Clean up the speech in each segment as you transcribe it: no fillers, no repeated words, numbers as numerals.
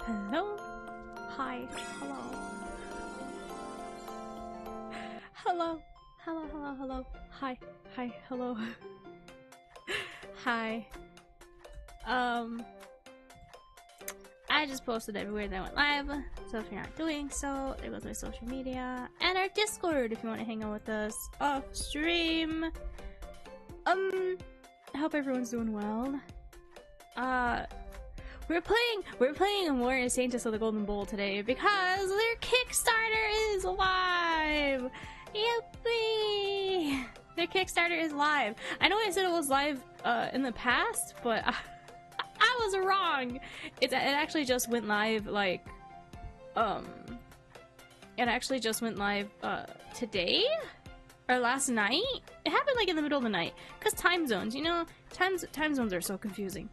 Hello? Hi. Hello. Hello. Hello, hello, hello. Hi. Hi. Hello. Hi. I just posted everywhere that I went live, so if you're not doing so, there goes my social media and our Discord if you want to hang out with us off stream. I hope everyone's doing well. We're playing more in Saintess of the Golden Bowl today because their Kickstarter is live! Yippee! Their Kickstarter is live. I know I said it was live in the past, but I was wrong. It actually just went live like it actually just went live today or last night. It happened like in the middle of the night because time zones, you know, time zones are so confusing.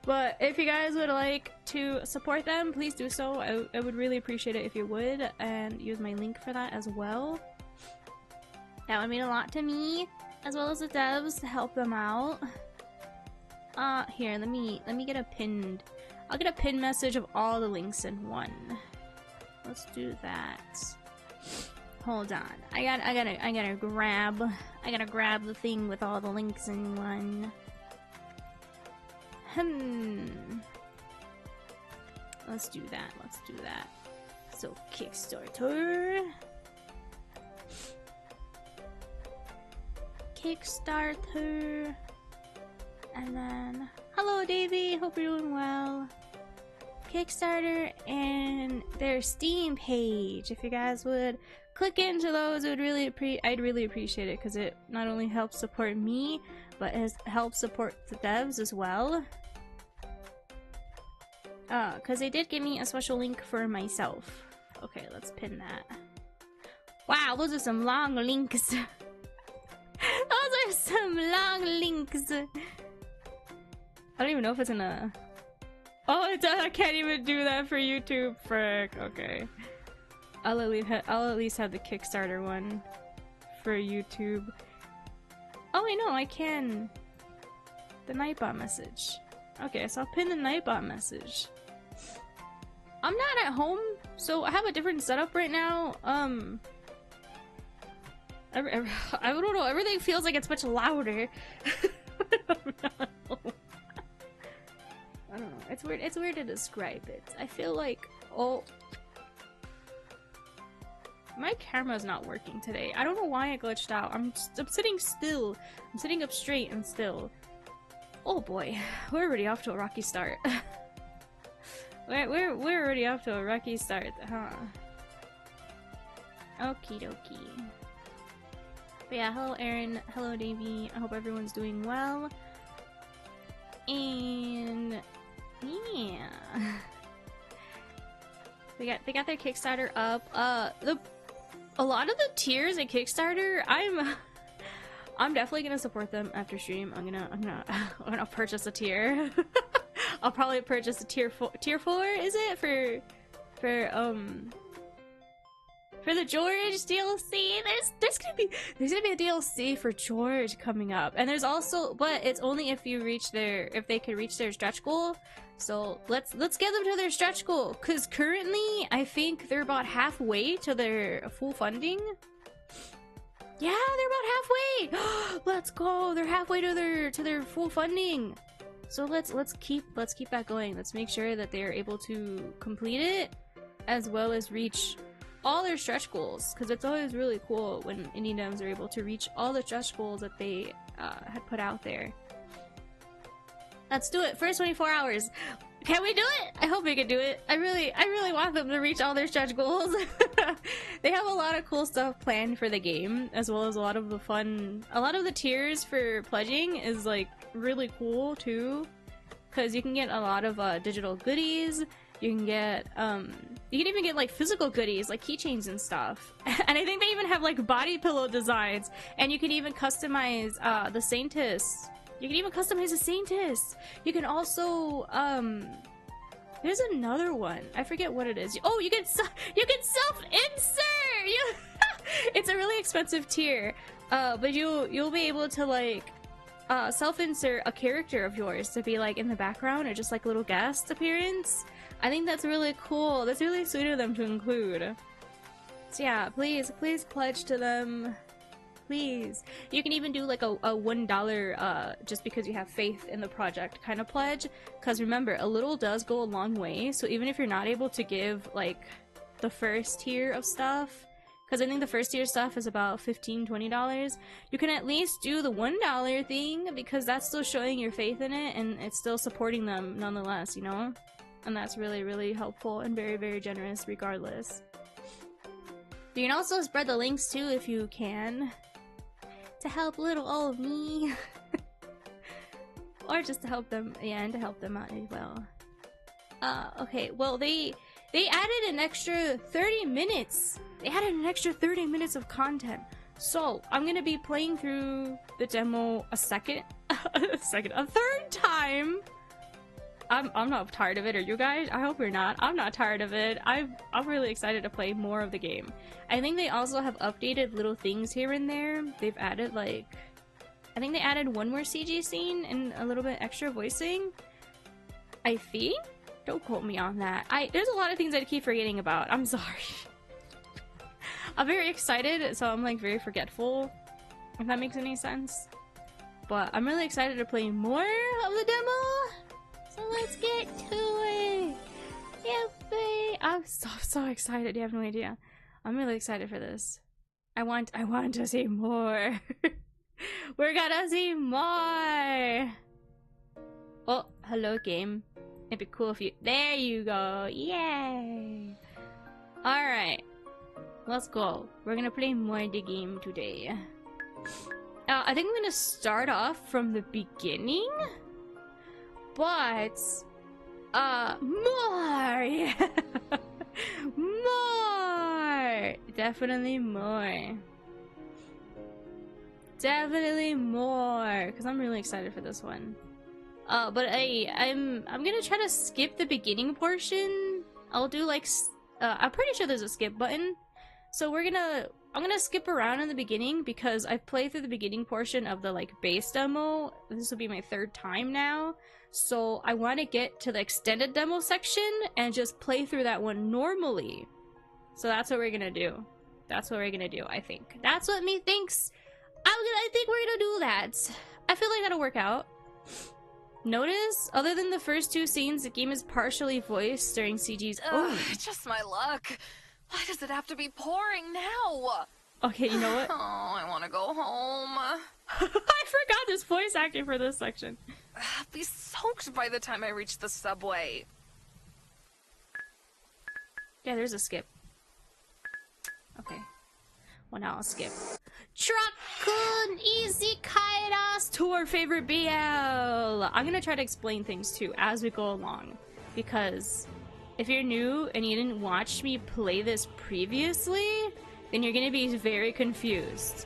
But if you guys would like to support them, please do so. I would really appreciate it if you would, and use my link for that as well. That would mean a lot to me, as well as the devs, to help them out. Here, let me get a pinned. I'll get a pinned message of all the links in one. Let's do that. Hold on. I gotta grab the thing with all the links in one. Let's do that. Let's do that. So Kickstarter. Kickstarter. And then hello Davey, hope you're doing well. Kickstarter and their Steam page. If you guys would click into those, it would I'd really appreciate it because it not only helps support me, but it helps support the devs as well. Because they did give me a special link for myself. Okay, let's pin that. Wow, those are some long links. Those are some long links. I don't even know if it's in a... Oh, it does. I can't even do that for YouTube. Frick. Okay. I'll at least have the Kickstarter one for YouTube. Oh wait, no, I can. The Nightbot message. Okay, so I'll pin the Nightbot message. I'm not at home, so I have a different setup right now. I don't know. Everything feels like it's much louder. I don't know. It's weird. It's weird to describe it. I feel like my camera's not working today. I don't know why I glitched out. I'm sitting still. I'm sitting up straight and still. Oh boy, we're already off to a rocky start. we're already off to a rocky start, huh? Okie dokie. But yeah, hello Aaron, hello Davey. I hope everyone's doing well. And yeah, they got their Kickstarter up. A lot of the tiers in Kickstarter, I'm definitely gonna support them after stream. I'm gonna purchase a tier. I'll probably purchase a tier 4. Is it for the George DLC? There's gonna be a DLC for George coming up, and there's also, but it's only if they can reach their stretch goal. So let's get them to their stretch goal, because currently I think they're about halfway to their full funding. Yeah, they're about halfway. Let's go. They're halfway to their full funding. So let's keep that going. Let's make sure that they are able to complete it, as well as reach all their stretch goals, because it's always really cool when indie devs are able to reach all the stretch goals that they had put out there. Let's do it. First 24 hours. Can we do it? I hope we can do it. I really want them to reach all their stretch goals. They have a lot of cool stuff planned for the game, as well as a lot of the fun. A lot of the tiers for pledging is like really cool too, because you can get a lot of digital goodies. You can get you can even get like physical goodies like keychains and stuff. And I think they even have like body pillow designs, and you can even customize the Saintess. You can even customize the Saintess. You can also there's another one. I forget what it is. Oh, you can self-insert. It's a really expensive tier, but you'll be able to like self-insert a character of yours to be like in the background or just like a little guest appearance. I think that's really cool. That's really sweet of them to include. So yeah, please pledge to them. Please. You can even do like a $1 just because you have faith in the project kind of pledge. Because remember, a little does go a long way. So even if you're not able to give like the first tier of stuff, because I think the first tier stuff is about $15–20, you can at least do the $1 thing because that's still showing your faith in it and it's still supporting them nonetheless, you know? And that's really, really helpful and very, very generous regardless. You can also spread the links too if you can. To help little old me. Or just to help them, yeah, and to help them out as well. Okay, well they added an extra 30 minutes. They added an extra 30 minutes of content. So, I'm gonna be playing through the demo a third time. I'm not tired of it, are you guys? I hope you're not. I'm not tired of it. I'm really excited to play more of the game. I think they also have updated little things here and there. They've added like, I think they added one more CG scene and a little bit extra voicing. I think? Don't quote me on that. There's a lot of things I keep forgetting about. I'm sorry. I'm very excited, so I'm like very forgetful, if that makes any sense. But I'm really excited to play more of the demo. So let's get to it! Yippee! I'm so excited, you have no idea. I'm really excited for this. I want to see more. We're gonna see more! Oh, hello game. It'd be cool if you— there you go! Yay! Alright. Let's go. We're gonna play more of the game today. I think I'm gonna start off from the beginning. But, more! Yeah. More! Definitely more. Definitely more! Because I'm really excited for this one. But I'm gonna try to skip the beginning portion. I'll do like, I'm pretty sure there's a skip button. So I'm gonna skip around in the beginning because I've played through the beginning portion of the like base demo. This will be my third time now. So I want to get to the extended demo section and just play through that one normally. So that's what we're gonna do. That's what we're gonna do, I think. That's what me thinks. I think we're gonna do that. I feel like that'll work out. Notice, other than the first two scenes, the game is partially voiced during CG's. Oh, just my luck. Why does it have to be pouring now? Okay, you know what? Oh, I want to go home. I forgot there's voice acting for this section. I'll be soaked by the time I reach the subway. Yeah, there's a skip. Okay. Well, now I'll skip. Truckun Easy Kairas to our favorite BL. I'm gonna try to explain things too as we go along. Because if you're new and you didn't watch me play this previously, then you're gonna be very confused.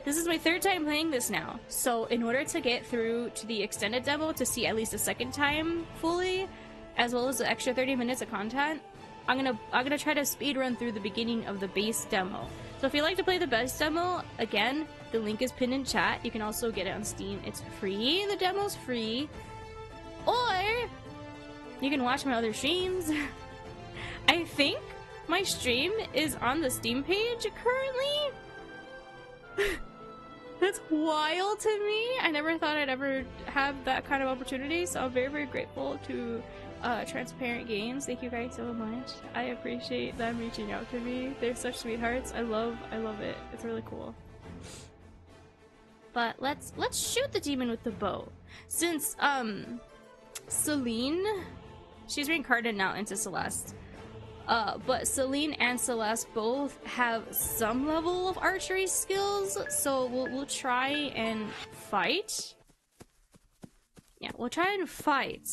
This is my third time playing this now, so in order to get through to the extended demo to see at least a second time fully, as well as the extra 30 minutes of content, I'm gonna try to speed run through the beginning of the base demo. So if you'd like to play the base demo, again, the link is pinned in chat. You can also get it on Steam. It's free. The demo's free. Or you can watch my other streams. I think my stream is on the Steam page currently. That's wild to me. I never thought I'd ever have that kind of opportunity, so I'm very, very grateful to Transparent Games. Thank you guys so much. I appreciate them reaching out to me. They're such sweethearts. I love it. It's really cool. But let's shoot the demon with the bow. Since Celine, she's reincarnated now into Celeste. But Celine and Celeste both have some level of archery skills, so we'll try and fight. Yeah, we'll try and fight.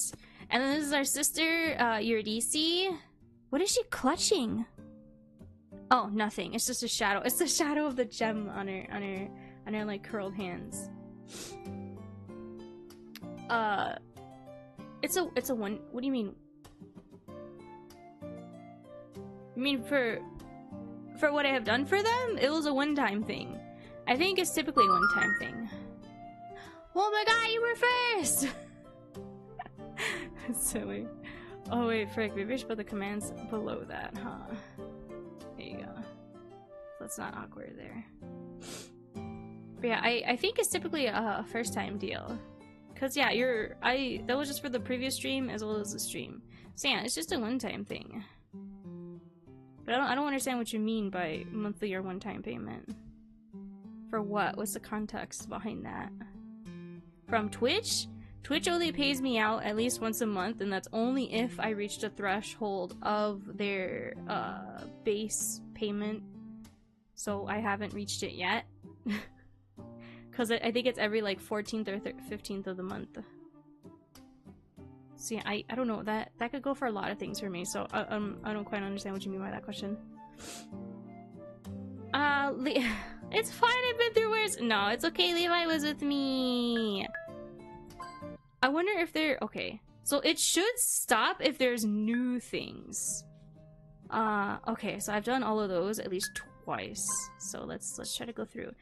And then this is our sister, Eurydice. What is she clutching? Oh, nothing. It's just a shadow. It's the shadow of the gem on her like curled hands. It's a one. What do you mean? I mean, for what I have done for them, it was a one-time thing. I think it's typically a one-time thing. Oh my god, you were first! That's silly. Oh wait, frick, maybe I should put the commands below that, huh? There you go. That's not awkward there. But yeah, I think it's typically a first time deal. Cause yeah, that was just for the previous stream as well as the stream. So yeah, it's just a one-time thing. But I don't understand what you mean by monthly or one-time payment. For what? What's the context behind that? From Twitch? Twitch only pays me out at least once a month, and that's only if I reach the threshold of their base payment. So I haven't reached it yet. Because I think it's every like 14th or 15th of the month. So yeah, I don't know, that could go for a lot of things for me, so I don't quite understand what you mean by that question. It's fine, I've been through worse. No, it's okay, Levi was with me. I wonder if they're okay. So it should stop if there's new things. Okay, so I've done all of those at least twice. So let's try to go through.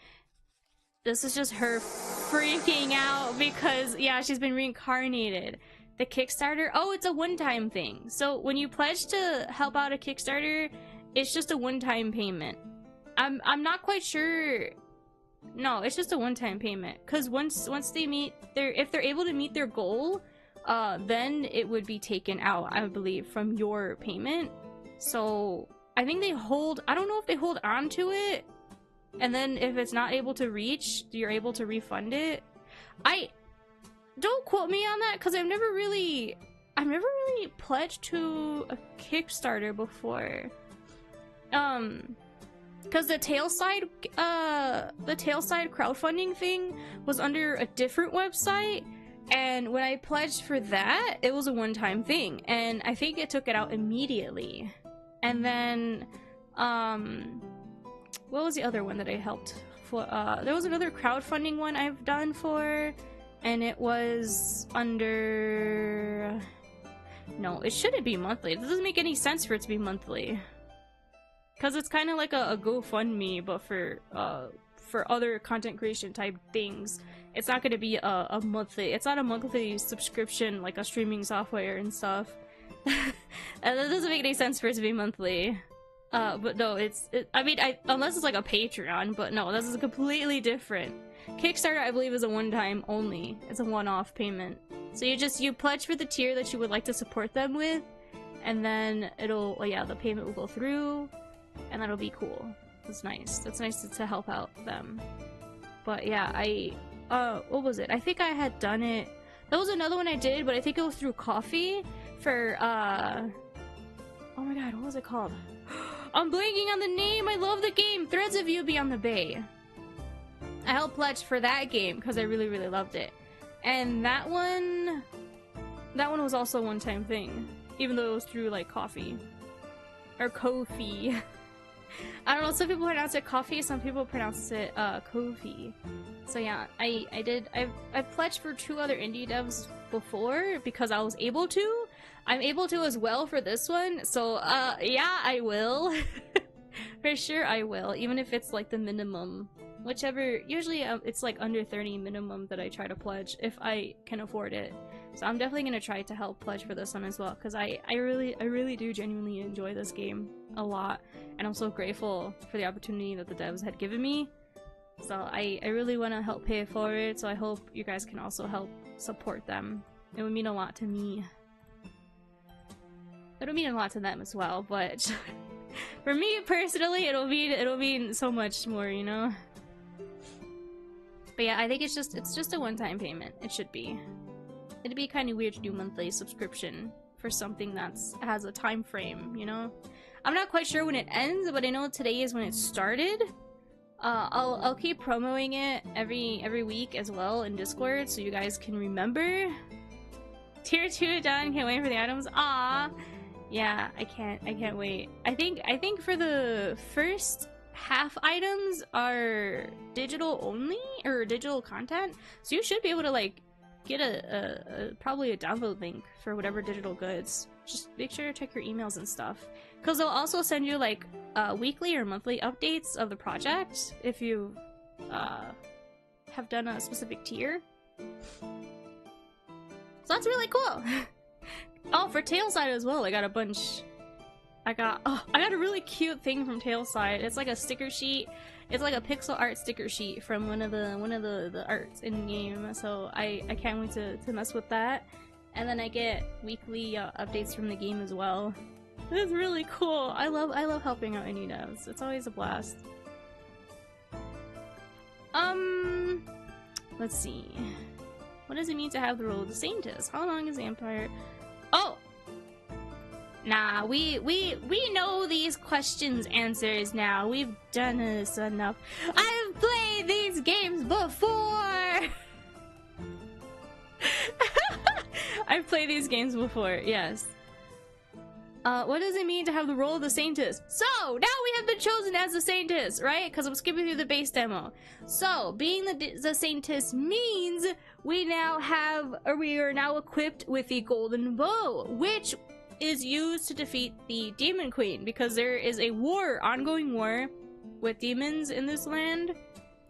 This is just her freaking out because yeah, she's been reincarnated. The Kickstarter, oh, it's a one-time thing. So when you pledge to help out a Kickstarter, it's just a one-time payment. I'm not quite sure. No, it's just a one-time payment. Cause once they meet if they're able to meet their goal, then it would be taken out, I believe, from your payment. So I think they hold. I don't know if they hold on to it, and then if it's not able to reach, you're able to refund it. Don't quote me on that because I've never really pledged to a Kickstarter before. Because the Tailside crowdfunding thing was under a different website, and when I pledged for that, it was a one-time thing, and I think it took it out immediately. And then, what was the other one that I helped for? There was another crowdfunding one I've done for. And it was under... No, it shouldn't be monthly. It doesn't make any sense for it to be monthly. Because it's kind of like a GoFundMe, but for other content creation type things. It's not going to be a monthly... It's not a monthly subscription like a streaming software and stuff. And that doesn't make any sense for it to be monthly. But no, unless it's like a Patreon, but no, this is completely different. Kickstarter, I believe, is a one-time only. It's a one-off payment. So you pledge for the tier that you would like to support them with, and then the payment will go through, and that'll be cool. That's nice. That's nice to help out them. But yeah, what was it? I think I had done it. That was another one I did, but I think it was through Coffee for, oh my god, what was it called? I'm blanking on the name! I love the game! Threads of You Beyond the Bay. I helped pledge for that game because I really, really loved it. And that one was also a one-time thing. Even though it was through, like, Coffee. Or Ko-fi. I don't know, some people pronounce it Coffee, some people pronounce it, Ko-fi. So yeah, I've pledged for 2 other indie devs before because I was able to. I'm able to as well for this one, so, yeah, I will. For sure I will, even if it's, like, the minimum. Whichever, usually it's like under 30 minimum that I try to pledge if I can afford it. So I'm definitely gonna try to help pledge for this one as well, because I really do genuinely enjoy this game a lot, and I'm so grateful for the opportunity that the devs had given me. So I really want to help pay for it, so I hope you guys can also help support them. It would mean a lot to me. It would mean a lot to them as well, but for me personally, it'll mean so much more, you know? But yeah, I think it's just a one-time payment. It should be. It'd be kind of weird to do monthly subscription for something has a time frame, you know? I'm not quite sure when it ends, but I know today is when it started. I'll keep promoting it every week as well in Discord, so you guys can remember. Tier 2 done. Can't wait for the items. Ah, yeah, I can't wait. I think for the first half items are digital only or digital content, so you should be able to like get probably a download link for whatever digital goods. Just make sure to check your emails and stuff, because they'll also send you like weekly or monthly updates of the project if you have done a specific tier. So that's really cool. Oh, for Tailside as well, I got a bunch. I got a really cute thing from Tailside. It's like a sticker sheet. It's like a pixel art sticker sheet from one of the arts in game. So I can't wait to mess with that. And then I get weekly updates from the game as well. It's really cool. I love helping out indie devs. It's always a blast. Let's see. What does it mean to have the role of the Saintess? How long is the Empire? Oh! Nah, we know these questions answers now. We've done this enough. I've played these games before! I've played these games before, yes. What does it mean to have the role of the Saintess? So, now we have been chosen as the Saintess, right? Because I'm skipping through the base demo. So, being the Saintess means we are now equipped with the Golden Bow, which is used to defeat the Demon Queen, because there is a ongoing war with demons in this land,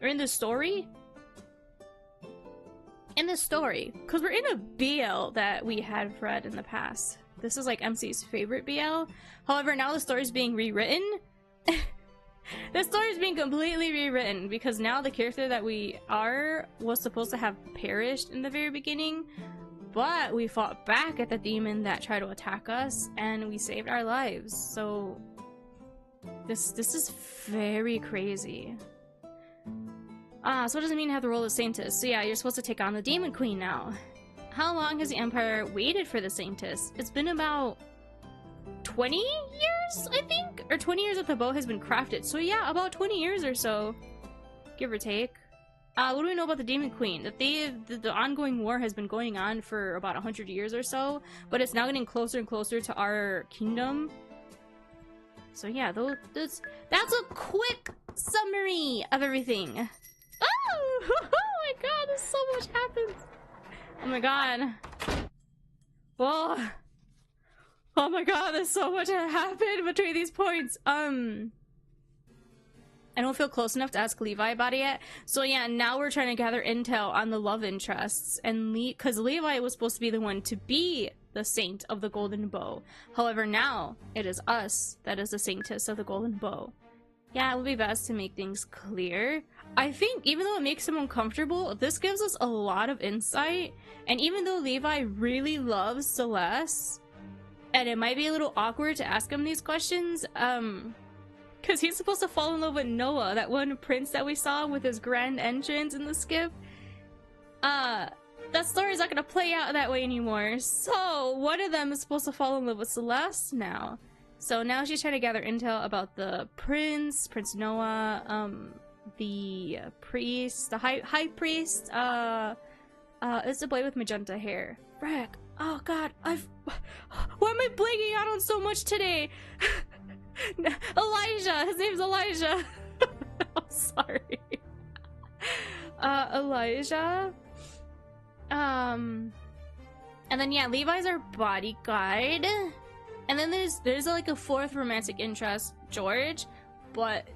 or in the story. In the story, because we're in a BL that we had read in the past. This is like MC's favorite BL. However, now the story is being rewritten. The story is being completely rewritten because now the character that we was supposed to have perished in the very beginning, but we fought back at the demon that tried to attack us and we saved our lives. So this is very crazy. So what does it mean to have the role of Saintess? So yeah, you're supposed to take on the Demon Queen now. How long has the Empire waited for the Saintess? It's been about 20 years, I think? Or 20 years that the bow has been crafted. So yeah, about 20 years or so, give or take. What do we know about the Demon Queen? That the ongoing war has been going on for about 100 years or so, but it's now getting closer and closer to our kingdom. So yeah, that's a quick summary of everything. Oh, oh my god, there's so much happens. Oh my god. Whoa. Oh my god, there's so much that happened between these points. I don't feel close enough to ask Levi about it yet. So yeah, now we're trying to gather intel on the love interests. And because Levi was supposed to be the one to be the Saint of the Golden Bow. However, now it is us that is the Saintess of the Golden Bow. Yeah, it would be best to make things clear. I think even though it makes him uncomfortable, this gives us a lot of insight. And even though Levi really loves Celeste, and it might be a little awkward to ask him these questions, because he's supposed to fall in love with Noah, that one prince that we saw with his grand entrance in the skip. That story's not gonna play out that way anymore. So one of them is supposed to fall in love with Celeste now. So now she's trying to gather intel about the Prince Noah, the priest, the high priest, it's the boy with magenta hair. Frick. Oh god, why am I blanking out on so much today? Elijah! His name's Elijah! I'm sorry. Elijah. And then yeah, Levi's our bodyguard. And then there's like a fourth romantic interest, George. But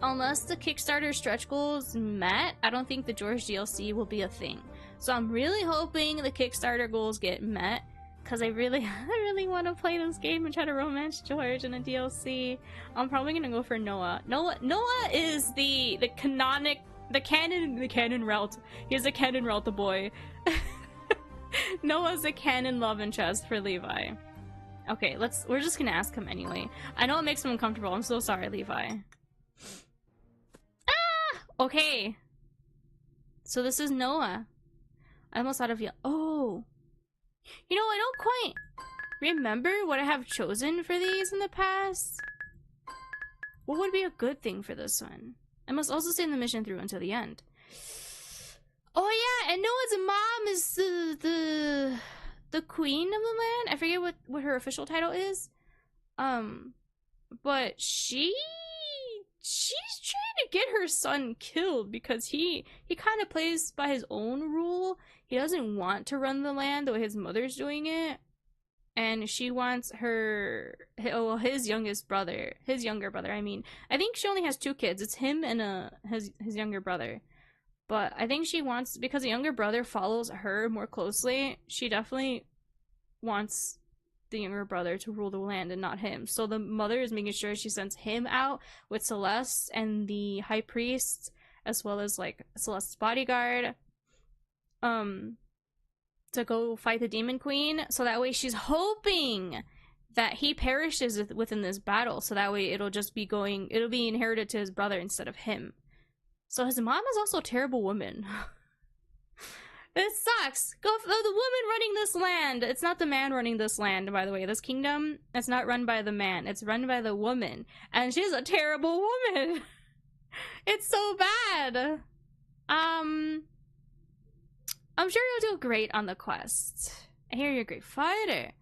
unless the Kickstarter stretch goals met, I don't think the George DLC will be a thing. So I'm really hoping the Kickstarter goals get met, because I really want to play this game and try to romance George in a DLC. I'm probably gonna go for Noah. Noah is the canon route. He's the canon route, the boy. Noah's the canon love interest for Levi. Okay, we're just gonna ask him anyway. I know it makes him uncomfortable. I'm so sorry, Levi. Ah! Okay. So this is Noah. I almost thought of you. Oh. You know, I don't quite remember what I have chosen for these in the past. What would be a good thing for this one? I must also stay in the mission through until the end. Oh yeah, and Noah's mom is the queen of the land. I forget what her official title is. But she's trying to get her son killed because he kind of plays by his own rule. He doesn't want to run the land the way his mother's doing it, and she wants his younger brother. I mean, I think she only has 2 kids. It's him and his younger brother. But I think she wants, because the younger brother follows her more closely, she definitely wants the younger brother to rule the land and not him. So the mother is making sure she sends him out with Celeste and the high priest, as well as like Celeste's bodyguard, to go fight the demon queen. So that way she's hoping that he perishes within this battle. So that way it'll be inherited to his brother instead of him. So his mom is also a terrible woman. It sucks. Go for the woman running this land. It's not the man running this land, by the way. This kingdom, it's not run by the man. It's run by the woman. And she's a terrible woman. It's so bad. I'm sure you'll do great on the quest. I hear you're a great fighter.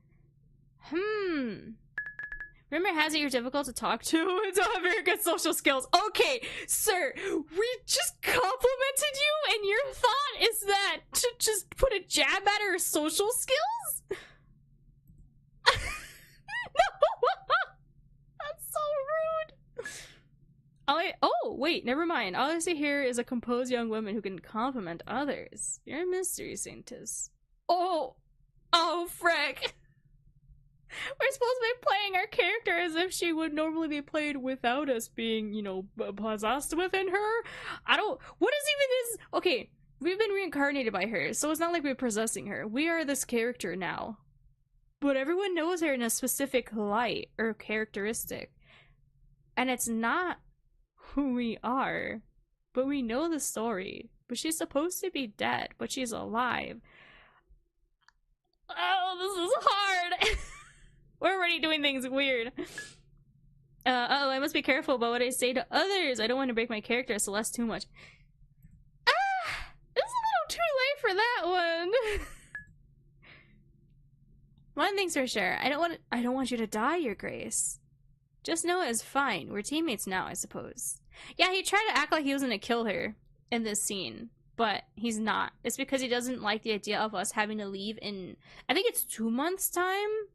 Rumor has it you're difficult to talk to and don't have very good social skills. Okay, sir, we just complimented you and your thought is that to just put a jab at her social skills? No! That's so rude! Oh, wait, never mind. All I see here is a composed young woman who can compliment others. You're a mystery, Saintess. Oh, frick! We're supposed to be playing our character as if she would normally be played without us being, you know, possessed within her. What is even this? Okay, we've been reincarnated by her, so it's not like we're possessing her. We are this character now. But everyone knows her in a specific light or characteristic. And it's not who we are. But we know the story. But she's supposed to be dead, but she's alive. Oh, this is hard! We're already doing things weird. I must be careful about what I say to others. I don't want to break my character, Celeste, too much. It's a little too late for that one. One thing's for sure. I don't want you to die, Your Grace. Just know it's fine. We're teammates now, I suppose. Yeah, he tried to act like he was gonna kill her in this scene, but he's not. It's because he doesn't like the idea of us having to leave in, I think it's 2 months' time?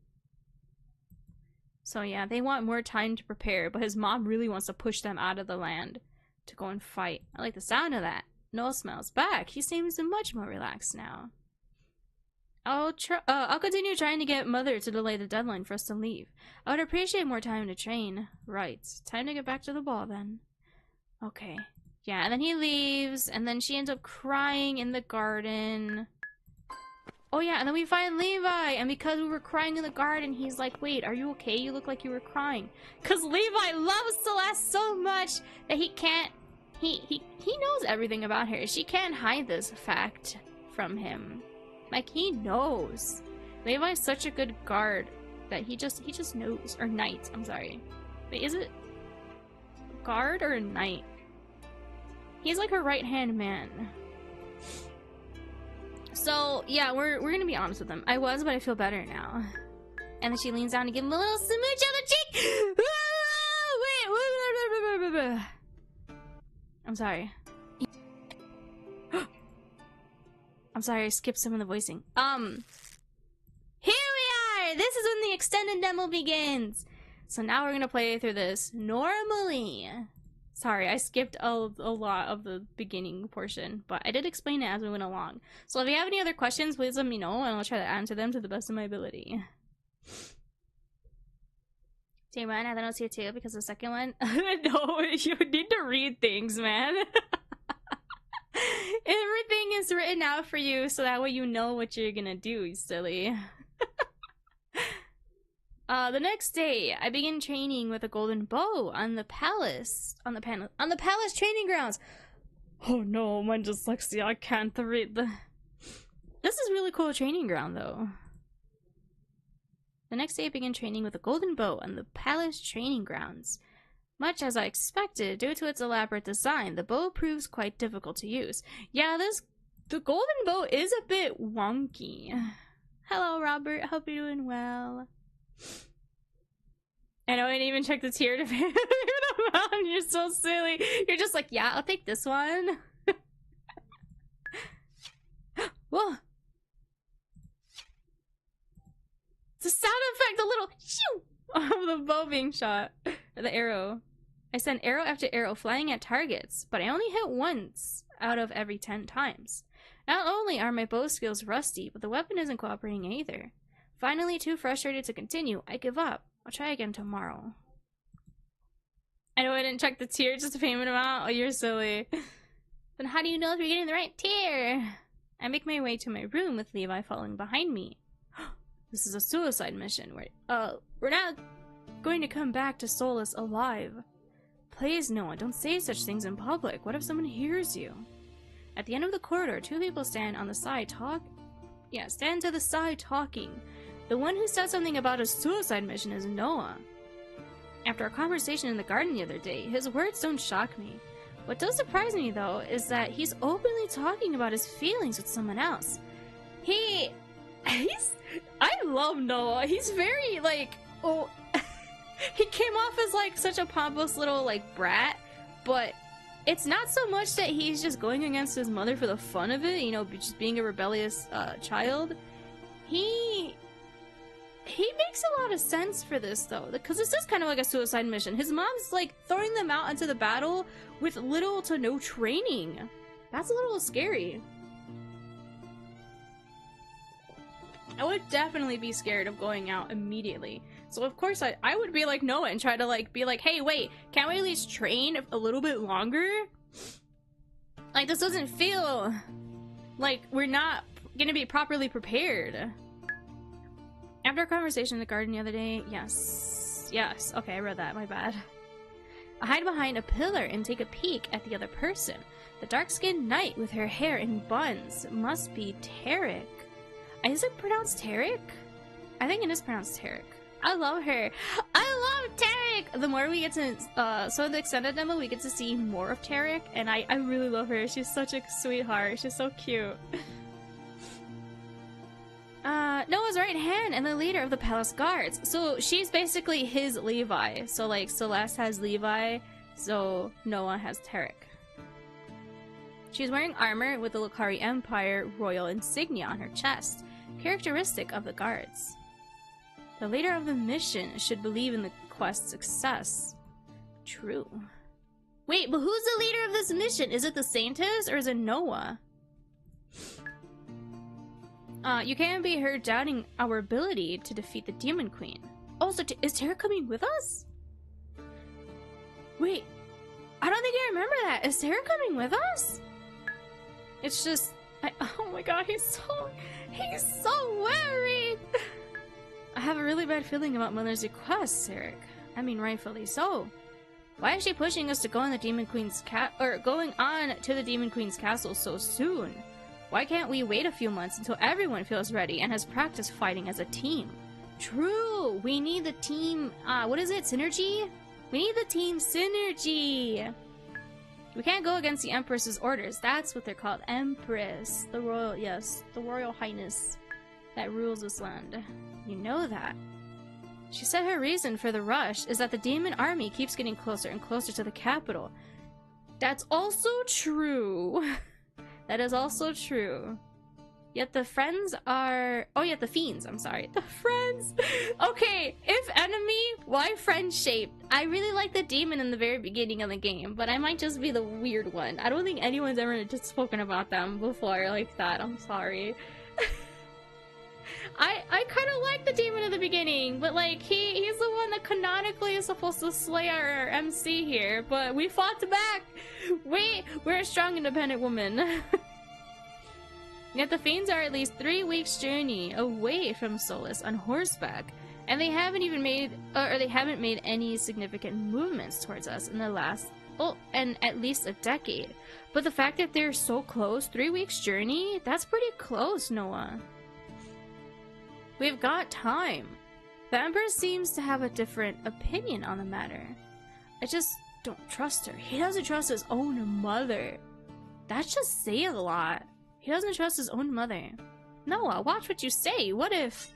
So yeah, they want more time to prepare, but his mom really wants to push them out of the land to go and fight. I like the sound of that. Noel smells back. He seems much more relaxed now. I'll continue trying to get Mother to delay the deadline for us to leave. I would appreciate more time to train. Right. Time to get back to the ball then. Okay. Yeah, and then he leaves, and then she ends up crying in the garden. Oh yeah, and then we find Levi, and because we were crying in the garden, he's like, wait, are you okay? You look like you were crying. Because Levi loves Celeste so much that he can't, he knows everything about her. She can't hide this fact from him. Like, he knows. Levi's such a good guard that he just knows. Or knight, I'm sorry. Wait, is it guard or knight? He's like her right-hand man. So, yeah, we're gonna be honest with him. I was, but I feel better now. And then she leans down to give him a little smooch on the cheek! Wait, I'm sorry. I'm sorry, I skipped some of the voicing. Here we are! This is when the extended demo begins! So now we're gonna play through this normally. Sorry, I skipped a lot of the beginning portion, but I did explain it as we went along. So if you have any other questions, please let me know, and I'll try to answer them to the best of my ability. Day one, I don't see it too, because the second one... No, you need to read things, man. Everything is written out for you, so that way you know what you're gonna do, you silly. The next day, I begin training with a golden bow on the palace, on the palace training grounds. Oh no, my dyslexia, I can't read the... This is really cool training ground, though. The next day, I begin training with a golden bow on the palace training grounds. Much as I expected, due to its elaborate design, the bow proves quite difficult to use. Yeah, the golden bow is a bit wonky. Hello, Robert. Hope you're doing well. I know I didn't even check the tier to pay. You're so silly. You're just like, yeah, I'll take this one. Whoa. It's a sound effect, a little shoo of the bow being shot. Or the arrow. I sent arrow after arrow flying at targets, but I only hit once. out of every 10 times. Not only are my bow skills rusty, but the weapon isn't cooperating either. Finally, too frustrated to continue, I give up. I'll try again tomorrow. I know I didn't check the tier, just the payment amount. Oh, you're silly. Then how do you know if you're getting the right tier? I make my way to my room with Levi following behind me. This is a suicide mission. We're not going to come back to Solace alive. Please, Noah, don't say such things in public. What if someone hears you? At the end of the corridor, two people stand to the side talking. The one who said something about a suicide mission is Noah. After our conversation in the garden the other day, his words don't shock me. What does surprise me, though, is that he's openly talking about his feelings with someone else. I love Noah. He's very, like, he came off as, like, such a pompous little, like, brat, but it's not so much that he's just going against his mother for the fun of it, you know, just being a rebellious, child. He makes a lot of sense for this, though, because this is kind of like a suicide mission. His mom's, like, throwing them out into the battle with little to no training. That's a little scary. I would definitely be scared of going out immediately. So, of course, I would be like Noah and try to, like, be like, hey, wait, can't we at least train a little bit longer? Like, this doesn't feel like we're not gonna be properly prepared. After our conversation in the garden the other day, yes, okay, I read that, my bad. I hide behind a pillar and take a peek at the other person. The dark-skinned knight with her hair in buns must be Tarek. Is it pronounced Tarek? I think it is pronounced Tarek. I love her. I love Tarek! The more we get to, so in the extended demo, we get to see more of Tarek, and I really love her. She's such a sweetheart. She's so cute. Noah's right hand and the leader of the palace guards. So she's basically his Levi. So like Celeste has Levi, so Noah has Tarek. She's wearing armor with the Lucari Empire royal insignia on her chest, characteristic of the guards. The leader of the mission should believe in the quest's success. True. Wait, but who's the leader of this mission? Is it the Saintess or is it Noah? You can't be heard doubting our ability to defeat the Demon Queen. Also, is Tara coming with us? Wait, I don't think I remember that. Is Tara coming with us? It's just, oh my god, he's so worried. I have a really bad feeling about Mother's request, Eric. I mean, rightfully so. Why is she pushing us to go on the Demon Queen's going on to the Demon Queen's castle so soon? Why can't we wait a few months until everyone feels ready and has practiced fighting as a team? True! We need the team, what is it? Synergy? We need the team synergy! We can't go against the Empress's orders. That's what they're called. Empress. The royal, yes. The Royal Highness that rules this land. You know that. She said her reason for the rush is that the demon army keeps getting closer and closer to the capital. That's also true. That is also true. Yet the friends are... Oh, yeah, the fiends. I'm sorry. The friends. Okay, if enemy, why friend-shaped? I really like the demon in the very beginning of the game, but I might just be the weird one. I don't think anyone's ever just spoken about them before like that. I'm sorry. I kind of like the demon in the beginning, but like he's the one that canonically is supposed to slay our MC here, but we fought back. We're a strong, independent woman. Yet the fiends are at least 3 weeks' journey away from Solace on horseback, and they haven't made any significant movements towards us in the last, and at least a decade. But the fact that they're so close, 3 weeks' journey, that's pretty close, Noah. We've got time. The Emperor seems to have a different opinion on the matter. I just don't trust her. He doesn't trust his own mother. That's just saying a lot. He doesn't trust his own mother. Noah, watch what you say. What if...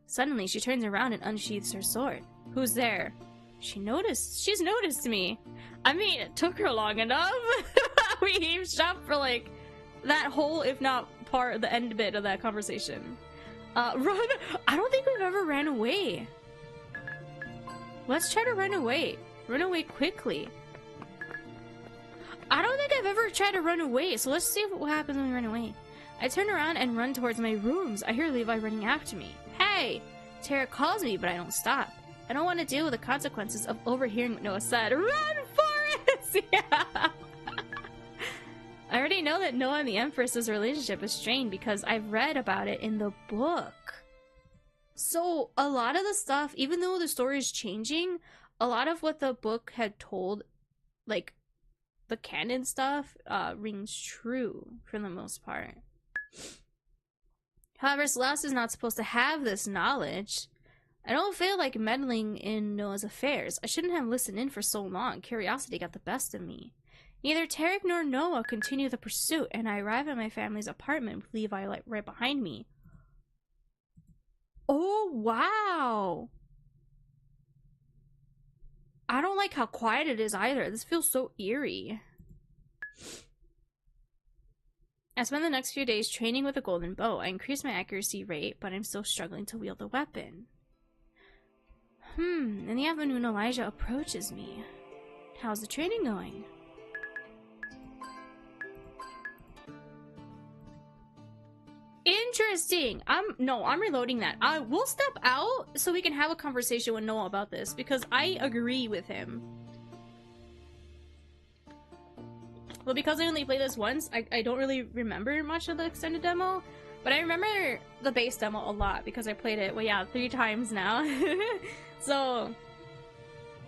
Suddenly, she turns around and unsheathes her sword. Who's there? She's noticed me. I mean, it took her long enough. We eavesdropped for like that whole, if not part, the end bit of that conversation. Run! I don't think we've ever ran away. Let's try to run away. Run away quickly. I don't think I've ever tried to run away, so let's see what happens when we run away. I turn around and run towards my rooms. I hear Levi running after me. Hey! Tara calls me, but I don't stop. I don't want to deal with the consequences of overhearing what Noah said. Run, Forrest! Yeah! I already know that Noah and the Empress's relationship is strained because I've read about it in the book. So, a lot of the stuff, even though the story is changing, a lot of what the book had told, like, the canon stuff, rings true for the most part. However, Celeste is not supposed to have this knowledge. I don't feel like meddling in Noah's affairs. I shouldn't have listened in for so long. Curiosity got the best of me. Neither Tarek nor Noah continue the pursuit, and I arrive at my family's apartment with Levi right behind me. Oh, wow! I don't like how quiet it is either. This feels so eerie. I spent the next few days training with a golden bow. I increased my accuracy rate, but I'm still struggling to wield the weapon. In the afternoon, Elijah approaches me. How's the training going? Interesting. I'm reloading that. We'll step out so we can have a conversation with Noah about this because I agree with him. Well, because I only played this once, I don't really remember much of the extended demo, but I remember the base demo a lot because I played it, well, yeah, 3 times now. So,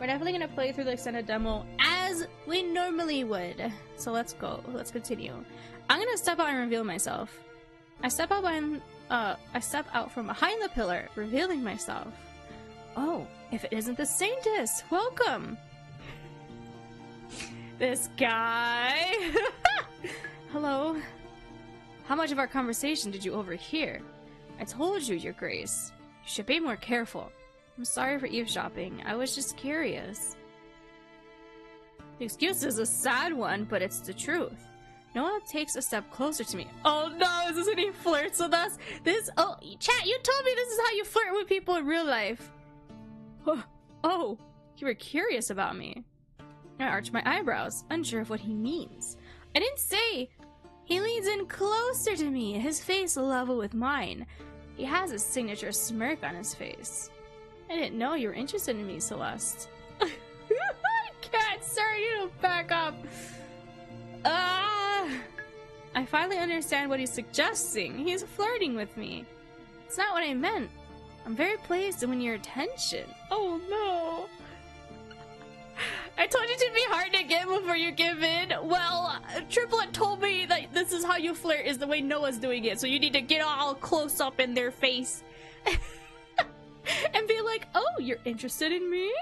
we're definitely going to play through the extended demo as we normally would. So let's go. Let's continue. I'm going to step out and reveal myself. I step out from behind the pillar, revealing myself. Oh, if it isn't the Saintess, welcome! This guy! Hello. How much of our conversation did you overhear? I told you, Your Grace. You should be more careful. I'm sorry for eavesdropping. I was just curious. The excuse is a sad one, but it's the truth. Noah takes a step closer to me. Oh no, is this when he flirts with us? Oh, chat, you told me this is how you flirt with people in real life. Oh, you were curious about me. I arch my eyebrows, unsure of what he means. I didn't say. He leans in closer to me, his face level with mine. He has a signature smirk on his face. I didn't know you were interested in me, Celeste. I can't, sir, you don't back up. I finally understand what he's suggesting. He's flirting with me. It's not what I meant. I'm very pleased to win your attention. Oh no. I told you to be hard to get before you give in. Well, Triplet told me that this is how you flirt, is the way Noah's doing it. So you need to get all close up in their face. And be like, oh, you're interested in me?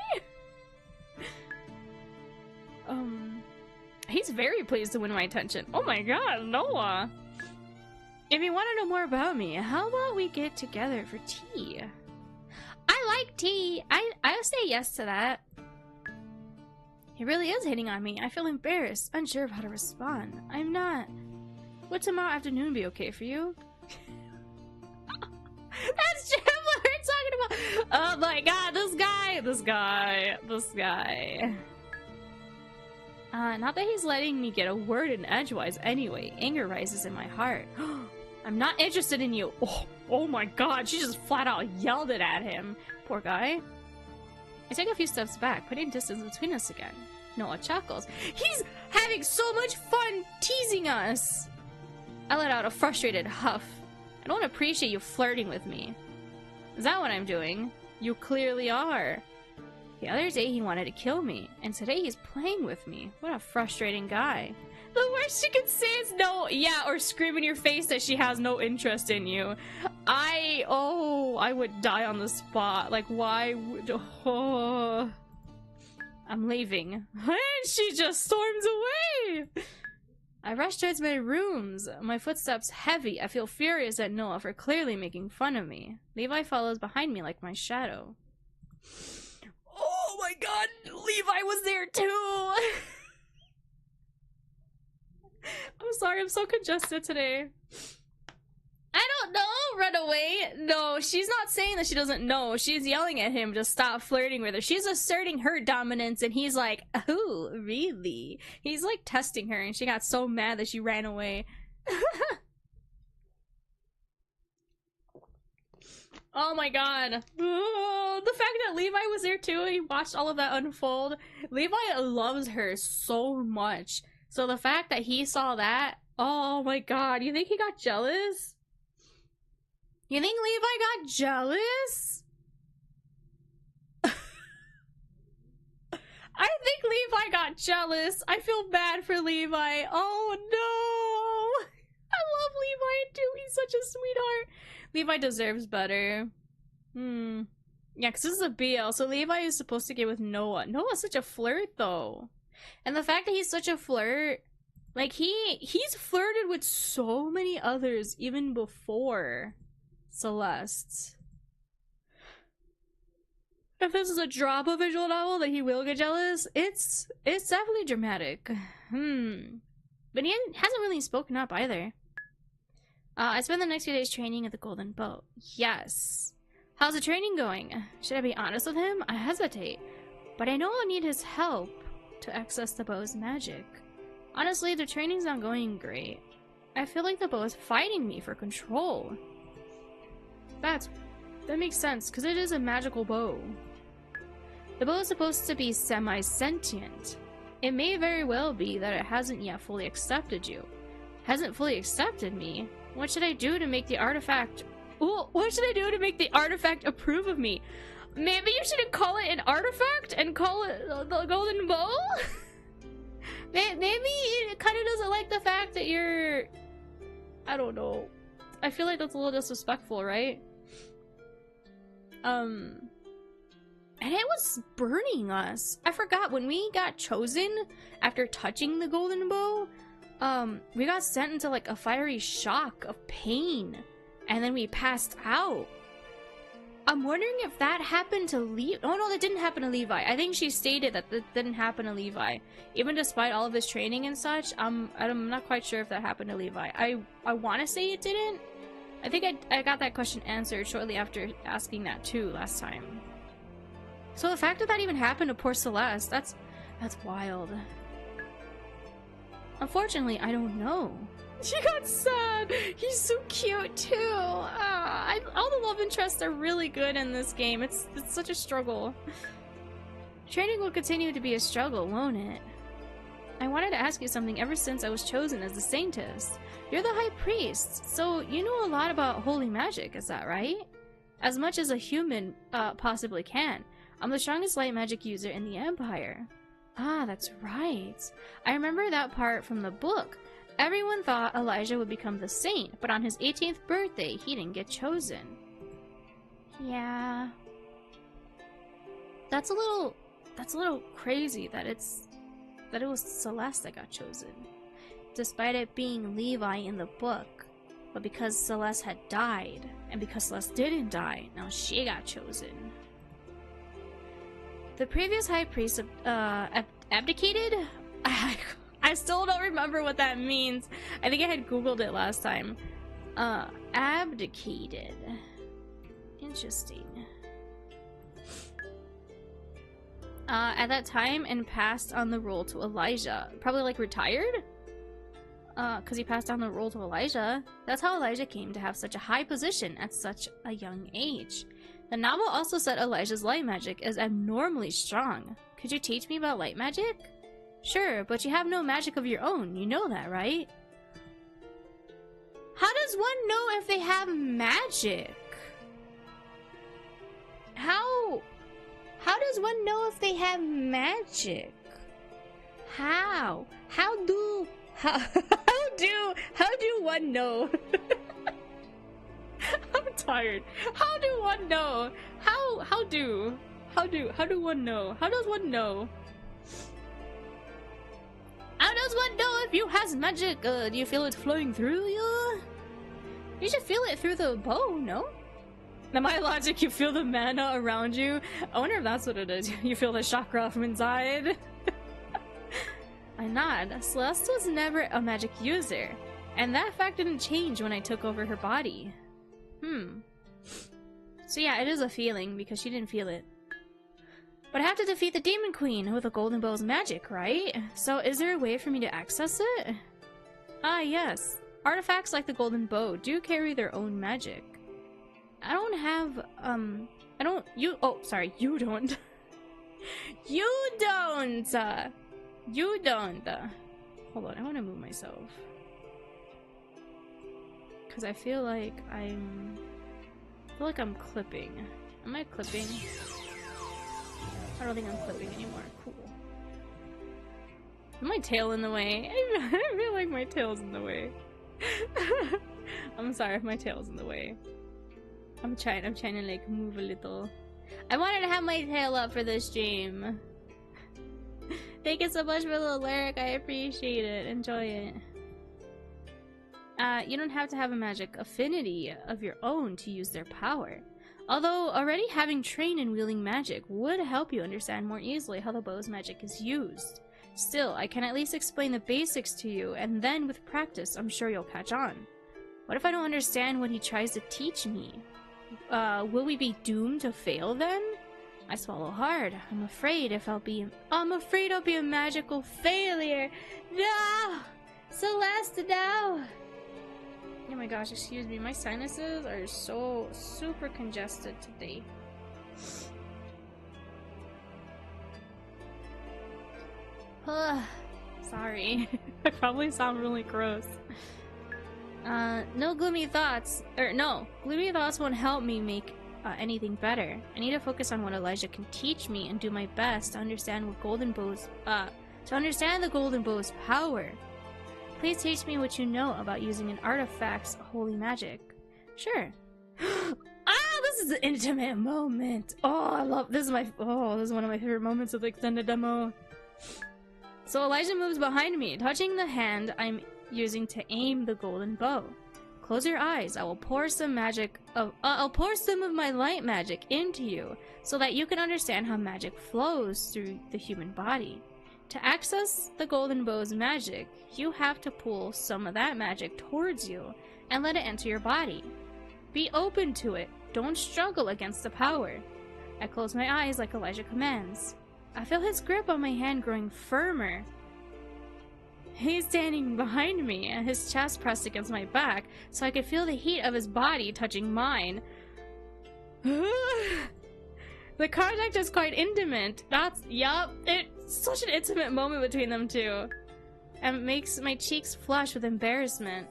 He's very pleased to win my attention. Oh my god, Noah. If you want to know more about me, how about we get together for tea? I like tea. I'll say yes to that. He really is hitting on me. I feel embarrassed, unsure of how to respond. I'm not. Would tomorrow afternoon be okay for you? That's what we're talking about. Oh my god, this guy. Not that he's letting me get a word in edgewise anyway. Anger rises in my heart. I'm not interested in you. Oh my god, she just flat out yelled it at him. Poor guy. I take a few steps back, putting distance between us again. Noah chuckles. He's having so much fun teasing us! I let out a frustrated huff. I don't appreciate you flirting with me. Is that what I'm doing? You clearly are. The other day he wanted to kill me, and today he's playing with me. What a frustrating guy. The worst she can say is no, yeah, or scream in your face that she has no interest in you. I would die on the spot. Like, why would, I'm leaving. And she just storms away. I rush towards my rooms, my footsteps heavy. I feel furious at Noah for clearly making fun of me. Levi follows behind me like my shadow. Oh my god, Levi was there too! I'm sorry, I'm so congested today. I don't know, run away. No, she's not saying that she doesn't know. She's yelling at him to stop flirting with her. She's asserting her dominance, and he's like, oh, really? He's like testing her, and she got so mad that she ran away. Oh my god. Oh, the fact that Levi was there too, he watched all of that unfold. Levi loves her so much. So the fact that he saw that, oh my god, you think he got jealous? You think Levi got jealous? I think Levi got jealous. I feel bad for Levi. Oh no! I love Levi too, he's such a sweetheart. Levi deserves better. Yeah, because this is a BL, so Levi is supposed to get with Noah. Noah's such a flirt, though. And the fact that he's such a flirt, like, he's flirted with so many others even before Celeste. If this is a drama visual novel that he will get jealous, it's definitely dramatic. But he hasn't really spoken up either. I spent the next few days training at the Golden Boat. Yes. How's the training going? Should I be honest with him? I hesitate. But I know I'll need his help to access the bow's magic. Honestly, the training's not going great. I feel like the bow is fighting me for control. That makes sense, because it is a magical bow. The bow is supposed to be semi-sentient. It may very well be that it hasn't yet fully accepted you. Hasn't fully accepted me? What should I do to make the artifact... Ooh, what should I do to make the artifact approve of me? Maybe you shouldn't call it an artifact and call it the golden bow? Maybe it kind of doesn't like the fact that you're... I don't know. I feel like that's a little disrespectful, right? And it was burning us. I forgot, when we got chosen after touching the golden bow, we got sent into like a fiery shock of pain, and then we passed out. I'm wondering if that happened to Levi. Oh no, that didn't happen to Levi. I think she stated that that didn't happen to Levi. Even despite all of his training and such, I'm not quite sure if that happened to Levi. I want to say it didn't. I think I got that question answered shortly after asking that too last time. So the fact that that even happened to poor Celeste, that's wild. Unfortunately, I don't know. She got sad. He's so cute too. All the love interests are really good in this game. It's such a struggle. Training will continue to be a struggle, won't it? I wanted to ask you something ever since I was chosen as the Saintess. You're the High Priest, so you know a lot about holy magic, is that right? As much as a human possibly can. I'm the strongest light magic user in the Empire. Ah, that's right. I remember that part from the book. Everyone thought Elijah would become the saint, but on his 18th birthday, he didn't get chosen. Yeah. That's a little crazy that it was Celeste that got chosen. Despite it being Levi in the book. But because Celeste had died, and because Celeste didn't die, now she got chosen. The previous high priest abdicated? I still don't remember what that means. I think I had googled it last time. Abdicated. Interesting. At that time and passed on the role to Elijah. Probably like retired? Because he passed on the role to Elijah. That's how Elijah came to have such a high position at such a young age. The novel also said Elijah's light magic is abnormally strong. Could you teach me about light magic? Sure, but you have no magic of your own. You know that, right? How does one know if they have magic? How does one know if they have magic? How do one know? I'm tired. How do one know? How do one know? How does one know? How does one know if you has magic? Do you feel it flowing through you? You should feel it through the bow, no? Now my logic, you feel the mana around you. I wonder if that's what it is. You feel the chakra from inside. I nod. Celeste was never a magic user, and that fact didn't change when I took over her body. So yeah, it is a feeling because she didn't feel it. But I have to defeat the Demon Queen with a golden bow's magic, right? So is there a way for me to access it? Ah, yes. Artifacts like the golden bow do carry their own magic. I don't have, sorry, you don't. You don't! You don't! Hold on, I want to move myself. Because I feel like I'm clipping. Am I clipping? I don't think I'm clipping anymore. Cool. Is my tail in the way? I feel like my tail's in the way. I'm sorry if my tail's in the way. I'm trying to like move a little. I wanted to have my tail up for this stream. Thank you so much for the lyric. I appreciate it. Enjoy it. You don't have to have a magic affinity of your own to use their power. Although already having trained in wielding magic would help you understand more easily how the bow's magic is used. Still, I can at least explain the basics to you, and then with practice, I'm sure you'll catch on. What if I don't understand what he tries to teach me? Will we be doomed to fail then? I swallow hard. I'm afraid I'll be a magical failure. No! Celeste, no! Oh my gosh, excuse me. My sinuses are so super congested today. Sorry. I probably sound really gross. No gloomy thoughts. No. Gloomy thoughts won't help me make anything better. I need to focus on what Elijah can teach me and do my best to understand what the golden bow's power. Please teach me what you know about using an artifact's holy magic. Sure. This is an intimate moment. This is one of my favorite moments of the extended demo. So Elijah moves behind me, touching the hand I'm using to aim the golden bow. Close your eyes. I will pour some I'll pour some of my light magic into you so that you can understand how magic flows through the human body. To access the golden bow's magic, you have to pull some of that magic towards you and let it enter your body. Be open to it. Don't struggle against the power. I close my eyes like Elijah commands. I feel his grip on my hand growing firmer. He's standing behind me and his chest pressed against my back so I could feel the heat of his body touching mine. The contact is quite intimate. It's such an intimate moment between them two. And it makes my cheeks flush with embarrassment.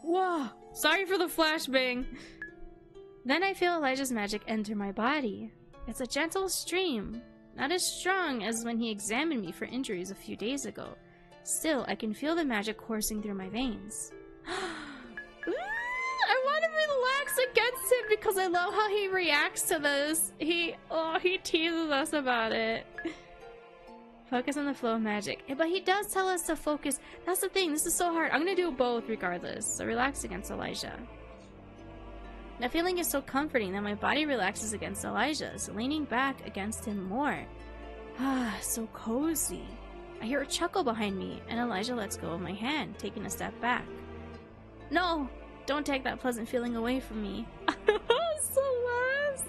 Whoa! Sorry for the flashbang. Then I feel Elijah's magic enter my body. It's a gentle stream, not as strong as when he examined me for injuries a few days ago. Still, I can feel the magic coursing through my veins. I want to relax against it because I love how he reacts to this. He teases us about it. Focus on the flow of magic. But he does tell us to focus. That's the thing. This is so hard. I'm going to do both regardless. So relax against Elijah. That feeling is so comforting that my body relaxes against Elijah's, leaning back against him more. So cozy. I hear a chuckle behind me, and Elijah lets go of my hand, taking a step back. No! Don't take that pleasant feeling away from me. Celeste!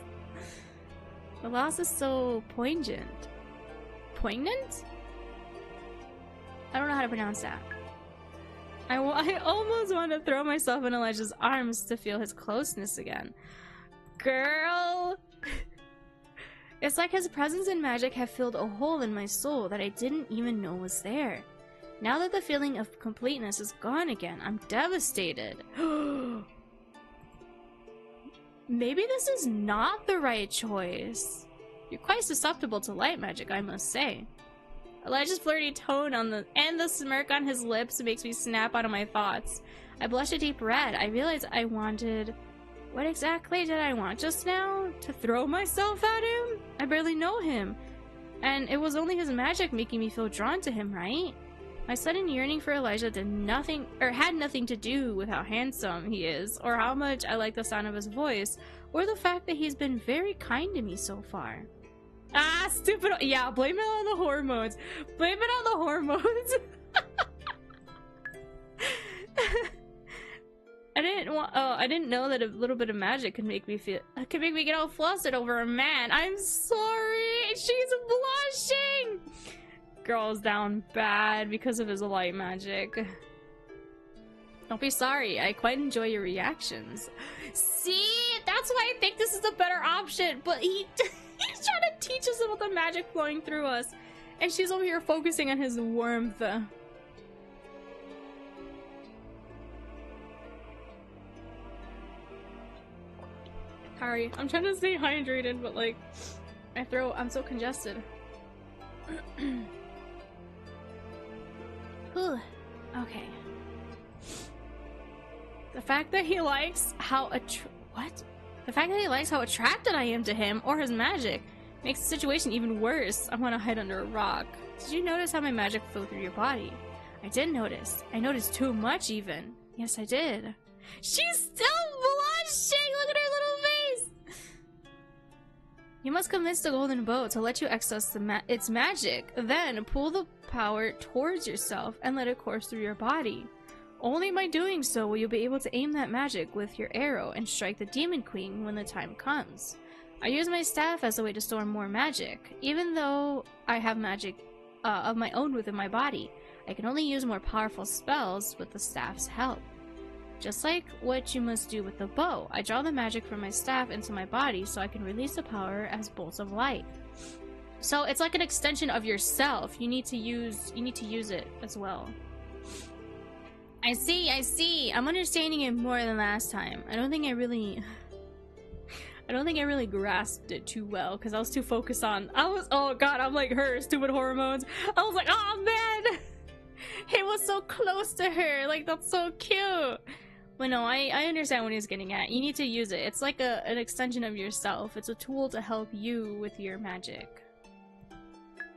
The loss is so poignant. Poignant? I don't know how to pronounce that. I almost want to throw myself in Elijah's arms to feel his closeness again. Girl! It's like his presence and magic have filled a hole in my soul that I didn't even know was there. Now that the feeling of completeness is gone again, I'm devastated. Maybe this is not the right choice. You're quite susceptible to light magic, I must say. Elijah's flirty tone and the smirk on his lips makes me snap out of my thoughts. I blush a deep red. I realize I wanted... What exactly did I want just now? To throw myself at him? I barely know him. And it was only his magic making me feel drawn to him, right? My sudden yearning for Elijah had nothing to do with how handsome he is, or how much I like the sound of his voice, or the fact that he's been very kind to me so far. Stupid. Yeah, blame it on the hormones. Blame it on the hormones. I I didn't know that a little bit of magic could make me get all flustered over a man. I'm sorry. She's blushing. Girl's down bad because of his light magic. Don't be sorry. I quite enjoy your reactions. See, that's why I think this is a better option. But he's trying to teach us about the magic flowing through us, and she's over here focusing on his warmth. Sorry, I'm trying to stay hydrated, but like, I'm so congested. Whew. Okay. The fact that he likes how The fact that he likes how attracted I am to him or his magic makes the situation even worse. I want to hide under a rock. Did you notice how my magic flowed through your body? I did notice. I noticed too much even. Yes, I did. She's still blushing! Look at her little face! You must convince the golden bow to let you access its magic. Then pull the power towards yourself and let it course through your body. Only by doing so will you be able to aim that magic with your arrow and strike the demon queen when the time comes. I use my staff as a way to store more magic. Even though I have magic of my own within my body, I can only use more powerful spells with the staff's help. Just like what you must do with the bow, I draw the magic from my staff into my body so I can release the power as bolts of light. So it's like an extension of yourself. You need to use it as well. I see. I'm understanding it more than last time. I don't think I really grasped it too well because I was too focused on. Oh god, I'm like her, stupid hormones. I was like, oh man, he was so close to her. Like, that's so cute. But no, I understand what he's getting at. You need to use it. It's like an extension of yourself. It's a tool to help you with your magic.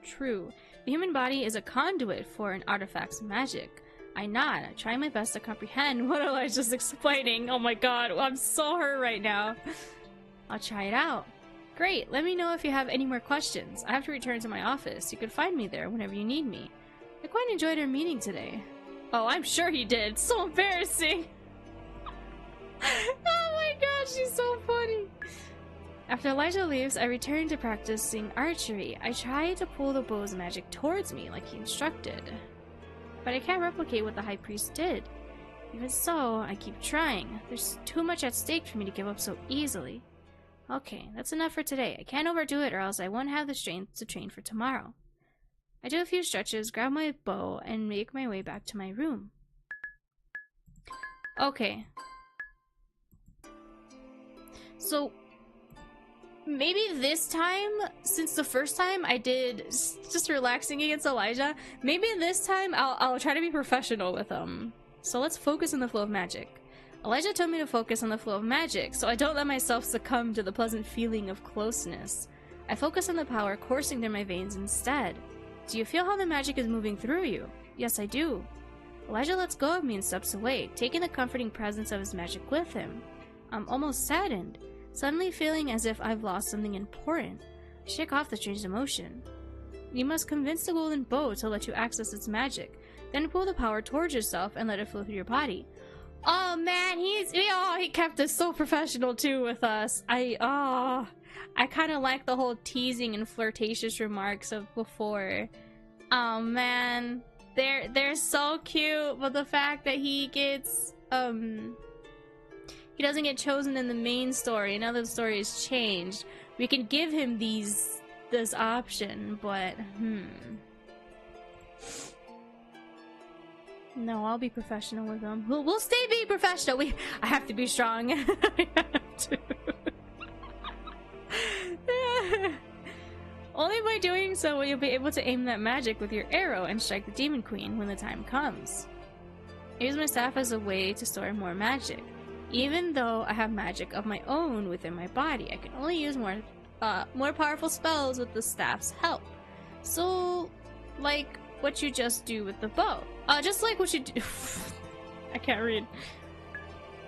True. The human body is a conduit for an artifact's magic. I nod, trying my best to comprehend what Elijah's explaining. Oh my god, I'm so hurt right now. I'll try it out. Great, let me know if you have any more questions. I have to return to my office. You can find me there whenever you need me. I quite enjoyed our meeting today. Oh, I'm sure he did. So embarrassing. Oh my god, she's so funny. After Elijah leaves, I return to practicing archery. I try to pull the bow's magic towards me like he instructed. But I can't replicate what the High Priest did. Even so, I keep trying. There's too much at stake for me to give up so easily. Okay, that's enough for today. I can't overdo it or else I won't have the strength to train for tomorrow. I do a few stretches, grab my bow, and make my way back to my room. Okay. So, maybe this time, since the first time I did just relaxing against Elijah, maybe this time I'll try to be professional with him. So let's focus on the flow of magic. Elijah told me to focus on the flow of magic, so I don't let myself succumb to the pleasant feeling of closeness. I focus on the power coursing through my veins instead. Do you feel how the magic is moving through you? Yes, I do. Elijah lets go of me and steps away, taking the comforting presence of his magic with him. I'm almost saddened, suddenly feeling as if I've lost something important. I shake off the strange emotion. You must convince the golden bow to let you access its magic, then pull the power towards yourself and let it flow through your body. Oh man, he kept it so professional too with us. I kind of like the whole teasing and flirtatious remarks of before. Oh man, they're so cute, but the fact that he gets he doesn't get chosen in the main story. Now the story has changed. We can give him this option, but no, I'll be professional with him. We'll stay being professional. I have to be strong. I have to. Only by doing so will you be able to aim that magic with your arrow and strike the demon queen when the time comes. I use my staff as a way to store more magic. Even though I have magic of my own within my body, I can only use more powerful spells with the staff's help. So, like what you just do with the bow. Just like what you do. I can't read.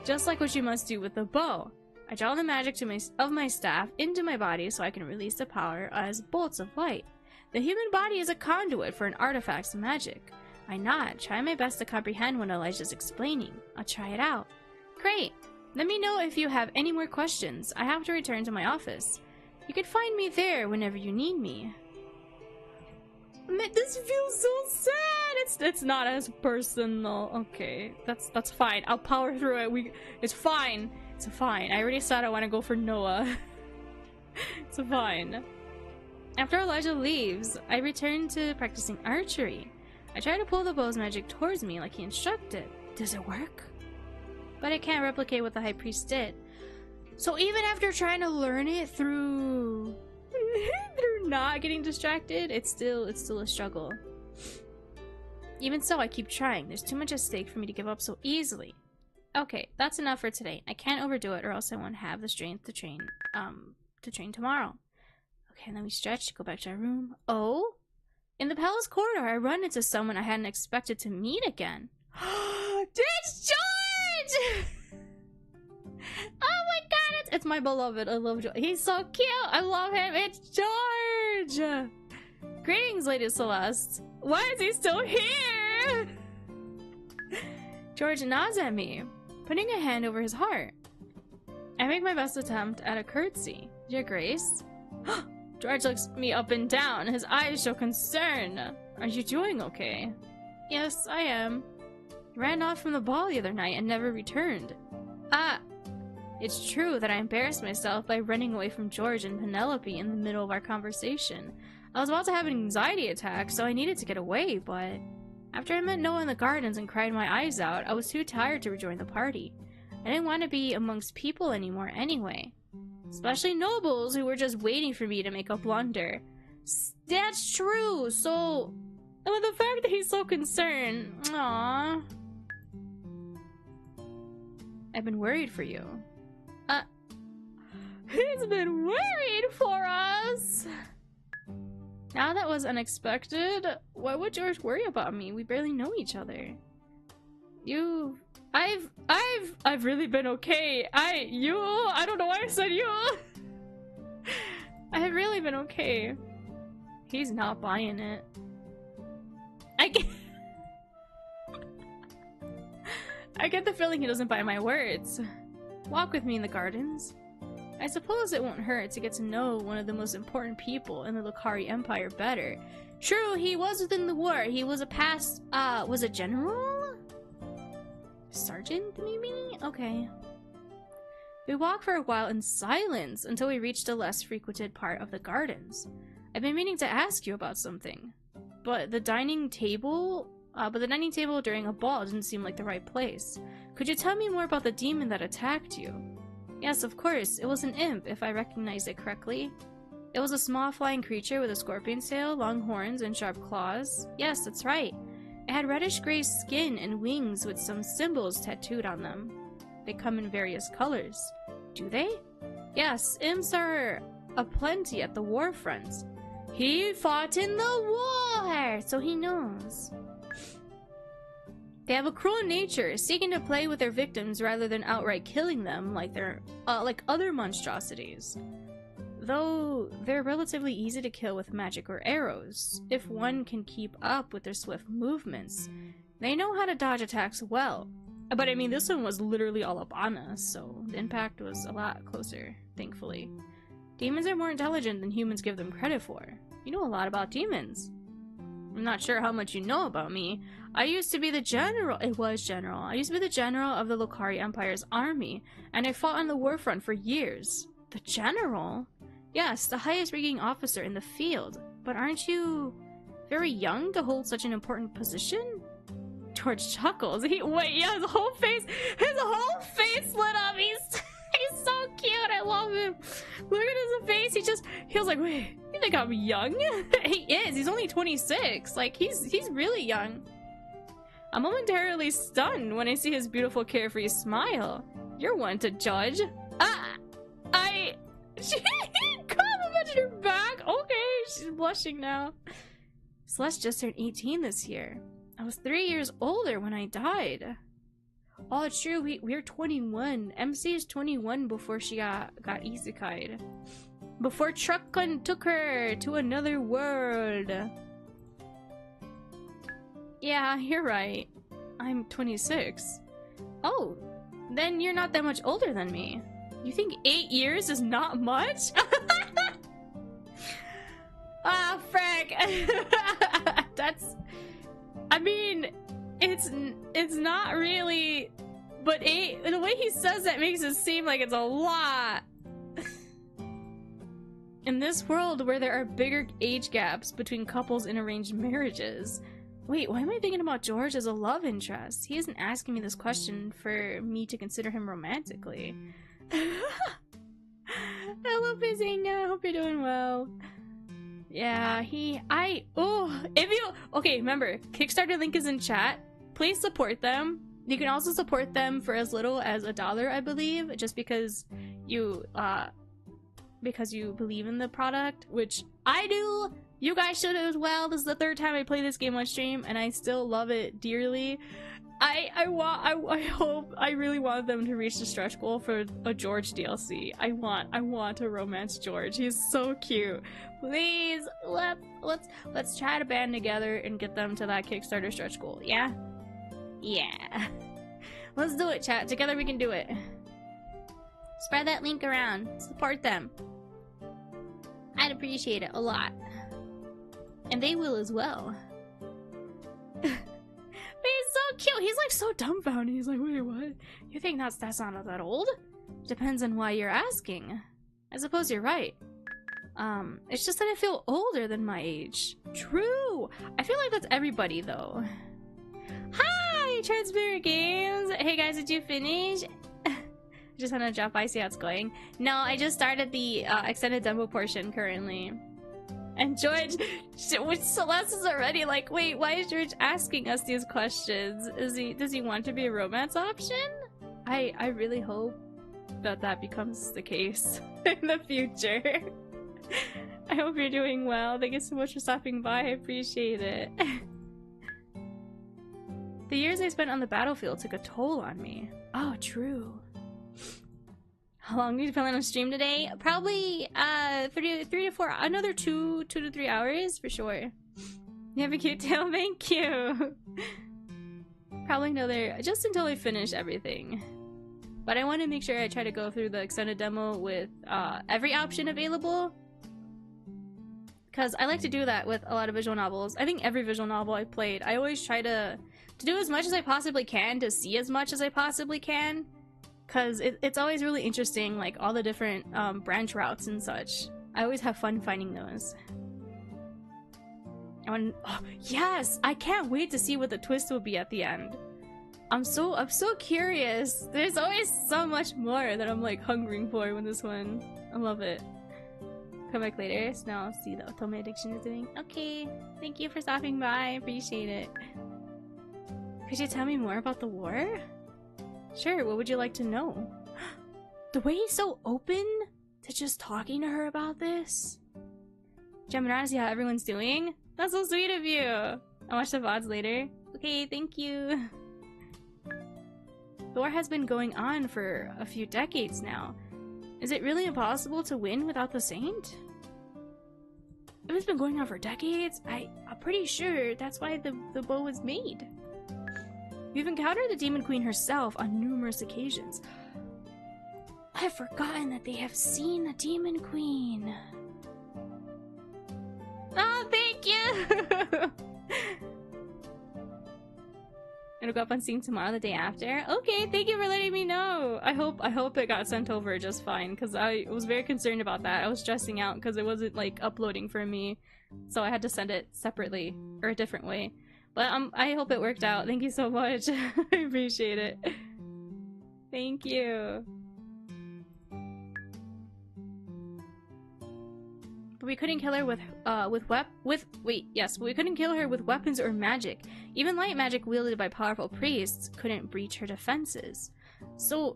Just like what you must do with the bow. I draw the magic of my staff into my body so I can release the power as bolts of light. The human body is a conduit for an artifact's magic. I nod, trying my best to comprehend what Elijah's explaining. I'll try it out. Great. Let me know if you have any more questions. I have to return to my office. You can find me there whenever you need me. Man, this feels so sad. It's not as personal. Okay, that's fine. I'll power through it. It's fine. It's fine. I already said I want to go for Noah. It's fine. After Elijah leaves, I return to practicing archery. I try to pull the bow's magic towards me like he instructed. Does it work? But I can't replicate what the high priest did. So even after trying to learn it through not getting distracted, it's still a struggle. Even so, I keep trying. There's too much at stake for me to give up so easily. Okay, that's enough for today. I can't overdo it or else I won't have the strength to train tomorrow. Okay, then we stretch, go back to our room. Oh? In the palace corridor, I run into someone I hadn't expected to meet again. It's George! Oh my god, it's my beloved. I love George. He's so cute. I love him. It's George! Greetings, Lady Celeste. Why is he still here? George nods at me, putting a hand over his heart. I make my best attempt at a curtsy. Your Grace? George looks me up and down. His eyes show concern. Are you doing okay? Yes, I am. He ran off from the ball the other night and never returned. Ah! It's true that I embarrassed myself by running away from George and Penelope in the middle of our conversation. I was about to have an anxiety attack, so I needed to get away, but after I met Noah in the gardens and cried my eyes out, I was too tired to rejoin the party. I didn't want to be amongst people anymore anyway. Especially nobles who were just waiting for me to make a blunder. That's true, so... With the fact that he's so concerned... Aww. I've been worried for you. He's been worried for us! Now that was unexpected. Why would George worry about me? We barely know each other. I've really been okay. I don't know why I said you. I've really been okay. He's not buying it. I get the feeling he doesn't buy my words. Walk with me in the gardens. I suppose it won't hurt to get to know one of the most important people in the Lucari Empire better. True, he was within the war. He was a past, was a general? Sergeant, maybe? Okay. We walked for a while in silence until we reached a less frequented part of the gardens. I've been meaning to ask you about something, but the dining table during a ball didn't seem like the right place. Could you tell me more about the demon that attacked you? Yes, of course. It was an imp, if I recognized it correctly. It was a small flying creature with a scorpion's tail, long horns, and sharp claws. Yes, that's right. It had reddish-gray skin and wings with some symbols tattooed on them. They come in various colors. Do they? Yes, imps are aplenty at the war front. He fought in the war, so he knows. They have a cruel nature, seeking to play with their victims rather than outright killing them like other monstrosities. Though they're relatively easy to kill with magic or arrows, if one can keep up with their swift movements. They know how to dodge attacks well. But I mean, this one was literally all up on us, so the impact was a lot closer, thankfully. Demons are more intelligent than humans give them credit for. You know a lot about demons. I'm not sure how much you know about me. I used to be the general. I used to be the general of the Lucari Empire's army, and I fought on the war front for years. The general? Yes, the highest ranking officer in the field. But aren't you very young to hold such an important position? George chuckles. His whole face lit up. He's so cute. I love him. Look at his face. He was like, wait, you think I'm young? He is. He's only 26. Like, he's really young. I'm momentarily stunned when I see his beautiful, carefree smile. You're one to judge. She complimented her back. Okay, she's blushing now. Celeste just turned 18 this year. I was 3 years older when I died. Oh, true. We're 21. MC is 21 before she got isekai'd. Before Truckun took her to another world. Yeah, you're right. I'm 26. Oh, then you're not that much older than me. You think 8 years is not much? Ah, frick. That's... I mean, it's not really... But 8... The way he says that makes it seem like it's a lot. In this world where there are bigger age gaps between couples in arranged marriages... Wait, why am I thinking about George as a love interest? He isn't asking me this question for me to consider him romantically. Hello, Pizinga. I hope you're doing well. Yeah, if you... Okay, remember, Kickstarter link is in chat. Please support them. You can also support them for as little as $1, I believe, just because you believe in the product, which I do. You guys should as well. This is the 3rd time I play this game on stream, and I still love it dearly. I really want them to reach the stretch goal for a George DLC. I want to romance George. He's so cute. Please, let's try to band together and get them to that Kickstarter stretch goal. Yeah? Yeah. Let's do it, chat. Together we can do it. Spread that link around. Support them. I'd appreciate it a lot. And they will as well. He's so cute. He's like so dumbfounded. He's like, wait, what? You think that's not that old? Depends on why you're asking. I suppose you're right. It's just that I feel older than my age. True. I feel like that's everybody though. Hi, Transparent Games. Hey guys, did you finish? Just want to drop by, see how it's going. No, I just started the extended demo portion currently. And George, which Celeste is already like, wait, why is George asking us these questions? Does he want to be a romance option? I really hope that becomes the case in the future. I hope you're doing well. Thank you so much for stopping by. I appreciate it. The years I spent on the battlefield took a toll on me. Oh, true. How long do you plan on stream today? Probably 3 to 4, another 2 to 3 hours for sure. You have a cute tail, thank you. Probably another, just until I finish everything. But I want to make sure I try to go through the extended demo with every option available. Because I like to do that with a lot of visual novels. I think every visual novel I've played, I always try to do as much as I possibly can, to see as much as I possibly can. Because it's always really interesting, like all the different branch routes and such. I always have fun finding those. Oh, yes! I can't wait to see what the twist will be at the end. I'm so curious. There's always so much more that I'm like hungering for with this one. I love it. Come back later, so now I'll see the Otome addiction is doing. Okay, thank you for stopping by. I appreciate it. Could you tell me more about the war? Sure, what would you like to know? The way he's so open to just talking to her about this. Jumping around to see how everyone's doing? That's so sweet of you! I'll watch the VODs later. Okay, thank you. The war has been going on for a few decades now. Is it really impossible to win without the Saint? If it's been going on for decades, I'm pretty sure that's why the bow was made. We've encountered the Demon Queen herself on numerous occasions. I've forgotten that they have seen the Demon Queen. Oh, thank you! It'll go up on Steam tomorrow, the day after. Okay, thank you for letting me know. I hope it got sent over just fine, because I was very concerned about that. I was stressing out because it wasn't like uploading for me, so I had to send it separately or a different way. But I hope it worked out. Thank you so much. I appreciate it. Thank you. But we couldn't kill her we couldn't kill her with weapons or magic. Even light magic wielded by powerful priests couldn't breach her defenses. So,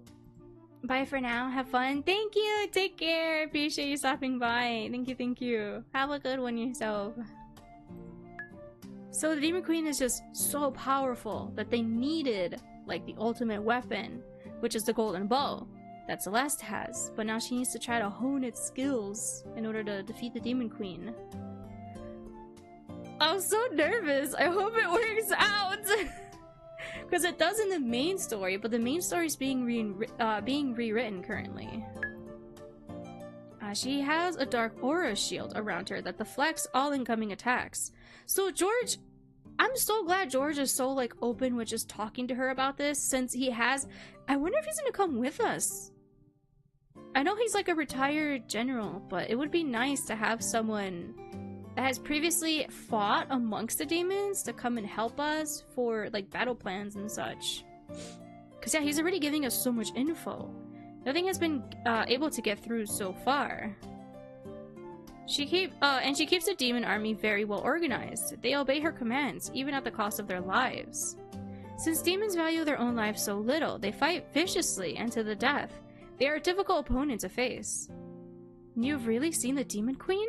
bye for now. Have fun. Thank you. Take care. Appreciate you stopping by. Thank you. Have a good one yourself. So the Demon Queen is just so powerful that they needed, like, the ultimate weapon, which is the golden bow that Celeste has. But now she needs to try to hone its skills in order to defeat the Demon Queen. I'm so nervous. I hope it works out. Because it does in the main story, but the main story is being rewritten currently. She has a dark aura shield around her that deflects all incoming attacks. So George, I'm so glad George is so like open with just talking to her about this, since he has. I wonder if he's gonna come with us. I know he's like a retired general, but it would be nice to have someone that has previously fought amongst the demons to come and help us for like battle plans and such. Cause yeah, he's already giving us so much info. Nothing has been able to get through so far. She keeps the demon army very well organized. They obey her commands, even at the cost of their lives. Since demons value their own lives so little, they fight viciously and to the death. They are a difficult opponent to face. You've really seen the Demon Queen?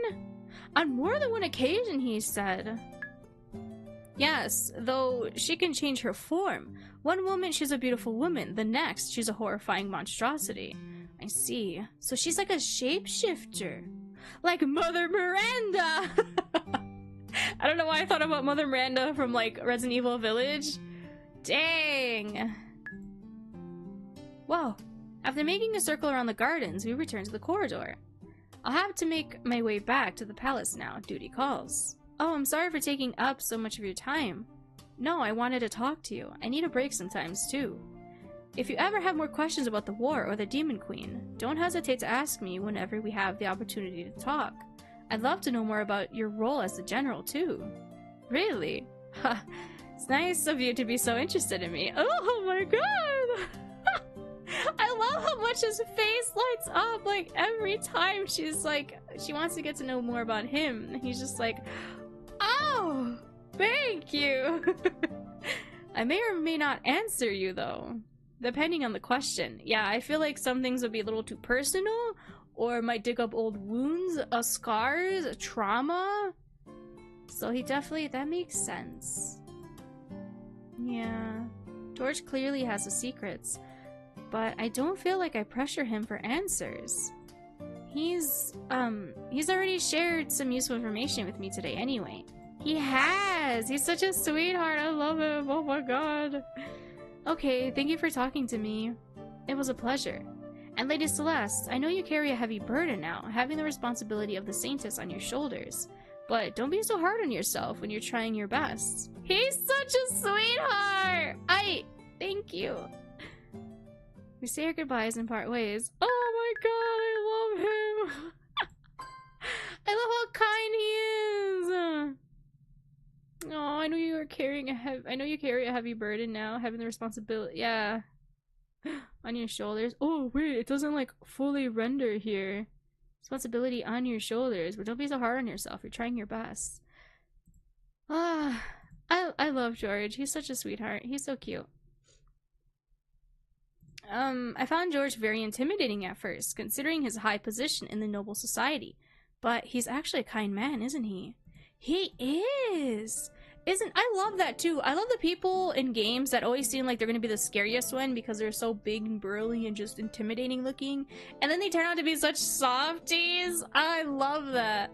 On more than one occasion, he said. Yes, though she can change her form. One moment she's a beautiful woman, the next she's a horrifying monstrosity. I see. So she's like a shapeshifter. Like Mother Miranda! I don't know why I thought about Mother Miranda from like Resident Evil Village. Dang! Whoa. After making a circle around the gardens, we return to the corridor. I'll have to make my way back to the palace now. Duty calls. Oh, I'm sorry for taking up so much of your time. No, I wanted to talk to you. I need a break sometimes, too. If you ever have more questions about the war or the Demon Queen, don't hesitate to ask me whenever we have the opportunity to talk. I'd love to know more about your role as the general, too. Really? Ha, it's nice of you to be so interested in me. Oh my god! I love how much his face lights up, like, every time she's like, she wants to get to know more about him. He's just like, oh, thank you. I may or may not answer you, though, depending on the question. Yeah, I feel like some things would be a little too personal, or might dig up old wounds, scars, trauma. So he definitely, that makes sense. Yeah, George clearly has the secrets, but I don't feel like I pressure him for answers. He's already shared some useful information with me today anyway. He has! He's such a sweetheart, I love him, oh my god. Okay, thank you for talking to me. It was a pleasure. And Lady Celeste, I know you carry a heavy burden now, having the responsibility of the Saintess on your shoulders. But don't be so hard on yourself when you're trying your best. He's such a sweetheart! Thank you. We say our goodbyes and part ways. Oh my god, I love him! I love how kind he is! Oh, I know you are carrying I know you carry a heavy burden now, having the responsibility, yeah. On your shoulders. Oh wait, it doesn't like fully render here. Responsibility on your shoulders, but don't be so hard on yourself. You're trying your best. Ah, I love George. He's such a sweetheart. He's so cute. I found George very intimidating at first, considering his high position in the noble society. But he's actually a kind man, isn't he? He is! I love that too. I love the people in games that always seem like they're gonna be the scariest one because they're so big and burly and just intimidating looking. And then they turn out to be such softies. I love that.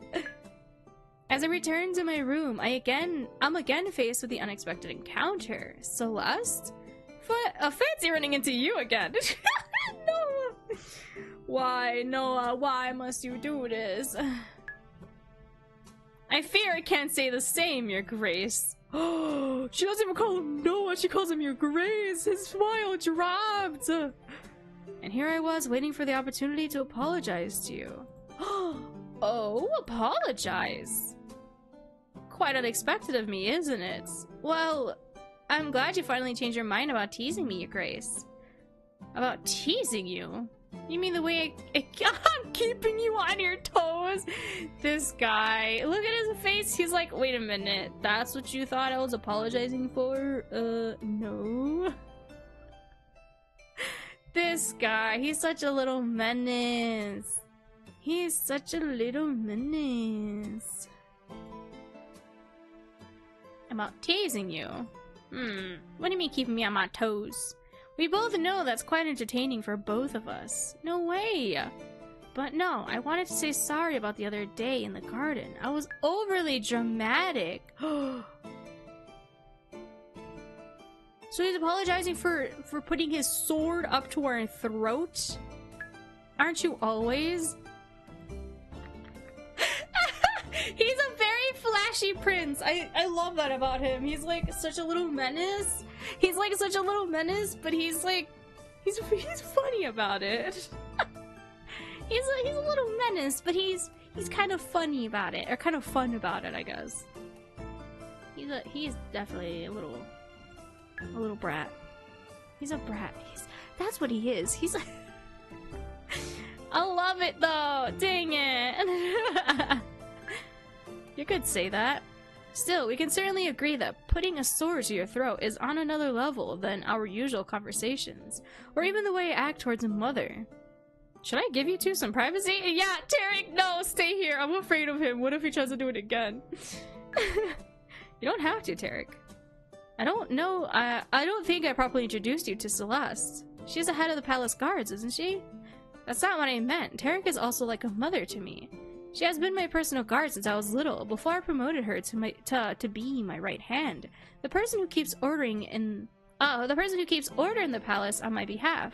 As I return to my room, I'm again faced with the unexpected encounter. Celeste? Fancy running into you again. No. Why, Noah? Why must you do this? I fear I can't say the same, Your Grace. Oh, she doesn't even call him Noah, she calls him Your Grace. His smile dropped. And here I was waiting for the opportunity to apologize to you. Oh, apologize? Quite unexpected of me, isn't it? Well, I'm glad you finally changed your mind about teasing me, Your Grace. About teasing you? You mean the way I'm keeping you on your toes? This guy. Look at his face. He's like, wait a minute. That's what you thought I was apologizing for? No. This guy. He's such a little menace. He's such a little menace. About teasing you? What do you mean keeping me on my toes? We both know that's quite entertaining for both of us. No way! But no, I wanted to say sorry about the other day in the garden. I was overly dramatic. So he's apologizing for putting his sword up to our throat? Aren't you always? He's a very flashy prince. I love that about him. He's like such a little menace. He's like such a little menace, but he's like he's funny about it. he's a little menace, but he's kind of funny about it, or kind of fun about it, I guess. He's definitely a little brat. He's a brat. That's what he is. He's like I love it though. Dang it. You could say that. Still, we can certainly agree that putting a sword to your throat is on another level than our usual conversations, or even the way you act towards a mother. Should I give you two some privacy? Yeah, Tarek, no, stay here. I'm afraid of him. What if he tries to do it again? You don't have to, Tarek. I don't know. I don't think I properly introduced you to Celeste. She's the head of the palace guards, isn't she? That's not what I meant. Tarek is also like a mother to me. She has been my personal guard since I was little, before I promoted her to be my right hand. The person who keeps ordering in the palace on my behalf.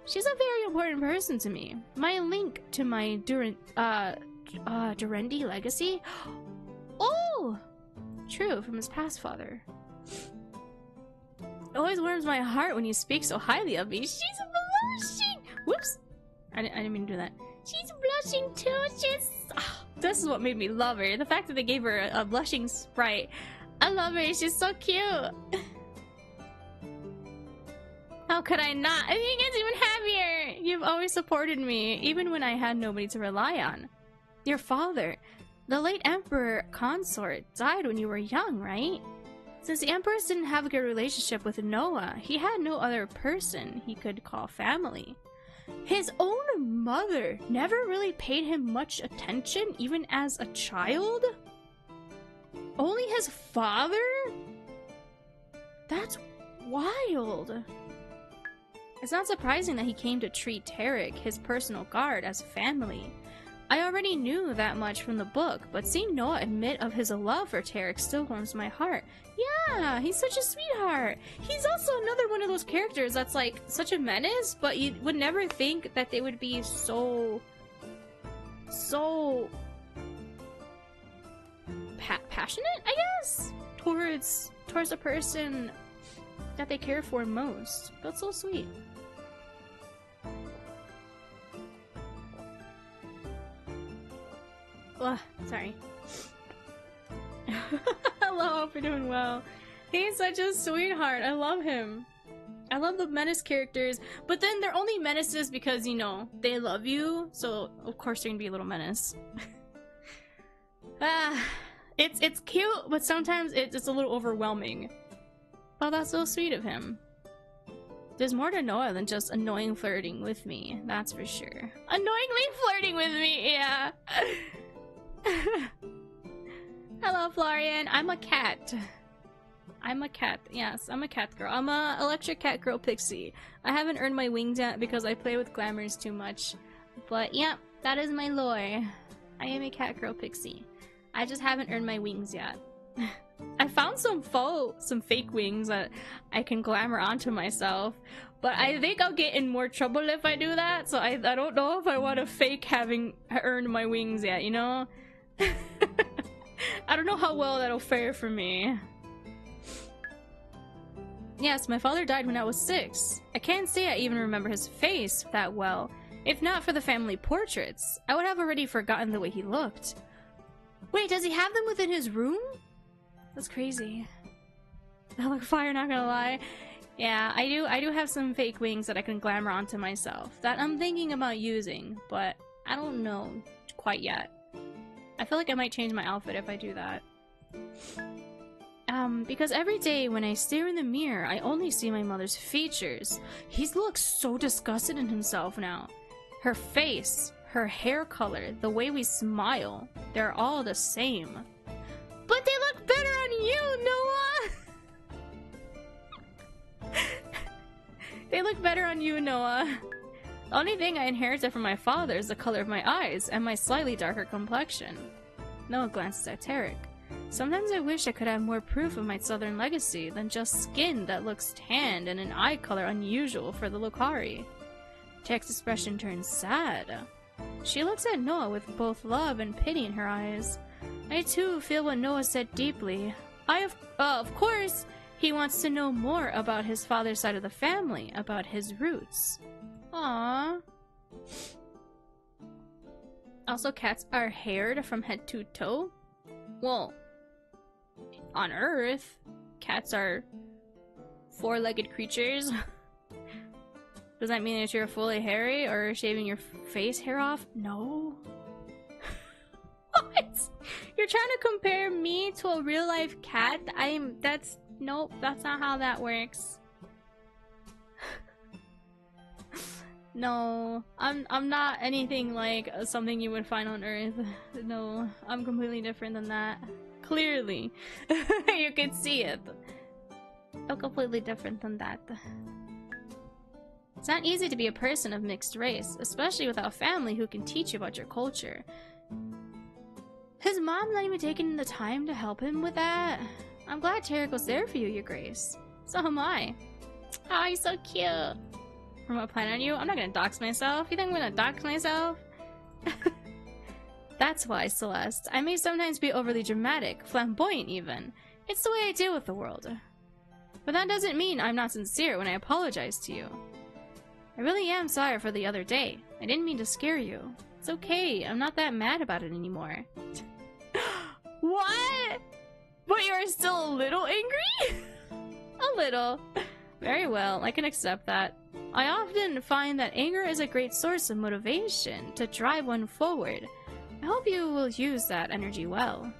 She's a very important person to me. My link to my Durendi legacy. Oh, true, from his past father. It always warms my heart when you speak so highly of me. She's blushing. Whoops, I didn't mean to do that. She's blushing too. This is what made me love her. The fact that they gave her a blushing sprite. I love her. She's so cute. How could I not? I think it's even happier. You've always supported me, even when I had nobody to rely on. Your father, the late Emperor Consort, died when you were young, right? Since the Empress didn't have a good relationship with Noah, he had no other person he could call family. His own mother never really paid him much attention, even as a child? Only his father? That's wild. It's not surprising that he came to treat Tarek, his personal guard, as family. I already knew that much from the book, but seeing Noah admit of his love for Tarek still warms my heart. Yeah, he's such a sweetheart. He's also another one of those characters that's like such a menace, but you would never think that they would be so passionate, I guess, towards a person that they care for most. That's so sweet. Ugh, sorry. Hello, hope you're doing well. He's such a sweetheart. I love him. I love the menace characters, but then they're only menaces because, you know, they love you, so of course they're gonna be a little menace. It's cute, but sometimes it's a little overwhelming. Oh, that's so sweet of him. There's more to Noah than just annoying flirting with me, that's for sure. Annoyingly flirting with me, yeah. Hello, Florian. I'm a cat. I'm a cat. Yes, I'm a cat girl. I'm a electric cat girl pixie. I haven't earned my wings yet because I play with glamours too much. But yeah, that is my lore. I am a cat girl pixie. I just haven't earned my wings yet. I found some fake wings that I can glamour onto myself, but I think I'll get in more trouble if I do that, so I don't know if I want to fake having earned my wings yet, you know? I don't know how well that'll fare for me. Yes, my father died when I was 6. I can't say I even remember his face that well. If not for the family portraits, I would have already forgotten the way he looked. Wait, does he have them within his room? That's crazy. That look fire, not gonna lie. Yeah, I do have some fake wings that I can glamour onto myself that I'm thinking about using, but I don't know quite yet. I feel like I might change my outfit if I do that. Because every day when I stare in the mirror, I only see my mother's features. He looks so disgusted in himself now. Her face, her hair color, the way we smile, they're all the same. But they look better on you, Noah! They look better on you, Noah. The only thing I inherited from my father is the color of my eyes and my slightly darker complexion. Noah glances at Tarek. Sometimes I wish I could have more proof of my southern legacy than just skin that looks tanned and an eye color unusual for the Lokari. Tech's expression turns sad. She looks at Noah with both love and pity in her eyes. I too feel what Noah said deeply. Of course, he wants to know more about his father's side of the family, about his roots. Aww. Also, cats are haired from head to toe. Well, on Earth, cats are four-legged creatures. Does that mean that you're fully hairy or shaving your face hair off? No. What? You're trying to compare me to a real-life cat? Nope, that's not how that works. No, I'm not anything like something you would find on Earth. No, I'm completely different than that. Clearly. You can see it. I'm completely different than that. It's not easy to be a person of mixed race, especially without family who can teach you about your culture. His mom not even taking the time to help him with that. I'm glad Tarek was there for you, Your Grace. So am I. Oh, you're so cute. I'm gonna plan on you. I'm not gonna dox myself. You think I'm gonna dox myself? That's why, Celeste. I may sometimes be overly dramatic, flamboyant even. It's the way I deal with the world. But that doesn't mean I'm not sincere when I apologize to you. I really am sorry for the other day. I didn't mean to scare you. It's okay. I'm not that mad about it anymore. What? But you're still a little angry? A little. Very well, I can accept that. I often find that anger is a great source of motivation to drive one forward. I hope you will use that energy well.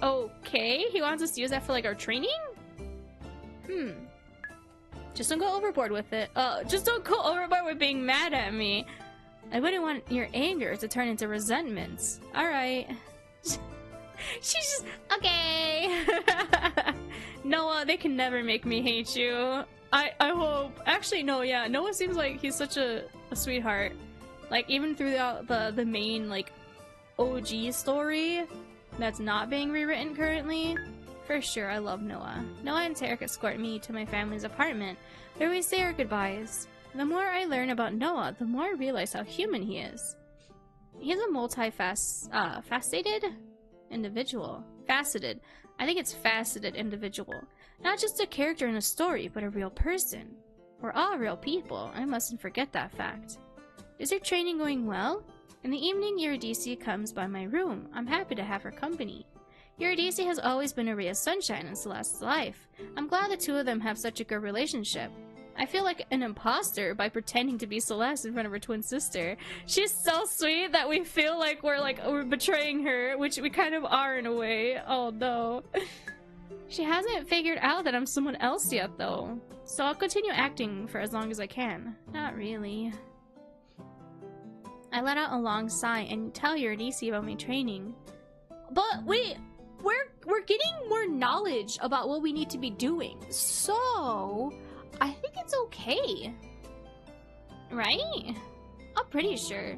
Okay, he wants us to use that for like our training? Just don't go overboard with it. Just don't go overboard with being mad at me. I wouldn't want your anger to turn into resentment. Alright. She's just... Okay. Noah, they can never make me hate you. I hope. Actually, no, yeah. Noah seems like he's such a sweetheart. Like, even throughout the main, like, OG story that's not being rewritten currently. For sure, I love Noah. Noah and Tarek escort me to my family's apartment, where we say our goodbyes. The more I learn about Noah, the more I realize how human he is. He's a faceted individual. Faceted. I think it's faceted individual. Not just a character in a story, but a real person. We're all real people. I mustn't forget that fact. Is your training going well? In the evening, Eurydice comes by my room. I'm happy to have her company. Eurydice has always been a ray of sunshine in Celeste's life. I'm glad the two of them have such a good relationship. I feel like an imposter by pretending to be Celeste in front of her twin sister. She's so sweet that we feel like we're betraying her, which we kind of are in a way. Oh no. She hasn't figured out that I'm someone else yet though. So I'll continue acting for as long as I can. Not really. I let out a long sigh and tell Eurydice about my training. But wait, we're getting more knowledge about what we need to be doing. So I think it's okay. Right? I'm pretty sure.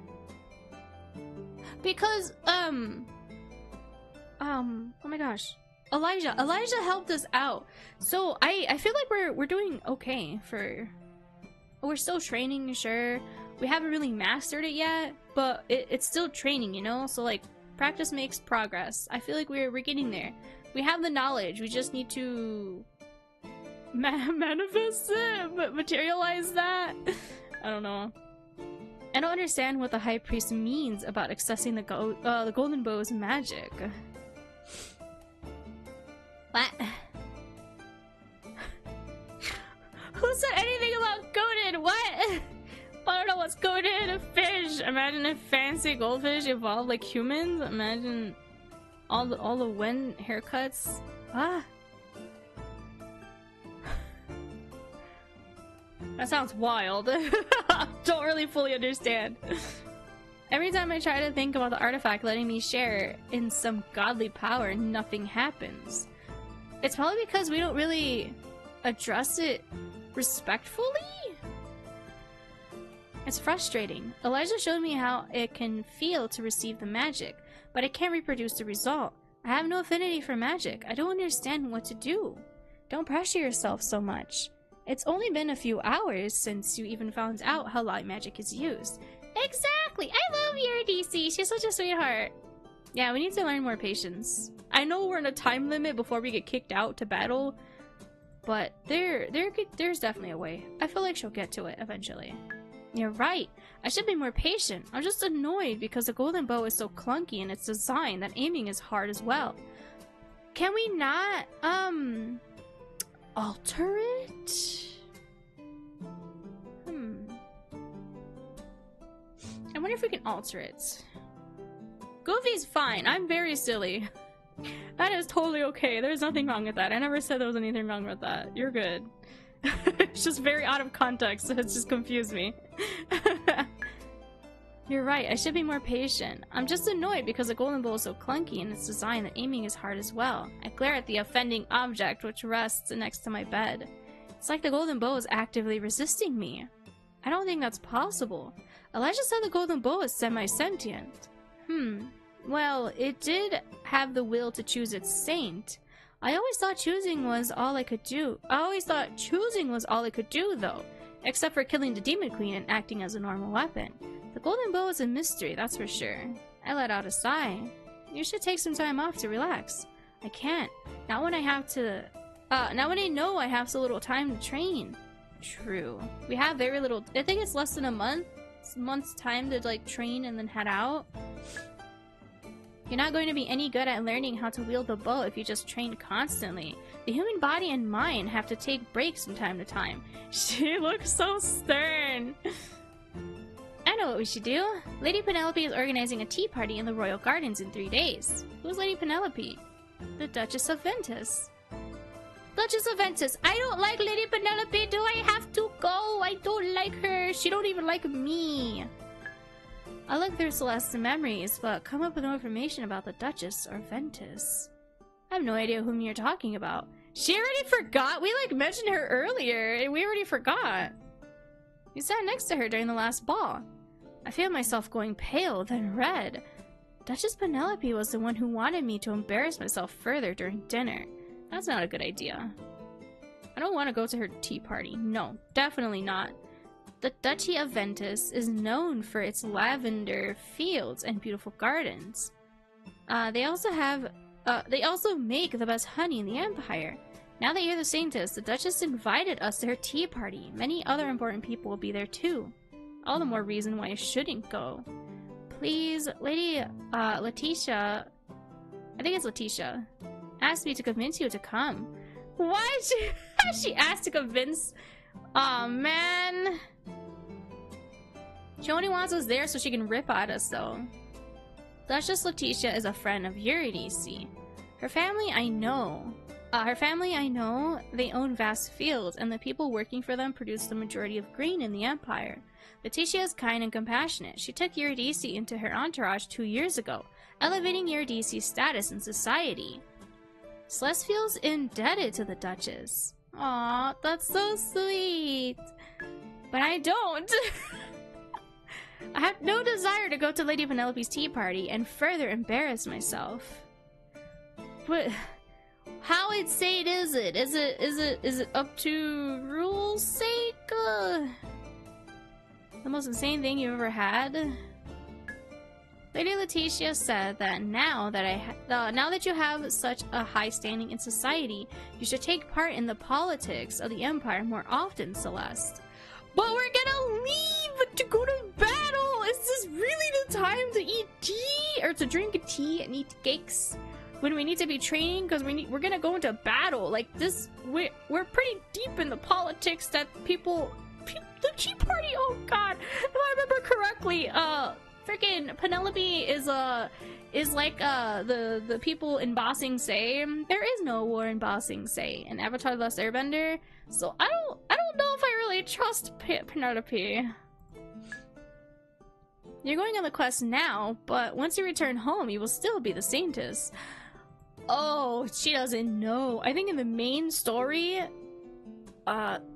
Because, oh my gosh. Elijah helped us out. So I feel like we're doing okay for... We're still training, sure. We haven't really mastered it yet, but it's still training, you know? So like, practice makes progress. I feel like we're getting there. We have the knowledge, we just need to manifest it, materialize that. I don't know. I don't understand what the High Priest means about accessing the Golden Bow's magic. What? Who said anything about goaded? What? I don't know what's goaded. A fish. Imagine if fancy goldfish evolved like humans. Imagine all the wind haircuts. Ah. That sounds wild. Don't really fully understand. Every time I try to think about the artifact letting me share in some godly power, nothing happens. It's probably because we don't really address it respectfully? It's frustrating. Elijah showed me how it can feel to receive the magic, but I can't reproduce the result. I have no affinity for magic. I don't understand what to do. Don't pressure yourself so much. It's only been a few hours since you even found out how light magic is used. Exactly! I love Eurydice! She's such a sweetheart. Yeah, we need to learn more patience. I know we're in a time limit before we get kicked out to battle, but there's definitely a way. I feel like she'll get to it eventually. You're right. I should be more patient. I'm just annoyed because the golden bow is so clunky in its design that aiming is hard as well. Can we not, alter it? I wonder if we can alter it. Goofy's fine. I'm very silly. That is totally okay. There's nothing wrong with that. I never said there was anything wrong with that. You're good. It's just very out of context, so it's just confused me. You're right, I should be more patient. I'm just annoyed because the golden bowl is so clunky in its design that aiming is hard as well. I glare at the offending object which rests next to my bed. It's like the golden bow is actively resisting me. I don't think that's possible. Elijah said the golden bow is semi-sentient. Well, it did have the will to choose its saint. I always thought choosing was all I could do. Though. Except for killing the demon queen and acting as a normal weapon. The golden bow is a mystery, that's for sure. I let out a sigh. You should take some time off to relax. I can't. Not when I know I have so little time to train. True. We have very little. I think it's less than a month's time to like train and then head out. You're not going to be any good at learning how to wield the bow if you just train constantly. The human body and mind have to take breaks from time to time. She looks so stern. I know what we should do. Lady Penelope is organizing a tea party in the royal gardens in 3 days. Who's Lady Penelope? The Duchess of Ventus. Duchess of Ventus, I don't like Lady Penelope. Do I have to go? I don't like her. She don't even like me. I look through Celeste's memories, but come up with no information about the Duchess or Ventus. I have no idea whom you're talking about. She already forgot? We like mentioned her earlier, and we already forgot. You sat next to her during the last ball. I feel myself going pale, then red. Duchess Penelope was the one who wanted me to embarrass myself further during dinner. That's not a good idea. I don't want to go to her tea party. No, definitely not. The Duchy of Ventus is known for its lavender fields and beautiful gardens. They also make the best honey in the Empire. Now that you're the Saintess, the Duchess invited us to her tea party. Many other important people will be there too. All the more reason why I shouldn't go. Please, Lady Letitia, I think it's Letitia, asked me to convince you to come. Why she asked to convince? Aw, man. She only wants us there so she can rip at us, though. Duchess Letitia is a friend of Eurydice. Her family I know, they own vast fields, and the people working for them produce the majority of grain in the Empire. Letitia is kind and compassionate. She took Eurydice into her entourage 2 years ago, elevating Eurydice's status in society. Celeste feels indebted to the Duchess. Aw, that's so sweet. But I don't. I have no desire to go to Lady Penelope's tea party and further embarrass myself. But how insane is it? Is it up to rules' sake? The most insane thing you ever had? Lady Letitia said that now that you have such a high standing in society, you should take part in the politics of the Empire more often, Celeste. But we're gonna leave to go to battle! Is this really the time to eat tea? Or to drink tea and eat cakes? When we need to be training? Because we're gonna go into battle. Like this, we're pretty deep in the politics that the tea party, oh god! If I remember correctly, freaking Penelope is like the people in Ba Sing Se. There is no war in Ba Sing Se in Avatar: The Last Airbender, so I don't know if I really trust Penelope. You're going on the quest now, but once you return home, you will still be the Saintess. Oh, she doesn't know. I think in the main story,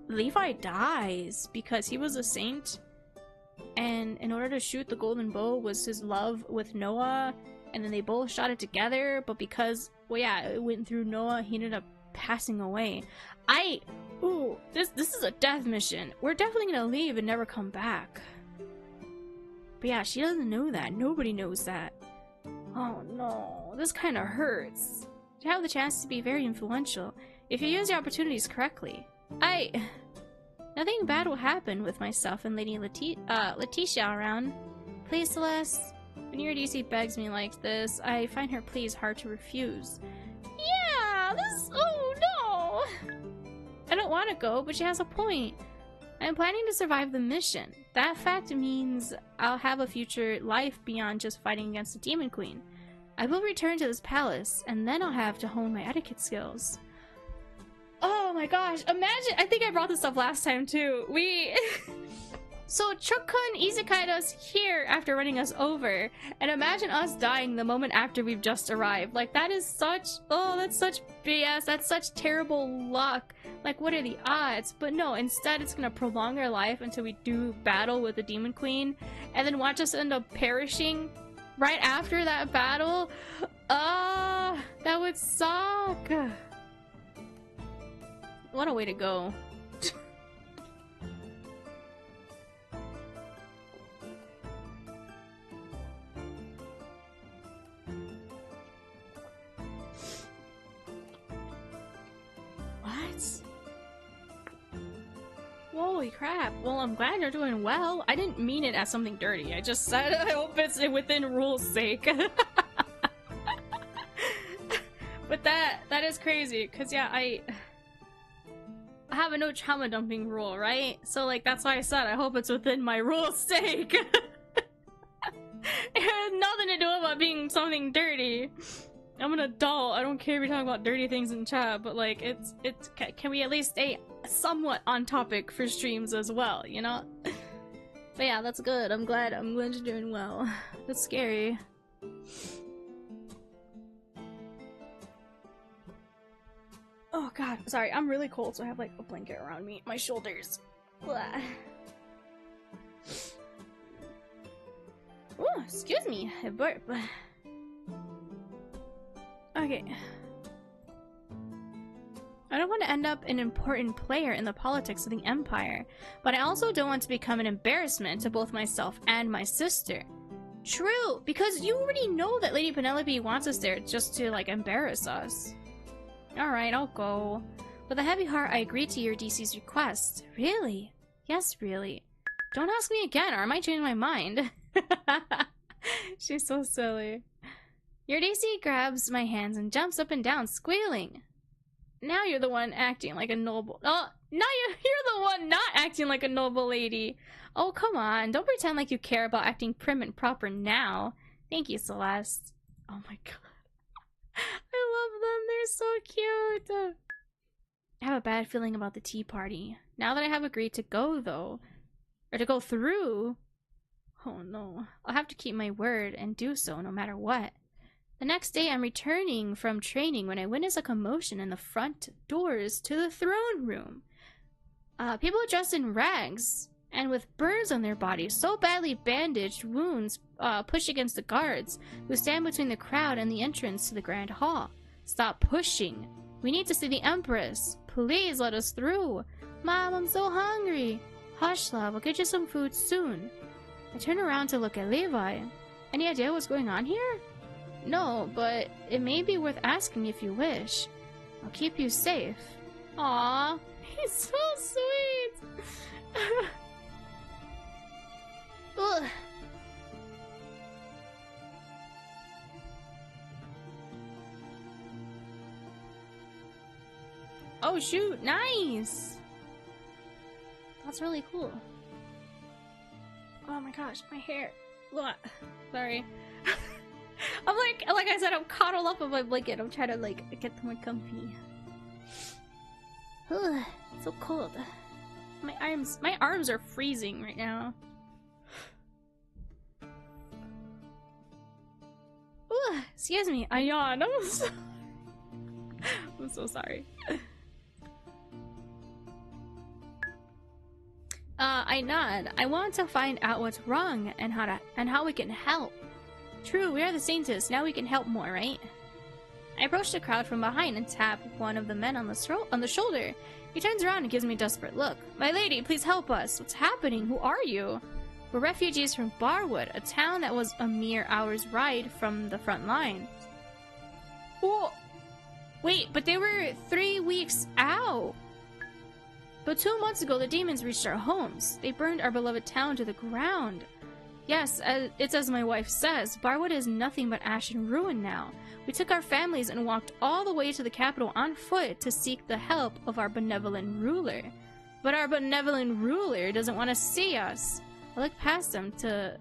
Levi dies because he was a saint. And in order to shoot the golden bow was his love with Noah, and then they both shot it together, but because, well, yeah, it went through Noah, he ended up passing away. Ooh, this is a death mission. We're definitely gonna leave and never come back. But yeah, she doesn't know that. Nobody knows that. Oh no, this kind of hurts. You have the chance to be very influential if you use your opportunities correctly. Nothing bad will happen with myself and Lady Letitia around. Please, Celeste. When your DC begs me like this, I find her pleas hard to refuse. Yeah, oh no! I don't want to go, but she has a point. I'm planning to survive the mission. That fact means I'll have a future life beyond just fighting against the Demon Queen. I will return to this palace, and then I'll have to hone my etiquette skills. Oh my gosh, imagine— I think I brought this up last time too. So Chuk-kun isekai'd us here after running us over, and imagine us dying the moment after we've just arrived. Like, that is such— oh, that's such BS, that's such terrible luck. Like, what are the odds? But no, instead it's gonna prolong our life until we do battle with the Demon Queen, and then watch us end up perishing right after that battle. That would suck. What a way to go. What? Holy crap. Well, I'm glad you're doing well. I didn't mean it as something dirty. I just said I hope it's within rules' sake. But that is crazy, because yeah, I have a no trauma dumping rule, right? So like, that's why I said I hope it's within my rules' sake. It has nothing to do about being something dirty. I'm an adult. I don't care if you're talking about dirty things in chat, but like, it's can we at least stay somewhat on topic for streams as well, you know? But yeah, that's good. I'm glad you're doing well. That's scary. Oh god, sorry, I'm really cold, so I have like a blanket around me, my shoulders. Blah. Oh, excuse me, I burp. Okay. I don't want to end up an important player in the politics of the Empire, but I also don't want to become an embarrassment to both myself and my sister. True, because you already know that Lady Penelope wants us there just to, like, embarrass us. Alright, I'll go. With a heavy heart, I agree to your DC's request. Really? Yes, really. Don't ask me again, or I might change my mind. She's so silly. Your DC grabs my hands and jumps up and down, squealing. Now you're the one acting like a noble— oh, now you're the one not acting like a noble lady. Oh, come on. Don't pretend like you care about acting prim and proper now. Thank you, Celeste. Oh my god. I love them. They're so cute. I have a bad feeling about the tea party. Now that I have agreed to go, though, or to go through— oh no. I'll have to keep my word and do so no matter what. The next day, I'm returning from training when I witness a commotion in the front doors to the throne room. People dressed in rags and with burns on their bodies, so badly bandaged wounds push against the guards who stand between the crowd and the entrance to the Grand Hall. Stop pushing. We need to see the Empress. Please let us through. Mom, I'm so hungry. Hush, love. I'll get you some food soon. I turn around to look at Levi. Any idea what's going on here? No, but it may be worth asking if you wish. I'll keep you safe. Aww, he's so sweet. Ugh. Oh shoot, nice! That's really cool. Oh my gosh, my hair. Ugh. Sorry. I'm like I said, I'm coddled up in my blanket. I'm trying to like get more comfy. Ugh, so cold. My arms are freezing right now. Ugh, excuse me, I yawn. I'm so sorry. I nod. I want to find out what's wrong and how we can help. True, we are the Saintess. Now we can help more, right? I approach the crowd from behind and tap one of the men on the shoulder. He turns around and gives me a desperate look. My lady, please help us. What's happening? Who are you? We're refugees from Barwood, a town that was a mere hour's ride from the front line. Whoa! Wait, but they were 3 weeks out! But 2 months ago, the demons reached our homes. They burned our beloved town to the ground. Yes, it's as my wife says, Barwood is nothing but ash and ruin now. We took our families and walked all the way to the capital on foot to seek the help of our benevolent ruler. But our benevolent ruler doesn't want to see us. I look past them to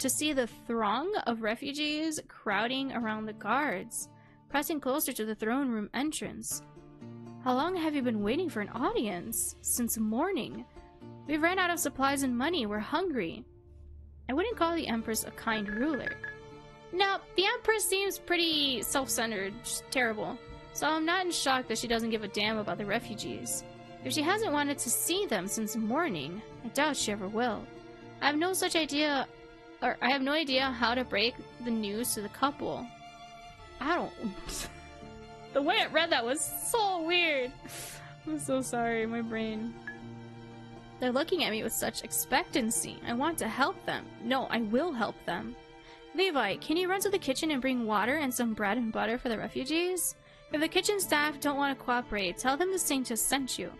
see the throng of refugees crowding around the guards, pressing closer to the throne room entrance. How long have you been waiting for an audience? Since morning. We've ran out of supplies and money. We're hungry. I wouldn't call the Empress a kind ruler. No, the Empress seems pretty self-centered, just terrible. So I'm not in shock that she doesn't give a damn about the refugees. If she hasn't wanted to see them since morning, I doubt she ever will. I have no idea how to break the news to the couple. The way I read that was so weird. I'm so sorry, my brain. They're looking at me with such expectancy. I want to help them. No, I will help them. Levi, can you run to the kitchen and bring water and some bread and butter for the refugees? If the kitchen staff don't want to cooperate, tell them the Saintess sent you.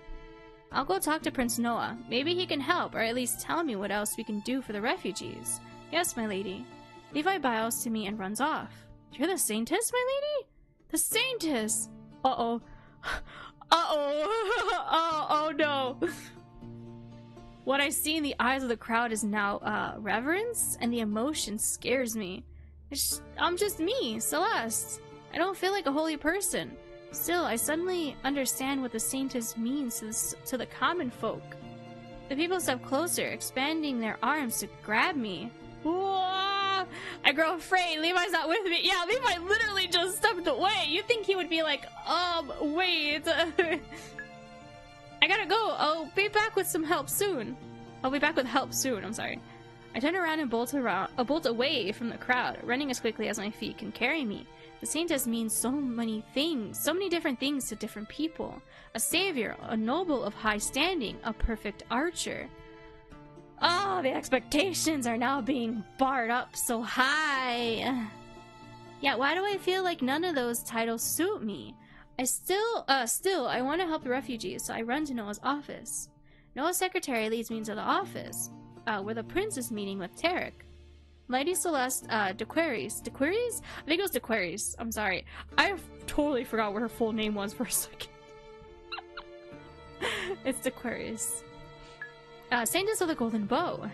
I'll go talk to Prince Noah. Maybe he can help, or at least tell me what else we can do for the refugees. Yes, my lady. Levi bows to me and runs off. You're the Saintess, my lady? The Saintess! Uh-oh. Uh-oh. Oh no. What I see in the eyes of the crowd is now reverence, and the emotion scares me. I'm just me, Celeste. I don't feel like a holy person. Still, I suddenly understand what the Saintess means to the common folk. The people step closer, expanding their arms to grab me. Whoa! I grow afraid. Levi's not with me. Yeah, Levi literally just stepped away. You'd think he would be like, wait. I gotta go. I'll be back with some help soon. I'm sorry. I turn around and bolt away from the crowd, running as quickly as my feet can carry me. The Saintess means so many things, so many different things to different people. A savior, a noble of high standing, a perfect archer. Oh, the expectations are now being barred up so high. Yeah, why do I feel like none of those titles suit me? Still, I want to help the refugees, so I run to Noah's office. Noah's secretary leads me into the office, where the prince is meeting with Tarek. Lady Celeste, DeQueries. DeQueries? I think it was DeQueries. I'm sorry. I totally forgot what her full name was for a second. It's DeQueries. Saintess of the Golden Bow.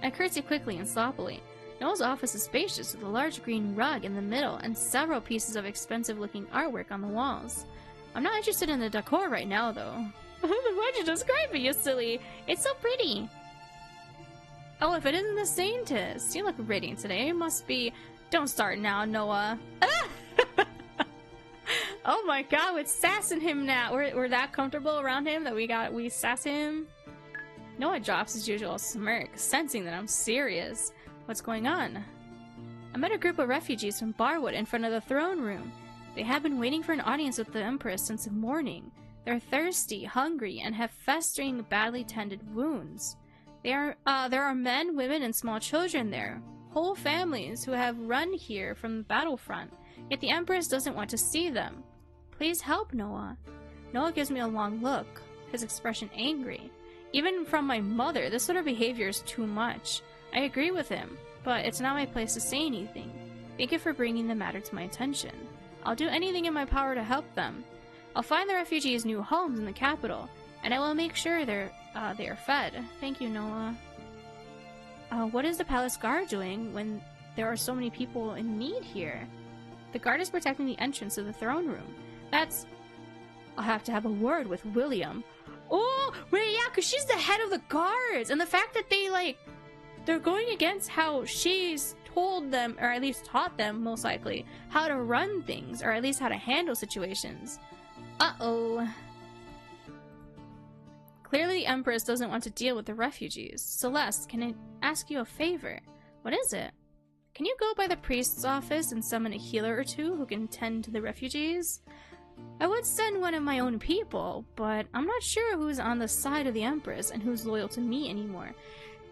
I curtsy quickly and sloppily. Noah's office is spacious with a large green rug in the middle and several pieces of expensive-looking artwork on the walls. I'm not interested in the decor right now, though. Why'd you describe it, you silly? It's so pretty. Oh, if it isn't the Saintess. You look radiant today. It must be... Don't start now, Noah. Oh my god, we're sassing him now. We're that comfortable around him that we sass him. Noah drops his usual smirk, sensing that I'm serious. What's going on? I met a group of refugees from Barwood in front of the throne room. They have been waiting for an audience with the Empress since morning. They're thirsty, hungry, and have festering, badly tended wounds. There are men, women, and small children there. Whole families who have run here from the battlefront. Yet the Empress doesn't want to see them. Please help, Noah. Noah gives me a long look, his expression angry. Even from my mother, this sort of behavior is too much. I agree with him, but it's not my place to say anything. Thank you for bringing the matter to my attention. I'll do anything in my power to help them. I'll find the refugees new homes in the capital, and I will make sure they are fed. Thank you, Noah. What is the palace guard doing when there are so many people in need here? The guard is protecting the entrance to the throne room. I'll have to have a word with William. Oh, wait, yeah, because she's the head of the guards, and the fact that they're going against how she's told them, or at least taught them, most likely, how to run things, or at least how to handle situations. Uh-oh. Clearly the Empress doesn't want to deal with the refugees. Celeste, can I ask you a favor? What is it? Can you go by the priest's office and summon a healer or two who can tend to the refugees? I would send one of my own people, but I'm not sure who's on the side of the Empress and who's loyal to me anymore.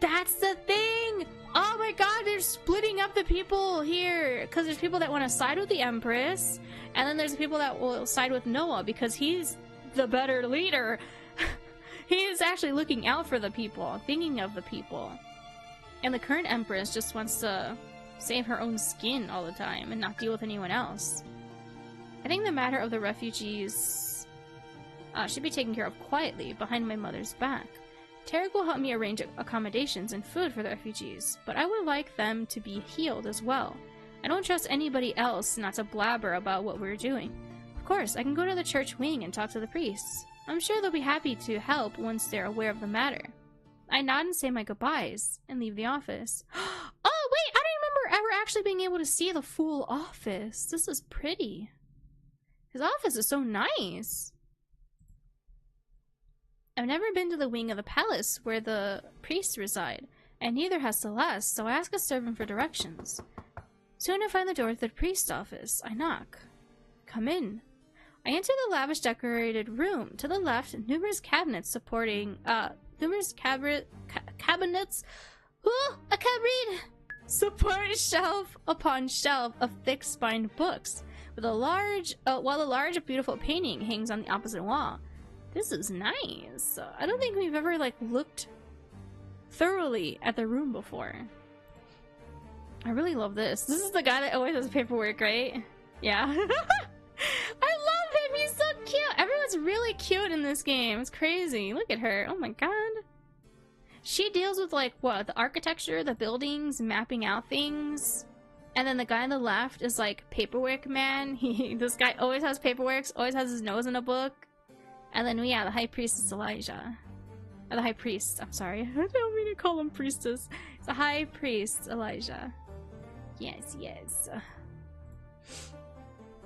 That's the thing! Oh my god, they're splitting up the people here! Because there's people that want to side with the Empress, and then there's people that will side with Noah because he's the better leader. He is actually looking out for the people, thinking of the people. And the current Empress just wants to save her own skin all the time and not deal with anyone else. I think the matter of the refugees should be taken care of quietly behind my mother's back. Tarek will help me arrange accommodations and food for the refugees, but I would like them to be healed as well. I don't trust anybody else not to blabber about what we're doing. Of course, I can go to the church wing and talk to the priests. I'm sure they'll be happy to help once they're aware of the matter. I nod and say my goodbyes and leave the office. Oh wait, I don't remember ever actually being able to see the full office. This is pretty. His office is so nice. I've never been to the wing of the palace where the priests reside, and neither has Celeste, so I ask a servant for directions. Soon I find the door to the priest's office. I knock. Come in. I enter the lavish decorated room. To the left, numerous cabinets supporting, cabinets. Oh, I can't read! Support shelf upon shelf of thick-spined books, with a large, while a large, beautiful painting hangs on the opposite wall. This is nice. I don't think we've ever, like, looked thoroughly at the room before. I really love this. This is the guy that always has paperwork, right? Yeah. I love him! He's so cute! Everyone's really cute in this game. It's crazy. Look at her. Oh my god. She deals with, like, what? The architecture, the buildings, mapping out things. And then the guy on the left is, like, paperwork man. This guy always has paperwork, always has his nose in a book. And then, yeah, the high priest is Elijah. Or the high priest, I'm sorry. I don't mean to call him priestess. It's the high priest, Elijah. Yes, yes.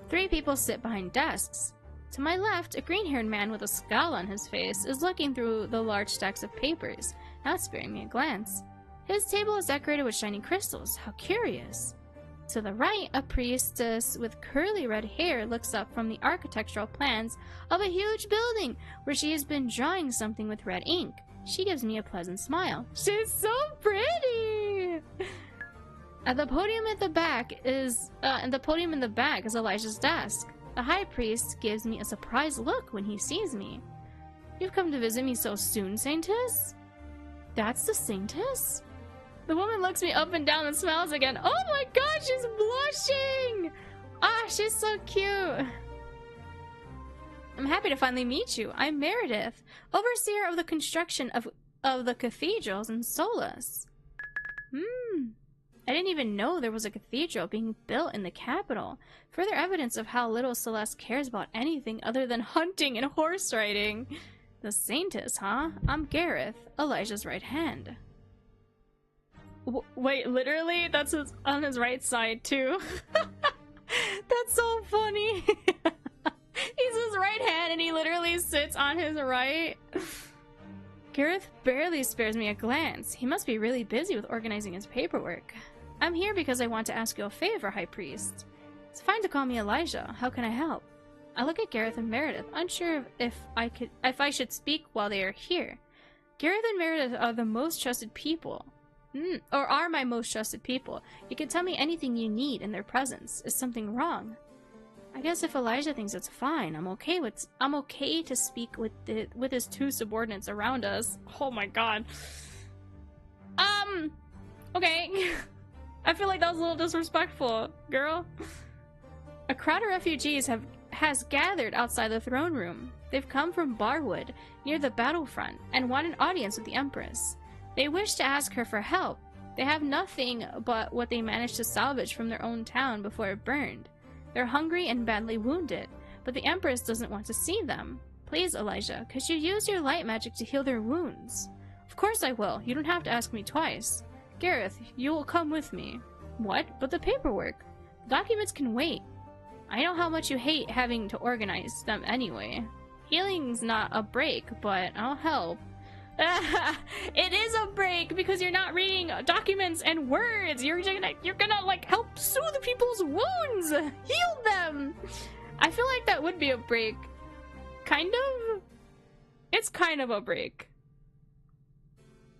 3 people sit behind desks. To my left, a green-haired man with a scowl on his face is looking through the large stacks of papers, not sparing me a glance. His table is decorated with shiny crystals. How curious. To the right, a priestess with curly red hair looks up from the architectural plans of a huge building where she has been drawing something with red ink. She gives me a pleasant smile. She's so pretty! At the podium at the back is, Elijah's desk. The high priest gives me a surprised look when he sees me. You've come to visit me so soon, Saintess? That's the Saintess? The woman looks me up and down and smiles again. Oh my god, she's blushing! Ah, she's so cute. I'm happy to finally meet you. I'm Meredith, overseer of the construction of the cathedrals in Solus. I didn't even know there was a cathedral being built in the capital. Further evidence of how little Celeste cares about anything other than hunting and horse riding. The Saintess, huh? I'm Gareth, Elijah's right hand. Wait, literally? That's on his right side, too. That's so funny. He's his right hand and he literally sits on his right. Gareth barely spares me a glance. He must be really busy with organizing his paperwork. I'm here because I want to ask you a favor, High Priest. It's fine to call me Elijah. How can I help? I look at Gareth and Meredith, unsure if I should speak while they are here. Gareth and Meredith are the most trusted people. Or are my most trusted people. You can tell me anything you need in their presence. Is something wrong? I guess if Elijah thinks it's fine, I'm okay to speak with his 2 subordinates around us. Oh my god. Okay. I feel like that was a little disrespectful, girl. A crowd of refugees has gathered outside the throne room. They've come from Barwood, near the battlefront, and want an audience with the Empress. They wish to ask her for help. They have nothing but what they managed to salvage from their own town before it burned. They're hungry and badly wounded, but the Empress doesn't want to see them. Please, Elijah, could you use your light magic to heal their wounds? Of course I will. You don't have to ask me twice. Gareth, you will come with me. What? But the paperwork. Documents can wait. I know how much you hate having to organize them anyway. Healing's not a break, but I'll help. It is a break because you're not reading documents and words. You're gonna like help soothe people's wounds, heal them. I feel like that would be a break. Kind of. It's kind of a break.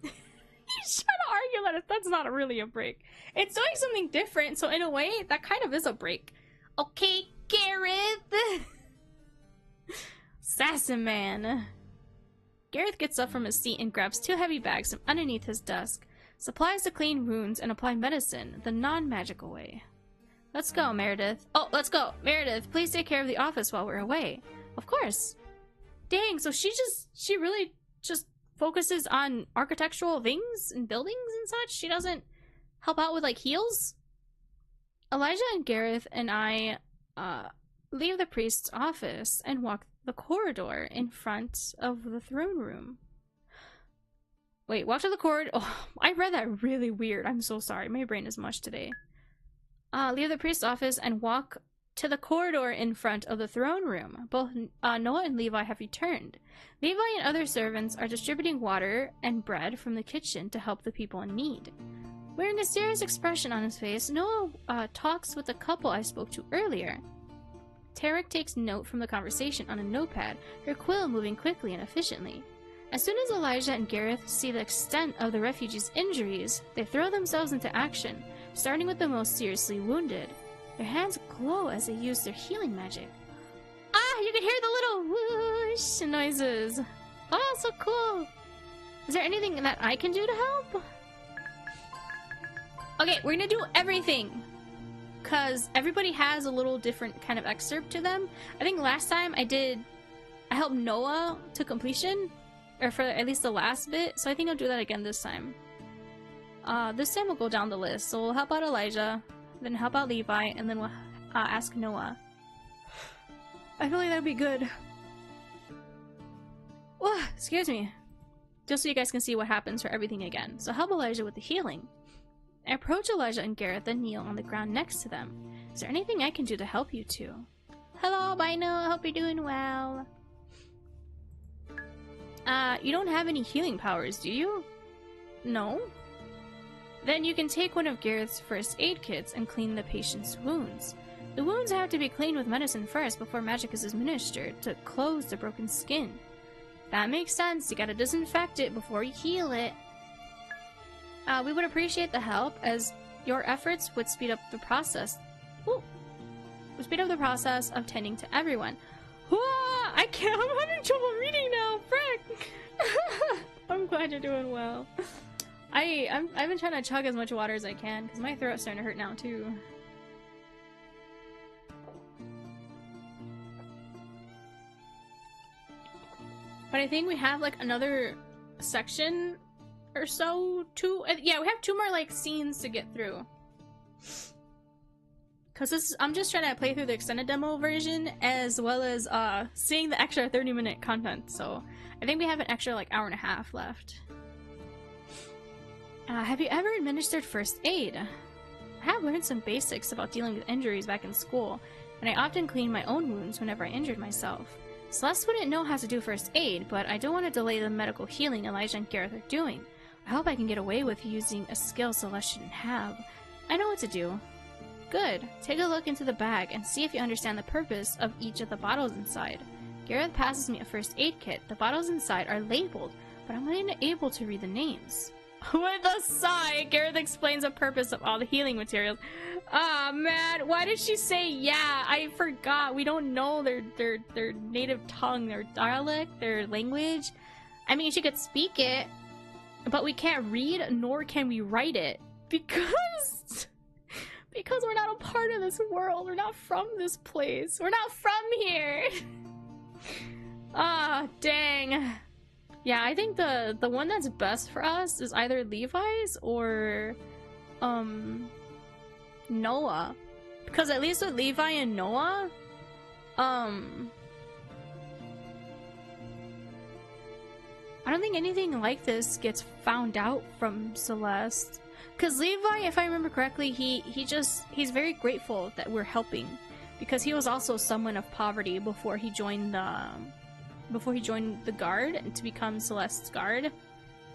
He's trying to argue that that's not really a break. It's doing something different, so in a way, that kind of is a break. Okay, Gareth. Sassy man. Gareth gets up from his seat and grabs 2 heavy bags from underneath his desk. Supplies to clean wounds and apply medicine the non-magical way. Let's go, Meredith. Oh, let's go. Meredith, please take care of the office while we're away. Of course. Dang, so she really just focuses on architectural things and buildings and such? She doesn't help out with, like, heals? Elijah and Gareth and I, leave the priest's office and walk the corridor in front of the throne room. Wait, walk to the corridor. Oh, I read that really weird. I'm so sorry. My brain is mush today. Leave the priest's office and walk to the corridor in front of the throne room. Both Noah and Levi have returned. Levi and other servants are distributing water and bread from the kitchen to help the people in need. Wearing a serious expression on his face, Noah talks with the couple I spoke to earlier. Tarek takes note from the conversation on a notepad, her quill moving quickly and efficiently. As soon as Elijah and Gareth see the extent of the refugees' injuries, they throw themselves into action, starting with the most seriously wounded. Their hands glow as they use their healing magic. Ah, you can hear the little whoosh noises. Oh, so cool. Is there anything that I can do to help? Okay, we're gonna do everything. Because everybody has a little different kind of excerpt to them. I think last time I helped Noah to completion. Or for at least the last bit. So I think I'll do that again this time. This time we'll go down the list. So we'll help out Elijah. Then help out Levi. And then we'll ask Noah. I feel like that'd be good. Whoa, excuse me. Just so you guys can see what happens for everything again. So help Elijah with the healing. I approach Elijah and Gareth and kneel on the ground next to them. Is there anything I can do to help you two? Hello, Bino. I hope you're doing well. You don't have any healing powers, do you? No? Then you can take one of Gareth's first aid kits and clean the patient's wounds. The wounds have to be cleaned with medicine first before magic is administered to close the broken skin. That makes sense. You gotta disinfect it before you heal it. We would appreciate the help, as your efforts would speed up the process. Ooh. Would speed up the process of tending to everyone. I can't. I'm having trouble reading now. Frick. I'm glad you're doing well. I've been trying to chug as much water as I can because my throat's starting to hurt now too. But I think we have like another section or so. Yeah, we have 2 more like scenes to get through. Cause I'm just trying to play through the extended demo version as well as seeing the extra 30-minute content. So I think we have an extra like hour and a half left. Have you ever administered first aid? I have learned some basics about dealing with injuries back in school, and I often cleaned my own wounds whenever I injured myself. Celeste wouldn't know how to do first aid, but I don't want to delay the medical healing Elijah and Gareth are doing. I hope I can get away with using a skill Celeste shouldn't have. I know what to do. Good. Take a look into the bag and see if you understand the purpose of each of the bottles inside. Gareth passes me a first aid kit. The bottles inside are labeled, but I'm unable to read the names. With a sigh, Gareth explains the purpose of all the healing materials. Ah, man, why did she say yeah? I forgot. We don't know their native tongue, their dialect, their language. I mean, she could speak it, but we can't read, nor can we write it. Because we're not a part of this world. We're not from this place. We're not from here. Ah, dang. Yeah, I think the one that's best for us is either Levi's or Noah. Because at least with Levi and Noah, I don't think anything like this gets found out from Celeste. Because Levi, if I remember correctly, he's very grateful that we're helping. Because he was also someone of poverty before he joined the guard and to become Celeste's guard.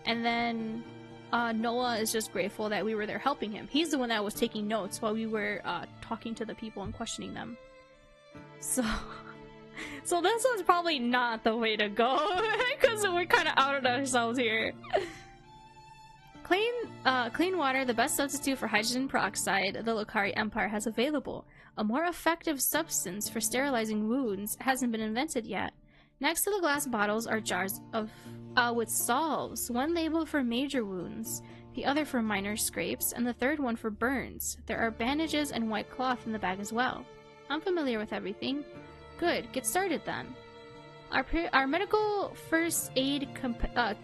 And then Noah is just grateful that we were there helping him. He's the one that was taking notes while we were talking to the people and questioning them. So this one's probably not the way to go because we're kind of out of ourselves here. Clean water, the best substitute for hydrogen peroxide the Lokari Empire has available. A more effective substance for sterilizing wounds hasn't been invented yet. Next to the glass bottles are jars of with salves, one labeled for major wounds, the other for minor scrapes, and the third one for burns. There are bandages and white cloth in the bag as well. I'm familiar with everything. Good, get started then. Our medical first aid capabilities!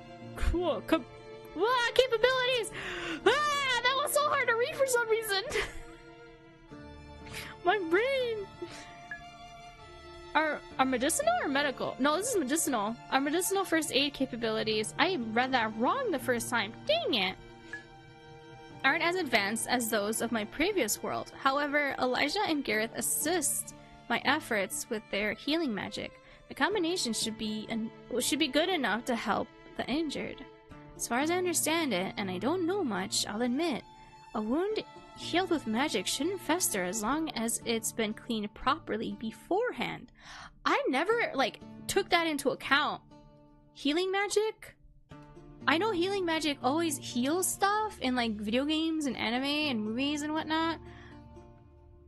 That was so hard to read for some reason! My brain! Our medicinal or medical? No, this is medicinal. Our medicinal first aid capabilities. I read that wrong the first time. Dang it! Aren't as advanced as those of my previous world. However, Elijah and Gareth assist my efforts with their healing magic. The combination should be good enough to help the injured. As far as I understand it, and I don't know much, I'll admit, a wound healed with magic shouldn't fester as long as it's been cleaned properly beforehand. I never, took that into account. Healing magic? I know healing magic always heals stuff in, video games and anime and movies and whatnot,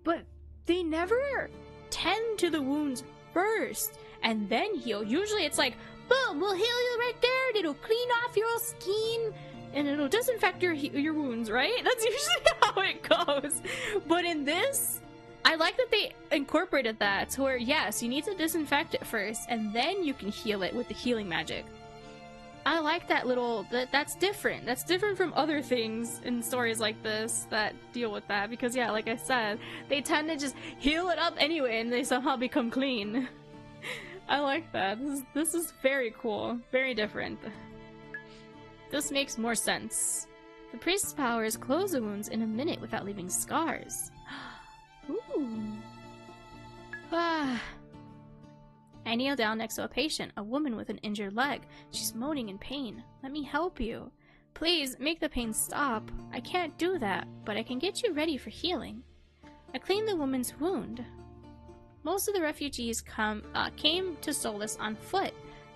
but they never tend to the wounds first and then heal. Usually it's like, boom, we'll heal you right there, and it'll clean off your skin, and it'll disinfect your wounds, right? That's usually how it goes. But in this, I like that they incorporated that to where, yes, you need to disinfect it first, and then you can heal it with the healing magic. I like that that's different. That's different from other things in stories like this that deal with that, because yeah, like I said, they tend to just heal it up anyway, and they somehow become clean. I like that. This is very cool. Very different. This makes more sense. The priest's powers close the wounds in a minute without leaving scars. Ooh. Ah. I kneel down next to a patient, a woman with an injured leg. She's moaning in pain. Let me help you. Please, make the pain stop. I can't do that, but I can get you ready for healing. I clean the woman's wound. Most of the refugees came to Solace on foot,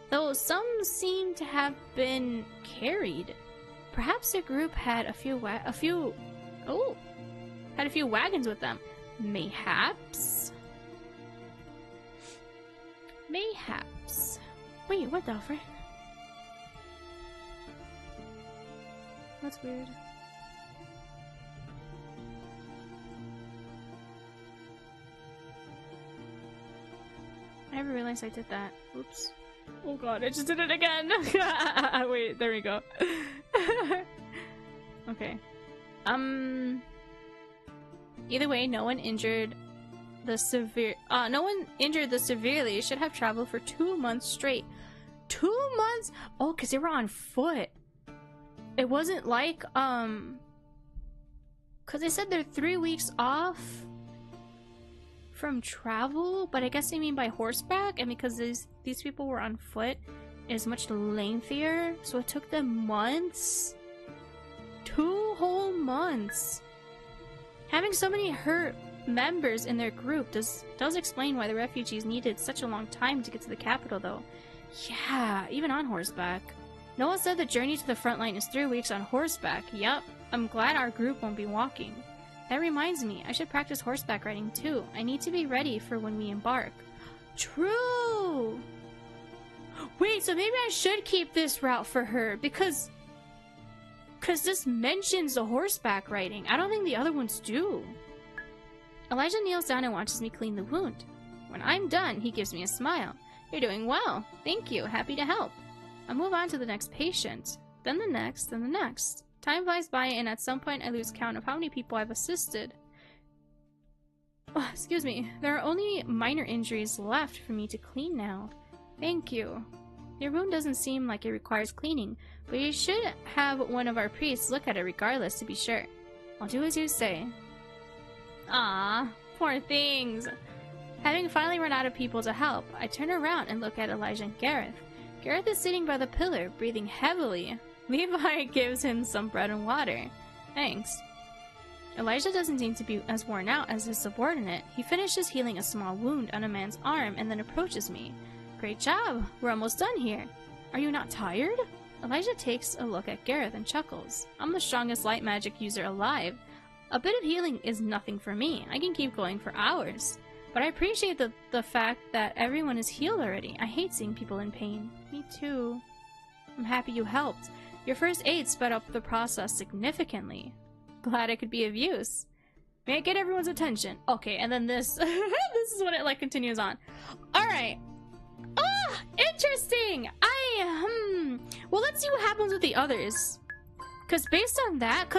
though some seem to have been carried. Perhaps their group had a few wagons with them. Mayhaps. Wait, what the frick? That's weird. I never realized I did that. Oops. Oh god, I just did it again! Wait, there we go. Okay. Either way, no one injured the severely should have traveled for 2 months straight. 2 months? Oh, because they were on foot. It wasn't like, because they said they're 3 weeks off from travel, but I guess they mean by horseback, and because these people were on foot, it is much lengthier, so it took them months. 2 whole months. Having so many hurt members in their group does explain why the refugees needed such a long time to get to the capital, though. Yeah, even on horseback. Noah said the journey to the front line is 3 weeks on horseback. Yup, I'm glad our group won't be walking. That reminds me, I should practice horseback riding too. I need to be ready for when we embark. True! Wait, so maybe I should keep this route for her, because this mentions the horseback riding. I don't think the other ones do. Elijah kneels down and watches me clean the wound. When I'm done, he gives me a smile. You're doing well. Thank you. Happy to help. I move on to the next patient. Then the next, then the next. Time flies by, and at some point I lose count of how many people I've assisted. Oh, excuse me. There are only minor injuries left for me to clean now. Thank you. Your wound doesn't seem like it requires cleaning, but you should have one of our priests look at it regardless to be sure. I'll do as you say. Ah, poor things. Having finally run out of people to help, I turn around and look at Elijah and Gareth. Gareth is sitting by the pillar, breathing heavily. Levi gives him some bread and water. Thanks. Elijah doesn't seem to be as worn out as his subordinate. He finishes healing a small wound on a man's arm and then approaches me. Great job! We're almost done here. Are you not tired? Elijah takes a look at Gareth and chuckles. I'm the strongest light magic user alive. A bit of healing is nothing for me. I can keep going for hours. But I appreciate the fact that everyone is healed already. I hate seeing people in pain. Me too. I'm happy you helped. Your first aid sped up the process significantly. Glad I could be of use. May I get everyone's attention? Okay, and then this this is when it like continues on. Alright. Ah, interesting! Well, let's see what happens with the others. Because based on that,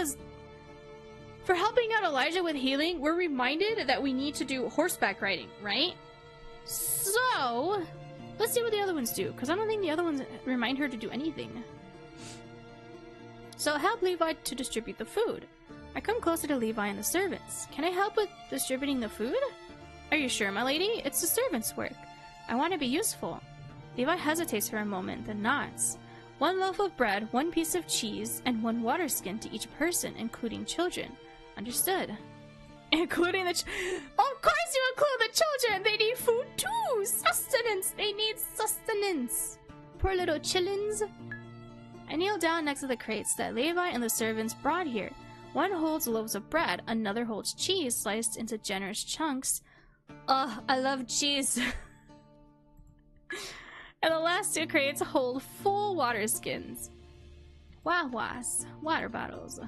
for helping out Elijah with healing, we're reminded that we need to do horseback riding, right? So, let's see what the other ones do, because I don't think the other ones remind her to do anything. So help Levi to distribute the food. I come closer to Levi and the servants. Can I help with distributing the food? Are you sure, my lady? It's the servants' work. I want to be useful. Levi hesitates for a moment, then nods. 1 loaf of bread, 1 piece of cheese, and 1 water skin to each person, including children. Understood. Including the Of course you include the children! They need food too! Sustenance! They need sustenance! Poor little chillins. I kneel down next to the crates that Levi and the servants brought here. One holds loaves of bread, another holds cheese sliced into generous chunks. Ugh, I love cheese. And the last 2 crates hold full water skins. Wah-wahs, water bottles.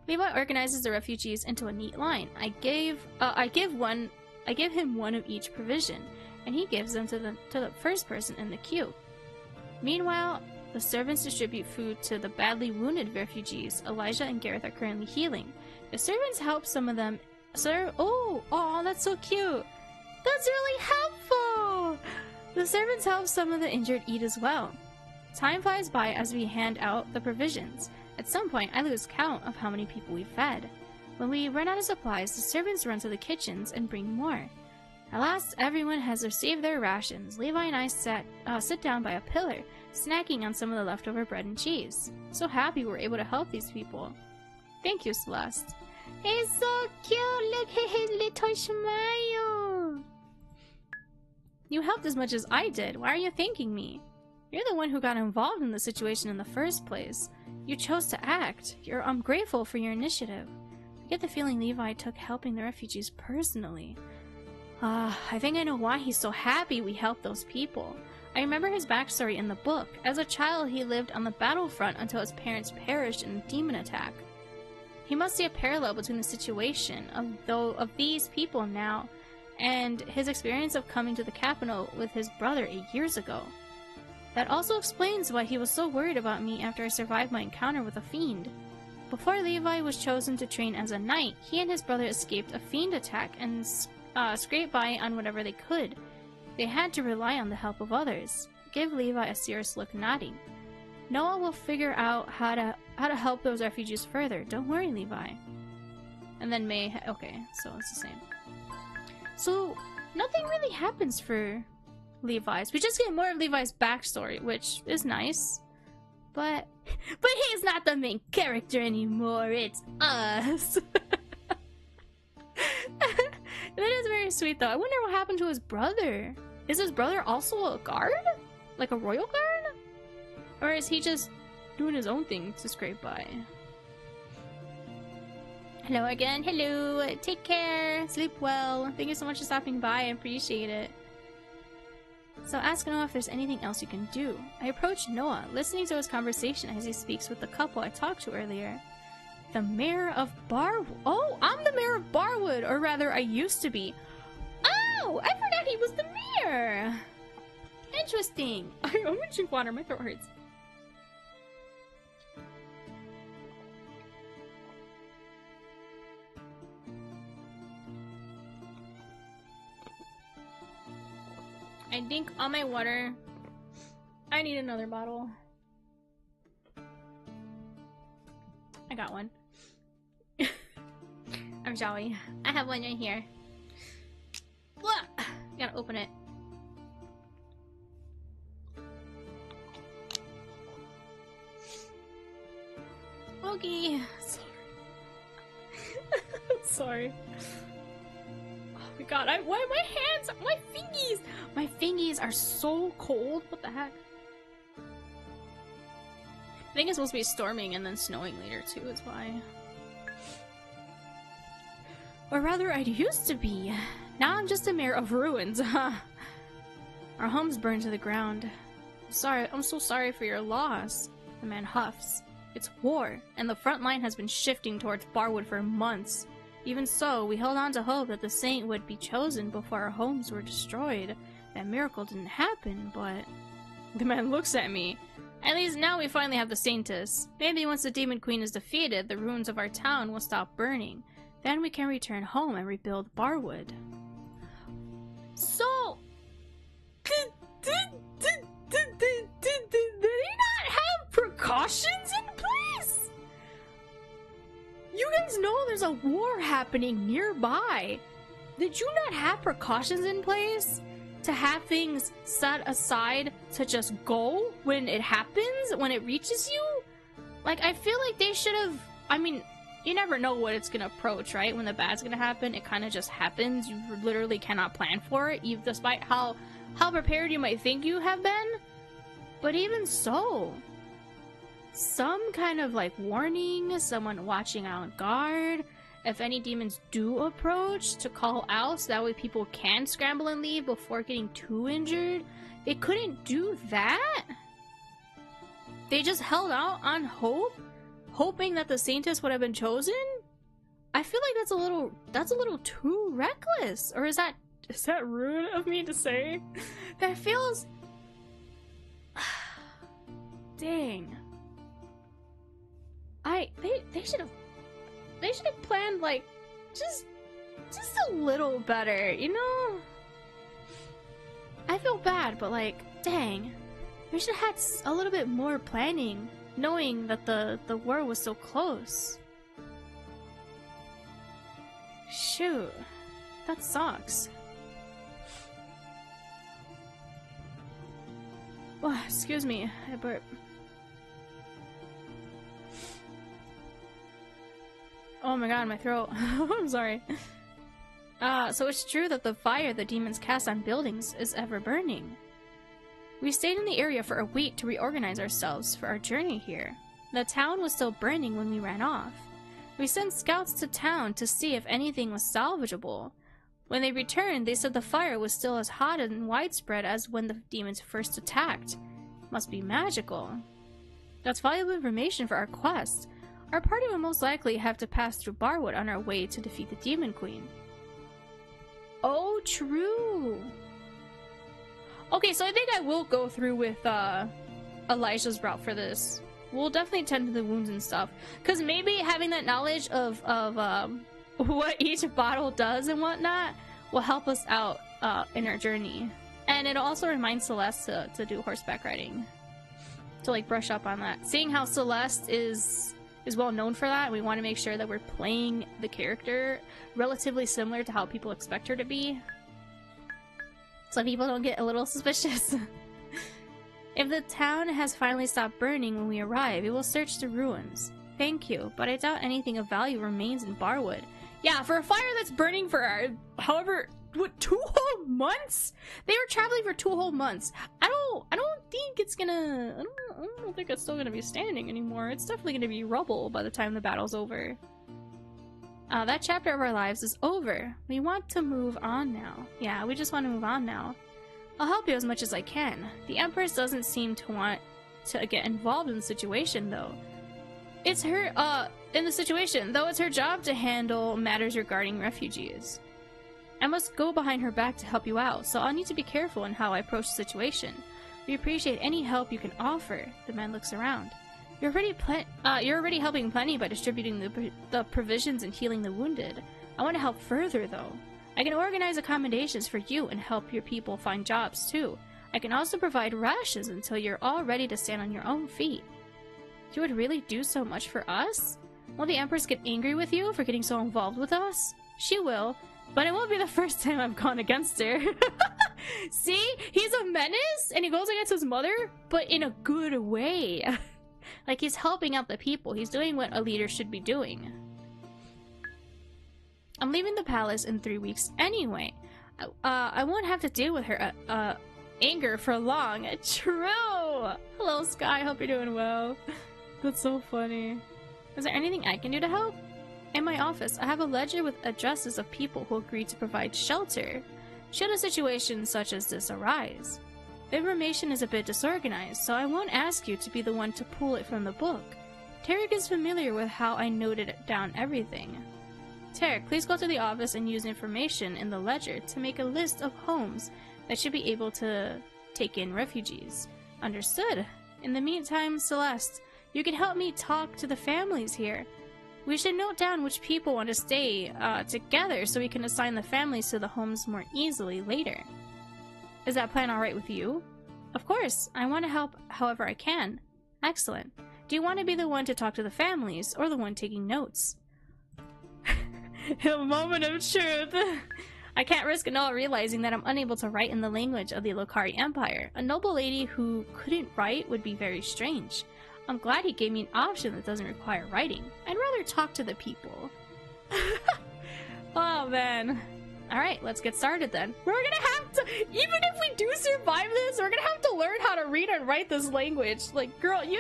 Levi organizes the refugees into a neat line. I give him 1 of each provision, and he gives them to the first person in the queue. Meanwhile, the servants distribute food to the badly wounded refugees Elijah and Gareth are currently healing. The servants help some of them oh, that's so cute. That's really helpful. The servants help some of the injured eat as well. Time flies by as we hand out the provisions. At some point, I lose count of how many people we've fed. When we run out of supplies, the servants run to the kitchens and bring more. At last, everyone has received their rations. Levi and I sit down by a pillar, snacking on some of the leftover bread and cheese. So happy we're able to help these people. Thank you, Celeste. He's so cute! Look at his little smile! You helped as much as I did. Why are you thanking me? You're the one who got involved in the situation in the first place. You chose to act. I'm grateful for your initiative. I get the feeling Levi took helping the refugees personally. I think I know why he's so happy we helped those people. I remember his backstory in the book. As a child, he lived on the battlefront until his parents perished in a demon attack. He must see a parallel between the situation of these people now and his experience of coming to the capital with his brother 8 years ago. That also explains why he was so worried about me after I survived my encounter with a fiend. Before Levi was chosen to train as a knight, he and his brother escaped a fiend attack and scraped by on whatever they could. They had to rely on the help of others. Give Levi a serious look, nodding. Noah will figure out how to help those refugees further. Don't worry, Levi. And then May. Okay, so it's the same. So nothing really happens for Levi's. We just get more of Levi's backstory, which is nice. But he's not the main character anymore. It's us. That is very sweet, though. I wonder what happened to his brother. Is his brother also a guard? Like a royal guard? Or is he just doing his own thing to scrape by? Hello again. Hello. Take care. Sleep well. Thank you so much for stopping by. I appreciate it. So ask Noah if there's anything else you can do. I approach Noah, listening to his conversation as he speaks with the couple I talked to earlier. The mayor of Oh, I'm the mayor of Barwood, or rather, I used to be. Oh, I forgot he was the mayor. Interesting. I'm gonna drink water. My throat hurts. I think all my water. I need another bottle. I got one. I'm jolly. I have one right here. Blah! Gotta open it. Smokey. Sorry. Oh my god, why my hands, my fingies are so cold. What the heck? I think it's supposed to be storming and then snowing later too, is why. Or rather, I used to be. Now I'm just a mayor of ruins, huh? Our home's burned to the ground. I'm so sorry for your loss. The man huffs. It's war, and the front line has been shifting towards Barwood for months. Even so, we held on to hope that the saint would be chosen before our homes were destroyed. That miracle didn't happen, but... The man looks at me. At least now we finally have the Saintess. Maybe once the Demon Queen is defeated, the ruins of our town will stop burning. Then we can return home and rebuild Barwood. So... Did they not have precautions in place? You guys know there's a war happening nearby. Did you not have precautions in place to have things set aside to just go when it happens, when it reaches you? Like, I feel like they should have... I mean, you never know what it's gonna approach, right? When the bad's gonna happen, it kind of just happens. You literally cannot plan for it, even despite how prepared you might think you have been. But even so, some kind of like warning, someone watching on guard, if any demons do approach, to call out so that way people can scramble and leave before getting too injured. They couldn't do that. They just held out on hope, hoping that the Saintess would have been chosen. I feel like that's a little too reckless. Or is that rude of me to say? That feels... Dang. They should have planned like just a little better, you know? I feel bad, but like, dang. We should have had a little bit more planning, knowing that the war was so close. Shoot. That sucks. Oh, excuse me, I burped. Oh my god, my throat. I'm sorry. So it's true that the fire the demons cast on buildings is ever burning. We stayed in the area for a week to reorganize ourselves for our journey here. The town was still burning when we ran off. We sent scouts to town to see if anything was salvageable. When they returned, they said the fire was still as hot and widespread as when the demons first attacked. Must be magical. That's valuable information for our quest. Our party will most likely have to pass through Barwood on our way to defeat the Demon Queen. Oh, true. Okay, so I think I will go through with Elijah's route for this. We'll definitely tend to the wounds and stuff. Because maybe having that knowledge of what each bottle does and whatnot will help us out in our journey. And it'll also remind Celeste to do horseback riding. To like brush up on that. Seeing how Celeste is well known for that, we want to make sure that we're playing the character relatively similar to how people expect her to be. So people don't get a little suspicious. If the town has finally stopped burning when we arrive, we will search the ruins. Thank you, but I doubt anything of value remains in Barwood. Yeah, for a fire that's burning for however, what, 2 whole months? They were traveling for 2 whole months. I don't think it's gonna, I don't think it's still gonna be standing anymore. It's definitely gonna be rubble by the time the battle's over. That chapter of our lives is over. We want to move on now. Yeah, we just want to move on now. I'll help you as much as I can. The Empress doesn't seem to want to get involved in the situation, though. It's her, it's her job to handle matters regarding refugees. I must go behind her back to help you out, so I'll need to be careful in how I approach the situation. We appreciate any help you can offer. The man looks around. You're already helping plenty by distributing the provisions and healing the wounded. I want to help further, though. I can organize accommodations for you and help your people find jobs, too. I can also provide rations until you're all ready to stand on your own feet. You would really do so much for us? Will the Empress get angry with you for getting so involved with us? She will, but it won't be the first time I've gone against her. See? He's a menace, and he goes against his mother, but in a good way. Like, he's helping out the people. He's doing what a leader should be doing. I'm leaving the palace in 3 weeks anyway. I won't have to deal with her anger for long. True! Hello, Sky. Hope you're doing well. That's so funny. Is there anything I can do to help? In my office, I have a ledger with addresses of people who agreed to provide shelter should a situation such as this arise. The information is a bit disorganized, so I won't ask you to be the one to pull it from the book. Tarek is familiar with how I noted down everything. Tarek, please go to the office and use information in the ledger to make a list of homes that should be able to take in refugees. Understood. In the meantime, Celeste, you can help me talk to the families here. We should note down which people want to stay together so we can assign the families to the homes more easily later. Is that plan alright with you? Of course. I want to help however I can. Excellent. Do you want to be the one to talk to the families or the one taking notes? A moment of truth. I can't risk Noah realizing that I'm unable to write in the language of the Lokari Empire. A noble lady who couldn't write would be very strange. I'm glad he gave me an option that doesn't require writing. I'd rather talk to the people. Oh man. Alright, let's get started then. We're gonna have to, even if we do survive this, we're gonna have to learn how to read and write this language. Like, girl, you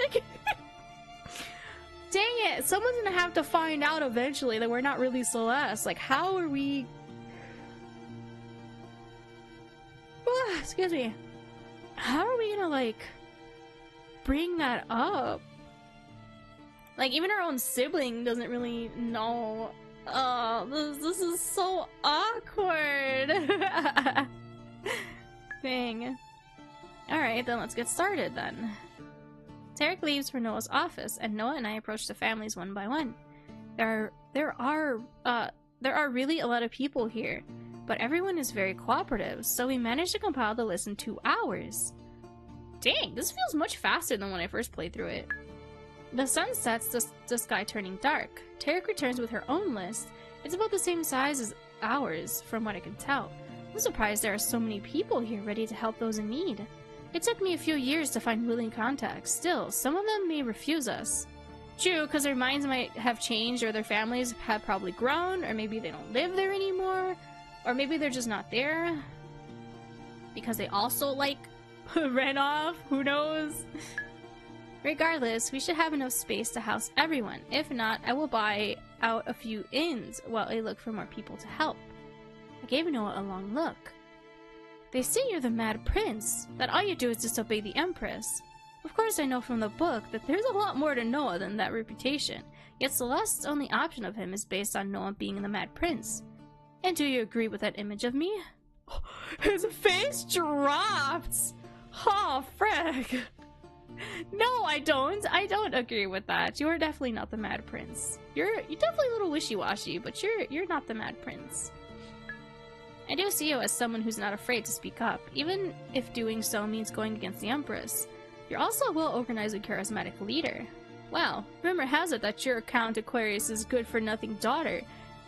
dang it, someone's gonna have to find out eventually that we're not really Celeste. Like, how are we... excuse me. How are we gonna, like, bring that up? Like, even our own sibling doesn't really know. Oh, this is so awkward. Dang. Alright, then let's get started then. Tarek leaves for Noah's office, and Noah and I approach the families one by one. There are really a lot of people here, but everyone is very cooperative, so we managed to compile the list in 2 hours. Dang, this feels much faster than when I first played through it. The sun sets, the sky turning dark. Tarek returns with her own list. It's about the same size as ours, from what I can tell. I'm surprised there are so many people here ready to help those in need. It took me a few years to find willing contacts. Still, some of them may refuse us. True, because their minds might have changed, or their families have probably grown, or maybe they don't live there anymore, or maybe they're just not there because they also, like, ran off. Who knows? Regardless, we should have enough space to house everyone. If not, I will buy out a few inns while I look for more people to help. I gave Noah a long look. They say you're the Mad Prince, that all you do is disobey the Empress. Of course I know from the book that there's a lot more to Noah than that reputation, yet Celeste's only option of him is based on Noah being the Mad Prince. And do you agree with that image of me? His face dropped! Oh, frick! No, I don't. I don't agree with that. You are definitely not the Mad Prince. You're definitely a little wishy-washy, but you're not the Mad Prince. I do see you as someone who's not afraid to speak up, even if doing so means going against the Empress. You're also a well-organized and charismatic leader. Well, rumor has it that your Count Aquarius' good-for-nothing daughter.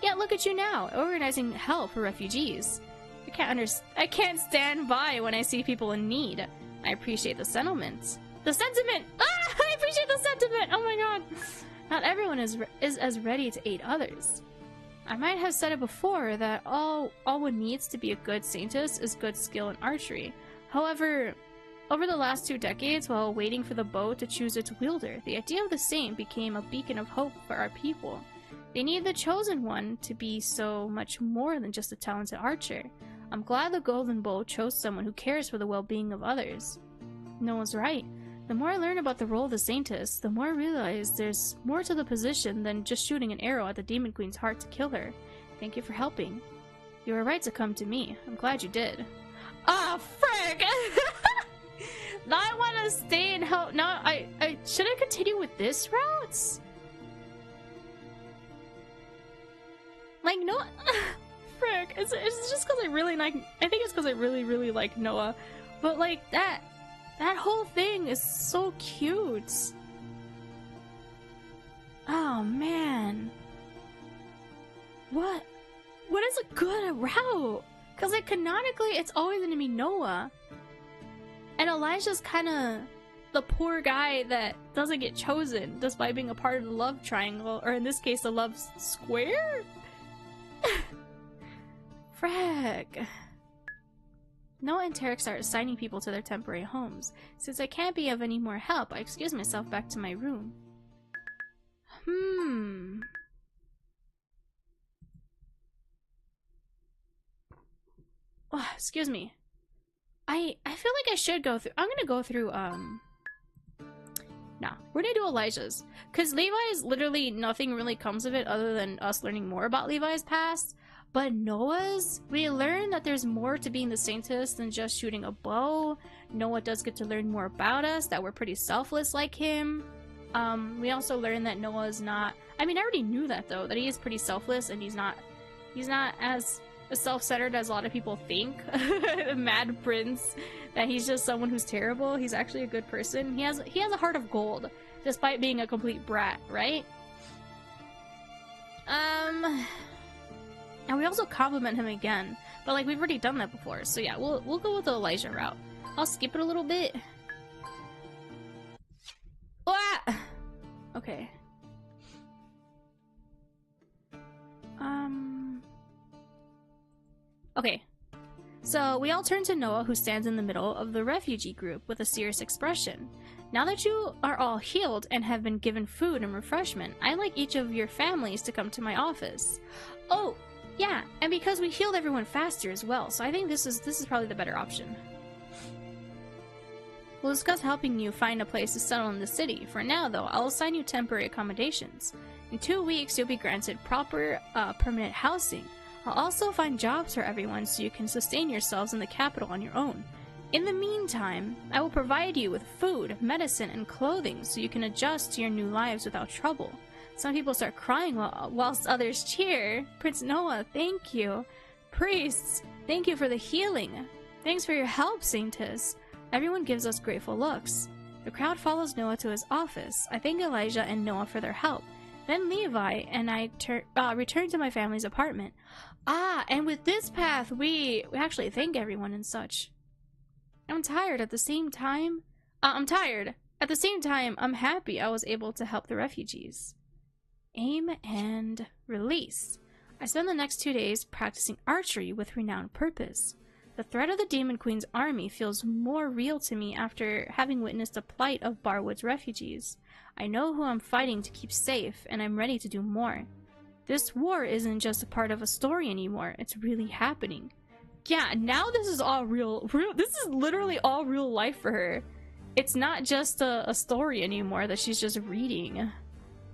Yet look at you now, organizing help for refugees. I can't stand by when I see people in need. I appreciate the sentiment. The sentiment! Ah! I appreciate the sentiment! Oh my god! Not everyone is as ready to aid others. I might have said it before that all one needs to be a good Saintess is good skill in archery. However, over the last 2 decades, while waiting for the bow to choose its wielder, the idea of the Saint became a beacon of hope for our people. They need the chosen one to be so much more than just a talented archer. I'm glad the Golden Bow chose someone who cares for the well-being of others. Noah's right. The more I learn about the role of the Saintess, the more I realize there's more to the position than just shooting an arrow at the Demon Queen's heart to kill her. Thank you for helping. You were right to come to me. I'm glad you did. Ah, frick! Now I want to stay and help. Now should I continue with this route? Like, no, frick. It's just because I really like. I think it's because I really like Noah, but like that whole thing is so cute. Oh man, what is a good route? Because like canonically, it's always gonna be Noah, and Elijah's kind of the poor guy that doesn't get chosen despite being a part of the love triangle, or in this case, the love square? Frag. Noah and Tarek start assigning people to their temporary homes. Since I can't be of any more help, I excuse myself back to my room. Oh, excuse me. I feel like I should go through. I'm gonna go through. Nah, we're gonna do Elijah's, cause Levi's literally nothing really comes of it other than us learning more about Levi's past. But Noah's, we learn that there's more to being the Saintess than just shooting a bow. Noah does get to learn more about us, that we're pretty selfless like him. We also learn that Noah is not. I mean, I already knew that though, that he is pretty selfless and he's not as self-centered as a lot of people think. The Mad Prince, that he's just someone who's terrible. He's actually a good person. He has a heart of gold, despite being a complete brat, right? And we also compliment him again, but like we've already done that before. So yeah, we'll go with the Elijah route. I'll skip it a little bit. Ah! Okay. Okay. So we all turn to Noah, who stands in the middle of the refugee group with a serious expression. Now that you are all healed and have been given food and refreshment, I'd like each of your families to come to my office. Oh, yeah, and because we healed everyone faster as well, so I think this is probably the better option. We'll discuss helping you find a place to settle in the city. For now, though, I'll assign you temporary accommodations. In 2 weeks, you'll be granted proper, permanent housing. I'll also find jobs for everyone so you can sustain yourselves in the capital on your own. In the meantime, I will provide you with food, medicine, and clothing so you can adjust to your new lives without trouble. Some people start crying whilst others cheer. Prince Noah, thank you. Priests, thank you for the healing. Thanks for your help, Saintess. Everyone gives us grateful looks. The crowd follows Noah to his office. I thank Elijah and Noah for their help. Then Levi and I return to my family's apartment. Ah, and with this path, we actually thank everyone and such. I'm tired at the same time. I'm tired. At the same time, I'm happy I was able to help the refugees. Aim and release. I spend the next 2 days practicing archery with renowned purpose. The threat of the Demon Queen's army feels more real to me after having witnessed the plight of Barwood's refugees. I know who I'm fighting to keep safe, and I'm ready to do more. This war isn't just a part of a story anymore, it's really happening. Yeah, now this is all real. This is literally all real life for her. It's not just a story anymore that she's just reading.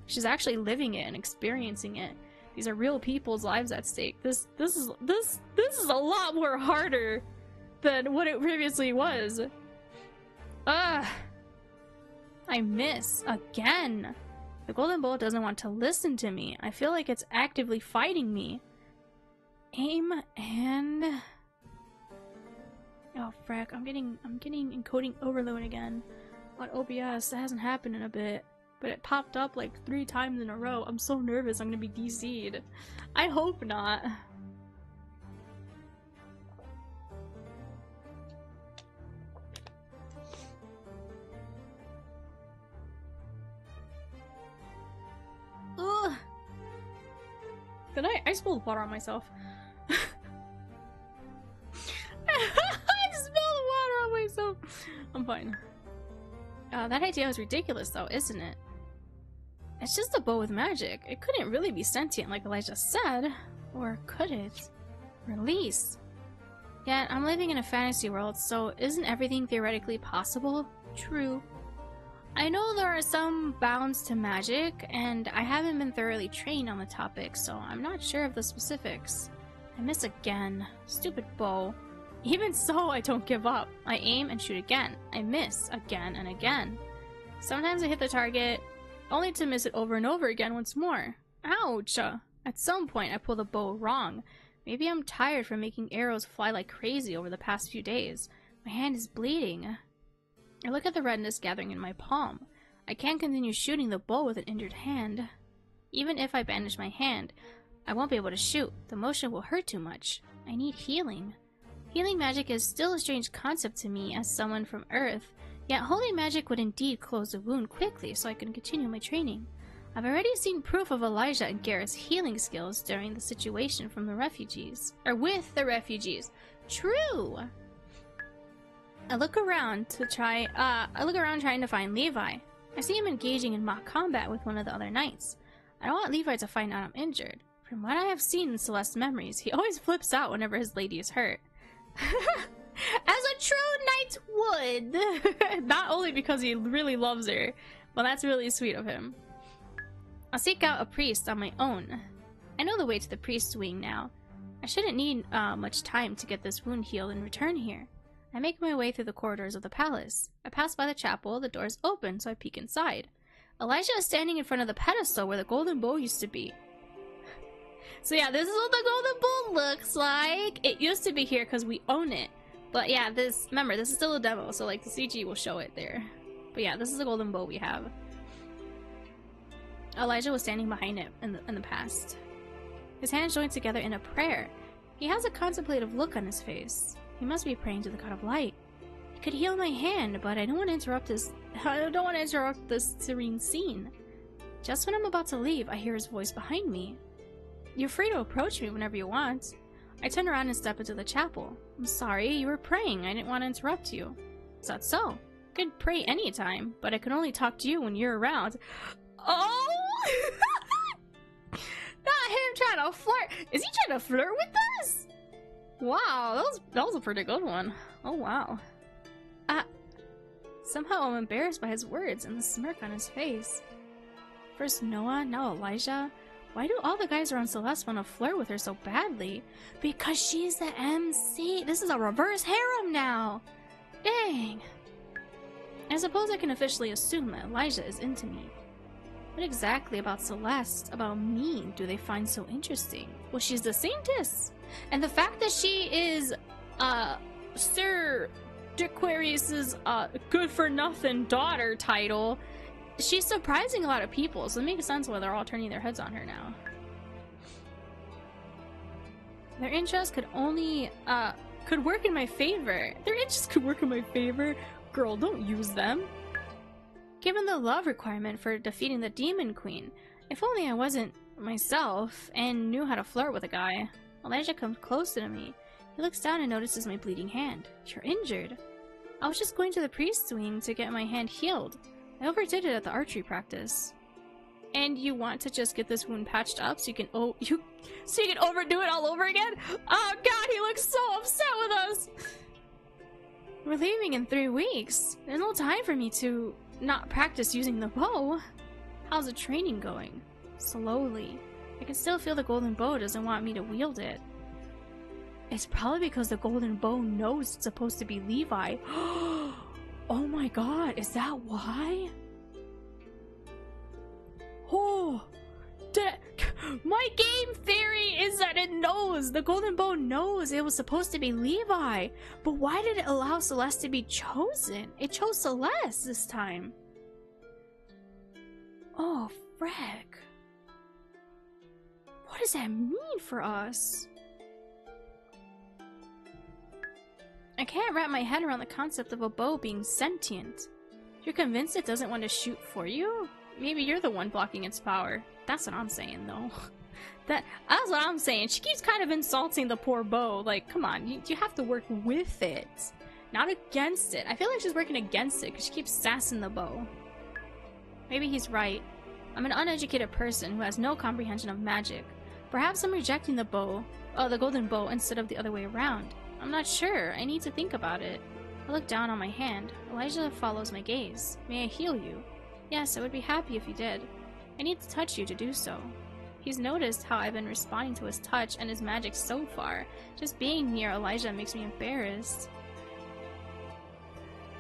She's actually living it and experiencing it. These are real people's lives at stake. This is a lot more harder than what it previously was. I miss again. The Golden Bull doesn't want to listen to me. I feel like it's actively fighting me. Aim and oh frack, I'm getting encoding overload again on OBS. That hasn't happened in a bit. But it popped up like 3 times in a row. I'm so nervous I'm gonna be DC'd. I hope not. Ugh. Did I spilled water on myself. I spilled water on myself. I'm fine. That idea was ridiculous though, isn't it? It's just a bow with magic. It couldn't really be sentient like Elijah said. Or could it? Release. Yet, I'm living in a fantasy world, so isn't everything theoretically possible? True. I know there are some bounds to magic, and I haven't been thoroughly trained on the topic, so I'm not sure of the specifics. I miss again. Stupid bow. Even so, I don't give up. I aim and shoot again. I miss again and again. Sometimes I hit the target, only to miss it over and over again once more. Ouch! At some point, I pull the bow wrong. Maybe I'm tired from making arrows fly like crazy over the past few days. My hand is bleeding. I look at the redness gathering in my palm. I can't continue shooting the bow with an injured hand. Even if I bandage my hand, I won't be able to shoot. The motion will hurt too much. I need healing. Healing magic is still a strange concept to me as someone from Earth. Yet holy magic would indeed close the wound quickly so I can continue my training. I've already seen proof of Elijah and Garrett's healing skills during the situation from the refugees. Or with the refugees. True! I look around trying to find Levi. I see him engaging in mock combat with one of the other knights. I don't want Levi to find out I'm injured. From what I have seen in Celeste's memories, he always flips out whenever his lady is hurt. As a true knight would! Not only because he really loves her, but that's really sweet of him. I'll seek out a priest on my own. I know the way to the priest's wing now. I shouldn't need much time to get this wound healed and return here. I make my way through the corridors of the palace. I pass by the chapel, the doors open, so I peek inside. Elijah is standing in front of the pedestal where the golden bow used to be. So yeah, this is what the golden bow looks like. It used to be here because we own it. But yeah, remember, this is still a demo, so like the CG will show it there. But yeah, this is the golden bow we have. Elijah was standing behind it in the past. His hands joined together in a prayer. He has a contemplative look on his face. He must be praying to the god of light. He could heal my hand, but I don't want to interrupt this. I don't want to interrupt this serene scene. Just when I'm about to leave, I hear his voice behind me. You're free to approach me whenever you want. I turn around and step into the chapel. I'm sorry, you were praying. I didn't want to interrupt you. Is that so? I could pray anytime, but I can only talk to you when you're around. Oh! Not him trying to flirt. Is he trying to flirt with us? Wow, that was a pretty good one. Oh wow. Somehow I'm embarrassed by his words and the smirk on his face. First Noah, now Elijah. Why do all the guys around Celeste want to flirt with her so badly? Because she's the MC. This is a reverse harem now. Dang. I suppose I can officially assume that Elijah is into me. What exactly about Celeste, about me, do they find so interesting? Well, she's the Saintess. And the fact that she is, Sir Jaquarius's, good-for-nothing daughter title, she's surprising a lot of people, so it makes sense why they're all turning their heads on her now. Their interests could only, could work in my favor. Their interests could work in my favor? Girl, don't use them. Given the love requirement for defeating the Demon Queen, if only I wasn't myself and knew how to flirt with a guy. Elijah comes closer to me. He looks down and notices my bleeding hand. You're injured. I was just going to the priest's wing to get my hand healed. I overdid it at the archery practice. And you want to just get this wound patched up so you can overdo it all over again? Oh god, he looks so upset with us! We're leaving in 3 weeks. There's no time for me to not practice using the bow. How's the training going? Slowly. I can still feel the golden bow doesn't want me to wield it. It's probably because the golden bow knows it's supposed to be Levi. Oh my god, is that why? Oh, my game theory is that it knows. The golden bow knows it was supposed to be Levi. But why did it allow Celeste to be chosen? It chose Celeste this time. Oh, frick. What does that mean for us? I can't wrap my head around the concept of a bow being sentient. You're convinced it doesn't want to shoot for you? Maybe you're the one blocking its power. That's what I'm saying, though. That's what I'm saying. She keeps kind of insulting the poor bow. Like, come on, you have to work with it, not against it. I feel like she's working against it because she keeps sassing the bow. Maybe he's right. I'm an uneducated person who has no comprehension of magic. Perhaps I'm rejecting the bow, the golden bow, instead of the other way around. I'm not sure. I need to think about it. I look down on my hand. Elijah follows my gaze. May I heal you? Yes, I would be happy if you did. I need to touch you to do so. He's noticed how I've been responding to his touch and his magic so far. Just being near Elijah makes me embarrassed.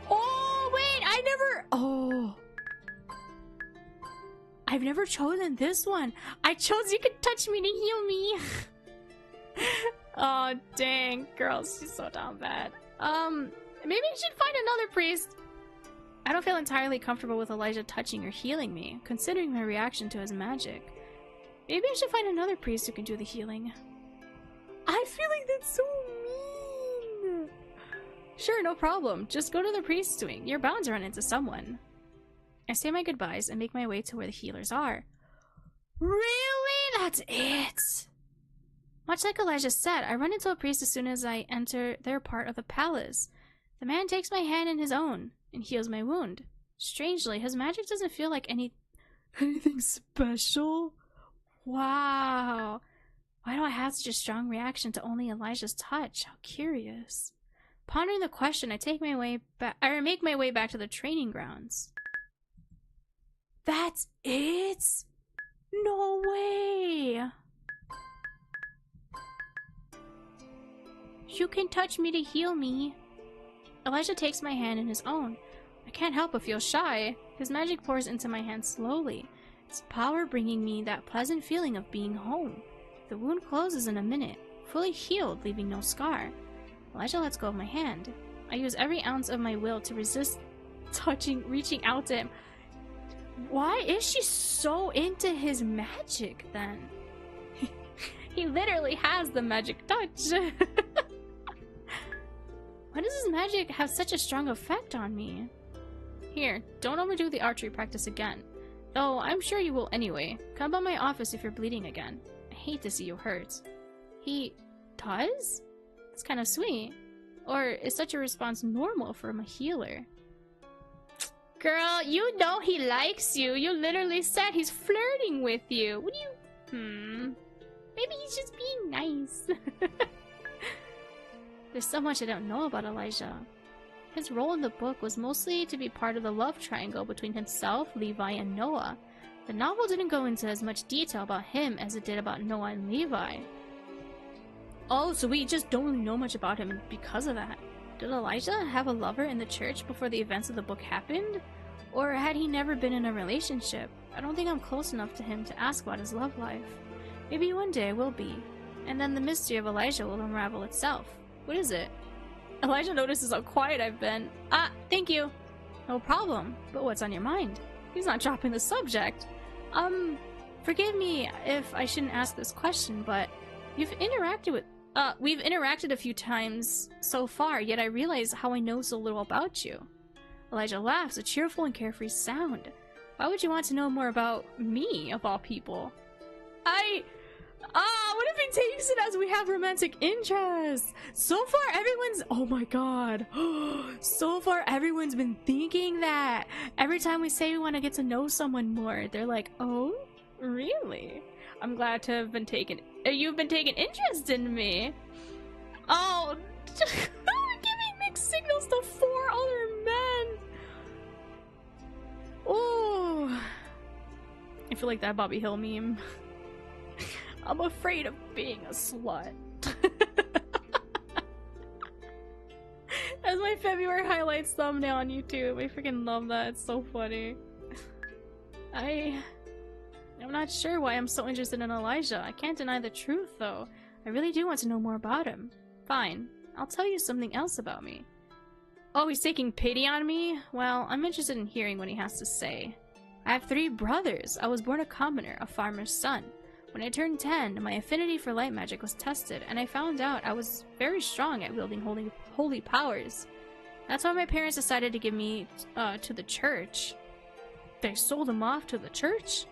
Oh, wait! I've never chosen this one. I chose you could touch me to heal me. Oh, dang. Girl, she's so down bad. Maybe I should find another priest. I don't feel entirely comfortable with Elijah touching or healing me, considering my reaction to his magic. Maybe I should find another priest who can do the healing. I feel like that's so mean. Sure, no problem. Just go to the priest's wing. You're bound to run into someone. I say my goodbyes and make my way to where the healers are. Really? That's it? Much like Elijah said, I run into a priest as soon as I enter their part of the palace. The man takes my hand in his own and heals my wound. Strangely, his magic doesn't feel like anything special. Wow. Why do I have such a strong reaction to only Elijah's touch? How curious. Pondering the question, I make my way back to the training grounds. That's it? No way! You can touch me to heal me. Elijah takes my hand in his own. I can't help but feel shy. His magic pours into my hand slowly, its power bringing me that pleasant feeling of being home. The wound closes in a minute, fully healed, leaving no scar. Elijah lets go of my hand. I use every ounce of my will to resist reaching out to him. Why is she so into his magic then? He literally has the magic touch. Why does his magic have such a strong effect on me? Here, don't overdo the archery practice again. Though I'm sure you will anyway. Come by my office if you're bleeding again. I hate to see you hurt. He does? That's kind of sweet. Or is such a response normal from a healer? Girl, you know he likes you. You literally said he's flirting with you. What do you... Maybe he's just being nice. There's so much I don't know about Elijah. His role in the book was mostly to be part of the love triangle between himself, Levi, and Noah. The novel didn't go into as much detail about him as it did about Noah and Levi. Oh, so we just don't really know much about him because of that. Did Elijah have a lover in the church before the events of the book happened? Or had he never been in a relationship? I don't think I'm close enough to him to ask about his love life. Maybe one day I will be. And then the mystery of Elijah will unravel itself. What is it? Elijah notices how quiet I've been. Thank you. No problem. But what's on your mind? He's not dropping the subject. Forgive me if I shouldn't ask this question, but we've interacted a few times so far, yet I realize how I know so little about you. Elijah laughs, a cheerful and carefree sound. Why would you want to know more about me, of all people? What if he takes it as we have romantic interests? So far, oh my god. So far, everyone's been thinking that. Every time we say we want to get to know someone more, they're like, oh, really? I'm glad to have you've been taking interest in me. Oh, we're giving mixed signals to 4 other men. Oh, I feel like that Bobby Hill meme. I'm afraid of being a slut. That's my February highlights thumbnail on YouTube. I freaking love that. It's so funny. I'm not sure why I'm so interested in Elijah. I can't deny the truth, though. I really do want to know more about him. Fine. I'll tell you something else about me. Oh, he's taking pity on me? Well, I'm interested in hearing what he has to say. I have 3 brothers. I was born a commoner, a farmer's son. When I turned 10, my affinity for light magic was tested, and I found out I was very strong at wielding holy powers. That's why my parents decided to give me to the church. They sold him off to the church?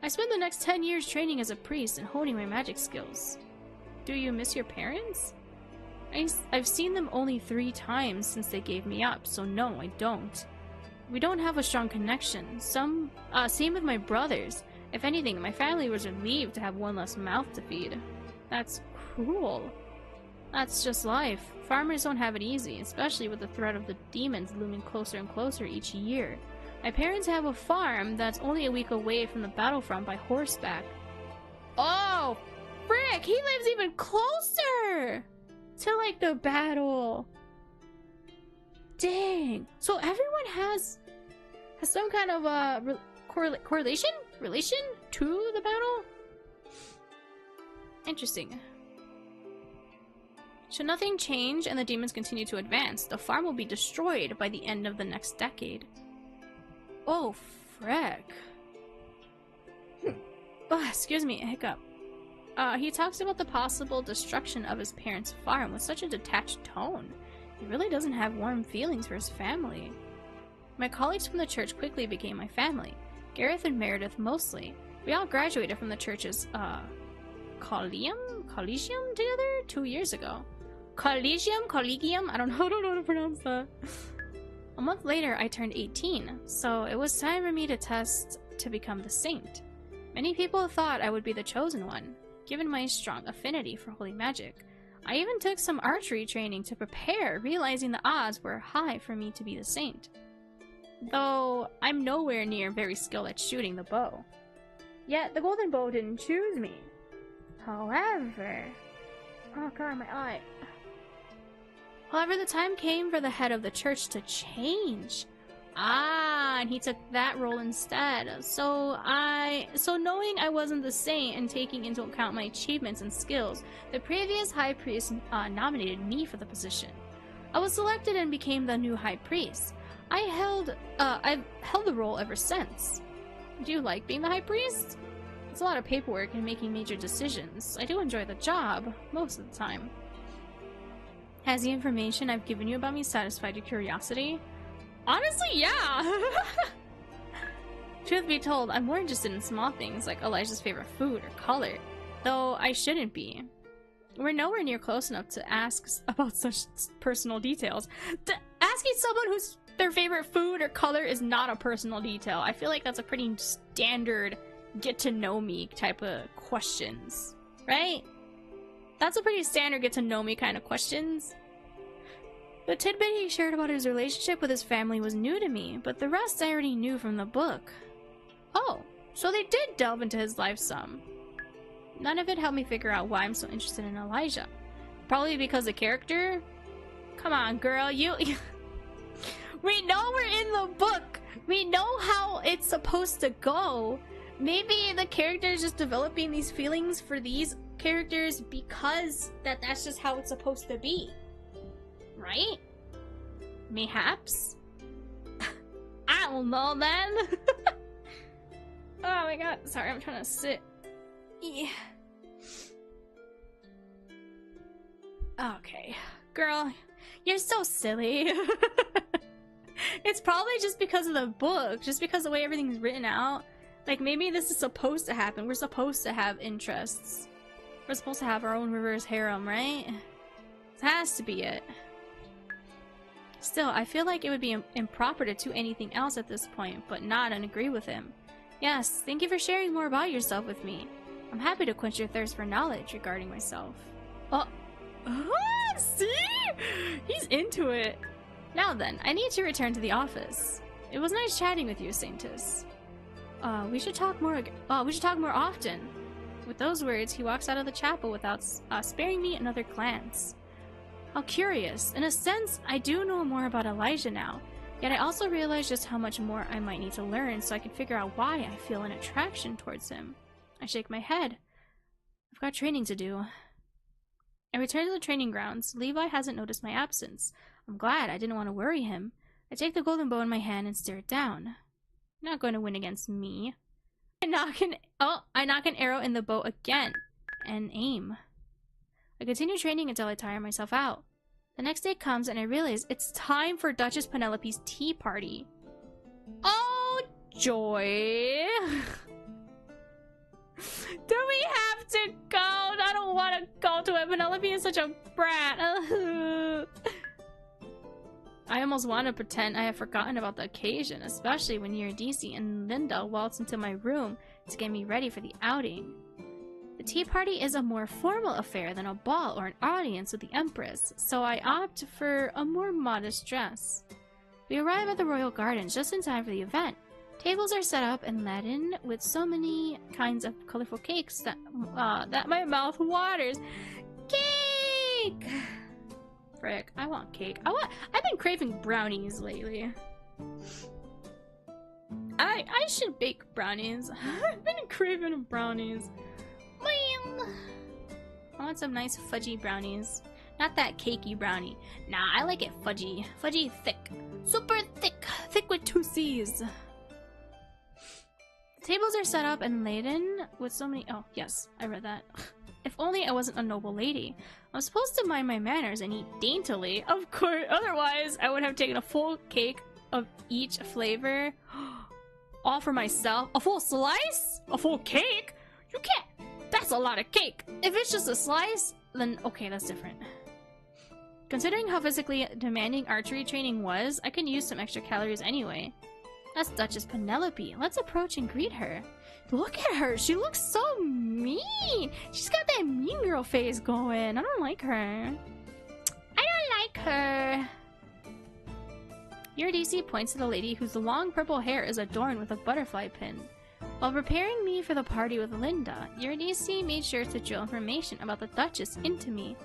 I spent the next 10 years training as a priest and honing my magic skills. Do you miss your parents? I've seen them only 3 times since they gave me up, so no, I don't. We don't have a strong connection. Same with my brothers. If anything, my family was relieved to have one less mouth to feed. That's cruel. That's just life. Farmers don't have it easy, especially with the threat of the demons looming closer and closer each year. My parents have a farm that's only a week away from the battlefront by horseback. Oh, frick! He lives even closer to, like, the battle. Dang. So everyone has some kind of relation to the battle? Interesting. Should nothing change and the demons continue to advance, the farm will be destroyed by the end of the next decade. Oh, frick. Oh, excuse me, a hiccup. He talks about the possible destruction of his parents' farm with such a detached tone. He really doesn't have warm feelings for his family. My colleagues from the church quickly became my family. Gareth and Meredith mostly. We all graduated from the church's, collegium together 2 years ago. Collegium? I don't know how to pronounce that. A month later, I turned 18, so it was time for me to test to become the saint. Many people thought I would be the chosen one, given my strong affinity for holy magic. I even took some archery training to prepare, realizing the odds were high for me to be the saint. Though I'm nowhere near very skilled at shooting the bow. Yet the golden bow didn't choose me. However... Oh god, my eye. However, the time came for the head of the church to change. And he took that role instead. So knowing I wasn't the saint and taking into account my achievements and skills, the previous high priest nominated me for the position. I was selected and became the new high priest. I've held the role ever since. Do you like being the high priest? It's a lot of paperwork and making major decisions. I do enjoy the job, most of the time. Has the information I've given you about me satisfied your curiosity? Honestly, yeah! Truth be told, I'm more interested in small things like Elijah's favorite food or color, though I shouldn't be. We're nowhere near close enough to ask about such personal details. Asking someone who's their favorite food or color is not a personal detail. I feel like that's a pretty standard get-to-know-me type of questions, right? That's a pretty standard get-to-know-me kind of questions. The tidbit he shared about his relationship with his family was new to me, but the rest I already knew from the book. Oh, so they did delve into his life some. None of it helped me figure out why I'm so interested in Elijah. Probably because the character? Come on, girl, you... We know we're in the book! We know how it's supposed to go! Maybe the character is just developing these feelings for these characters because that's just how it's supposed to be. Right? Mayhaps? I don't know then! Oh my god, sorry, I'm trying to sit. Yeah. Okay. Girl, you're so silly. It's probably just because of the book, just because of the way everything's written out. Like, maybe this is supposed to happen. We're supposed to have interests. We're supposed to have our own reverse harem, right? This has to be it. Still, I feel like it would be improper to do anything else at this point, but nod and agree with him. Yes, thank you for sharing more about yourself with me. I'm happy to quench your thirst for knowledge regarding myself. Oh, see? He's into it. Now then, I need to return to the office. It was nice chatting with you, Saintess. We should talk more often. With those words, he walks out of the chapel without sparing me another glance. How curious. In a sense, I do know more about Elijah now, yet I also realize just how much more I might need to learn so I can figure out why I feel an attraction towards him. I shake my head. I've got training to do. I return to the training grounds. Levi hasn't noticed my absence. I'm glad. I didn't want to worry him. I take the golden bow in my hand and stare it down. You're not going to win against me. I knock an arrow in the bow again and aim. I continue training until I tire myself out. The next day comes and I realize it's time for Duchess Penelope's tea party. Oh, joy! Do we have to go? I don't want to go to it. Penelope is such a brat. I almost want to pretend I have forgotten about the occasion, especially when Eurydice and Linda waltz into my room to get me ready for the outing. The tea party is a more formal affair than a ball or an audience with the Empress, so I opt for a more modest dress. We arrive at the Royal Gardens just in time for the event. Tables are set up and laden with so many kinds of colorful cakes that my mouth waters. Cake! Frick, I want cake. I've been craving brownies lately. I should bake brownies. I've been craving brownies. I want some nice fudgy brownies. Not that cakey brownie. Nah, I like it fudgy. Fudgy thick. Super thick. Thick with 2 C's. The tables are set up and laden with so many... Oh, yes. I read that. If only I wasn't a noble lady. I'm supposed to mind my manners and eat daintily. Of course, otherwise I would have taken a full cake of each flavor. All for myself. A full slice? A full cake? You can't. That's a lot of cake. If it's just a slice, then okay, that's different. Considering how physically demanding archery training was, I could use some extra calories anyway. That's Duchess Penelope. Let's approach and greet her. Look at her. She looks so mean. She's got that mean girl face going. I don't like her. I don't like her. Eurydice points to the lady whose long purple hair is adorned with a butterfly pin. While preparing me for the party with Linda, Eurydice made sure to drill information about the Duchess into me.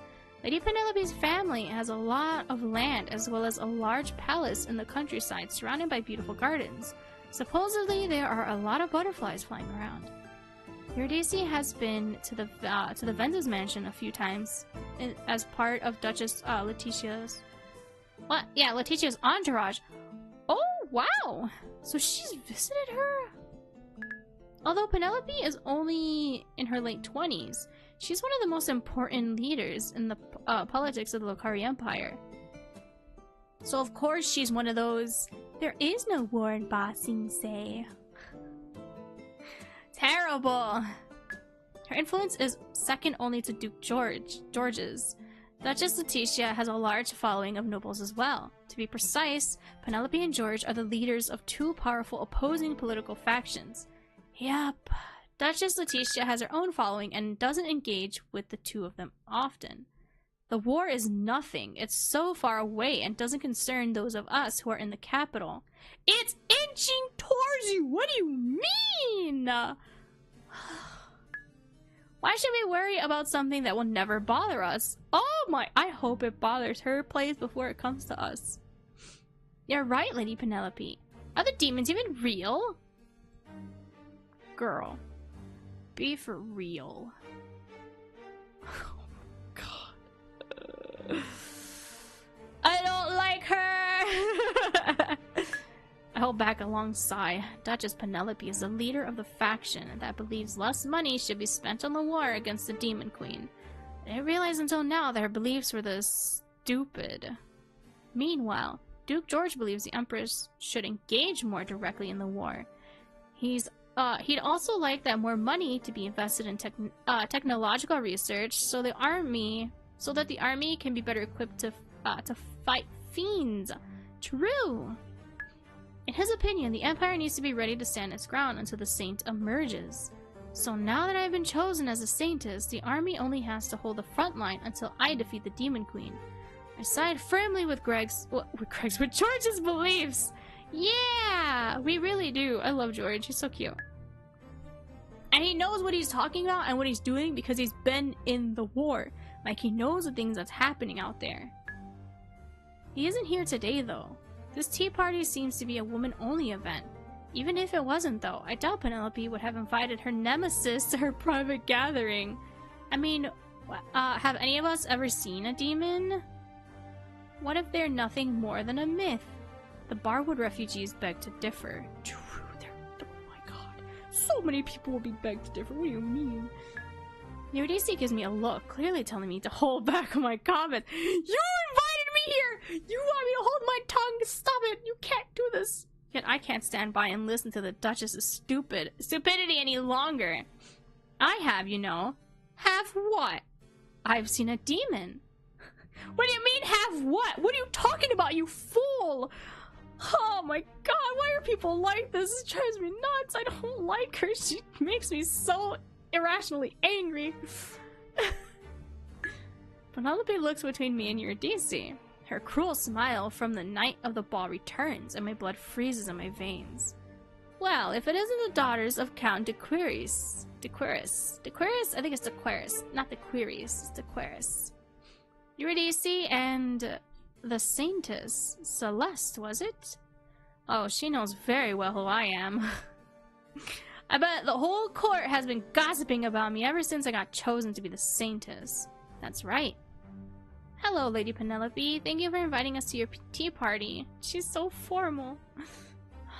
Lady Penelope's family has a lot of land as well as a large palace in the countryside surrounded by beautiful gardens. Supposedly, there are a lot of butterflies flying around. Eurydice has been to the Venza's mansion a few times as part of Duchess Letitia's... What? Yeah, Letitia's entourage. Oh, wow! So she's visited her? Although Penelope is only in her late 20s, she's one of the most important leaders in the politics of the Lokari Empire. So of course she's one of those, there is no war in Ba Sing Se. Terrible! Her influence is second only to Duke George's. Duchess Letitia has a large following of nobles as well. To be precise, Penelope and George are the leaders of two powerful opposing political factions. Yep. Duchess Letitia has her own following and doesn't engage with the two of them often. The war is nothing. It's so far away and doesn't concern those of us who are in the capital. It's inching towards you! What do you mean? Why should we worry about something that will never bother us? Oh my, I hope it bothers her place before it comes to us. You're right, Lady Penelope. Are the demons even real? Girl, be for real. Oh god. I don't like her! I hold back a long sigh. Duchess Penelope is the leader of the faction that believes less money should be spent on the war against the Demon Queen. I didn't realize until now that her beliefs were this stupid. Meanwhile, Duke George believes the Empress should engage more directly in the war. He'd also like that more money to be invested in technological research so that the army can be better equipped to fight fiends. True. In his opinion, the Empire needs to be ready to stand its ground until the Saint emerges. So now that I've been chosen as a Saintess, the army only has to hold the front line until I defeat the Demon Queen. I side firmly with with George's beliefs. Yeah, we really do. I love George. He's so cute. And he knows what he's talking about and what he's doing because he's been in the war. Like, he knows the things that's happening out there. He isn't here today, though. This tea party seems to be a woman-only event. Even if it wasn't, though, I doubt Penelope would have invited her nemesis to her private gathering. I mean, have any of us ever seen a demon? What if they're nothing more than a myth? The Barwood refugees beg to differ. True, oh my god. So many people will be begged to differ. What do you mean? Eurydice gives me a look, clearly telling me to hold back on my comments. You invited me here! You want me to hold my tongue? Stop it! You can't do this! Yet I can't stand by and listen to the Duchess's stupidity any longer. I have, you know. Have what? I've seen a demon. What do you mean, have what? What are you talking about, you fool? Oh my god, why are people like this? This drives me nuts. I don't like her. She makes me so irrationally angry. Penelope looks between me and Eurydice. Her cruel smile from the night of the ball returns, and my blood freezes in my veins. Well, if it isn't the daughters of Count de Quiris. I think it's de Quiris, not the Quiris, it's de Quiris. Eurydice and the Saintess, Celeste, was it? Oh, she knows very well who I am. I bet the whole court has been gossiping about me ever since I got chosen to be the Saintess. That's right. Hello, Lady Penelope. Thank you for inviting us to your tea party. She's so formal.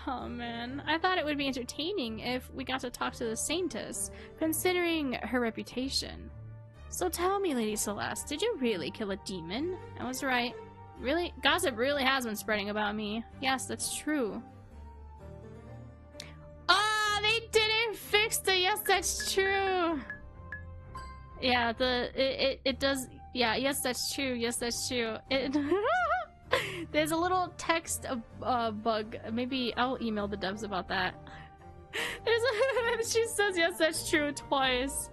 Oh man, I thought it would be entertaining if we got to talk to the Saintess, considering her reputation. So tell me, Lady Celeste, did you really kill a demon? I was right. Really? Gossip really has been spreading about me. Yes, that's true. Ah, they didn't fix the yes, that's true. Yeah, it does. Yeah, yes, that's true. Yes, that's true. It there's a little text bug. Maybe I'll email the devs about that. She says yes, that's true twice.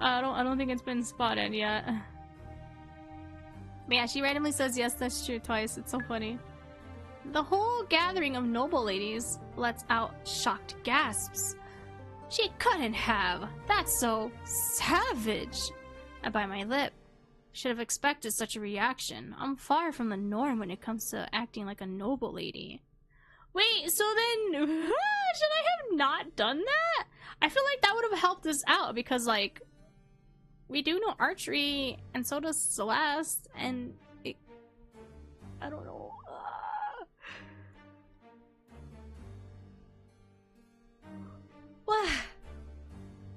I don't think it's been spotted yet. But yeah, she randomly says yes, that's true twice. It's so funny. The whole gathering of noble ladies lets out shocked gasps. She couldn't have. That's so savage. I bite my lip. Should have expected such a reaction. I'm far from the norm when it comes to acting like a noble lady. Wait, so then should I have not done that? I feel like that would have helped us out because, like, we do know archery, and so does Celeste, and I don't know.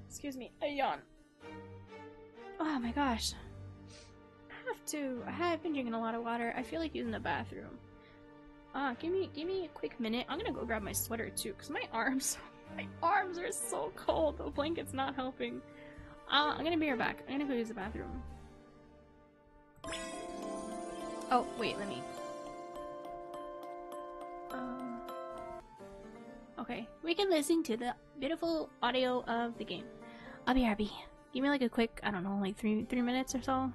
Excuse me, a yawn. Oh my gosh. I have been drinking a lot of water. I feel like using the bathroom. Give me a quick minute. I'm gonna go grab my sweater too, because my arms are so cold. The blanket's not helping. I'm gonna be right back. I'm gonna go use the bathroom. Oh, wait, let me... Okay, we can listen to the beautiful audio of the game. I'll be happy. Give me like a quick, I don't know, like three minutes or so.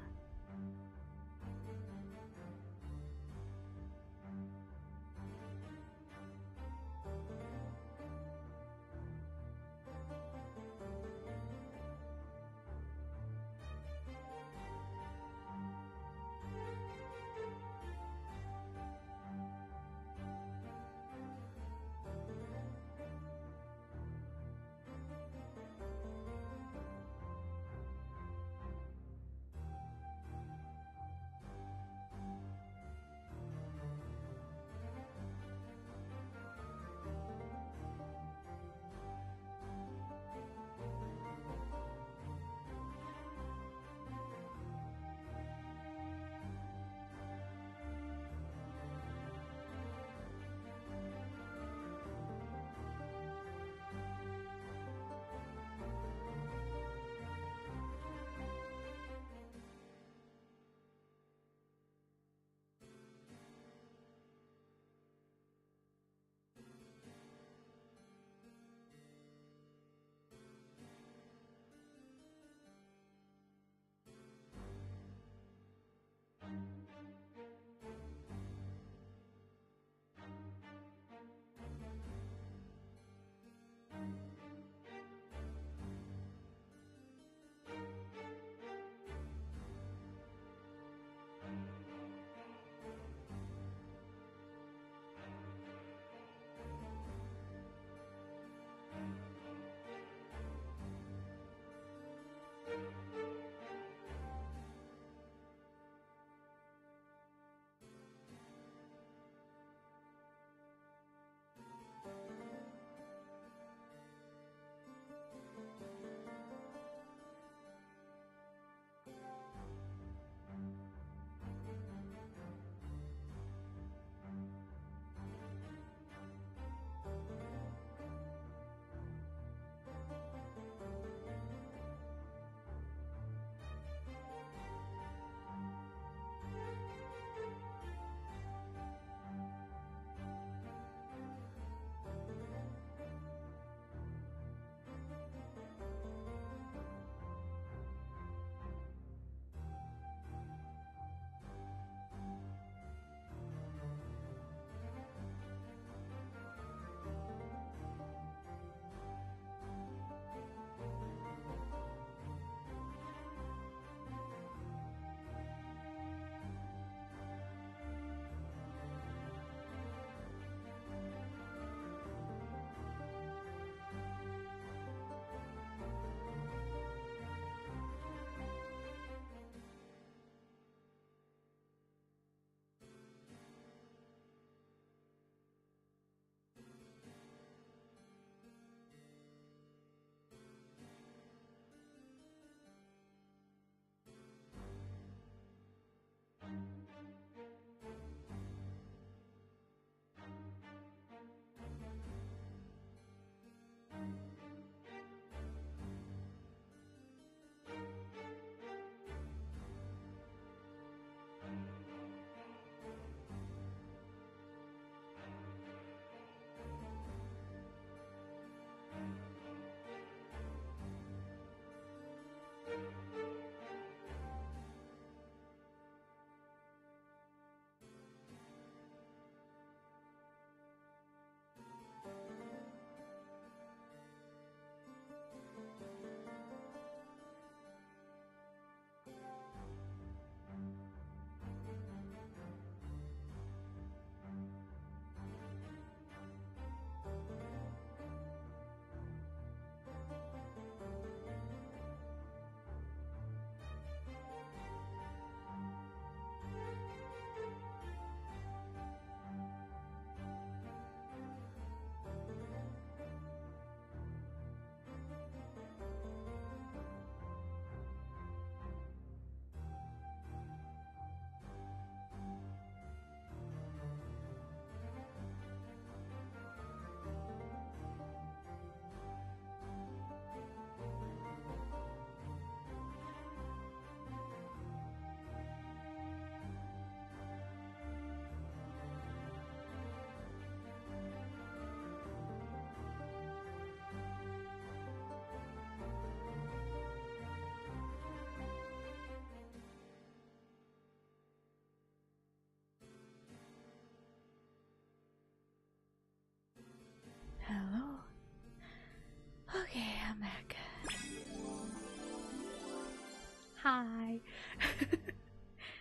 Hi.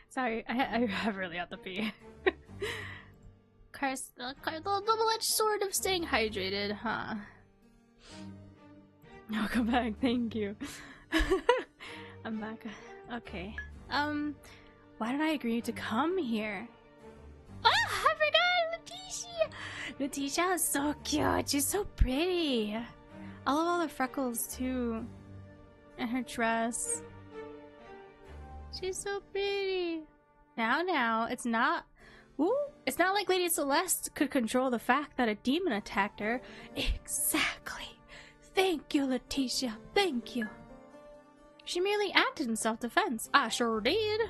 Sorry, I really have to pee. The double-edged sword of staying hydrated, huh? Welcome back, thank you. I'm back. Okay. Why did I agree to come here? Oh, I forgot Leticia! Leticia is so cute. She's so pretty. I love all the freckles too. And her dress. She's so pretty. Now, it's not... Ooh, it's not like Lady Celeste could control the fact that a demon attacked her. Exactly. Thank you, Leticia. Thank you. She merely acted in self-defense. I sure did.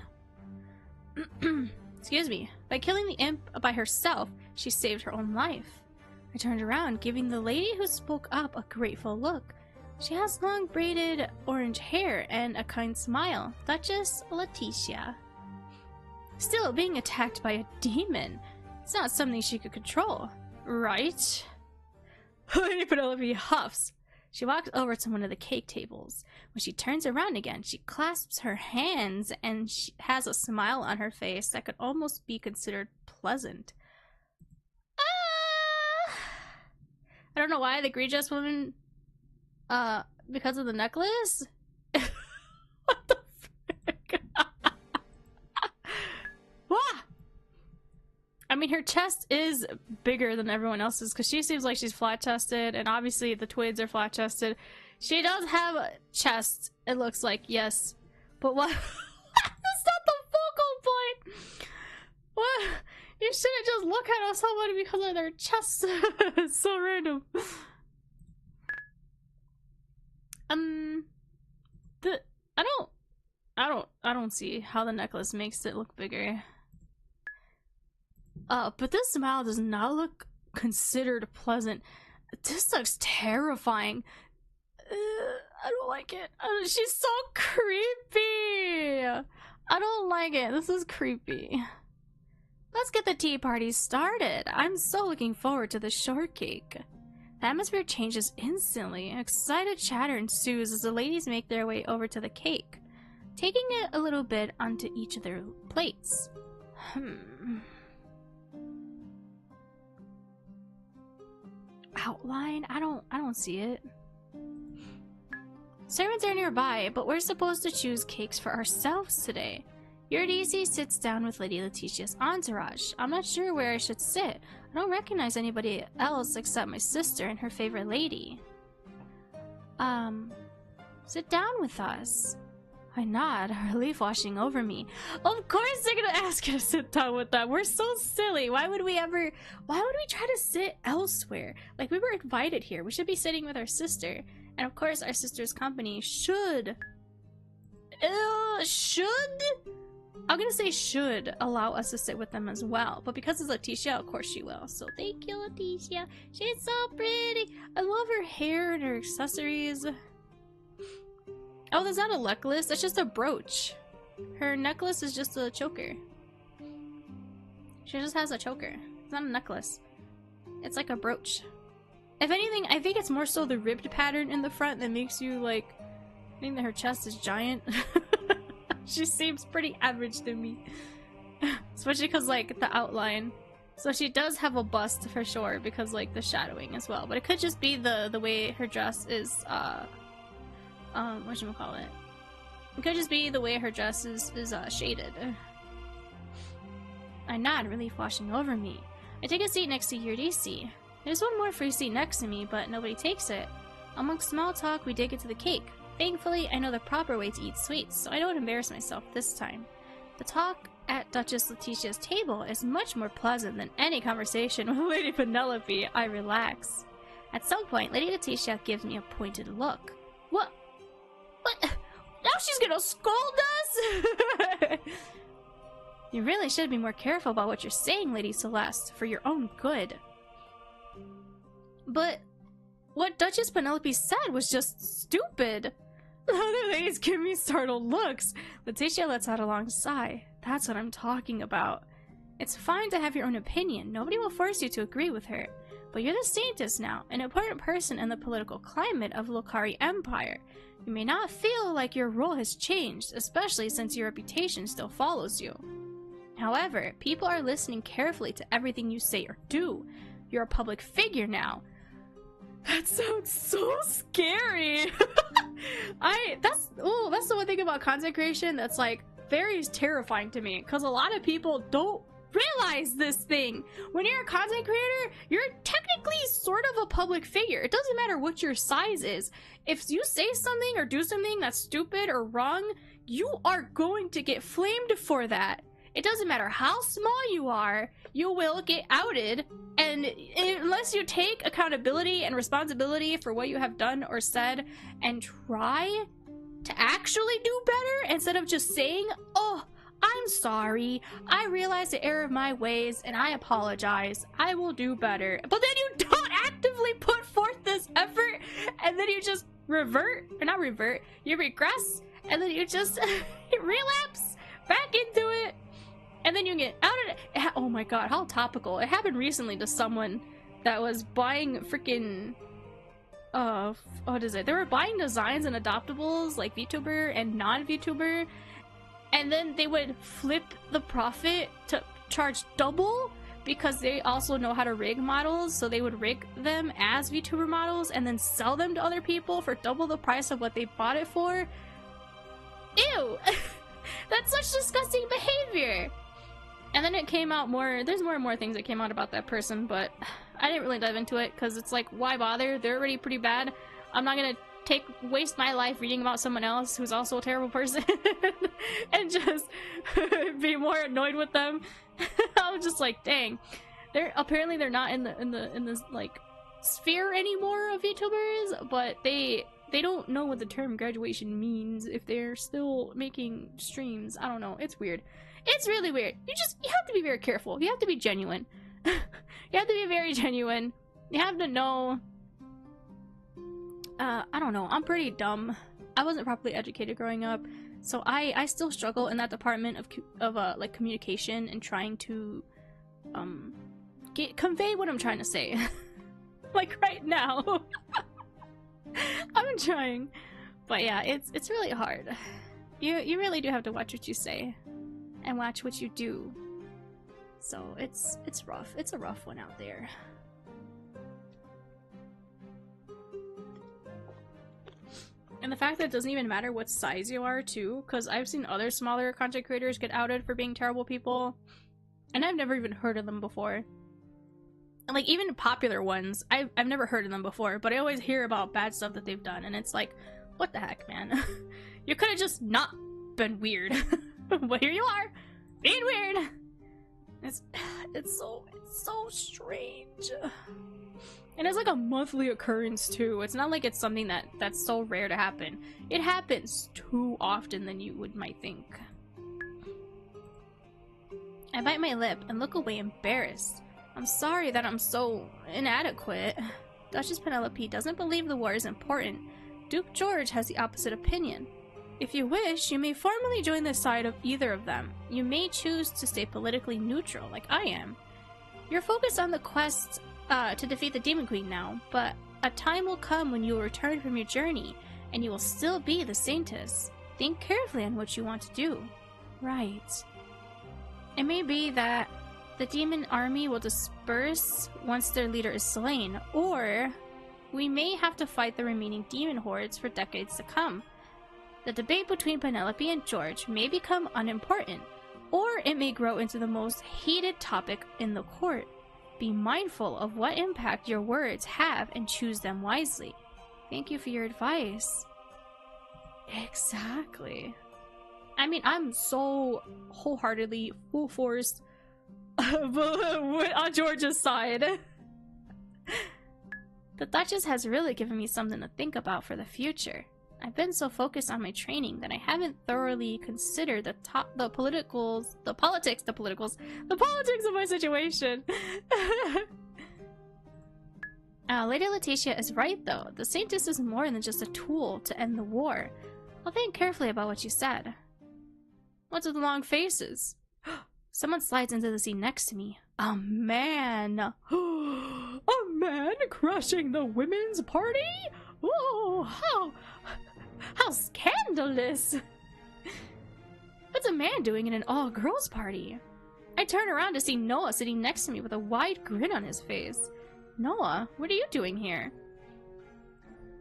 Excuse me. By killing the imp by herself, she saved her own life. I turned around, giving the lady who spoke up a grateful look. She has long braided orange hair and a kind smile. Duchess Leticia. Still, being attacked by a demon, it's not something she could control, right? Lady Penelope huffs. She walks over to one of the cake tables. When she turns around again, she clasps her hands and she has a smile on her face that could almost be considered pleasant. I don't know why the Egregious woman, because of the necklace? What the frick? What? I mean, her chest is bigger than everyone else's because she seems like she's flat-chested, and obviously the twins are flat-chested. She does have a chest, it looks like, yes. But what? That's not the focal point! What? You shouldn't just look at somebody because of their chest. It's so random. I don't see how the necklace makes it look bigger. But this smile does not look considered pleasant. This looks terrifying. I don't like it. She's so creepy. I don't like it. This is creepy. Let's get the tea party started. I'm so looking forward to the shortcake. The atmosphere changes instantly. Excited chatter ensues as the ladies make their way over to the cake, taking it a little bit onto each of their plates. Outline? I don't see it. Servants are nearby, but we're supposed to choose cakes for ourselves today. Eurydice sits down with Lady Letitia's entourage. I'm not sure where I should sit. I don't recognize anybody else except my sister and her favorite lady. Sit down with us. I nod, relief washing over me. Of course they're gonna ask you to sit down with them. We're so silly. Why would we try to sit elsewhere? Like, we were invited here. We should be sitting with our sister. And of course our sister's company should I'm gonna say should allow us to sit with them as well. But because it's Leticia, of course she will. So thank you, Leticia. She's so pretty. I love her hair and her accessories. Oh, that's not a necklace. That's just a brooch. Her necklace is just a choker. She just has a choker. It's not a necklace. It's like a brooch. If anything, I think it's more so the ribbed pattern in the front that makes you, like, think that her chest is giant. She seems pretty average to me. Especially because, like, the outline. So she does have a bust for sure because, like, the shadowing as well. But it could just be the way her dress is, whatchamacallit? It could just be the way her dress is shaded. I nod, relief washing over me. I take a seat next to Eurydice. There's one more free seat next to me, but nobody takes it. Amongst small talk, we dig into the cake. Thankfully, I know the proper way to eat sweets, so I don't embarrass myself this time. The talk at Duchess Letitia's table is much more pleasant than any conversation with Lady Penelope. I relax. At some point, Lady Leticia gives me a pointed look. What? Now she's gonna scold us? You really should be more careful about what you're saying, Lady Celeste, for your own good. But what Duchess Penelope said was just stupid. The other ladies give me startled looks. Leticia lets out a long sigh. That's what I'm talking about. It's fine to have your own opinion. Nobody will force you to agree with her. But you're the Saintess now, an important person in the political climate of Lokari Empire. You may not feel like your role has changed, especially since your reputation still follows you. However, people are listening carefully to everything you say or do. You're a public figure now. That sounds so scary. That's the one thing about content creation that's like very terrifying to me, because a lot of people don't realize this thing. When you're a content creator, you're technically sort of a public figure. It doesn't matter what your size is. If you say something or do something that's stupid or wrong, you are going to get flamed for that. It doesn't matter how small you are, you will get outed, and unless you take accountability and responsibility for what you have done or said and try to actually do better instead of just saying, oh, I'm sorry, I realize the error of my ways and I apologize, I will do better. But then you don't actively put forth this effort, and then you just you regress, and then you just relapse back into it. And then you get out of it. Oh my god, how topical. It happened recently to someone that was buying freaking... what is it? They were buying designs and adoptables, like VTuber and non-VTuber. And then they would flip the profit to charge double because they also know how to rig models. So they would rig them as VTuber models and then sell them to other people for double the price of what they bought it for. Ew! That's such disgusting behavior! And then it came out there's more and more things that came out about that person, but I didn't really dive into it because it's like, why bother? They're already pretty bad. I'm not gonna waste my life reading about someone else who's also a terrible person and just be more annoyed with them. I'm just like, dang. Apparently they're not in this like sphere anymore of VTubers, but they don't know what the term graduation means if they're still making streams. I don't know. It's weird. It's really weird. You have to be very careful. You have to be genuine. You have to be very genuine. You have to know. I don't know. I'm pretty dumb. I wasn't properly educated growing up, so I still struggle in that department of like communication and trying to convey what I'm trying to say. Like right now. I'm trying. But yeah, it's really hard. You really do have to watch what you say and watch what you do. So it's rough. It's a rough one out there. And the fact that it doesn't even matter what size you are too, because I've seen other smaller content creators get outed for being terrible people, and I've never even heard of them before. And like even popular ones, I've never heard of them before, but I always hear about bad stuff that they've done, and it's like, what the heck, man? You could have just not been weird. But here you are, being weird. It's so strange. And it's like a monthly occurrence too. It's not like it's something that's so rare to happen. It happens too often than you might think. I bite my lip and look away embarrassed. I'm sorry that I'm so inadequate. Duchess Penelope doesn't believe the war is important. Duke George has the opposite opinion. If you wish, you may formally join the side of either of them. You may choose to stay politically neutral, like I am. You're focused on the quest to defeat the Demon Queen now, but a time will come when you will return from your journey, and you will still be the Saintess. Think carefully on what you want to do. Right. It may be that the demon army will disperse once their leader is slain, or we may have to fight the remaining demon hordes for decades to come. The debate between Penelope and George may become unimportant, or it may grow into the most hated topic in the court. Be mindful of what impact your words have and choose them wisely. Thank you for your advice. Exactly. I mean, I'm so wholeheartedly, full force on George's side. The Duchess has really given me something to think about for the future. I've been so focused on my training that I haven't thoroughly considered the politics of my situation. Lady Letitia is right though. The Saintess is more than just a tool to end the war. I'll think carefully about what you said. What's with the long faces? Someone slides into the seat next to me. A man. A man. crashing the women's party? Oh, how scandalous! What's a man doing in an all-girls party? I turn around to see Noah sitting next to me with a wide grin on his face. Noah, what are you doing here?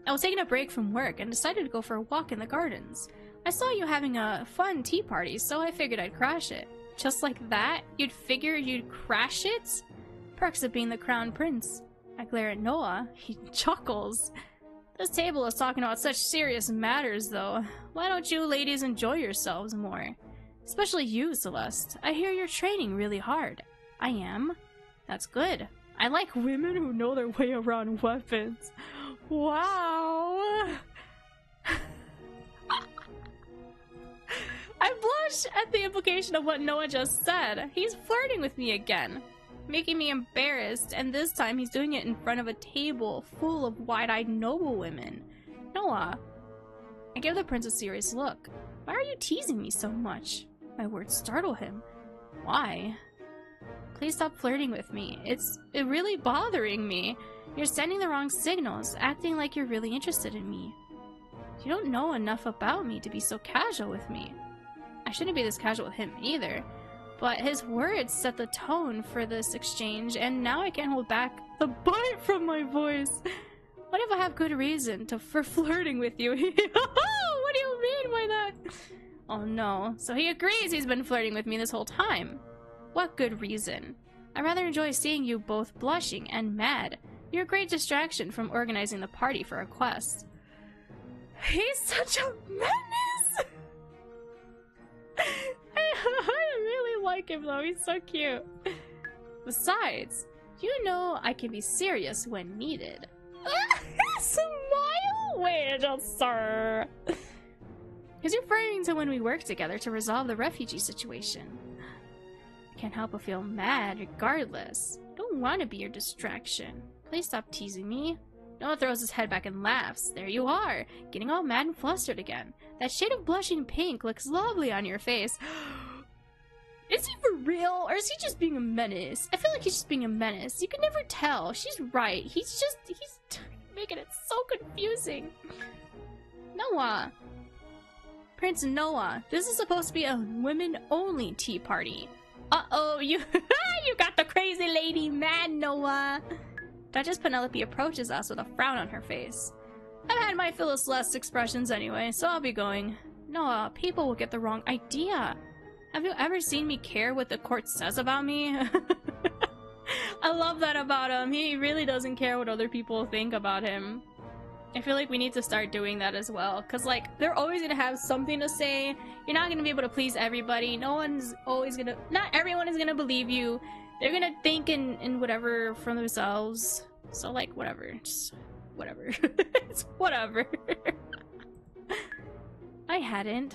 I was taking a break from work and decided to go for a walk in the gardens. I saw you having a fun tea party, so I figured I'd crash it. Just like that? You'd figure you'd crash it? Perks of being the crown prince. I glare at Noah. He chuckles. This table is talking about such serious matters, though. Why don't you ladies enjoy yourselves more? Especially you, Celeste. I hear you're training really hard. I am. That's good. I like women who know their way around weapons. Wow! I blush at the implication of what Noah just said. He's flirting with me again, making me embarrassed, and this time he's doing it in front of a table full of wide-eyed noble women. Noah. I give the prince a serious look. Why are you teasing me so much? My words startle him. Why? Please stop flirting with me. It's really bothering me. You're sending the wrong signals, acting like you're really interested in me. You don't know enough about me to be so casual with me. I shouldn't be this casual with him either, but his words set the tone for this exchange, and now I can't hold back the bite from my voice. What if I have good reason for flirting with you? What do you mean by that? Oh no, so he agrees he's been flirting with me this whole time. What good reason? I rather enjoy seeing you both blushing and mad. You're a great distraction from organizing the party for a quest. He's such a menace! I really like him though, he's so cute. Besides, you know I can be serious when needed. Smile? Wait just, sir. He's referring to when we worked together to resolve the refugee situation. I can't help but feel mad regardless. I don't want to be your distraction. Please stop teasing me. Noah throws his head back and laughs. There you are, getting all mad and flustered again. That shade of blushing pink looks lovely on your face. Is he for real, or is he just being a menace? I feel like he's just being a menace. You can never tell. She's right. He's making it so confusing. Noah. Prince Noah, this is supposed to be a women-only tea party. Uh-oh, you got the crazy lady mad, Noah. Duchess Penelope approaches us with a frown on her face. I've had my fill of Celeste's expressions anyway, so I'll be going. Noah, people will get the wrong idea. Have you ever seen me care what the court says about me? I love that about him. He really doesn't care what other people think about him. I feel like we need to start doing that as well, because like they're always gonna have something to say. You're not gonna be able to please everybody. Not everyone is gonna believe you. They're gonna think in whatever from themselves. So like whatever, just whatever. It's whatever. I hadn't.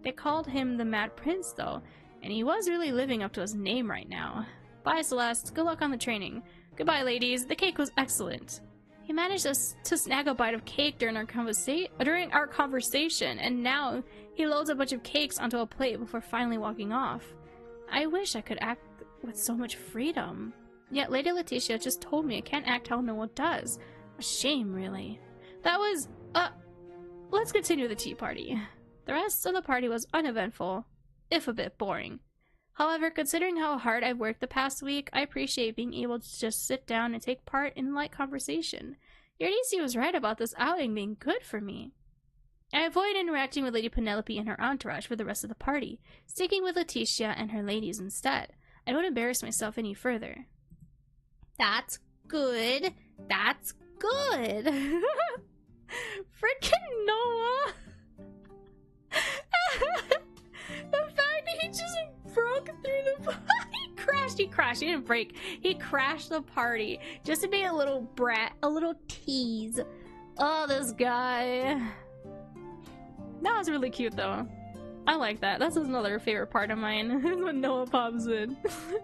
They called him the Mad Prince though, and he was really living up to his name right now. Bye Celeste, good luck on the training. Goodbye ladies, the cake was excellent. He managed to snag a bite of cake during our conversation, and now he loads a bunch of cakes onto a plate before finally walking off. I wish I could act with so much freedom. Yet Lady Letitia just told me I can't act how Noah does. A shame, really. That was, let's continue the tea party. The rest of the party was uneventful, if a bit boring. However, considering how hard I've worked the past week, I appreciate being able to just sit down and take part in light conversation. Eurydice was right about this outing being good for me. I avoid interacting with Lady Penelope and her entourage for the rest of the party, sticking with Letitia and her ladies instead. I don't embarrass myself any further. That's good. That's good. Frickin' Noah. The fact that he just broke through the he crashed. He didn't break. He crashed the party just to be a little brat, a little tease. Oh, this guy. That was really cute though. I like that. That's another favorite part of mine. Is when Noah pops in.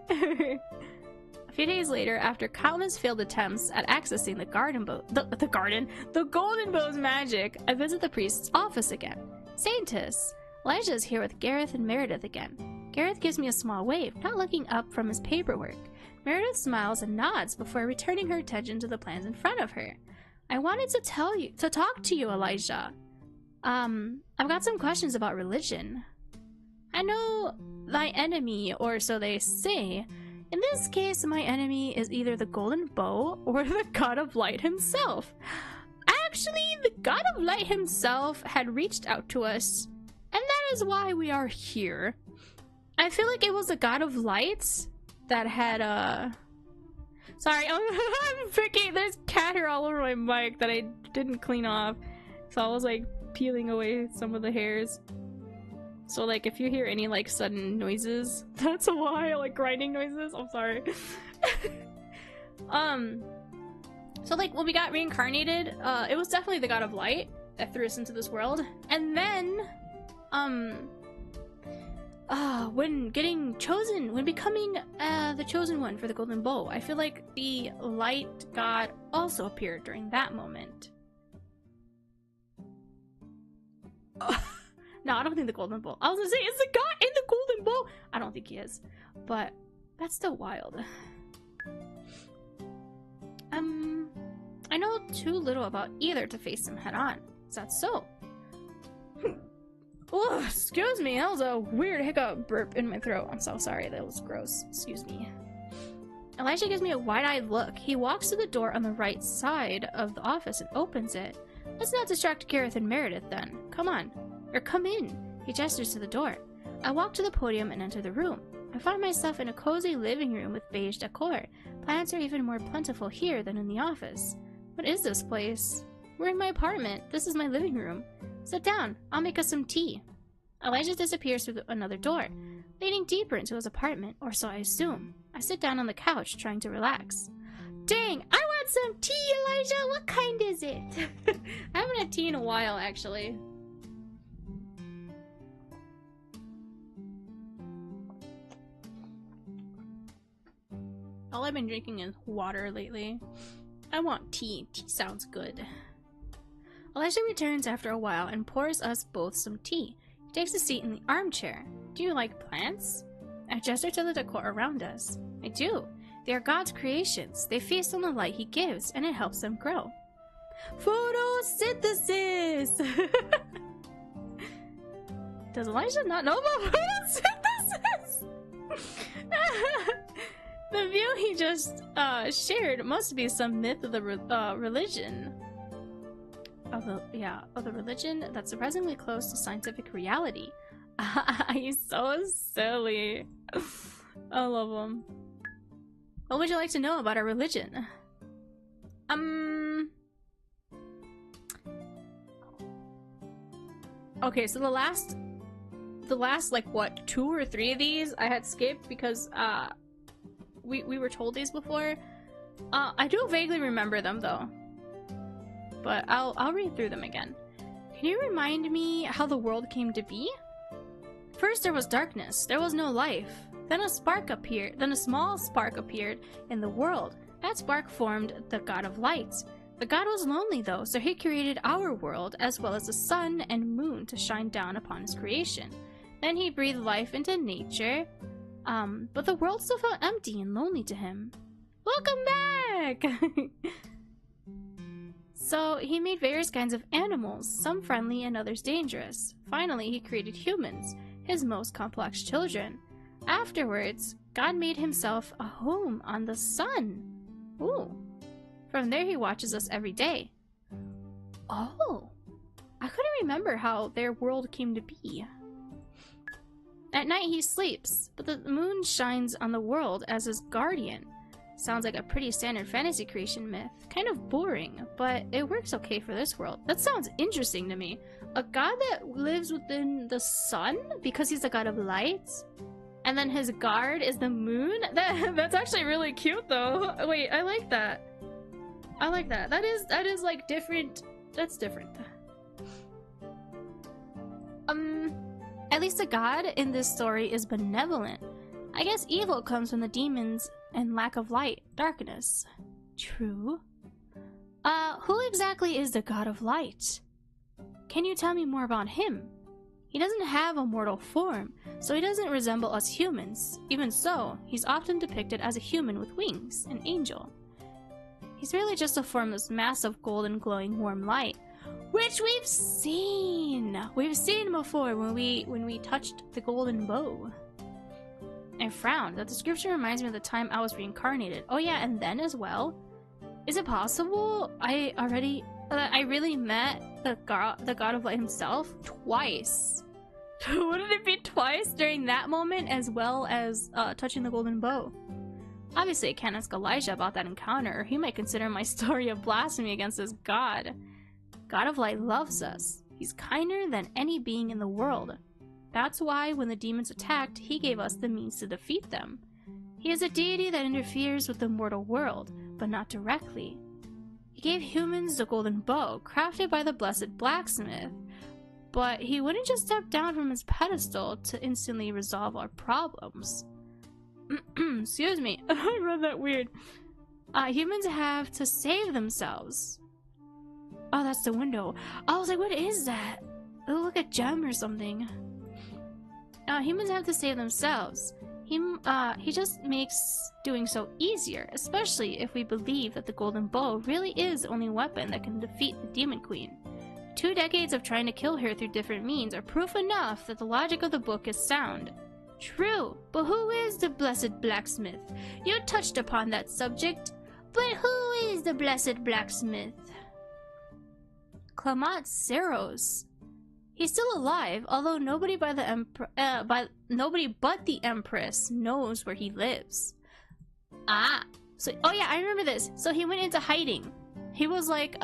A few days later, after countless failed attempts at accessing the Golden Bow's magic, I visit the priest's office again. Saintess. Elijah is here with Gareth and Meredith again. Gareth gives me a small wave, not looking up from his paperwork. Meredith smiles and nods before returning her attention to the plans in front of her. I wanted to talk to you, Elijah. I've got some questions about religion. I know thy enemy, or so they say. In this case, my enemy is either the golden bow or the god of light himself. Actually, the god of light himself had reached out to us, and that is why we are here. I feel like it was the god of light that had, Sorry, I'm freaking. There's cat hair all over my mic that I didn't clean off. So I was like peeling away some of the hairs. So like if you hear any like sudden noises, that's why, like grinding noises. I'm sorry. So like when we got reincarnated, it was definitely the god of light that threw us into this world. And then, when becoming the chosen one for the golden bow, I feel like the light god also appeared during that moment. No, I don't think the golden bow. I was gonna say, is the god in the golden bow? I don't think he is, but that's still wild. I know too little about either to face him head on. Is that so? Oh, excuse me, that was a weird hiccup burp in my throat. I'm so sorry, that was gross. Excuse me. Elijah gives me a wide-eyed look. He walks to the door on the right side of the office and opens it. Let's not distract Gareth and Meredith then. Come on. Or come in. He gestures to the door. I walk to the podium and enter the room. I find myself in a cozy living room with beige decor. Plants are even more plentiful here than in the office. What is this place? We're in my apartment. This is my living room. Sit down. I'll make us some tea. Elijah disappears through another door, leading deeper into his apartment, or so I assume. I sit down on the couch, trying to relax. Dang, I want some tea, Elijah! What kind is it? I haven't had tea in a while, actually. All I've been drinking is water lately. I want tea. Tea sounds good. Elijah returns after a while and pours us both some tea. He takes a seat in the armchair. Do you like plants? I gesture to the decor around us. I do. They are God's creations. They feast on the light he gives, and it helps them grow. Photosynthesis! Does Elijah not know about photosynthesis? The view he just shared must be some myth of the religion. Of the religion that's surprisingly close to scientific reality. He's so silly. I love him. What would you like to know about our religion? Okay, so the last like what 2 or 3 of these I had skipped because we were told these before. I do vaguely remember them though, but I'll read through them again. Can you remind me how the world came to be? First there was darkness. There was no life. Then a spark appeared. Then a small spark appeared in the world. That spark formed the god of light. The god was lonely though, so he created our world as well as the sun and moon to shine down upon his creation. Then he breathed life into nature. But the world still felt empty and lonely to him. Welcome back! So he made various kinds of animals, some friendly and others dangerous. Finally, he created humans, his most complex children. Afterwards, God made himself a home on the sun. Ooh. From there he watches us every day. Oh. I couldn't remember how their world came to be. At night he sleeps, but the moon shines on the world as his guardian. Sounds like a pretty standard fantasy creation myth. Kind of boring, but it works okay for this world. That sounds interesting to me. A god that lives within the sun because he's a god of light? And then his guard is the moon? That's actually really cute though. Wait, I like that. I like that. That is like different. That's different. At least the god in this story is benevolent. I guess evil comes from the demons and lack of light, darkness. True. Who exactly is the god of light? Can you tell me more about him? He doesn't have a mortal form, so he doesn't resemble us humans. Even so, he's often depicted as a human with wings, an angel. He's really just a formless mass of golden glowing warm light, which we've seen! We've seen before when we touched the golden bow. I frowned. That description reminds me of the time I was reincarnated. Oh yeah, and then as well. Is it possible I really met the god of light himself twice? Wouldn't it be twice during that moment as well as touching the golden bow? Obviously I can't ask Elijah about that encounter, or he might consider my story of blasphemy against his god. God of light loves us. He's kinder than any being in the world. That's why when the demons attacked, he gave us the means to defeat them. He is a deity that interferes with the mortal world, but not directly. He gave humans the golden bow, crafted by the blessed blacksmith, but he wouldn't just step down from his pedestal to instantly resolve our problems. Excuse me, I read that weird. Humans have to save themselves. Oh, that's the window. I was like, what is that? It looked like a gem or something. Humans have to save themselves. He just makes doing so easier, especially if we believe that the golden bow really is the only weapon that can defeat the demon queen. 2 decades of trying to kill her through different means are proof enough that the logic of the book is sound. True, but who is the blessed blacksmith? You touched upon that subject, but who is the blessed blacksmith? Clement Seros. He's still alive, although nobody but the Empress knows where he lives. So oh yeah, I remember this. So he went into hiding. He was like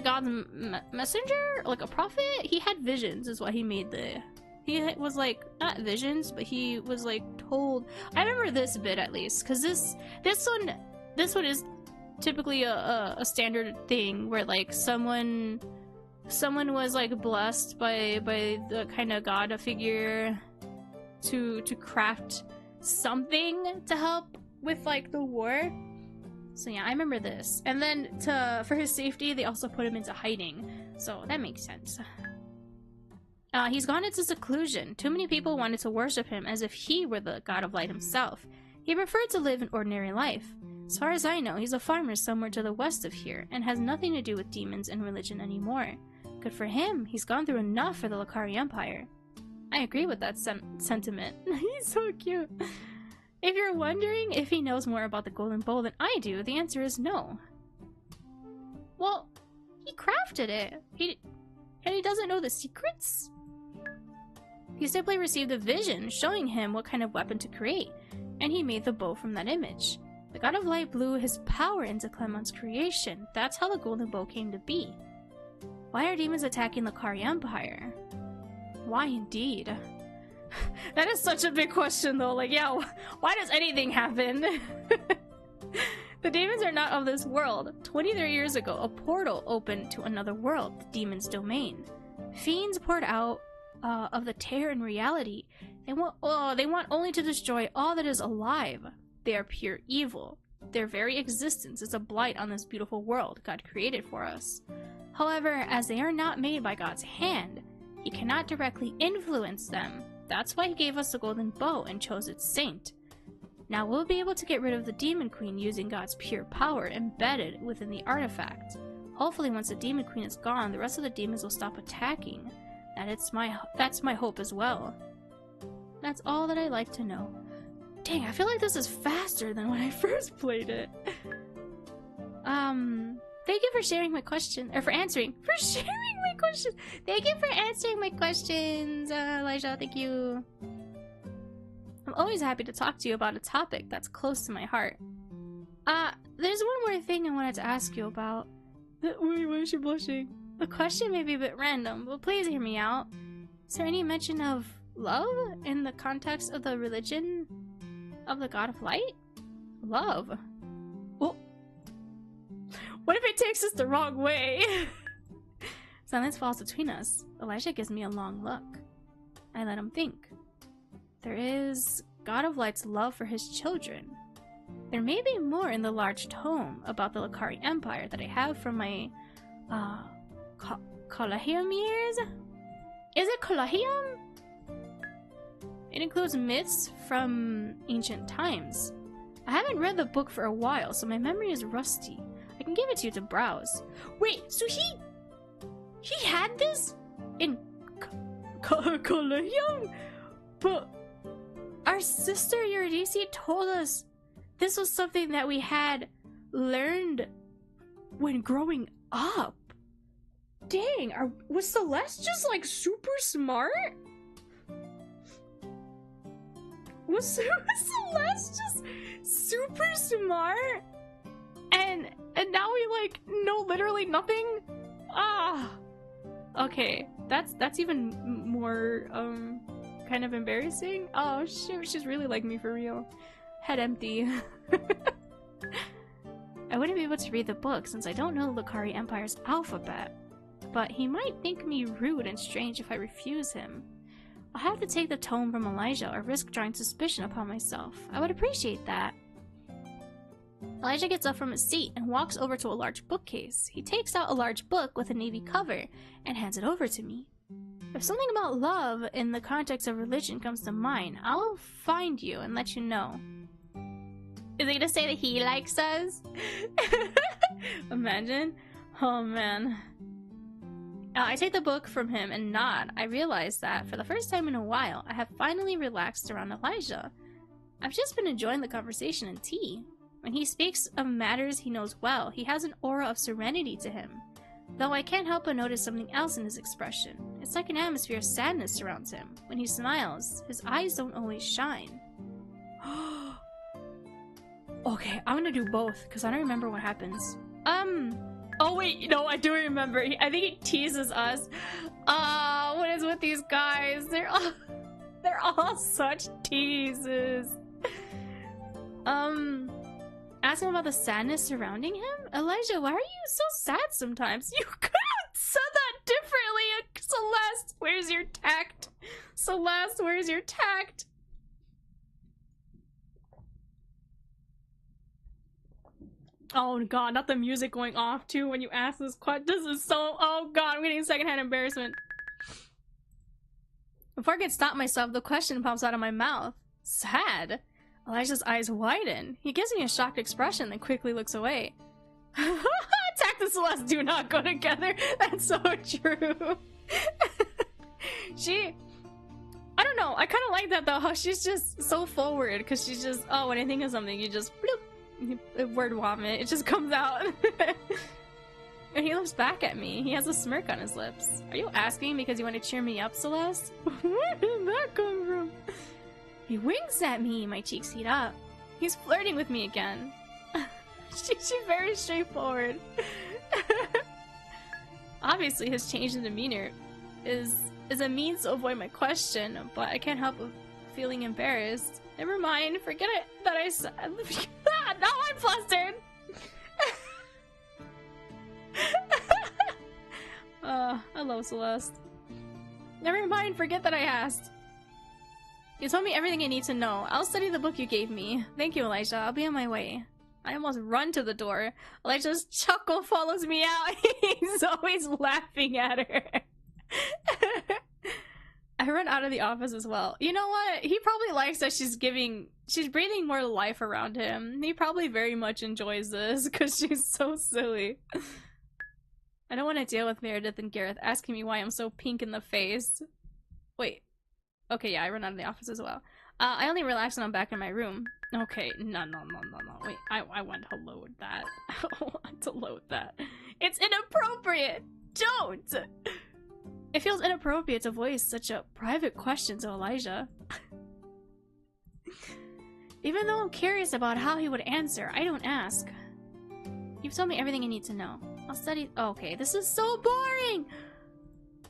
God's messenger, like a prophet. He had visions, is what he made the. He was like not visions, but he was like told. I remember this bit at least, because this one is typically a standard thing where like someone was like blessed by the kind of god figure to craft something to help with like the war. So yeah, I remember this. And then for his safety, they also put him into hiding. So that makes sense. He's gone into seclusion. Too many people wanted to worship him as if he were the god of light himself. He preferred to live an ordinary life. As far as I know, he's a farmer somewhere to the west of here and has nothing to do with demons and religion anymore. Good for him. He's gone through enough for the Lakari Empire. I agree with that sentiment. He's so cute. If you're wondering if he knows more about the golden bow than I do, the answer is no. Well, he crafted it. And he doesn't know the secrets? He simply received a vision showing him what kind of weapon to create, and he made the bow from that image. The god of light blew his power into Clement's creation. That's how the golden bow came to be. Why are demons attacking the Lakari Empire? Why indeed? That is such a big question though, like yeah, why does anything happen? The demons are not of this world. 23 years ago, a portal opened to another world, the demon's domain. Fiends poured out of the tear in reality. They want only to destroy all that is alive. They are pure evil. Their very existence is a blight on this beautiful world God created for us. However, as they are not made by God's hand, he cannot directly influence them. That's why he gave us the golden bow and chose its saint. Now we'll be able to get rid of the demon queen using God's pure power embedded within the artifact. Hopefully once the demon queen is gone, the rest of the demons will stop attacking. That's my hope as well. That's all that I like to know. Dang, I feel like this is faster than when I first played it. Thank you for sharing my question, or for sharing my question. Thank you for answering my questions, Elijah. Thank you. I'm always happy to talk to you about a topic that's close to my heart. There's one more thing I wanted to ask you about. Why is she blushing? The question may be a bit random, but please hear me out. Is there any mention of love in the context of the religion of the god of light? Love? Well, what if it takes us the wrong way? Silence falls between us. Elijah gives me a long look. I let him think. There is God of Light's love for his children. There may be more in the large tome about the Lakari Empire that I have from my Collegium years. Is it Collegium? It includes myths from ancient times. I haven't read the book for a while, so my memory is rusty. I can give it to you to browse. Wait, so he had this in Collegium? But our sister Eurydice told us this was something that we had learned when growing up. Dang, was Celeste just like super smart? Was Celeste just super smart? And now we like know literally nothing? Ah. Okay, that's even more kind of embarrassing. Oh shoot, she's really like me for real. Head empty. I wouldn't be able to read the book since I don't know Lucari Empire's alphabet. But he might think me rude and strange if I refuse him. I'll have to take the tome from Elijah or risk drawing suspicion upon myself. I would appreciate that. Elijah gets up from his seat and walks over to a large bookcase. He takes out a large book with a navy cover and hands it over to me. If something about love in the context of religion comes to mind, I'll find you and let you know. Is he gonna say that he likes us? Imagine. Oh man. I take the book from him and nod. I realize that, for the first time in a while, I have finally relaxed around Elijah. I've just been enjoying the conversation and tea. When he speaks of matters he knows well, he has an aura of serenity to him. Though I can't help but notice something else in his expression. It's like an atmosphere of sadness surrounds him. When he smiles, his eyes don't always shine. Okay, I'm gonna do both, because I don't remember what happens. Oh wait, no, I do remember. I think he teases us. What is with these guys? They're all such teases. Ask him about the sadness surrounding him? Elijah, why are you so sad sometimes? You could have said that differently. Celeste, where's your tact? Celeste, where's your tact? Oh god, not the music going off too when you ask this question. This is so— oh god, I'm getting secondhand embarrassment. Before I can stop myself, the question pops out of my mouth. Sad? Elijah's eyes widen. He gives me a shocked expression, then quickly looks away. Tact and Celeste do not go together. That's so true. I don't know, I kind of like that though, how she's just so forward, because she's just— oh, when I think of something, you just— bloop. Word vomit, it just comes out. And he looks back at me. He has a smirk on his lips. Are you asking because you want to cheer me up, Celeste? Where did that come from? He winks at me. My cheeks heat up. He's flirting with me again. She's very straightforward. Obviously, his change in demeanor is a means to avoid my question, but I can't help but feeling embarrassed. Never mind, forget it that I said. Now I'm flustered! I love Celeste. Never mind, forget that I asked. You told me everything I need to know. I'll study the book you gave me. Thank you, Elijah. I'll be on my way. I almost run to the door. Elijah's chuckle follows me out. He's always laughing at her. I run out of the office as well. You know what? He probably likes that she's breathing more life around him. He probably very much enjoys this because she's so silly. I don't want to deal with Meredith and Gareth asking me why I'm so pink in the face. Wait. Okay, yeah, I run out of the office as well. I only relax when I'm back in my room. Okay, no. Wait, I want to load that. I want to load that. It's inappropriate! Don't! It feels inappropriate to voice such a private question to Elijah. Even though I'm curious about how he would answer, I don't ask. You've told me everything I need to know. I'll study— okay, this is so boring!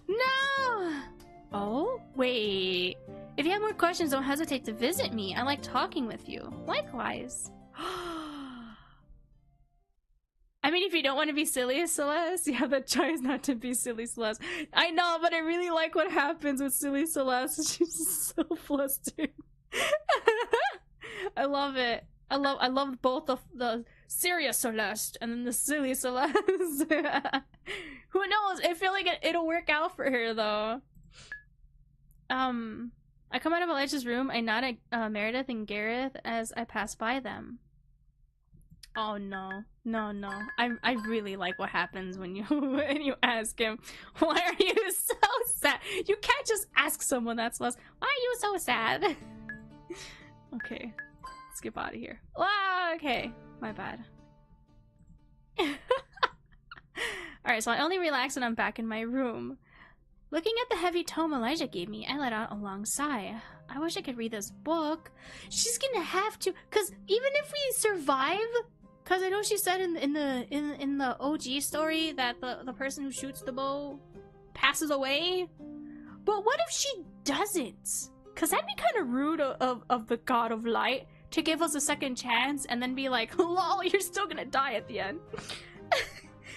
No! Oh, wait. If you have more questions, don't hesitate to visit me. I like talking with you. Likewise. I mean, if you don't want to be silly, Celeste, you have the choice not to be silly, Celeste. I know, but I really like what happens with silly Celeste. She's so flustered. I love it. I love both of the serious Celeste and then the silly Celeste. Who knows? I feel like it'll work out for her, though. I come out of Elijah's room. I nod at Meredith and Gareth as I pass by them. Oh no, no, no! I really like what happens when you when you ask him, "Why are you so sad?" You can't just ask someone that's lost. Why are you so sad? Okay, let's get out of here. Wow. Okay, my bad. Alright, so I only relax when I'm back in my room. Looking at the heavy tome Elijah gave me, I let out a long sigh. I wish I could read this book. She's gonna have to, cause even if we survive, cause I know she said in the OG story that the person who shoots the bow passes away. But what if she doesn't? Cause that'd be kind of rude of the God of Light to give us a second chance and then be like, lol, you're still gonna die at the end.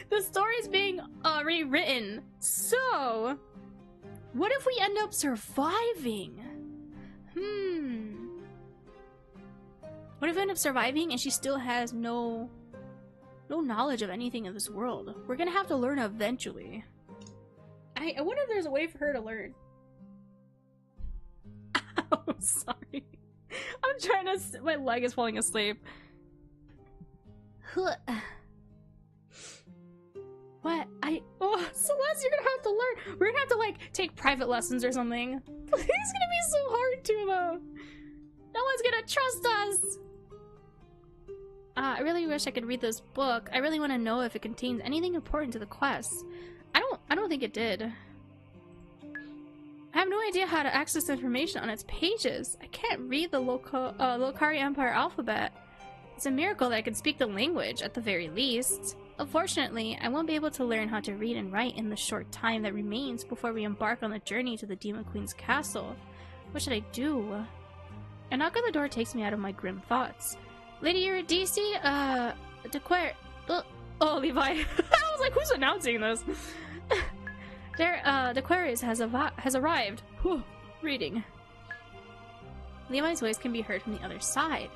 The story's being rewritten. So, what if we end up surviving? What if we end up surviving and she still has no knowledge of anything in this world? We're gonna have to learn eventually. I wonder if there's a way for her to learn. Oh, sorry. I'm trying to... My leg is falling asleep. What? Oh, Celeste, you're gonna have to learn. We're gonna have to, like, take private lessons or something. It's gonna be so hard to, though. No one's gonna trust us. I really wish I could read this book. I really want to know if it contains anything important to the quest. I don't think it did. I have no idea how to access information on its pages. I can't read the Lokari Empire alphabet. It's a miracle that I can speak the language, at the very least. Unfortunately, I won't be able to learn how to read and write in the short time that remains before we embark on the journey to the Demon Queen's castle. What should I do? A knock on the door takes me out of my grim thoughts. Lady Eurydice, oh, Levi. I was like, who's announcing this? The Aquarius has arrived. Whew. Reading. Levi's voice can be heard from the other side.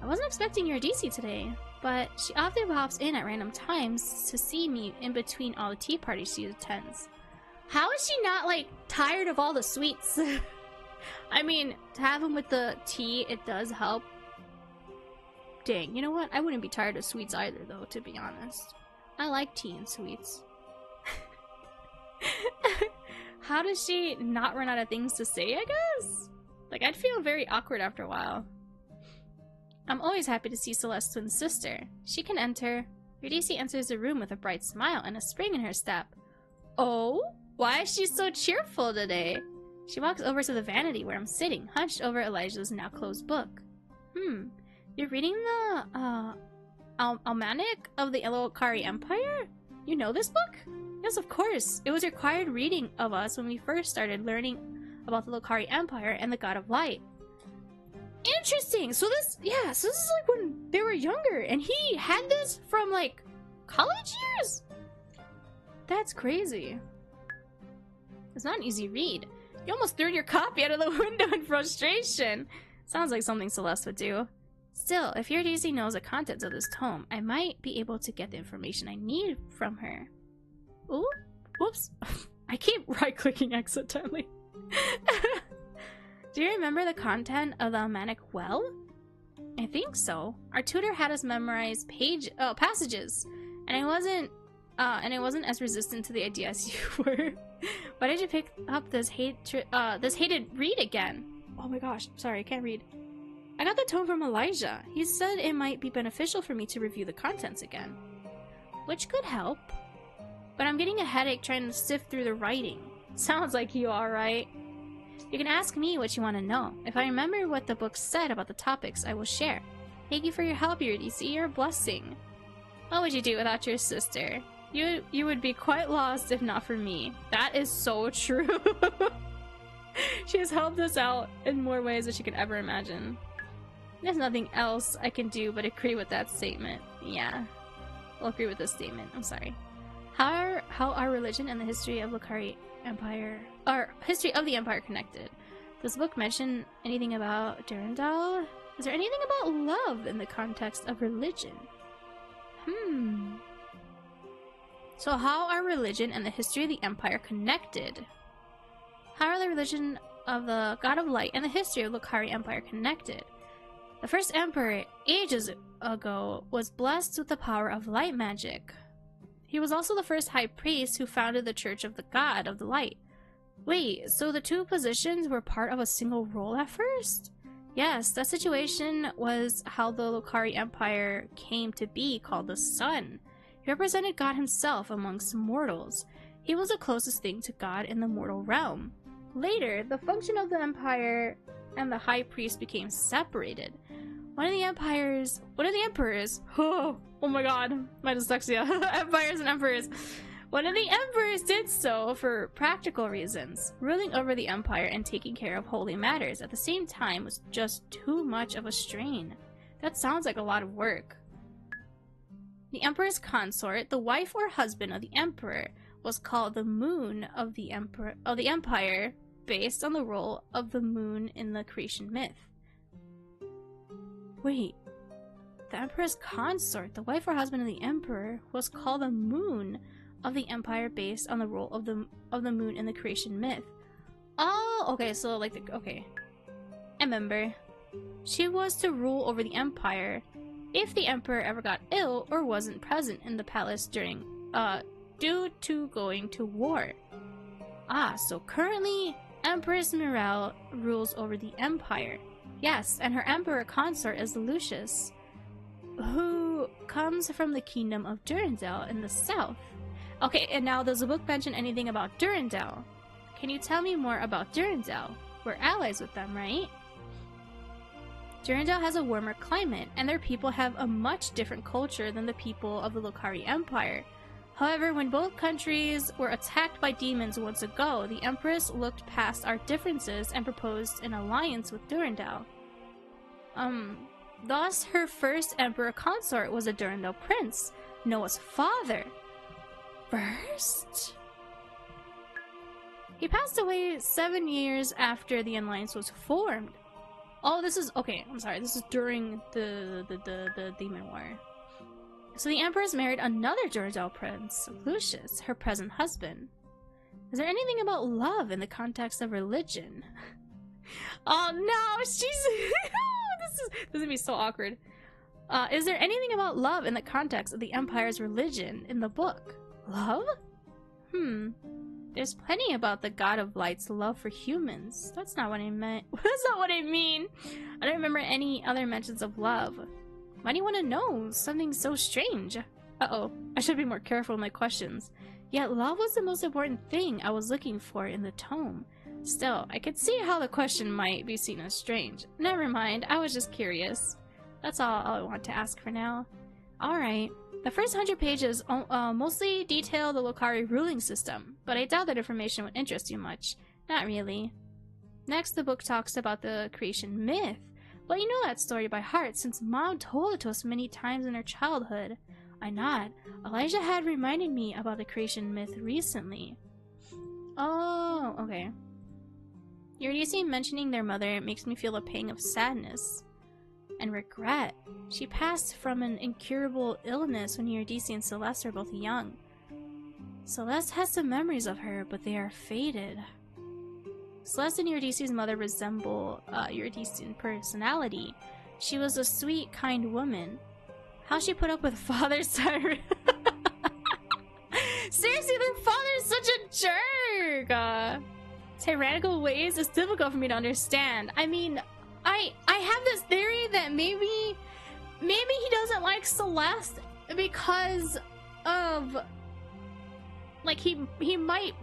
I wasn't expecting Eurydice today, but she often pops in at random times to see me in between all the tea parties she attends. How is she not, like, tired of all the sweets? I mean, to have them with the tea, it does help. Dang, you know what? I wouldn't be tired of sweets either, though, to be honest. I like tea and sweets. How does she not run out of things to say, I guess? Like, I'd feel very awkward after a while. I'm always happy to see Celeste's twin sister. She can enter. Eurydice enters the room with a bright smile and a spring in her step. Oh? Why is she so cheerful today? She walks over to the vanity where I'm sitting, hunched over Elijah's now closed book. You're reading the, Almanac of the Lokari Empire? You know this book? Yes, of course. It was required reading of us when we first started learning about the Lokari Empire and the God of Light. Interesting! So this is like when they were younger, and he had this from, like, college years? That's crazy. It's not an easy read. You almost threw your copy out of the window in frustration. Sounds like something Celeste would do. Still, if Eurydice knows the contents of this tome, I might be able to get the information I need from her. Ooh, whoops. I keep right-clicking accidentally. Do you remember the content of the Almanac well? I think so. Our tutor had us memorize passages, and I wasn't as resistant to the idea as you were. Why did you pick up this hated read again? Oh my gosh, sorry, I can't read. I got the tome from Elijah. He said it might be beneficial for me to review the contents again. Which could help. But I'm getting a headache trying to sift through the writing. Sounds like you alright. You can ask me what you want to know. If I remember what the book said about the topics, I will share. Thank you for your help, Eurydice. You're a blessing. What would you do without your sister? You would be quite lost if not for me. That is so true. She has helped us out in more ways than she could ever imagine. There's nothing else I can do but agree with that statement. Yeah, I'll agree with this statement. I'm sorry. How are religion and the history of Lokari Empire, or history of the Empire, connected? Does the book mention anything about Durandal? Is there anything about love in the context of religion? So how are religion and the history of the Empire connected? How are the religion of the god of light and the history of the Lucari Empire connected. The first emperor, ages ago, was blessed with the power of light magic. He was also the first high priest who founded the Church of the God of the Light. Wait, so the two positions were part of a single role at first? Yes, that situation was how the Lucari Empire came to be called the Sun. He represented God himself amongst mortals. He was the closest thing to God in the mortal realm. Later, the function of the Empire and the High Priest became separated. One of the emperors, oh my god, my dyslexia, empires and emperors. One of the emperors did so for practical reasons. Ruling over the empire and taking care of holy matters at the same time was just too much of a strain. That sounds like a lot of work. The emperor's consort, the wife or husband of the emperor, was called the moon of the empire, based on the role of the moon in the creation myth. Wait, the emperor's consort, the wife or husband of the emperor, was called the moon of the empire based on the role of the moon in the creation myth. Oh, okay, so like okay. I remember. She was to rule over the empire if the emperor ever got ill or wasn't present in the palace during due to going to war. Ah, so currently Empress Mirelle rules over the empire. Yes, and her emperor consort is Lucius, who comes from the kingdom of Durandal in the south. Okay, and now does the book mention anything about Durandal? Can you tell me more about Durandal? We're allies with them, right? Durandal has a warmer climate, and their people have a much different culture than the people of the Lucari Empire. However, when both countries were attacked by demons once ago, the Empress looked past our differences and proposed an alliance with Durandal. Thus, her first emperor consort was a Durandal prince, Noah's father. First? He passed away 7 years after the alliance was formed. Oh, this is okay. I'm sorry. This is during the Demon War. So the Empress married another Durandal prince, Lucius, her present husband. Is there anything about love in the context of religion? Oh no, she's this is gonna be so awkward. Is there anything about love in the context of the Empire's religion in the book? Love? There's plenty about the God of Light's love for humans. That's not what I meant. That's not what I mean. I don't remember any other mentions of love. Why do you want to know? Something so strange. Uh-oh. I should be more careful with my questions. Yet love was the most important thing I was looking for in the tome. Still, I could see how the question might be seen as strange. Never mind. I was just curious. That's all I want to ask for now. Alright. The first 100 pages mostly detail the Lucari ruling system, but I doubt that information would interest you much. Not really. Next, the book talks about the creation myth. But you know that story by heart since Mom told it to us many times in her childhood. I nod. Elijah had reminded me about the creation myth recently. Oh, okay. Eurydice mentioning their mother makes me feel a pang of sadness and regret. She passed from an incurable illness when Eurydice and Celeste were both young. Celeste has some memories of her, but they are faded. Celeste and Eurydice's mother resemble Eurydice in personality. She was a sweet, kind woman. How she put up with father's tyrant. Seriously, their father's such a jerk! Tyrannical ways is difficult for me to understand. I mean, I have this theory that maybe he doesn't like Celeste because of, like, he might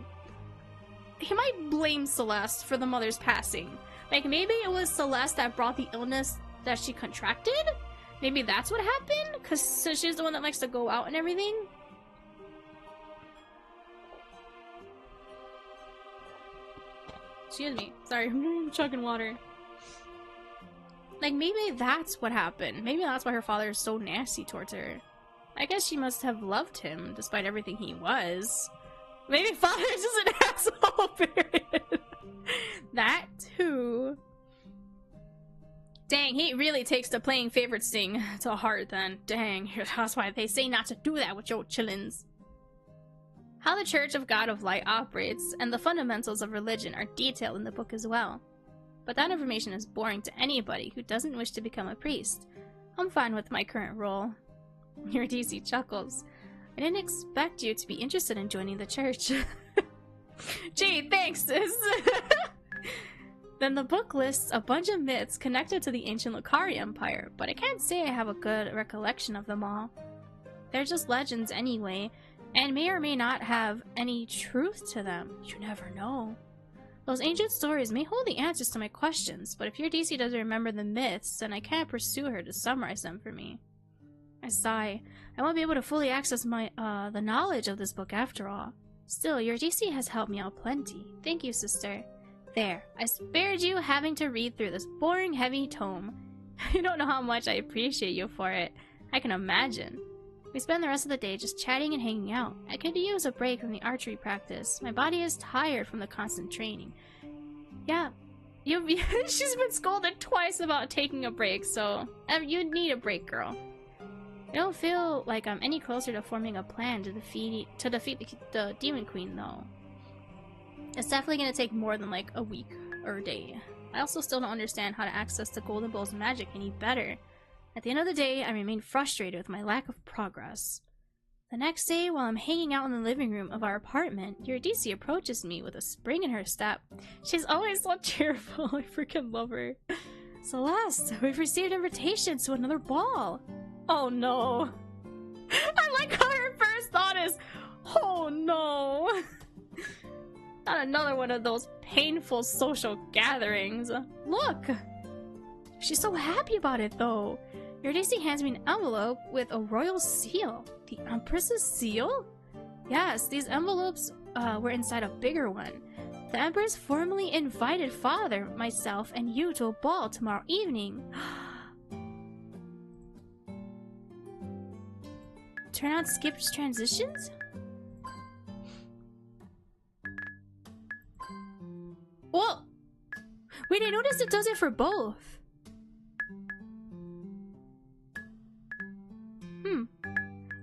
blame Celeste for the mother's passing. Like, maybe it was Celeste that brought the illness that she contracted? Maybe that's what happened? Because so she's the one that likes to go out and everything? Excuse me. Sorry, I'm chugging water. Like, maybe that's what happened. Maybe that's why her father is so nasty towards her. I guess she must have loved him, despite everything he was. Maybe father's just an asshole, period. That too. Dang, he really takes the playing favorites thing to heart then. Dang, that's why they say not to do that with your chillins. How the Church of God of Light operates and the fundamentals of religion are detailed in the book as well. But that information is boring to anybody who doesn't wish to become a priest. I'm fine with my current role. Your DC chuckles. I didn't expect you to be interested in joining the church. Gee, thanks, sis. Then the book lists a bunch of myths connected to the ancient Lucari Empire, but I can't say I have a good recollection of them all. They're just legends anyway, and may or may not have any truth to them. You never know. Those ancient stories may hold the answers to my questions, but if your DC doesn't remember the myths, then I can't pursue her to summarize them for me. I sigh. I won't be able to fully access my, the knowledge of this book after all. Still, your DC has helped me out plenty. Thank you, sister. There, I spared you having to read through this boring, heavy tome. You don't know how much I appreciate you for it. I can imagine. We spend the rest of the day just chatting and hanging out. I could use a break from the archery practice. My body is tired from the constant training. Yeah, she's been scolded twice about taking a break, so you need a break, girl. I don't feel like I'm any closer to forming a plan to defeat the Demon Queen, though. It's definitely gonna take more than like a week or a day. I also still don't understand how to access the Golden Bowl's magic any better. At the end of the day, I remain frustrated with my lack of progress. The next day, while I'm hanging out in the living room of our apartment, your DC approaches me with a spring in her step. She's always so cheerful. I freaking love her. Celeste, we've received invitations to another ball. Oh no. I like how her first thought is, oh no. Not another one of those painful social gatherings. Look! She's so happy about it, though. Your DC hands me an envelope with a royal seal. The Empress's seal? Yes, these envelopes were inside a bigger one. The Empress formally invited Father, myself, and you to a ball tomorrow evening. Turn on skipped transitions? Whoa! Wait, I noticed it does it for both.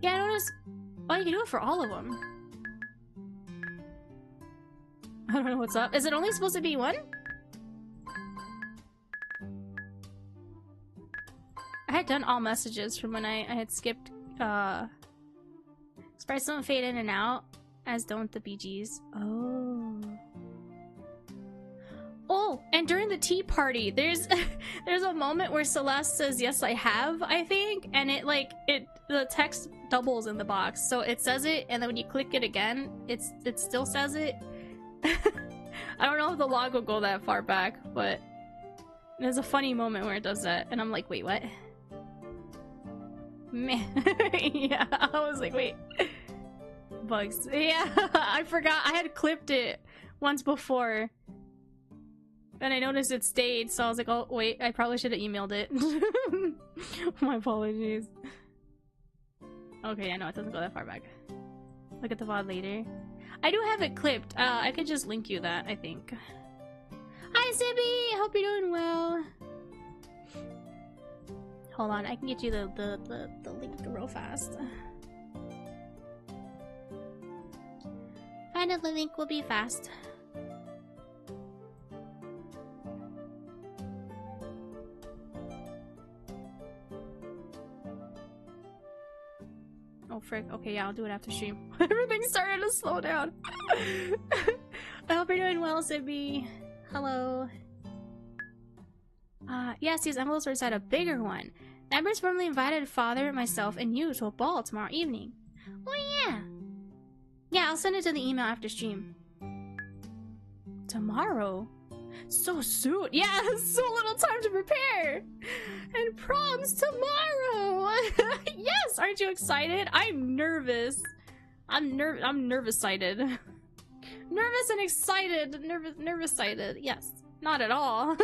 Yeah, I noticed. Oh, you can do it for all of them. I don't know what's up. Is it only supposed to be one? I had done all messages from when I had skipped. Sprites don't fade in and out, as don't the BGs. Oh. Oh, and during the tea party, there's a moment where Celeste says, "Yes, I have," I think, and the text doubles in the box, so it says it, and then when you click it again, it still says it. I don't know if the log will go that far back, but there's a funny moment where it does that, and I'm like, wait, what? Man, yeah, I was like, wait, bugs. Yeah, I forgot I had clipped it once before. And I noticed it stayed, so I was like, oh, wait, I probably should have emailed it. My apologies. Okay, yeah, no, it doesn't go that far back. Look at the VOD later. I do have it clipped. I could just link you that, I think. Hi, Sibby! Hope you're doing well. Hold on, I can get you the link real fast. Finding the link will be fast. Oh frick, okay, yeah, I'll do it after stream. Everything started to slow down. I hope you're doing well, Sibby. Hello. Yes, these envelopes are inside a bigger one. The Empress formally invited Father, myself, and you to a ball tomorrow evening. Oh yeah. Yeah, I'll send it to the email after stream. Tomorrow? So soon? Yeah, so little time to prepare! And prom's tomorrow! Yes! Aren't you excited? I'm nervous. I'm nervous-sighted. Nervous and excited. Nervous-sighted. Yes. Not at all.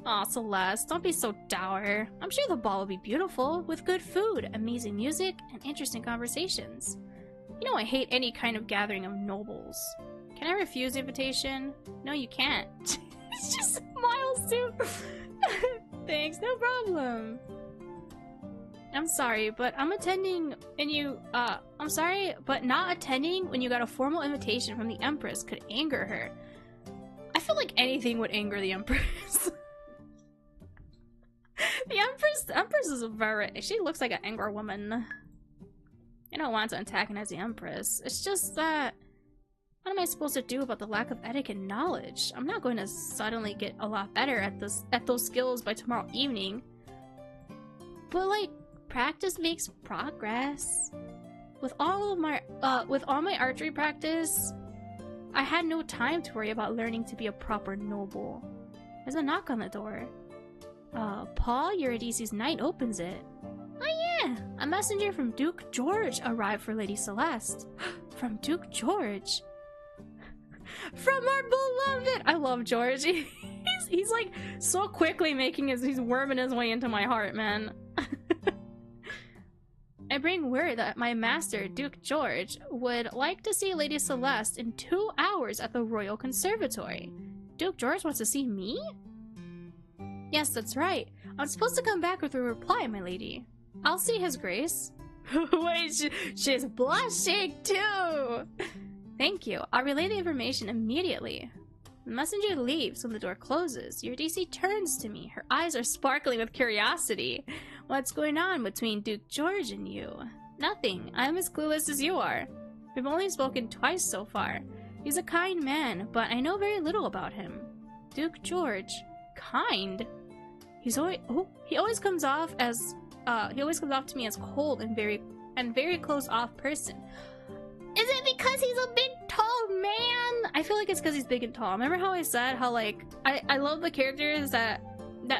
Aw, Celeste, don't be so dour. I'm sure the ball will be beautiful, with good food, amazing music, and interesting conversations. You know I hate any kind of gathering of nobles. Can I refuse the invitation? No, you can't. It's just smiles too. Thanks, no problem. I'm sorry, but I'm attending and you, I'm sorry, but not attending when you got a formal invitation from the Empress could anger her. I feel like anything would anger the Empress. The Empress is she looks like an angry woman. I don't want to antagonize the Empress. It's just that, what am I supposed to do about the lack of etiquette and knowledge? I'm not going to suddenly get a lot better at those skills by tomorrow evening. But like, practice makes progress. With all my archery practice, I had no time to worry about learning to be a proper noble. There's a knock on the door. Paul, Eurydice's knight, opens it. Oh yeah, a messenger from Duke George arrived for Lady Celeste. From Duke George? From our beloved! I love George. He's like so quickly he's worming his way into my heart, man. I bring word that my master, Duke George, would like to see Lady Celeste in 2 hours at the Royal Conservatory. Duke George wants to see me? Yes, that's right. I'm supposed to come back with a reply, my lady. I'll see his grace. Wait, she's blushing too! Thank you. I'll relay the information immediately. The messenger leaves when the door closes. Eurydice turns to me. Her eyes are sparkling with curiosity. What's going on between Duke George and you? Nothing. I'm as clueless as you are. We've only spoken twice so far. He's a kind man, but I know very little about him. Duke George. Kind? He always comes off to me as cold and very closed off person. Is it because he's a big tall man? I feel like it's because he's big and tall. Remember how I said how like I love the characters that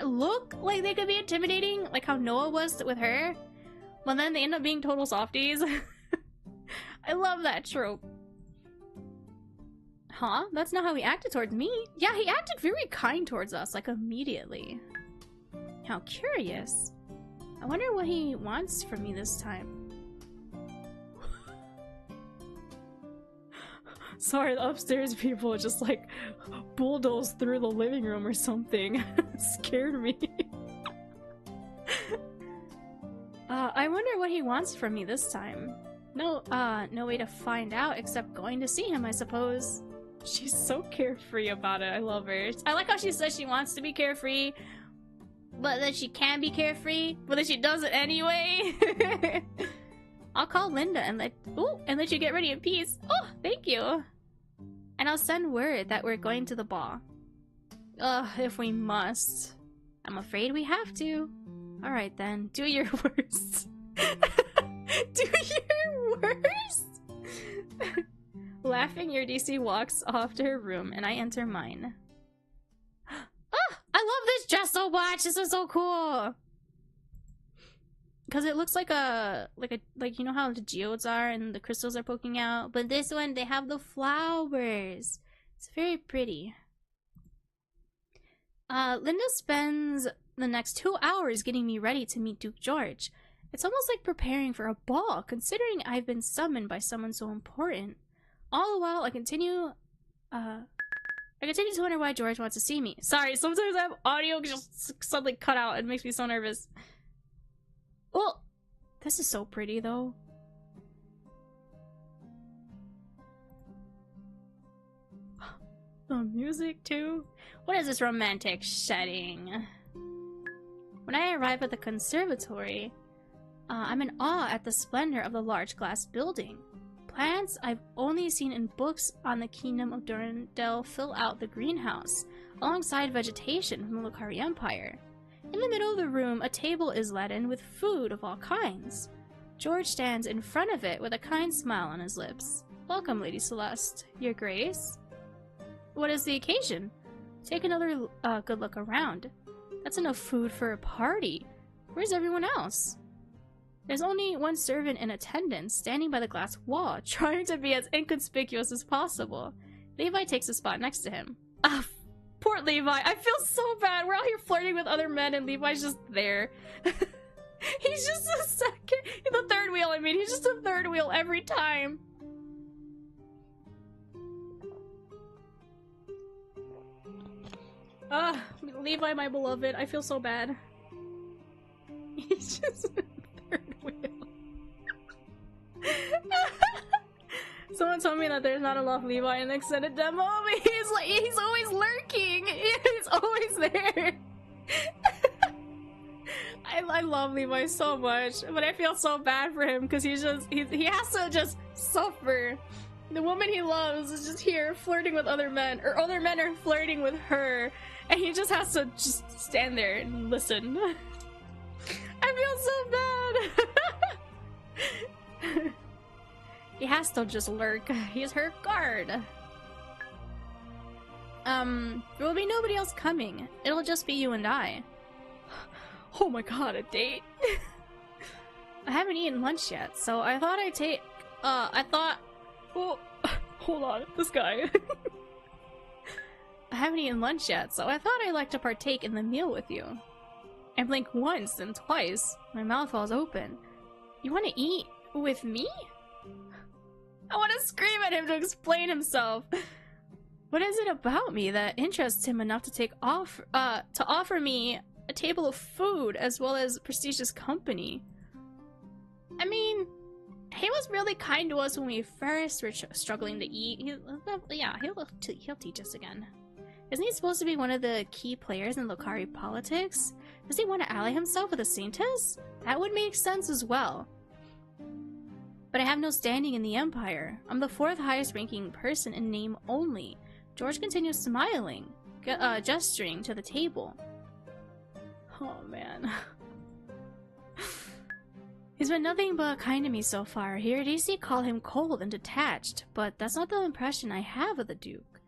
look like they could be intimidating, like how Noah was with her, but then they end up being total softies. I love that trope. Huh? That's not how he acted towards me. Yeah, he acted very kind towards us, like immediately. How curious. I wonder what he wants from me this time. Sorry, the upstairs people just like bulldoze through the living room or something. Scared me. I wonder what he wants from me this time. No way to find out except going to see him, I suppose. She's so carefree about it. I love her. I like how she says she wants to be carefree, but that she can be carefree, but that she does it anyway. I'll call Linda and let you get ready in peace. Oh, thank you. And I'll send word that we're going to the ball. Ugh, if we must. I'm afraid we have to. Alright then, do your worst. Do your worst? Laughing, Eurydice walks off to her room and I enter mine. Oh, I love this dress so much. This is so cool. Because it looks like you know how the geodes are and the crystals are poking out, but this one they have the flowers. It's very pretty. Linda spends the next 2 hours getting me ready to meet Duke George. It's almost like preparing for a ball, considering I've been summoned by someone so important. All the while, I continue to wonder why George wants to see me. Sorry, sometimes I have audio just suddenly cut out. It makes me so nervous. Well, this is so pretty, though. The music, too. What is this romantic setting? When I arrive at the conservatory, I'm in awe at the splendor of the large glass building. Plants I've only seen in books on the kingdom of Durandal fill out the greenhouse, alongside vegetation from the Lucari Empire. In the middle of the room, a table is laden with food of all kinds. George stands in front of it with a kind smile on his lips. Welcome, Lady Celeste. Your Grace? What is the occasion? Take another good look around. That's enough food for a party. Where's everyone else? There's only one servant in attendance, standing by the glass wall, trying to be as inconspicuous as possible. Levi takes a spot next to him. Ah, poor Levi. I feel so bad. We're out here flirting with other men and Levi's just there. He's just a second. The third wheel, I mean. He's just a third wheel every time. Levi, my beloved. I feel so bad. He's just... me that there's not enough Levi in the extended demo, but he's always lurking. He's always there. I love Levi so much, but I feel so bad for him because he has to just suffer. The woman he loves is just here flirting with other men, or other men are flirting with her, and he just has to just stand there and listen. I feel so bad. He has to just lurk. He's her guard. There will be nobody else coming. It'll just be you and I. Oh my god, a date? I haven't eaten lunch yet, so I thought I'd take, oh, hold on, this guy. I haven't eaten lunch yet, so I thought I'd like to partake in the meal with you. I blink once, then twice. My mouth falls open. You want to eat with me? I want to scream at him to explain himself. What is it about me that interests him enough to offer me a table of food as well as prestigious company? I mean, he was really kind to us when we first were struggling to eat. He'll teach us again. Isn't he supposed to be one of the key players in Lokari politics? Does he want to ally himself with the Saintess? That would make sense as well. But I have no standing in the Empire. I'm the 4th highest ranking person in name only. George continues smiling, gesturing to the table. Oh man. He's been nothing but kind to me so far. Here at DC call him cold and detached, but that's not the impression I have of the Duke.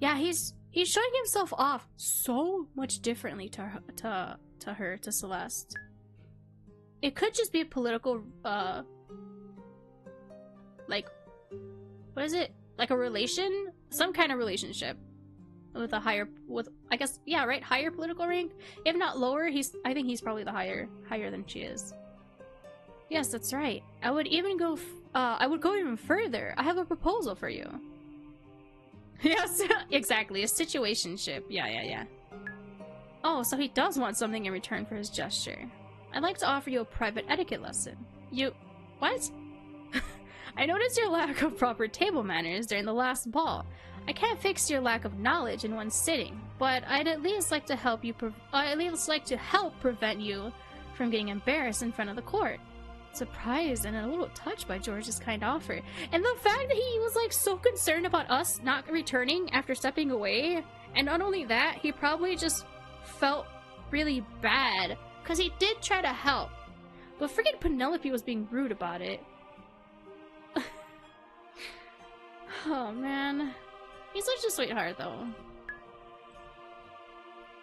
Yeah, he's showing himself off so much differently to Celeste. It could just be a political, like, what is it? Like a relation? Some kind of relationship with a higher, I guess, yeah, right? Higher political rank? If not lower, I think he's probably the higher than she is. Yes, that's right. I would go even further. I have a proposal for you. Yes, exactly. A situationship. Yeah. Oh, so he does want something in return for his gesture. I'd like to offer you a private etiquette lesson. What? I noticed your lack of proper table manners during the last ball. I can't fix your lack of knowledge in one sitting, but I'd at least like to help prevent you from getting embarrassed in front of the court. Surprised and a little touched by George's kind offer. And the fact that he was like so concerned about us not returning after stepping away, and not only that, he probably just felt really bad because he did try to help. But freaking Penelope was being rude about it. Oh man. He's such a sweetheart though.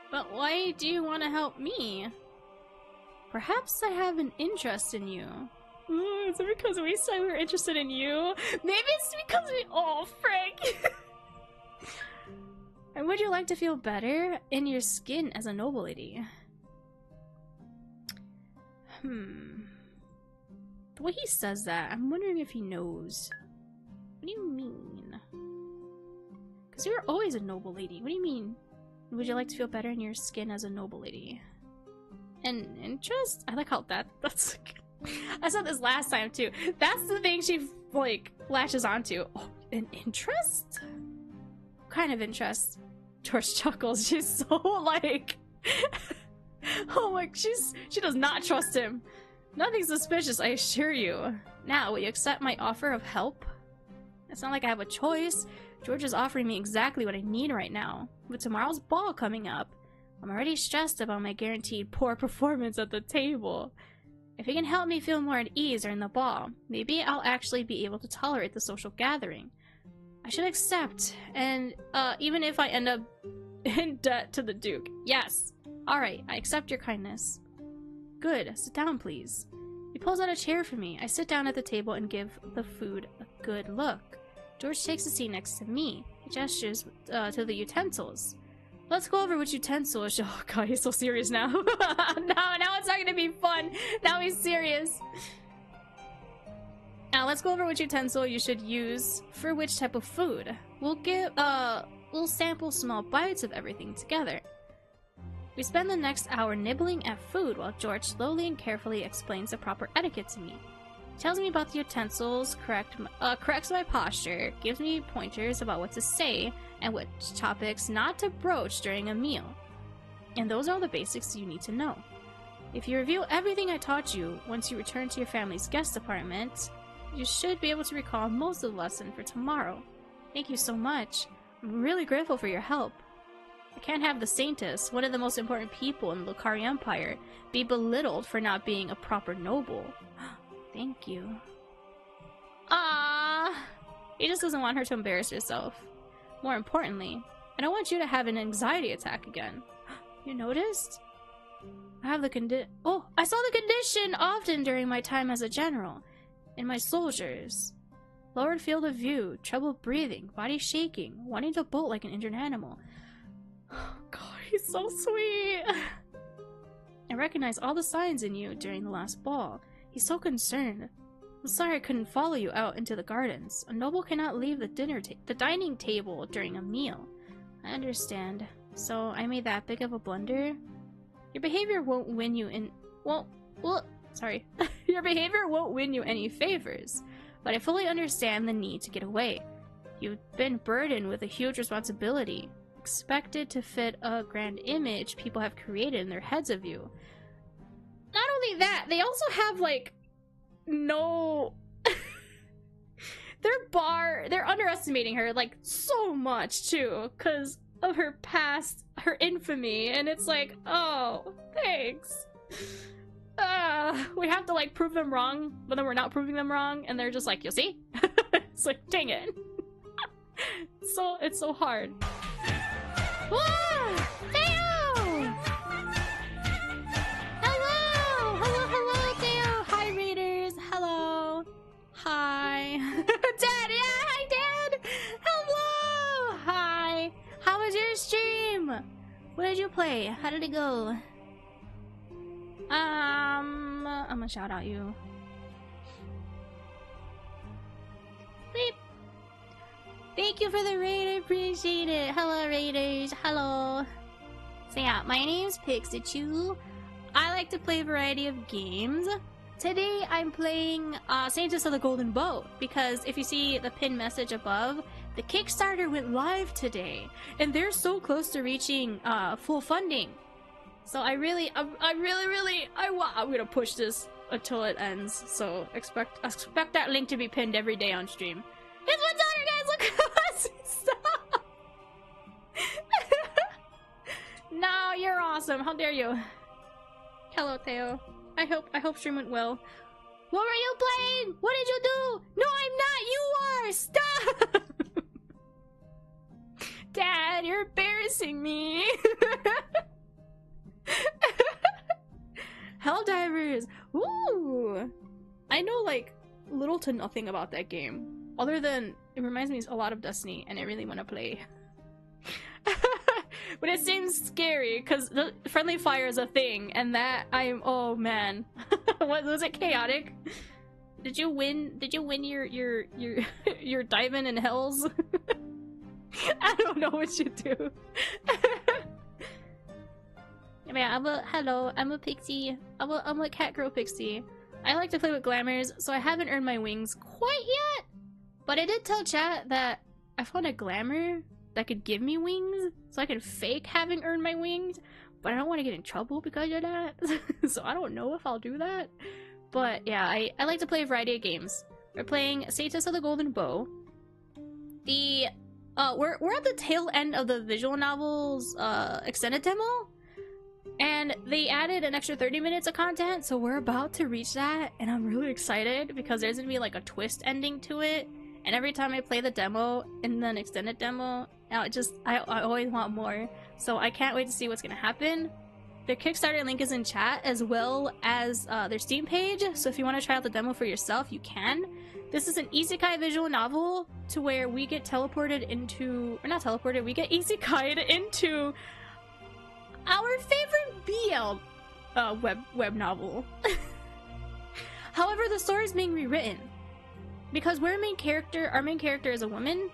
But why do you want to help me? Perhaps I have an interest in you. Ooh, is it because we said we were interested in you? Maybe it's because we— oh, frick! And would you like to feel better in your skin as a noble lady? The way he says that, I'm wondering if he knows. What do you mean? Because you're always a noble lady. What do you mean? Would you like to feel better in your skin as a noble lady? An interest? I like how that's I said this last time too. That's the thing she like latches onto. Oh, an interest? What kind of interest? George chuckles. She's so like oh my, she does not trust him. Nothing suspicious, I assure you. Now, will you accept my offer of help? It's not like I have a choice. George is offering me exactly what I need right now. With tomorrow's ball coming up, I'm already stressed about my guaranteed poor performance at the table. If he can help me feel more at ease during the ball, maybe I'll actually be able to tolerate the social gathering. I should accept, and even if I end up in debt to the Duke. Yes. Alright, I accept your kindness. Good. Sit down, please. He pulls out a chair for me. I sit down at the table and give the food a good look. George takes a seat next to me. He gestures to the utensils. Let's go over which utensils— oh god, he's so serious now. Now it's not gonna be fun. Now he's serious. Now let's go over which utensil you should use for which type of food. We'll sample small bites of everything together. We spend the next hour nibbling at food while George slowly and carefully explains the proper etiquette to me. Tells me about the utensils, corrects my posture, gives me pointers about what to say and which topics not to broach during a meal. And those are all the basics you need to know. If you review everything I taught you once you return to your family's guest apartment, you should be able to recall most of the lesson for tomorrow. Thank you so much. I'm really grateful for your help. I can't have the Saintess, one of the most important people in the Lucari Empire, be belittled for not being a proper noble. Thank you. Ah, he just doesn't want her to embarrass herself. More importantly, I don't want you to have an anxiety attack again. You noticed? I have the I saw the condition often during my time as a general. In my soldiers. Lowered field of view, trouble breathing, body shaking, wanting to bolt like an injured animal. Oh god, he's so sweet. I recognize all the signs in you during the last ball. He's so concerned. I'm sorry I couldn't follow you out into the gardens. A noble cannot leave the dining table during a meal. I understand. So I made that big of a blunder? Your behavior won't win you Your behavior won't win you any favors, but I fully understand the need to get away. You've been burdened with a huge responsibility, expected to fit a grand image people have created in their heads of you. Not only that, they also have, like, no... They're underestimating her, like, so much, too, because of her past, her infamy, and it's like, oh, thanks. We have to, like, prove them wrong, but then we're not proving them wrong, and they're just like, you see? It's like, dang it. It's so hard. Whoa! Theo! Hello, Theo! Hi, Raiders! Hello! Hi! Dad! Yeah, hi, Dad! Hello! Hi! How was your stream? What did you play? How did it go? I'm gonna shout out you. Beep. Thank you for the raid, I appreciate it. Hello, Raiders. Hello. So yeah, my name's Pixachu. I like to play a variety of games. Today I'm playing Saintess of the Golden Bow, because if you see the pinned message above, the Kickstarter went live today, and they're so close to reaching full funding. So I'm gonna push this until it ends. So expect that link to be pinned every day on stream. It's my daughter, guys. Look at us. Stop. No, you're awesome. How dare you? Hello, Theo. I hope stream went well. What were you playing? What did you do? No, I'm not. You are. Stop. Dad, you're embarrassing me. Helldivers! Ooh! I know, like, little to nothing about that game. Other than, it reminds me a lot of Destiny, and I really want to play. But it seems scary, because the friendly fire is a thing, and that, oh man. Was it chaotic? Did you win your diamond in hells? I don't know what you do. Yeah, I'm a pixie. I'm a cat girl pixie. I like to play with glamours, so I haven't earned my wings quite yet. But I did tell chat that I found a glamour that could give me wings, so I could fake having earned my wings, but I don't want to get in trouble because of that. So I don't know if I'll do that. But yeah, I like to play a variety of games. We're playing Saintess of the Golden Bow. We're at the tail end of the visual novel's extended demo. And they added an extra 30 minutes of content, so we're about to reach that, and I'm really excited because there's gonna be like a twist ending to it. And every time I play the demo and then extended demo, I always want more. So I can't wait to see what's gonna happen. Their Kickstarter link is in chat, as well as their Steam page, so if you want to try out the demo for yourself, you can. This is an isekai visual novel to where we get teleported into, or not teleported, we get isekai'd into our favorite BL web novel. However, the story is being rewritten because our main character is a woman,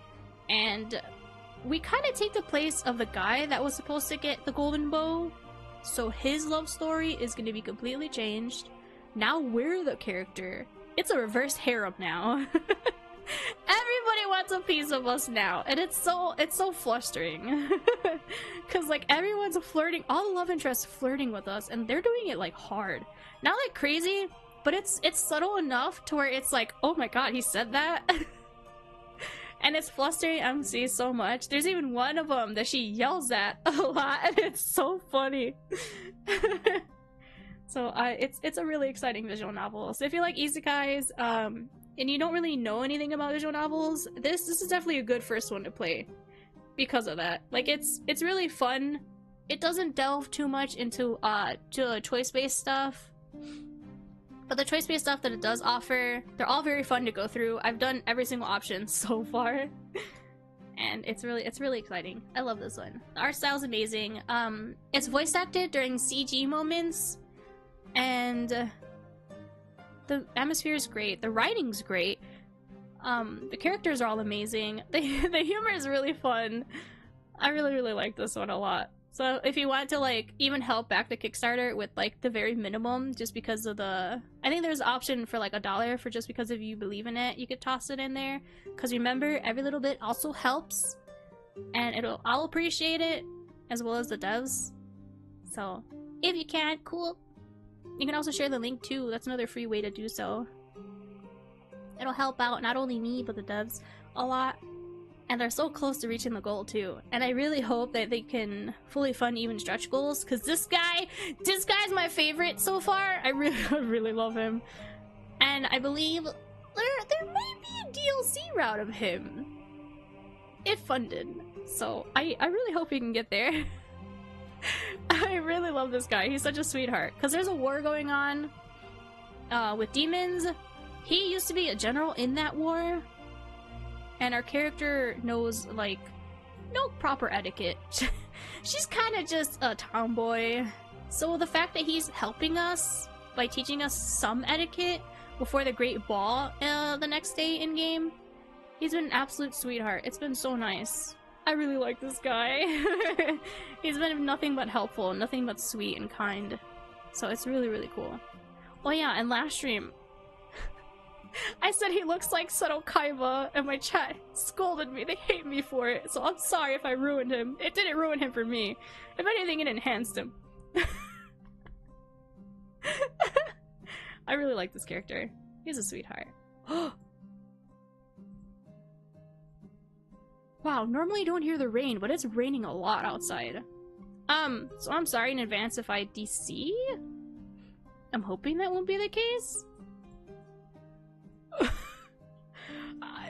and we kind of take the place of the guy that was supposed to get the golden bow. So his love story is going to be completely changed. Now we're the character it's a reverse harem now. Everybody wants a piece of us now, and it's so flustering. Cause like everyone's flirting, all the love interests flirting with us, and they're doing it like hard. Not like crazy, but it's subtle enough to where it's like, oh my god, he said that. And it's flustering MC so much. There's even one of them that she yells at a lot, and it's so funny. So it's a really exciting visual novel. So if you like isekais, and you don't really know anything about visual novels, this is definitely a good first one to play because of that. Like it's really fun. It doesn't delve too much into choice-based stuff. But the choice-based stuff that it does offer, they're all very fun to go through. I've done every single option so far. And it's really exciting. I love this one. The art style's amazing. It's voice acted during CG moments, and the atmosphere is great. The writing's great. The characters are all amazing. The humor is really fun. I really like this one a lot. So if you want to like even help back the Kickstarter with like the very minimum, just because of the, I think there's an option for like $1 for just because if you believe in it, you could toss it in there. Because remember, every little bit also helps, and I'll appreciate it as well as the devs. So if you can, cool. You can also share the link too. That's another free way to do so. It'll help out not only me but the devs a lot. And they're so close to reaching the goal too. And I really hope that they can fully fund even stretch goals, because this guy's my favorite so far. I really love him. And I believe there might be a DLC route of him if funded. So I really hope he can get there. I really love this guy. He's such a sweetheart. Because there's a war going on with demons. He used to be a general in that war. And our character knows, like, no proper etiquette. She's kind of just a tomboy. So the fact that he's helping us by teaching us some etiquette before the Great Ball the next day in-game, he's been an absolute sweetheart. It's been so nice. I really like this guy. He's been nothing but helpful, nothing but sweet and kind. So it's really cool. Oh yeah, and last stream, I said he looks like Seto Kaiba, and my chat scolded me. They hate me for it, so I'm sorry if I ruined him. It didn't ruin him for me. If anything, it enhanced him. I really like this character. He's a sweetheart. Wow, normally you don't hear the rain, but it's raining a lot outside. So I'm sorry in advance if I DC. I'm hoping that won't be the case.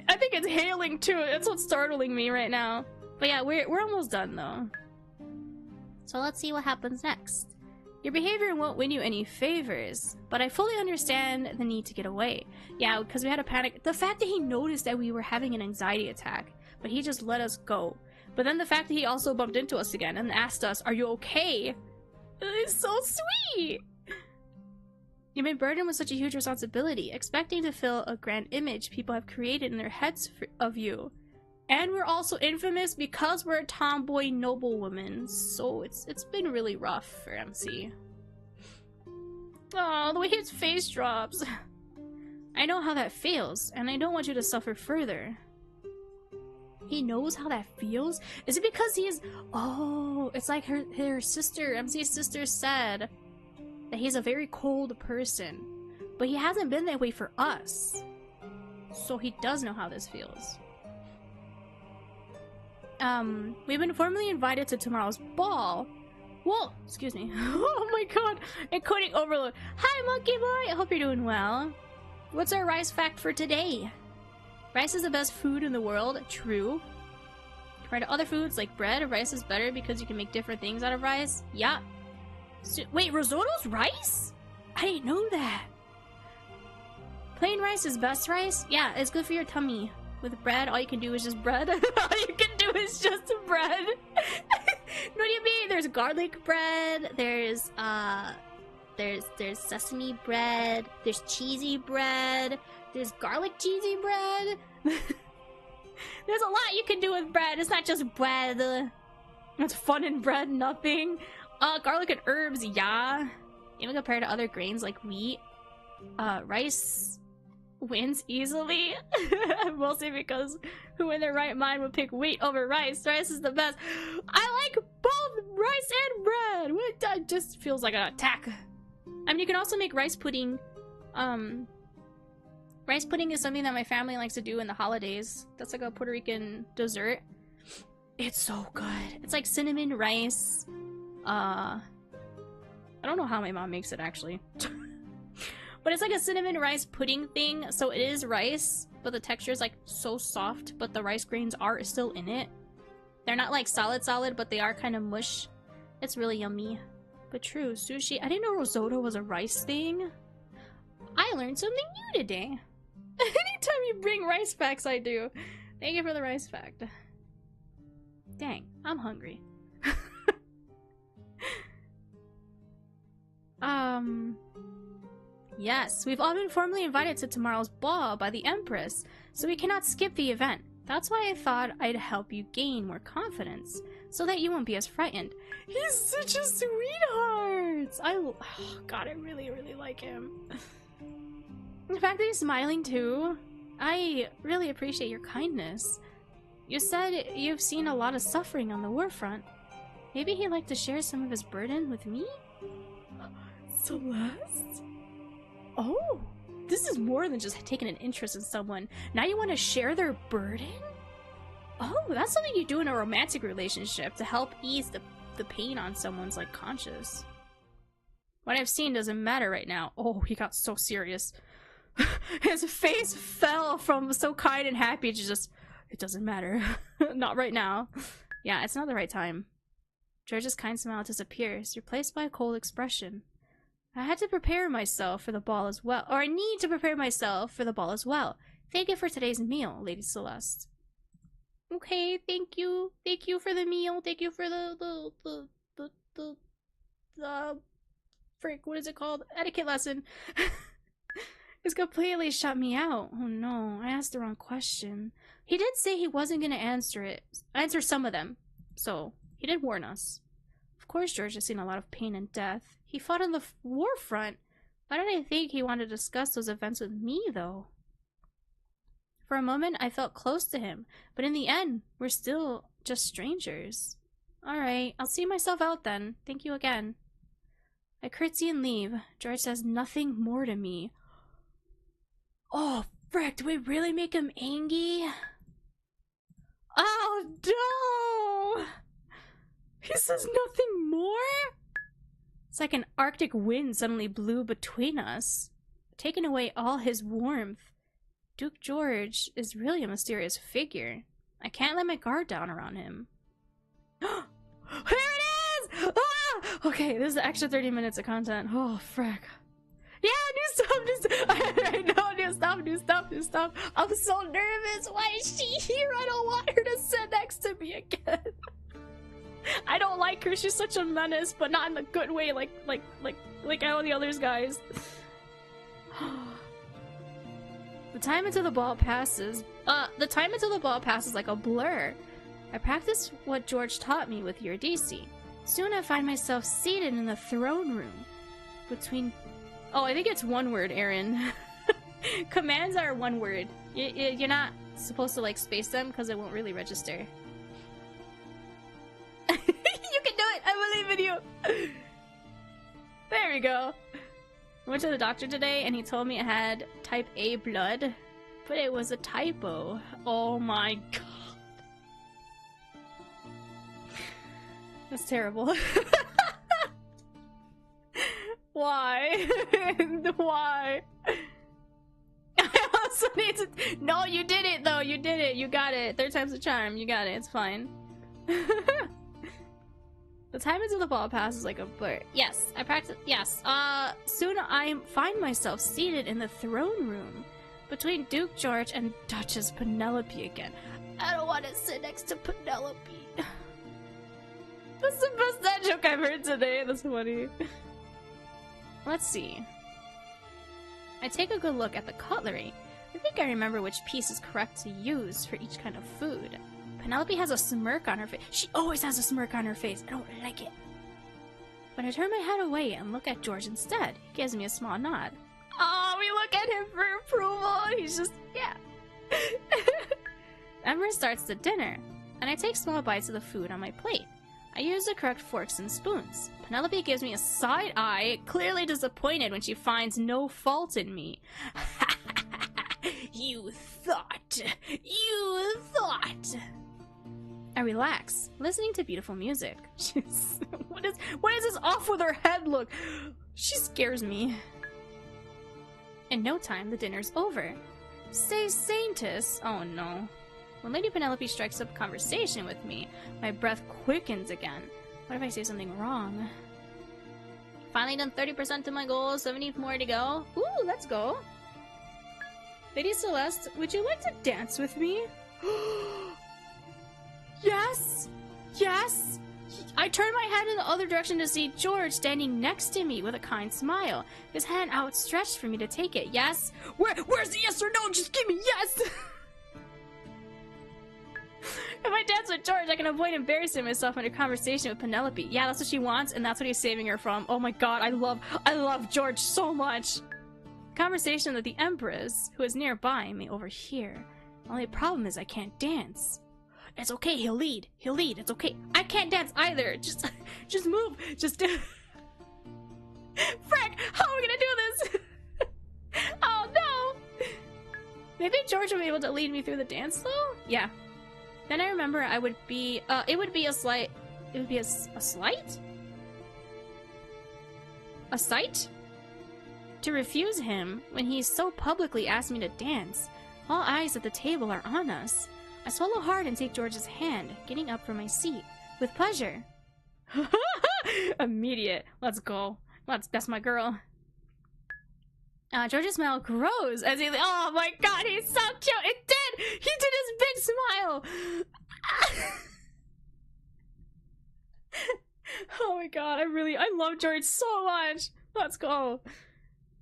I think it's hailing too. That's what's startling me right now. But yeah, we're almost done though. So let's see what happens next. Your behavior won't win you any favors, but I fully understand the need to get away. Yeah, because we had a panic. The fact that he noticed that we were having an anxiety attack, but he just let us go. But then the fact that he also bumped into us again and asked us, "Are you okay?" It's so sweet! You've been burdened with such a huge responsibility, expecting to fill a grand image people have created in their heads of you. And we're also infamous because we're a tomboy noblewoman, so it's been really rough for MC. Oh, the way his face drops. I know how that feels, and I don't want you to suffer further. He knows how that feels? Is it because he's... Oh, it's like her sister, MC's sister said that he's a very cold person, but he hasn't been that way for us. So he does know how this feels. We've been formally invited to tomorrow's ball. Whoa, excuse me. Oh my god, encoding overload. Hi, monkey boy, I hope you're doing well. What's our rice fact for today? Rice is the best food in the world, true. Compared to other foods like bread, rice is better because you can make different things out of rice. Yeah. So, wait, risotto's rice? I didn't know that. Plain rice is best rice? Yeah, it's good for your tummy. With bread, all you can do is just bread. All you can do is just bread. What do you mean? There's garlic bread. There's sesame bread. There's cheesy bread. There's garlic cheesy bread. There's a lot you can do with bread. It's not just bread. What's fun in bread? Nothing. Garlic and herbs, yeah. Even compared to other grains like wheat, rice wins easily. Mostly because who in their right mind would pick wheat over rice? Rice is the best. I like both rice and bread. What? That just feels like an attack. I mean, you can also make rice pudding. Rice pudding is something that my family likes to do in the holidays. That's like a Puerto Rican dessert. It's so good. It's like cinnamon rice. I don't know how my mom makes it actually. But it's like a cinnamon rice pudding thing. So it is rice, but the texture is like so soft, but the rice grains are still in it. They're not like solid, but they are kind of mush. It's really yummy. But true, sushi. I didn't know risotto was a rice thing. I learned something new today. Anytime you bring rice facts, I do. Thank you for the rice fact. Dang, I'm hungry. Yes, we've all been formally invited to tomorrow's ball by the Empress, so we cannot skip the event. That's why I thought I'd help you gain more confidence, so that you won't be as frightened. He's such a sweetheart! Oh, God, I really, really like him. The fact that he's smiling too, I really appreciate your kindness. You said you've seen a lot of suffering on the war front. Maybe he'd like to share some of his burden with me? Celeste? Oh, this is more than just taking an interest in someone. Now you want to share their burden? Oh, that's something you do in a romantic relationship to help ease the pain on someone's like conscience. What I've seen doesn't matter right now. Oh, he got so serious. His face fell from so kind and happy to just, it doesn't matter. Not right now. Yeah, it's not the right time. George's kind smile disappears, replaced by a cold expression. I had to prepare myself for the ball as well. Or I need to prepare myself for the ball as well. Thank you for today's meal, Lady Celeste. Okay, thank you. Thank you for the meal. Thank you for the frick, what is it called? Etiquette lesson. It's completely shut me out. Oh no, I asked the wrong question. He did say he wasn't gonna answer some of them. So, he did warn us. Of course George has seen a lot of pain and death. He fought on the war front. Why did I think he wanted to discuss those events with me, though? For a moment, I felt close to him, but in the end, we're still just strangers. Alright, I'll see myself out then. Thank you again. I curtsy and leave. George says nothing more to me. Oh, frick, do we really make him angry? Oh, no! He says nothing more? It's like an Arctic wind suddenly blew between us, taking away all his warmth. Duke George is really a mysterious figure. I can't let my guard down around him. Here it is! Ah! Okay, this is the extra 30 minutes of content. Oh, frick. Yeah, new stuff! I know, new stuff. I'm so nervous. Why is she here? I don't want her to sit next to me again. I don't like her. She's such a menace, but not in a good way, like all the others guys. The time until the ball passes like a blur. I practiced what George taught me with Eurydice. Soon I find myself seated in the throne room. Oh, I think it's one word, Aaron. Commands are one word. You're not supposed to like space them because it won't really register. You can do it! I believe in you! There we go. I went to the doctor today and he told me I had type A blood, but it was a typo. Oh my god. That's terrible. Why? Why? I also need to... No, you did it though. You did it. You got it. 3rd time's the charm. You got it. It's fine. The time until the ball passes like a blur. Yes, I practice. Yes. Soon I find myself seated in the throne room between Duke George and Duchess Penelope again. I don't want to sit next to Penelope. That's the best dad joke I've heard today. That's funny. Let's see. I take a good look at the cutlery. I think I remember which piece is correct to use for each kind of food. Penelope has a smirk on her face. She always has a smirk on her face. I don't like it. But I turn my head away and look at George instead. He gives me a small nod. Oh, we look at him for approval. He's just, yeah. Ember starts the dinner, and I take small bites of the food on my plate. I use the correct forks and spoons. Penelope gives me a side eye, clearly disappointed when she finds no fault in me. You thought. I relax, listening to beautiful music. What is this off with her head look? She scares me. In no time, the dinner's over. Say Saintess. Oh no. When Lady Penelope strikes up conversation with me, my breath quickens again. What if I say something wrong? Finally done 30% of my goal, 70 more to go. Ooh, let's go. Lady Celeste, would you like to dance with me? Yes! Yes! I turn my head in the other direction to see George standing next to me with a kind smile, his hand outstretched for me to take it. Yes? Where's the yes or no? Just give me yes! If I dance with George, I can avoid embarrassing myself in a conversation with Penelope. Yeah, that's what she wants, and that's what he's saving her from. Oh my god, I love George so much. Conversation that the Empress, who is nearby, may overhear. The only problem is I can't dance. It's okay, he'll lead. It's okay. I can't dance either. Just move. Just do. Frick, how are we gonna do this? Oh no. Maybe George will be able to lead me through the dance though? Yeah. Then I remember it would be a slight? A sight? To refuse him when he so publicly asked me to dance. All eyes at the table are on us. I swallow hard and take George's hand, getting up from my seat. With pleasure. Immediate. Let's go. That's my girl. George's smile grows as he... Oh my god, he's so cute! It did! He did his big smile! Oh my god, I love George so much! Let's go!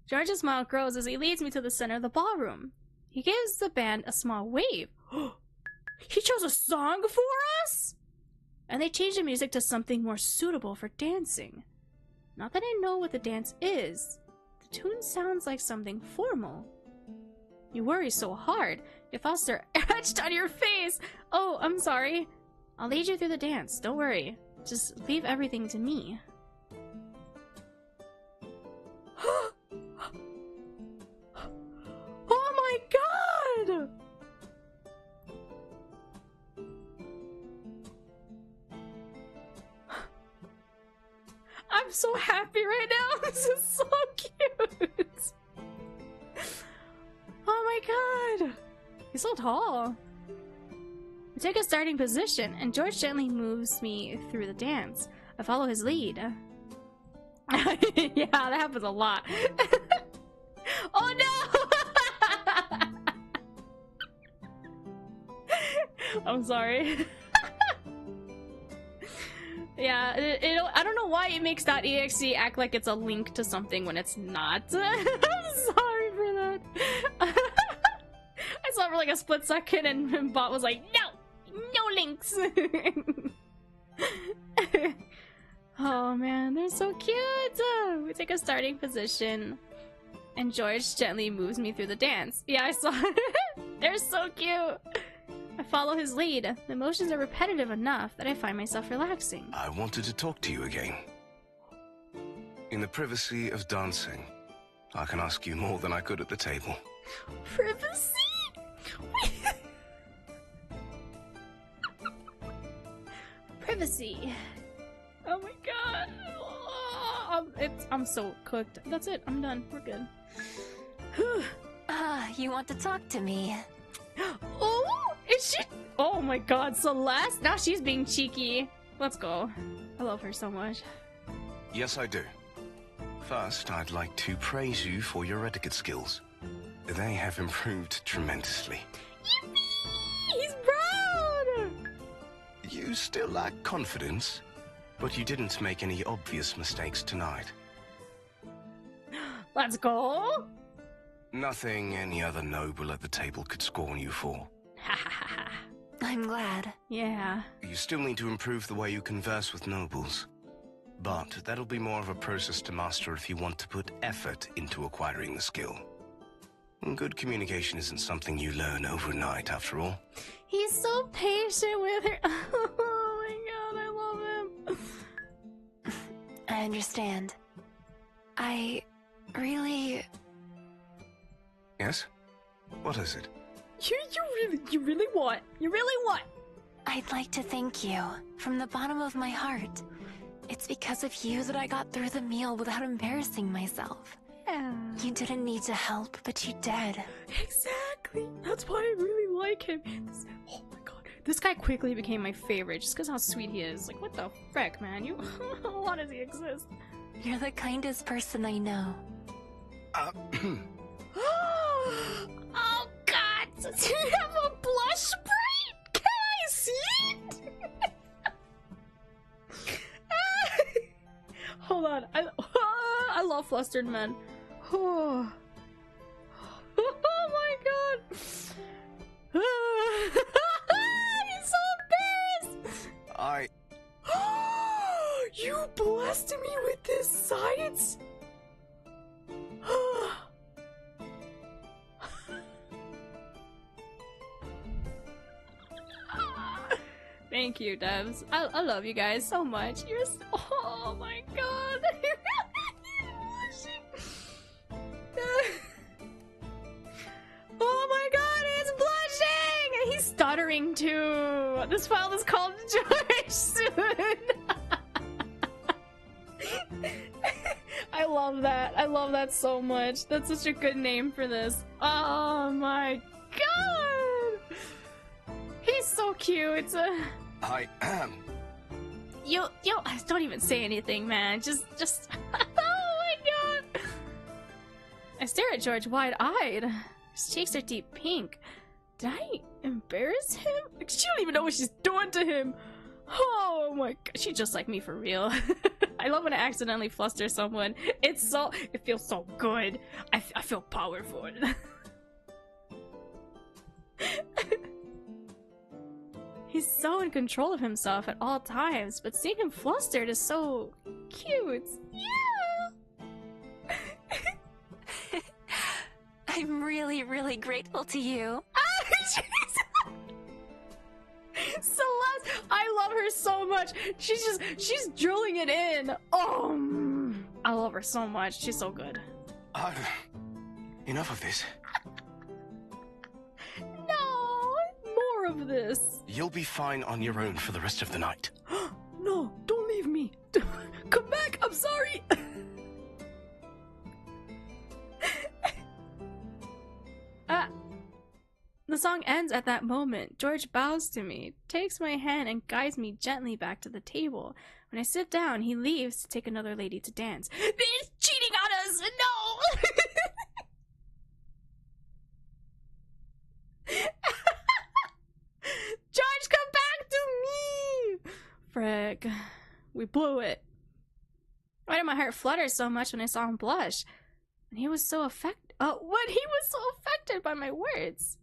George's smile grows as he leads me to the center of the ballroom. He gives the band a small wave. He chose a song for us? And they changed the music to something more suitable for dancing. Not that I know what the dance is. The tune sounds like something formal. You worry so hard. Your thoughts are etched on your face. Oh, I'm sorry. I'll lead you through the dance. Don't worry. Just leave everything to me. Oh my god! I'm so happy right now. This is so cute. Oh my god. He's so tall. We take a starting position, and George gently moves me through the dance. I follow his lead. Yeah, that happens a lot. Oh no! I'm sorry. Yeah, I don't know why it makes .exe act like it's a link to something when it's not. I'm sorry for that. I saw it for like a split second and Bot was like, no links. Oh man, they're so cute. We take a starting position and George gently moves me through the dance. Yeah, I saw it. They're so cute. I follow his lead. The motions are repetitive enough that I find myself relaxing. I wanted to talk to you again. In the privacy of dancing, I can ask you more than I could at the table. Privacy? Privacy. Oh my god. Oh, I'm so cooked. That's it. I'm done. We're good. You want to talk to me? Oh, is she? Oh my god, Celeste. Now she's being cheeky. Let's go. I love her so much. Yes, I do. First, I'd like to praise you for your etiquette skills. They have improved tremendously. Yippee! He's proud! You still lack confidence, but you didn't make any obvious mistakes tonight. Let's go! Nothing any other noble at the table could scorn you for. Ha ha ha ha. I'm glad. Yeah. You still need to improve the way you converse with nobles. But that'll be more of a process to master if you want to put effort into acquiring the skill. Good communication isn't something you learn overnight, after all. He's so patient with her. Oh my god, I love him. I understand. I really... Yes? What is it? You really what? You really what? I'd like to thank you from the bottom of my heart. It's because of you that I got through the meal without embarrassing myself. You didn't need to help, but you did. Exactly. That's why I really like him. Oh my god. This guy quickly became my favorite just because how sweet he is. Like, what the frick, man? You... Why does he exist? You're the kindest person I know. Oh god! Do you have a blush spray? Can I see it? Hold on. I love flustered men. Oh, oh my god! He's so embarrassed! You blessed me with this science? Thank you, devs. I love you guys so much. You're so... Oh my god. Oh my god, he's blushing! He's stuttering too. This file is called George soon. I love that. I love that so much. That's such a good name for this. Oh my god! He's so cute. It's a... I am. Yo, don't even say anything, man. Just. Oh my god! I stare at George wide-eyed. His cheeks are deep pink. Did I embarrass him? Like, she don't even know what she's doing to him. Oh my god, she's just like me for real. I love when I accidentally fluster someone. It feels so good. I feel powerful. He's so in control of himself at all times, but seeing him flustered is so cute. Yeah. I'm really, really grateful to you. Celeste, I love her so much. She's drilling it in. Oh, I love her so much. She's so good. Enough of this. No, more of this. You'll be fine on your own for the rest of the night. No, don't leave me. Come back, I'm sorry. The song ends at that moment. George bows to me, takes my hand, and guides me gently back to the table. When I sit down, he leaves to take another lady to dance. He's cheating on us! No! George, come back to me! Frick. We blew it. Why did my heart flutter so much when I saw him blush? And he was so affected. When he was so affected by my words.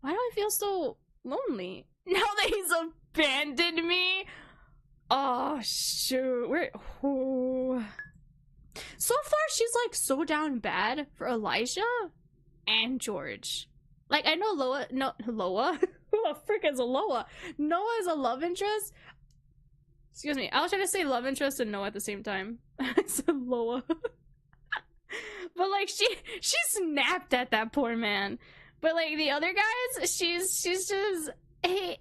Why do I feel so lonely? Now that he's abandoned me? Oh, shoot. So far, she's like so down bad for Elijah and George. Like, I know Loa. Who the frick is a Loa? Noah is a love interest. Excuse me. I was trying to say love interest and Noah at the same time. I said Loa. But like, she snapped at that poor man. But like the other guys, she's just hey.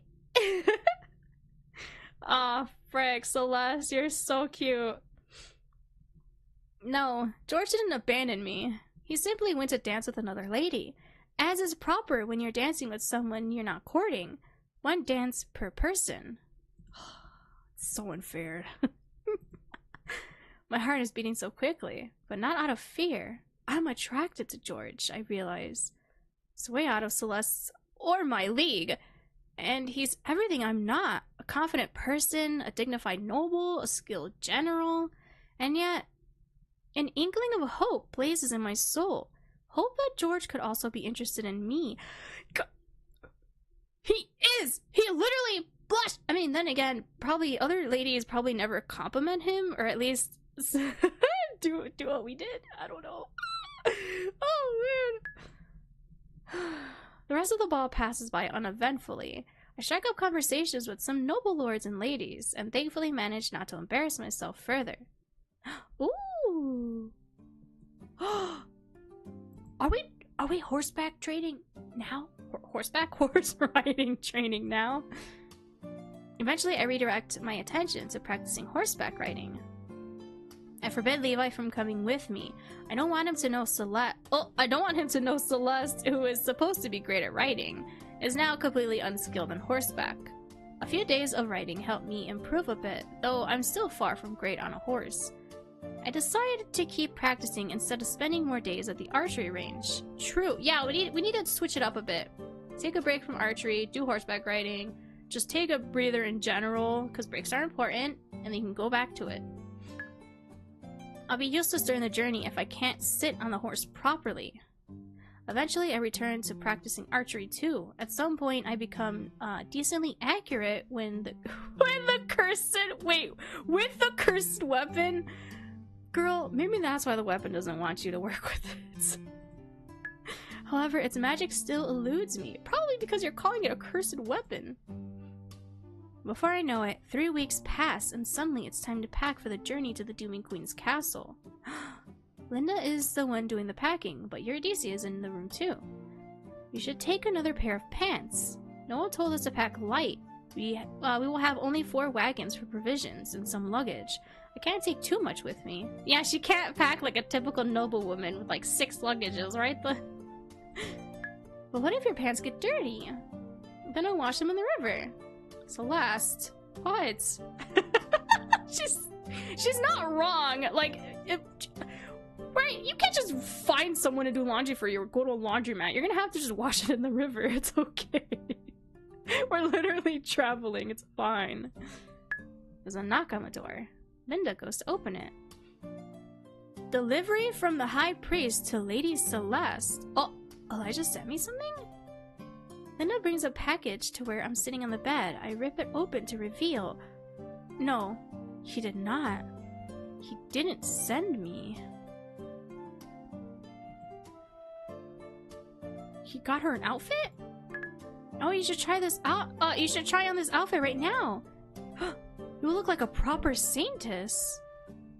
Aw, frick, Celeste, you're so cute. No, George didn't abandon me. He simply went to dance with another lady, as is proper when you're dancing with someone you're not courting. One dance per person. It's so unfair. My heart is beating so quickly, but not out of fear. I'm attracted to George, I realize. He's way out of Celeste's or my league. And he's everything I'm not. A confident person, a dignified noble, a skilled general. And yet, an inkling of hope blazes in my soul. Hope that George could also be interested in me. He is! He literally blush! I mean, then again, probably other ladies probably never compliment him, or at least do what we did. I don't know. Oh, man. The rest of the ball passes by uneventfully. I strike up conversations with some noble lords and ladies, and thankfully manage not to embarrass myself further. Ooh! Are we horseback trading now? Horse riding training now? Eventually, I redirect my attention to practicing horseback riding. I forbid Levi from coming with me. I don't want him to know Celeste. Oh, I don't want him to know Celeste, who is supposed to be great at riding, is now completely unskilled on horseback. A few days of riding helped me improve a bit, though I'm still far from great on a horse. I decided to keep practicing instead of spending more days at the archery range. True, yeah, we need to switch it up a bit. Take a break from archery, do horseback riding, just take a breather in general, because breaks are important, and then you can go back to it. I'll be useless during the journey if I can't sit on the horse properly. Eventually, I return to practicing archery too. At some point, I become decently accurate when the with the cursed weapon. Girl, maybe that's why the weapon doesn't want you to work with it. However, its magic still eludes me, probably because you're calling it a cursed weapon. Before I know it, 3 weeks pass, and suddenly it's time to pack for the journey to the Dooming Queen's castle. Linda is the one doing the packing, but Eurydice is in the room too. You should take another pair of pants. Noah told us to pack light. We will have only 4 wagons for provisions and some luggage. I can't take too much with me. Yeah, she can't pack like a typical noblewoman with like 6 luggages, right? But what if your pants get dirty? Then I'll wash them in the river. Celeste, what? she's not wrong. Like, right? You can't just find someone to do laundry for you or go to a laundromat. You're gonna have to just wash it in the river. It's okay. We're literally traveling. It's fine. There's a knock on the door. Linda goes to open it. Delivery from the High Priest to Lady Celeste. Oh, Elijah sent me something? Linda brings a package to where I'm sitting on the bed. I rip it open to reveal. No, he did not. He didn't send me. He got her an outfit? Oh, you should try this out. You should try on this outfit right now. You look like a proper saintess.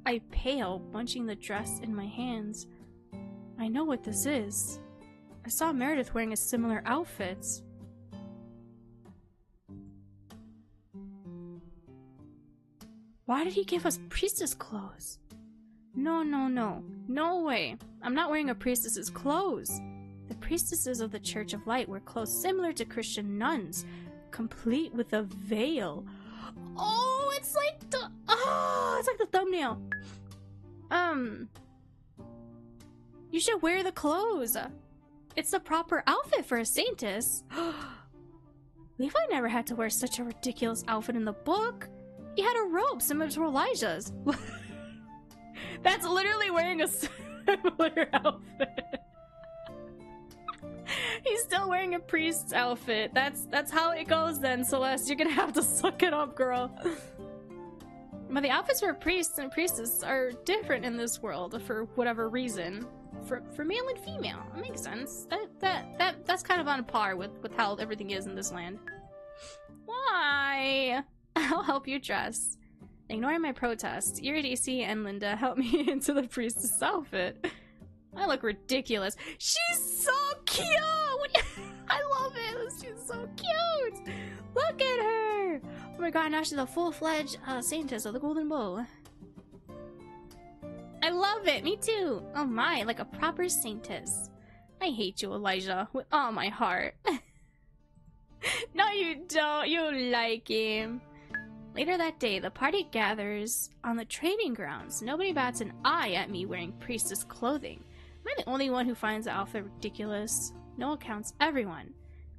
I pale, bunching the dress in my hands. I know what this is. I saw Meredith wearing a similar outfit. Why did he give us priestess clothes? No, no, no. No way. I'm not wearing a priestess's clothes. The priestesses of the Church of Light wear clothes similar to Christian nuns, complete with a veil. Oh, it's like the thumbnail. You should wear the clothes. It's the proper outfit for a saintess. Levi never had to wear such a ridiculous outfit in the book. He had a robe similar to Elijah's. That's literally wearing a similar outfit. He's still wearing a priest's outfit. That's how it goes then, Celeste. You're gonna have to suck it up, girl. But the outfits for priests and priestesses are different in this world for whatever reason. For male and female. It makes sense. That's kind of on par with how everything is in this land. Why? I'll help you dress. Ignoring my protest, Eurydice and Linda help me into the priestess outfit. I look ridiculous. She's so cute! I love it! She's so cute! Look at her! Oh my god, now she's a full-fledged Saintess of the Golden Bow. I love it! Me too! Oh my, like a proper Saintess. I hate you, Elijah, with all my heart. No, you don't. You like him. Later that day, the party gathers on the training grounds. Nobody bats an eye at me wearing priestess clothing. Am I the only one who finds the outfit ridiculous? Noah counts everyone.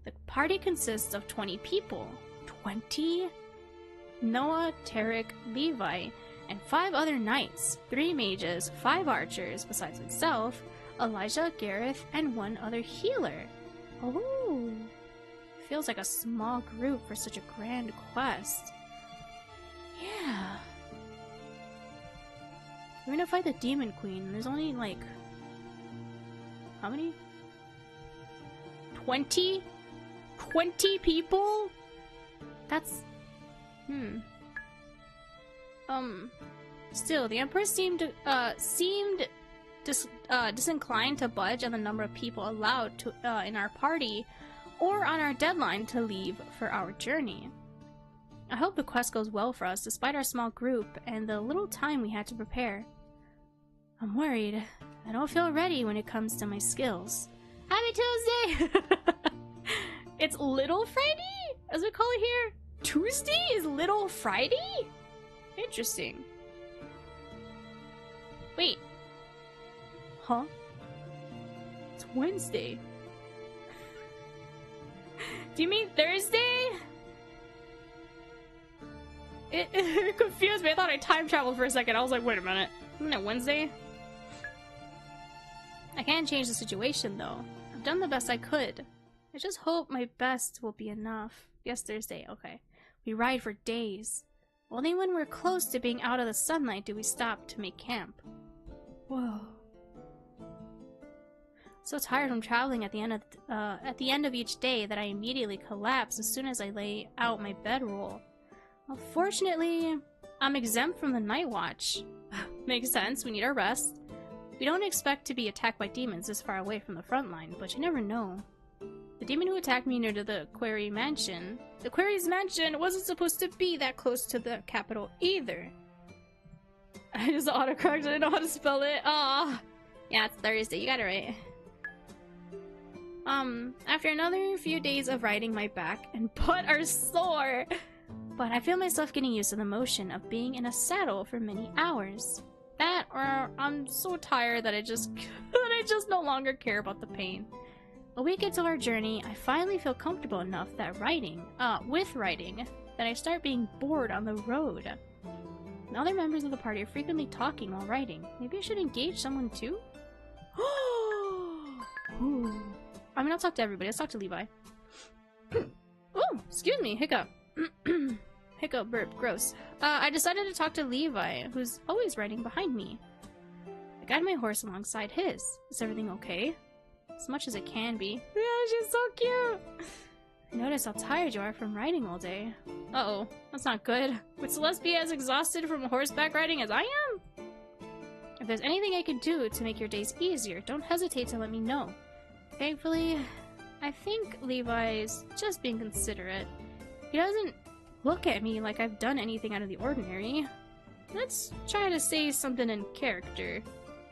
The party consists of 20 people. 20? Noah, Tarek, Levi, and 5 other knights, 3 mages, 5 archers, besides himself, Elijah, Gareth, and 1 other healer. Oh, feels like a small group for such a grand quest. Yeah. We're gonna fight the Demon Queen. There's only like... how many? 20? 20 people? That's... Still, the Empress seemed disinclined to budge on the number of people allowed to in our party, or on our deadline to leave for our journey. I hope the quest goes well for us, despite our small group and the little time we had to prepare. I'm worried. I don't feel ready when it comes to my skills. Happy Tuesday! It's Little Friday, as we call it here. Tuesday is Little Friday? Interesting. Wait. Huh? It's Wednesday. Do you mean Thursday? It confused me. I thought I time traveled for a second. I was like, wait a minute. Isn't it Wednesday? I can't change the situation, though. I've done the best I could. I just hope my best will be enough. Yes, Thursday. Okay. We ride for days. Only when we're close to being out of the sunlight do we stop to make camp. Whoa. So tired from traveling at the end of each day that I immediately collapse as soon as I lay out my bedroll. Well, fortunately, I'm exempt from the night watch. Makes sense, we need our rest. We don't expect to be attacked by demons this far away from the front line, but you never know. The demon who attacked me near to the Quarry Mansion... The Quarry's Mansion wasn't supposed to be that close to the capital either. I just autocorrected, I didn't know how to spell it. Ah, yeah, it's Thursday, you got it right. After another few days of riding, my back and butt are sore. But I feel myself getting used to the motion of being in a saddle for many hours. That, or I'm so tired that I just no longer care about the pain. A week into our journey, I finally feel comfortable enough that with riding, that I start being bored on the road. The other members of the party are frequently talking while riding. Maybe I should engage someone too? Ooh. I mean, I'll talk to everybody. Let's talk to Levi. Oh, excuse me, hiccup. Hiccup, burp, gross. I decided to talk to Levi, who's always riding behind me. I guide my horse alongside his. Is everything okay? As much as it can be. Yeah, she's so cute! I notice how tired you are from riding all day. Uh-oh, that's not good. Would Celeste be as exhausted from horseback riding as I am? If there's anything I can do to make your days easier, don't hesitate to let me know. Thankfully, I think Levi's just being considerate. He doesn't look at me like I've done anything out of the ordinary. Let's try to say something in character.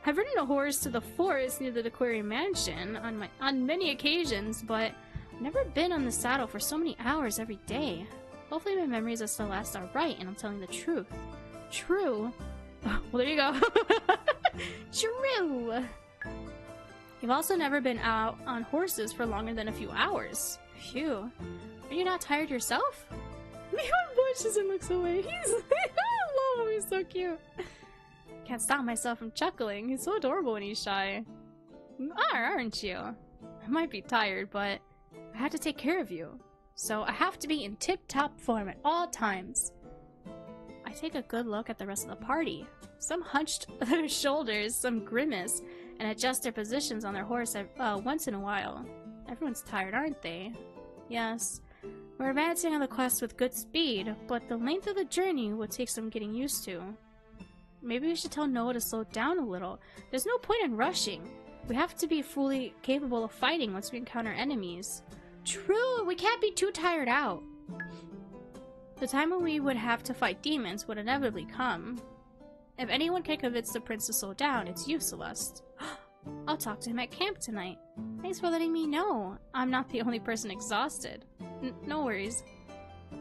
I've ridden a horse to the forest near the Quarry Mansion on many occasions, but I've never been on the saddle for so many hours every day. Hopefully my memories of Celeste are right and I'm telling the truth. True? Well, there you go. True! You've also never been out on horses for longer than a few hours. Phew. Are you not tired yourself? Leon Bush doesn't look so away. I love him, he's so cute. Can't stop myself from chuckling. He's so adorable when he's shy. You are, aren't you? I might be tired, but I have to take care of you. So I have to be in tip-top form at all times. I take a good look at the rest of the party. Some hunched their shoulders, some grimace, and adjust their positions on their horse once in a while. Everyone's tired, aren't they? Yes. We're advancing on the quest with good speed, but the length of the journey will take some getting used to. Maybe we should tell Noah to slow down a little. There's no point in rushing. We have to be fully capable of fighting once we encounter enemies. True, we can't be too tired out. The time when we would have to fight demons would inevitably come. If anyone can convince the prince to slow down, it's you, Celeste. I'll talk to him at camp tonight. Thanks for letting me know. I'm not the only person exhausted. No worries.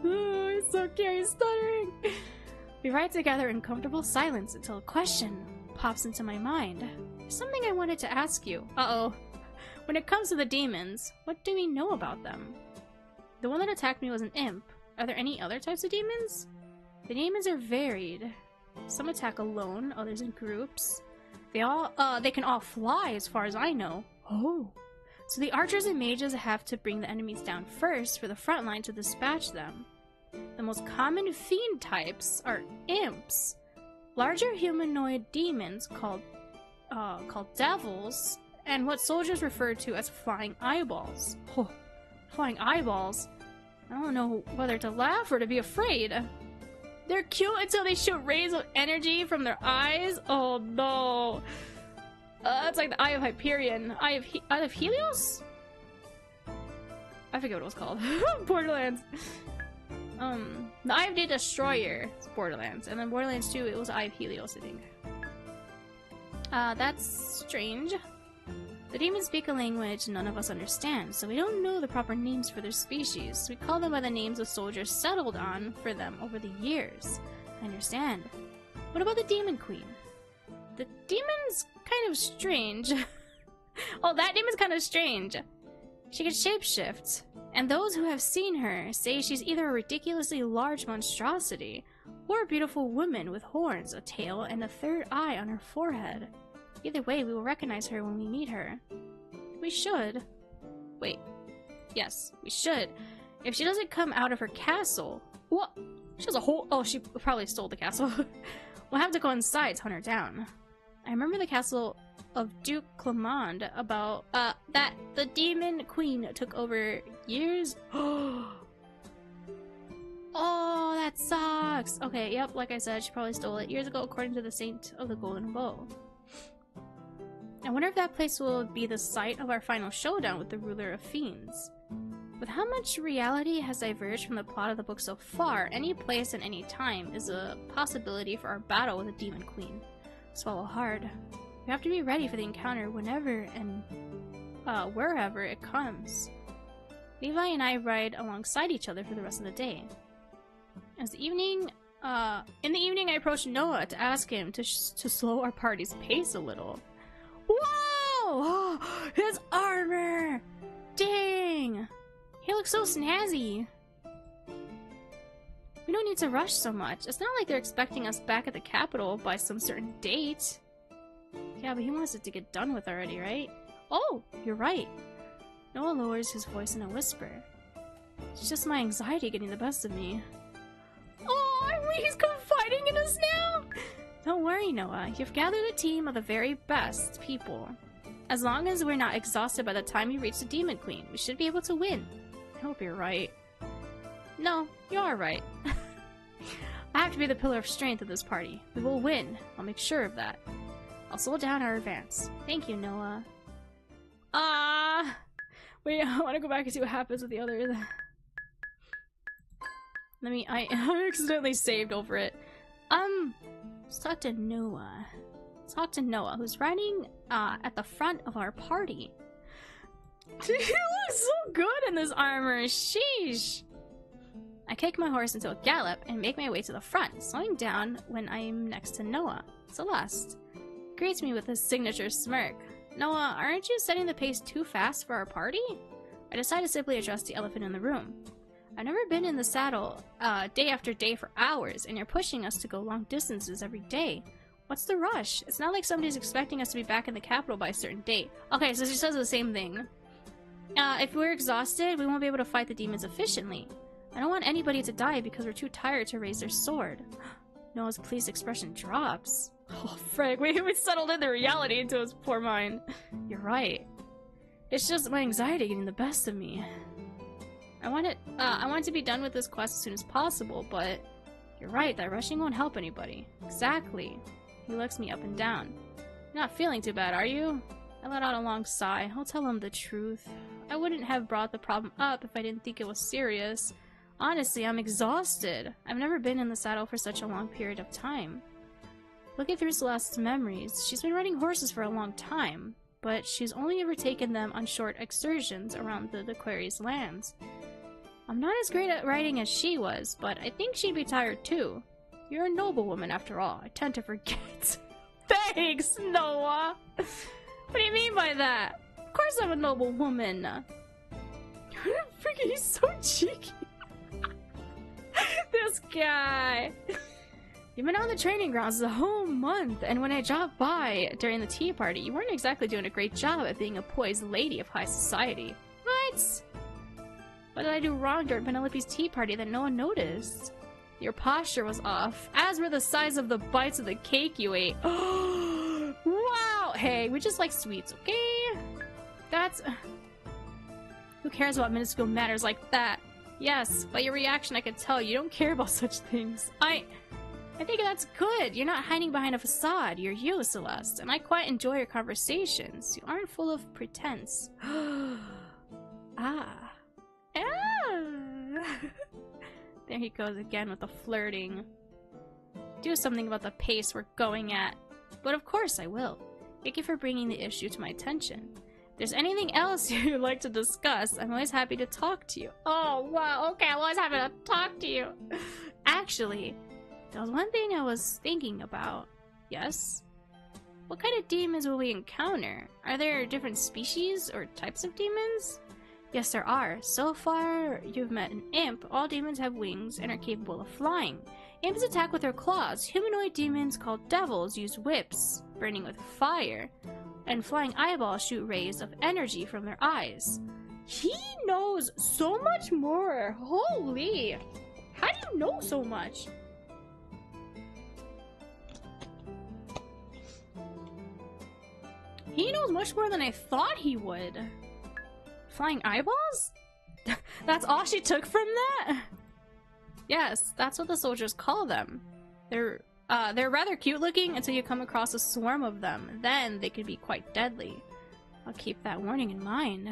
Oh, he's so cute, he's stuttering. We ride together in comfortable silence until a question pops into my mind. There's something I wanted to ask you. Uh-oh. When it comes to the demons, what do we know about them? The one that attacked me was an imp. Are there any other types of demons? The demons are varied. Some attack alone, others in groups. They can all fly as far as I know. Oh. So the archers and mages have to bring the enemies down first for the front line to dispatch them. The most common fiend types are imps, larger humanoid demons called devils, and what soldiers refer to as flying eyeballs. Oh, flying eyeballs. I don't know whether to laugh or to be afraid. They're cute until they shoot rays of energy from their eyes. Oh no. That's like the Eye of Hyperion. Eye of Helios? I forget what it was called. Borderlands. The Eye of the Destroyer is Borderlands. And then Borderlands 2, it was Eye of Helios, I think. That's strange. The demons speak a language none of us understand, so we don't know the proper names for their species. We call them by the names of soldiers settled on for them over the years. I understand. What about the Demon Queen? The demon's kind of strange. Oh, that demon's kind of strange. She can shapeshift, and those who have seen her say she's either a ridiculously large monstrosity or a beautiful woman with horns, a tail, and a third eye on her forehead. Either way, we will recognize her when we meet her. We should. Wait. Yes, we should. If she doesn't come out of her castle... What? She has a whole... Oh, she probably stole the castle. We'll have to go inside to hunt her down. I remember the castle of Duke Clement about, that the Demon Queen took over years... Oh, that sucks! Okay, yep, like I said, she probably stole it years ago according to the Saint of the Golden Bow. I wonder if that place will be the site of our final showdown with the ruler of fiends. With how much reality has diverged from the plot of the book so far, any place and any time is a possibility for our battle with the Demon Queen. Swallow hard. We have to be ready for the encounter whenever and wherever it comes. Levi and I ride alongside each other for the rest of the day. In the evening, I approached Noah to ask him to slow our party's pace a little. Whoa! His armor! Dang! He looks so snazzy. We don't need to rush so much. It's not like they're expecting us back at the capital by some certain date. Yeah, but he wants it to get done with already, right? Oh, you're right. Noah lowers his voice in a whisper. It's just my anxiety getting the best of me. Oh, he's confiding in us now! Don't worry, Noah. You've gathered a team of the very best people. As long as we're not exhausted by the time you reach the Demon Queen, we should be able to win. I hope you're right. No, you are right. I have to be the pillar of strength of this party. We will win. I'll make sure of that. I'll slow down our advance. Thank you, Noah. Wait, I want to go back and see what happens with the others. I accidentally saved over it. Let's talk to Noah. Who's riding at the front of our party. He looks so good in this armor. Sheesh. I kick my horse into a gallop and make my way to the front, slowing down when I'm next to Noah. Celeste greets me with his signature smirk. Noah, aren't you setting the pace too fast for our party? I decide to simply address the elephant in the room. I've never been in the saddle day after day for hours, and you're pushing us to go long distances every day. What's the rush? It's not like somebody's expecting us to be back in the capital by a certain date. Okay, so she says the same thing. If we're exhausted, we won't be able to fight the demons efficiently. I don't want anybody to die because we're too tired to raise their sword. Noah's pleased expression drops. Oh, frick, we settled in the reality into his poor mind. You're right. It's just my anxiety getting the best of me. I want to be done with this quest as soon as possible, but you're right, that rushing won't help anybody. Exactly. He looks me up and down. You're not feeling too bad, are you? I let out a long sigh. I'll tell him the truth. I wouldn't have brought the problem up if I didn't think it was serious. Honestly, I'm exhausted. I've never been in the saddle for such a long period of time. Looking through Celeste's memories, she's been riding horses for a long time, but she's only ever taken them on short excursions around the Quarry's lands. I'm not as great at riding as she was, but I think she'd be tired too. You're a noblewoman after all. I tend to forget. Thanks, Noah! What do you mean by that? Of course I'm a noblewoman! Freaking, he's so cheeky! This guy! You've been on the training grounds the whole month, and when I dropped by during the tea party, you weren't exactly doing a great job at being a poised lady of high society. What? What did I do wrong during Penelope's tea party that no one noticed? Your posture was off, as were the size of the bites of the cake you ate. Wow! Hey, we just like sweets, okay? That's... Who cares about minuscule matters like that? Yes, by your reaction I could tell you don't care about such things. I think that's good. You're not hiding behind a facade. You're you, Celeste, and I quite enjoy your conversations. You aren't full of pretense. Ah. There he goes again with the flirting. Do something about the pace we're going at. But of course I will. Thank you for bringing the issue to my attention. If there's anything else you'd like to discuss, I'm always happy to talk to you. Oh, wow, okay, I'm always happy to talk to you. Actually, there was one thing I was thinking about. Yes? What kind of demons will we encounter? Are there different species or types of demons? Yes, there are. So far, you've met an imp. All demons have wings and are capable of flying. Imps attack with their claws. Humanoid demons called devils use whips, burning with fire. And flying eyeballs shoot rays of energy from their eyes. He knows so much more. Holy! How do you know so much? He knows much more than I thought he would. Flying eyeballs? That's all she took from that? Yes, that's what the soldiers call them. They're rather cute looking until you come across a swarm of them. Then they can be quite deadly. I'll keep that warning in mind.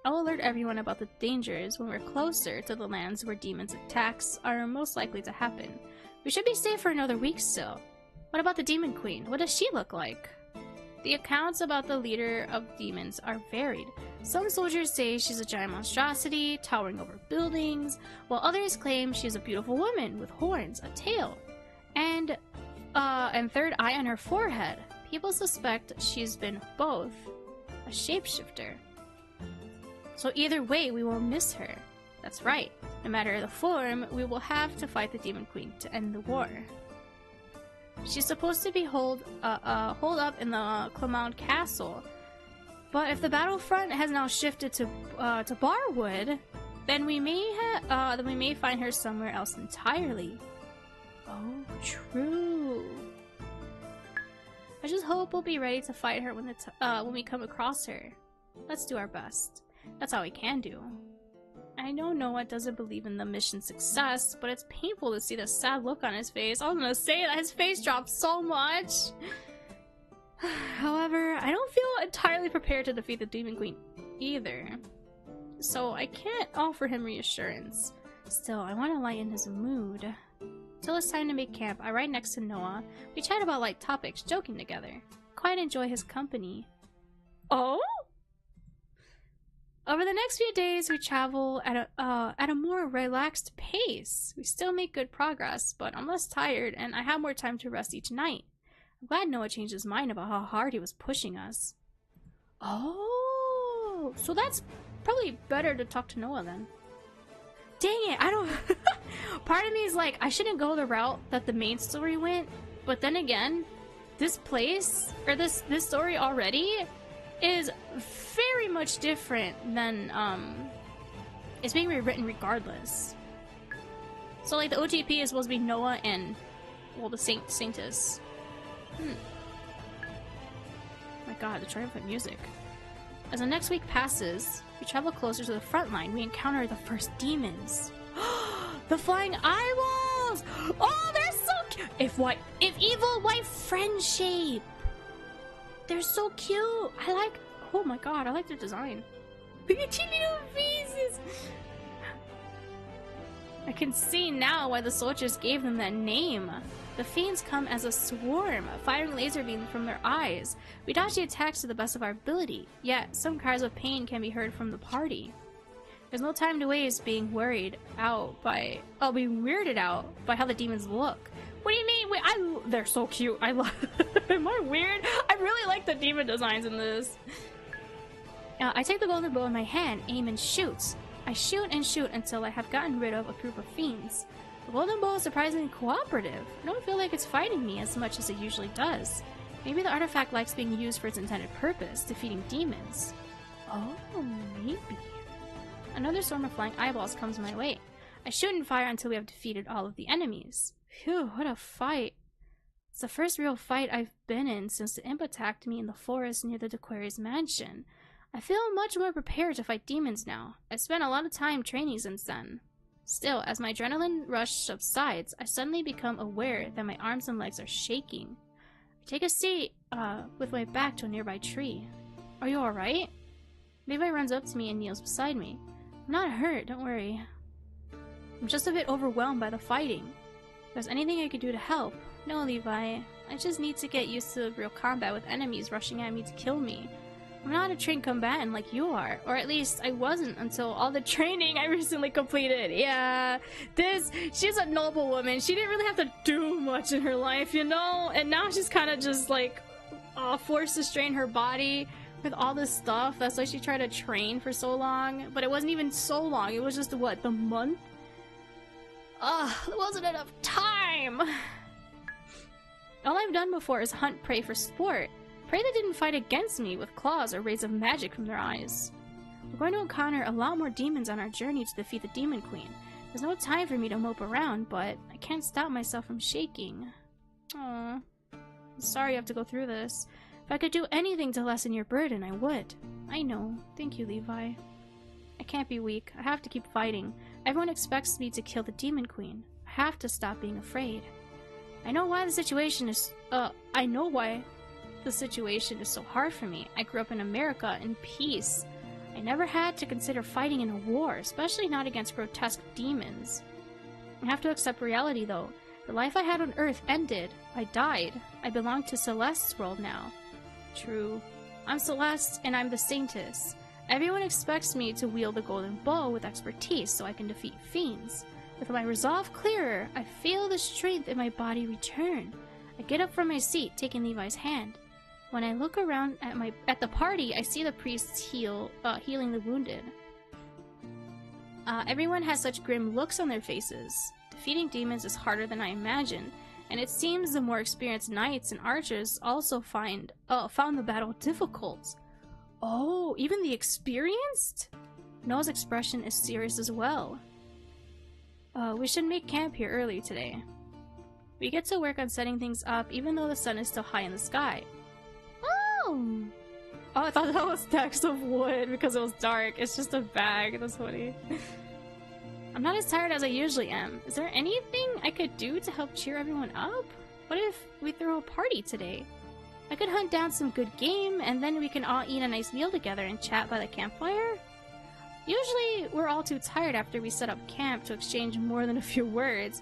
I'll alert everyone about the dangers when we're closer to the lands where demons' attacks are most likely to happen. We should be safe for another week still. What about the Demon Queen? What does she look like? The accounts about the leader of demons are varied. Some soldiers say she's a giant monstrosity, towering over buildings, while others claim she's a beautiful woman with horns, a tail, and third eye on her forehead. People suspect she's been both a shapeshifter. So either way, we will miss her. That's right. No matter the form, we will have to fight the Demon Queen to end the war. She's supposed to be holed up in the Clermont Castle, but if the battlefront has now shifted to Barwood, then we may find her somewhere else entirely. Oh, true. I just hope we'll be ready to fight her when we come across her. Let's do our best. That's all we can do. I know Noah doesn't believe in the mission's success, but it's painful to see the sad look on his face. I was gonna say that his face dropped so much. However, I don't feel entirely prepared to defeat the Demon Queen either, so I can't offer him reassurance. Still, I want to lighten his mood. Till it's time to make camp, I ride next to Noah. We chat about light topics, joking together. Quite enjoy his company. Oh? Over the next few days, we travel at a more relaxed pace. We still make good progress, but I'm less tired and I have more time to rest each night. I'm glad Noah changed his mind about how hard he was pushing us. Oh, so that's probably better to talk to Noah then. Dang it, I don't... Part of me is like, I shouldn't go the route that the main story went, but then again, this place, or this story already is very much different than, it's being rewritten regardless. So like the OTP is supposed to be Noah and, well, the Saintess. My god, the triumphant music. As the next week passes, we travel closer to the front line. We encounter the first demons. The flying eyeballs! Oh, they're so cute! If evil white friend shape. They're so cute. Oh my god, I like their design. Look at your little faces. I can see now why the soldiers gave them that name. The fiends come as a swarm, firing laser beams from their eyes. We dodge the attacks to the best of our ability, yet some cries of pain can be heard from the party. There's no time to waste being weirded out by how the demons look. What do you mean? Wait, they're so cute. I love. Am I weird? I really like the demon designs in this. I take the golden bow in my hand, aim and shoot. I shoot and shoot until I have gotten rid of a group of fiends. The golden bow is surprisingly cooperative. I don't feel like it's fighting me as much as it usually does. Maybe the artifact likes being used for its intended purpose, defeating demons. Oh, maybe. Another storm of flying eyeballs comes my way. I shoot and fire until we have defeated all of the enemies. Phew, what a fight. It's the first real fight I've been in since the imp attacked me in the forest near the Dequari's mansion. I feel much more prepared to fight demons now. I've spent a lot of time training since then. Still, as my adrenaline rush subsides, I suddenly become aware that my arms and legs are shaking. I take a seat with my back to a nearby tree. Are you alright? Levi runs up to me and kneels beside me. I'm not hurt, don't worry. I'm just a bit overwhelmed by the fighting. If there's anything I could do to help. No, Levi. I just need to get used to real combat with enemies rushing at me to kill me. I'm not a trained combatant like you are. Or at least I wasn't until all the training I recently completed. Yeah, she's a noble woman. She didn't really have to do much in her life, you know? And now she's kind of just like forced to strain her body with all this stuff. That's why she tried to train for so long. But it wasn't even so long. It was just, what, the month? Ugh, there wasn't enough time! All I've done before is hunt prey for sport. Prey that didn't fight against me with claws or rays of magic from their eyes. We're going to encounter a lot more demons on our journey to defeat the Demon Queen. There's no time for me to mope around, but I can't stop myself from shaking. Aww. I'm sorry you have to go through this. If I could do anything to lessen your burden, I would. I know. Thank you, Levi. I can't be weak. I have to keep fighting. Everyone expects me to kill the Demon Queen. I have to stop being afraid. I know why the situation is so hard for me. I grew up in America in peace. I never had to consider fighting in a war, especially not against grotesque demons. I have to accept reality, though. The life I had on Earth ended. I died. I belong to Celeste's world now. True. I'm Celeste, and I'm the Saintess. Everyone expects me to wield the golden bow with expertise so I can defeat fiends. With my resolve clearer, I feel the strength in my body return. I get up from my seat, taking Levi's hand. When I look around at the party, I see the priests healing the wounded. Everyone has such grim looks on their faces. Defeating demons is harder than I imagined, and it seems the more experienced knights and archers also found the battle difficult. Oh, even the experienced? Noah's expression is serious as well. We should make camp here early today. We get to work on setting things up even though the sun is still high in the sky. Oh, I thought that was stacks of wood because it was dark. It's just a bag. That's funny. I'm not as tired as I usually am. Is there anything I could do to help cheer everyone up? What if we throw a party today? I could hunt down some good game, and then we can all eat a nice meal together and chat by the campfire? Usually, we're all too tired after we set up camp to exchange more than a few words.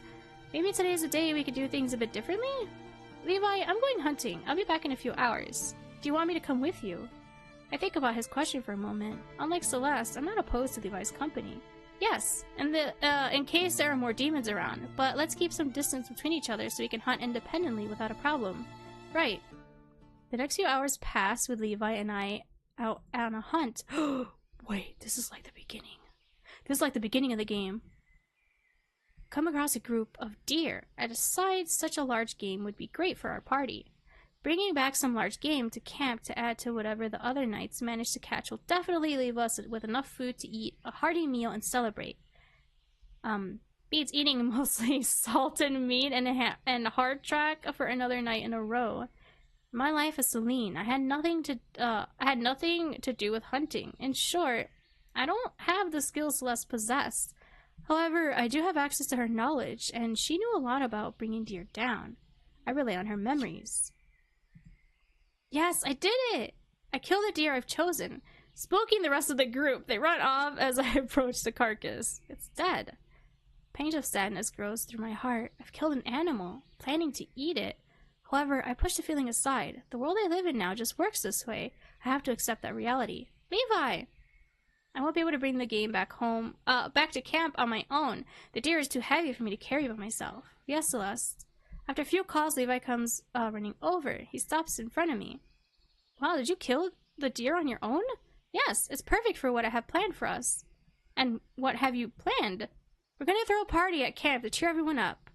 Maybe today's a day we could do things a bit differently? Levi, I'm going hunting. I'll be back in a few hours. Do you want me to come with you? I think about his question for a moment. Unlike Celeste, I'm not opposed to Levi's company. Yes, in case there are more demons around, but let's keep some distance between each other so we can hunt independently without a problem. Right. The next few hours pass with Levi and I out on a hunt. Wait, this is like the beginning. This is like the beginning of the game. Come across a group of deer. I decide such a large game would be great for our party. Bringing back some large game to camp to add to whatever the other knights manage to catch will definitely leave us with enough food to eat a hearty meal and celebrate. Beats eating mostly salted meat and hard track for another night in a row. My life is Celine. I had nothing to do with hunting. In short, I don't have the skills Celeste possessed. However, I do have access to her knowledge, and she knew a lot about bringing deer down. I rely on her memories. Yes, I did it! I killed the deer I've chosen. Spooking the rest of the group, they run off as I approach the carcass. It's dead. Pain of sadness grows through my heart. I've killed an animal, planning to eat it. However, I push the feeling aside. The world I live in now just works this way. I have to accept that reality. Levi! I won't be able to bring the game back to camp on my own. The deer is too heavy for me to carry by myself. Yes, Celeste. After a few calls, Levi comes running over. He stops in front of me. Wow, did you kill the deer on your own? Yes, it's perfect for what I have planned for us. And what have you planned? We're gonna throw a party at camp to cheer everyone up.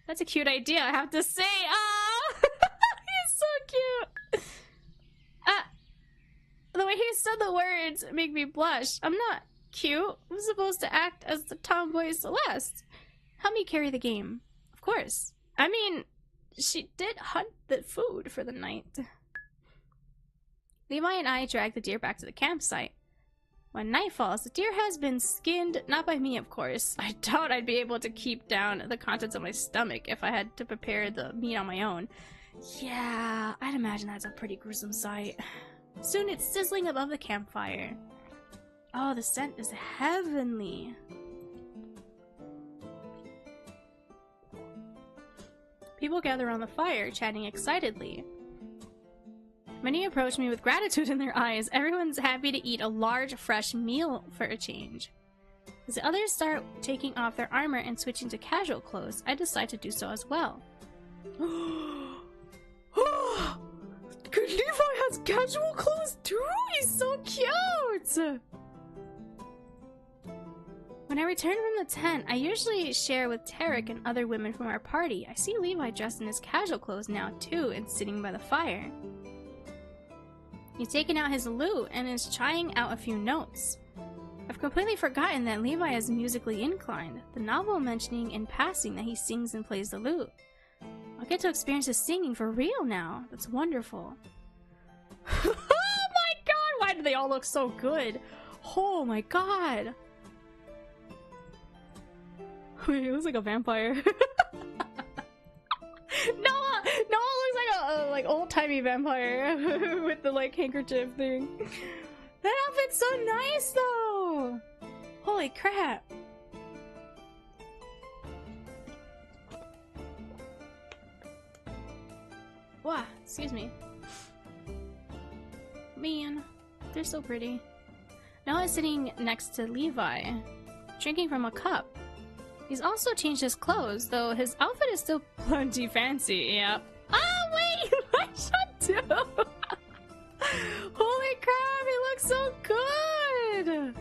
That's a cute idea, I have to say. Ah, he's so cute. The way he said the words make me blush. I'm not cute. I'm supposed to act as the tomboy Celeste. Help me carry the game. Of course. I mean, she did hunt the food for the night. Levi and I drag the deer back to the campsite. When night falls, the deer has been skinned, not by me, of course. I doubt I'd be able to keep down the contents of my stomach if I had to prepare the meat on my own. Yeah, I'd imagine that's a pretty gruesome sight. Soon it's sizzling above the campfire. Oh, the scent is heavenly. People gather around the fire, chatting excitedly. Many approach me with gratitude in their eyes. Everyone's happy to eat a large, fresh meal for a change. As the others start taking off their armor and switching to casual clothes, I decide to do so as well. Levi has casual clothes too? He's so cute! When I return from the tent, I usually share with Tarek and other women from our party. I see Levi dressed in his casual clothes now too and sitting by the fire. He's taken out his lute and is trying out a few notes. I've completely forgotten that Levi is musically inclined, the novel mentioning in passing that he sings and plays the lute. I'll get to experience his singing for real now. That's wonderful. Oh my god! Why do they all look so good? Oh my god! Wait, he looks like a vampire. Noah looks like a like old-timey vampire with the like handkerchief thing. That outfit's so nice though. Holy crap. Wow, excuse me. Man, they're so pretty. Noah's sitting next to Levi, drinking from a cup. He's also changed his clothes, though his outfit is still plenty fancy, yeah. Oh, wait! What should I do? Holy crap, he looks so good!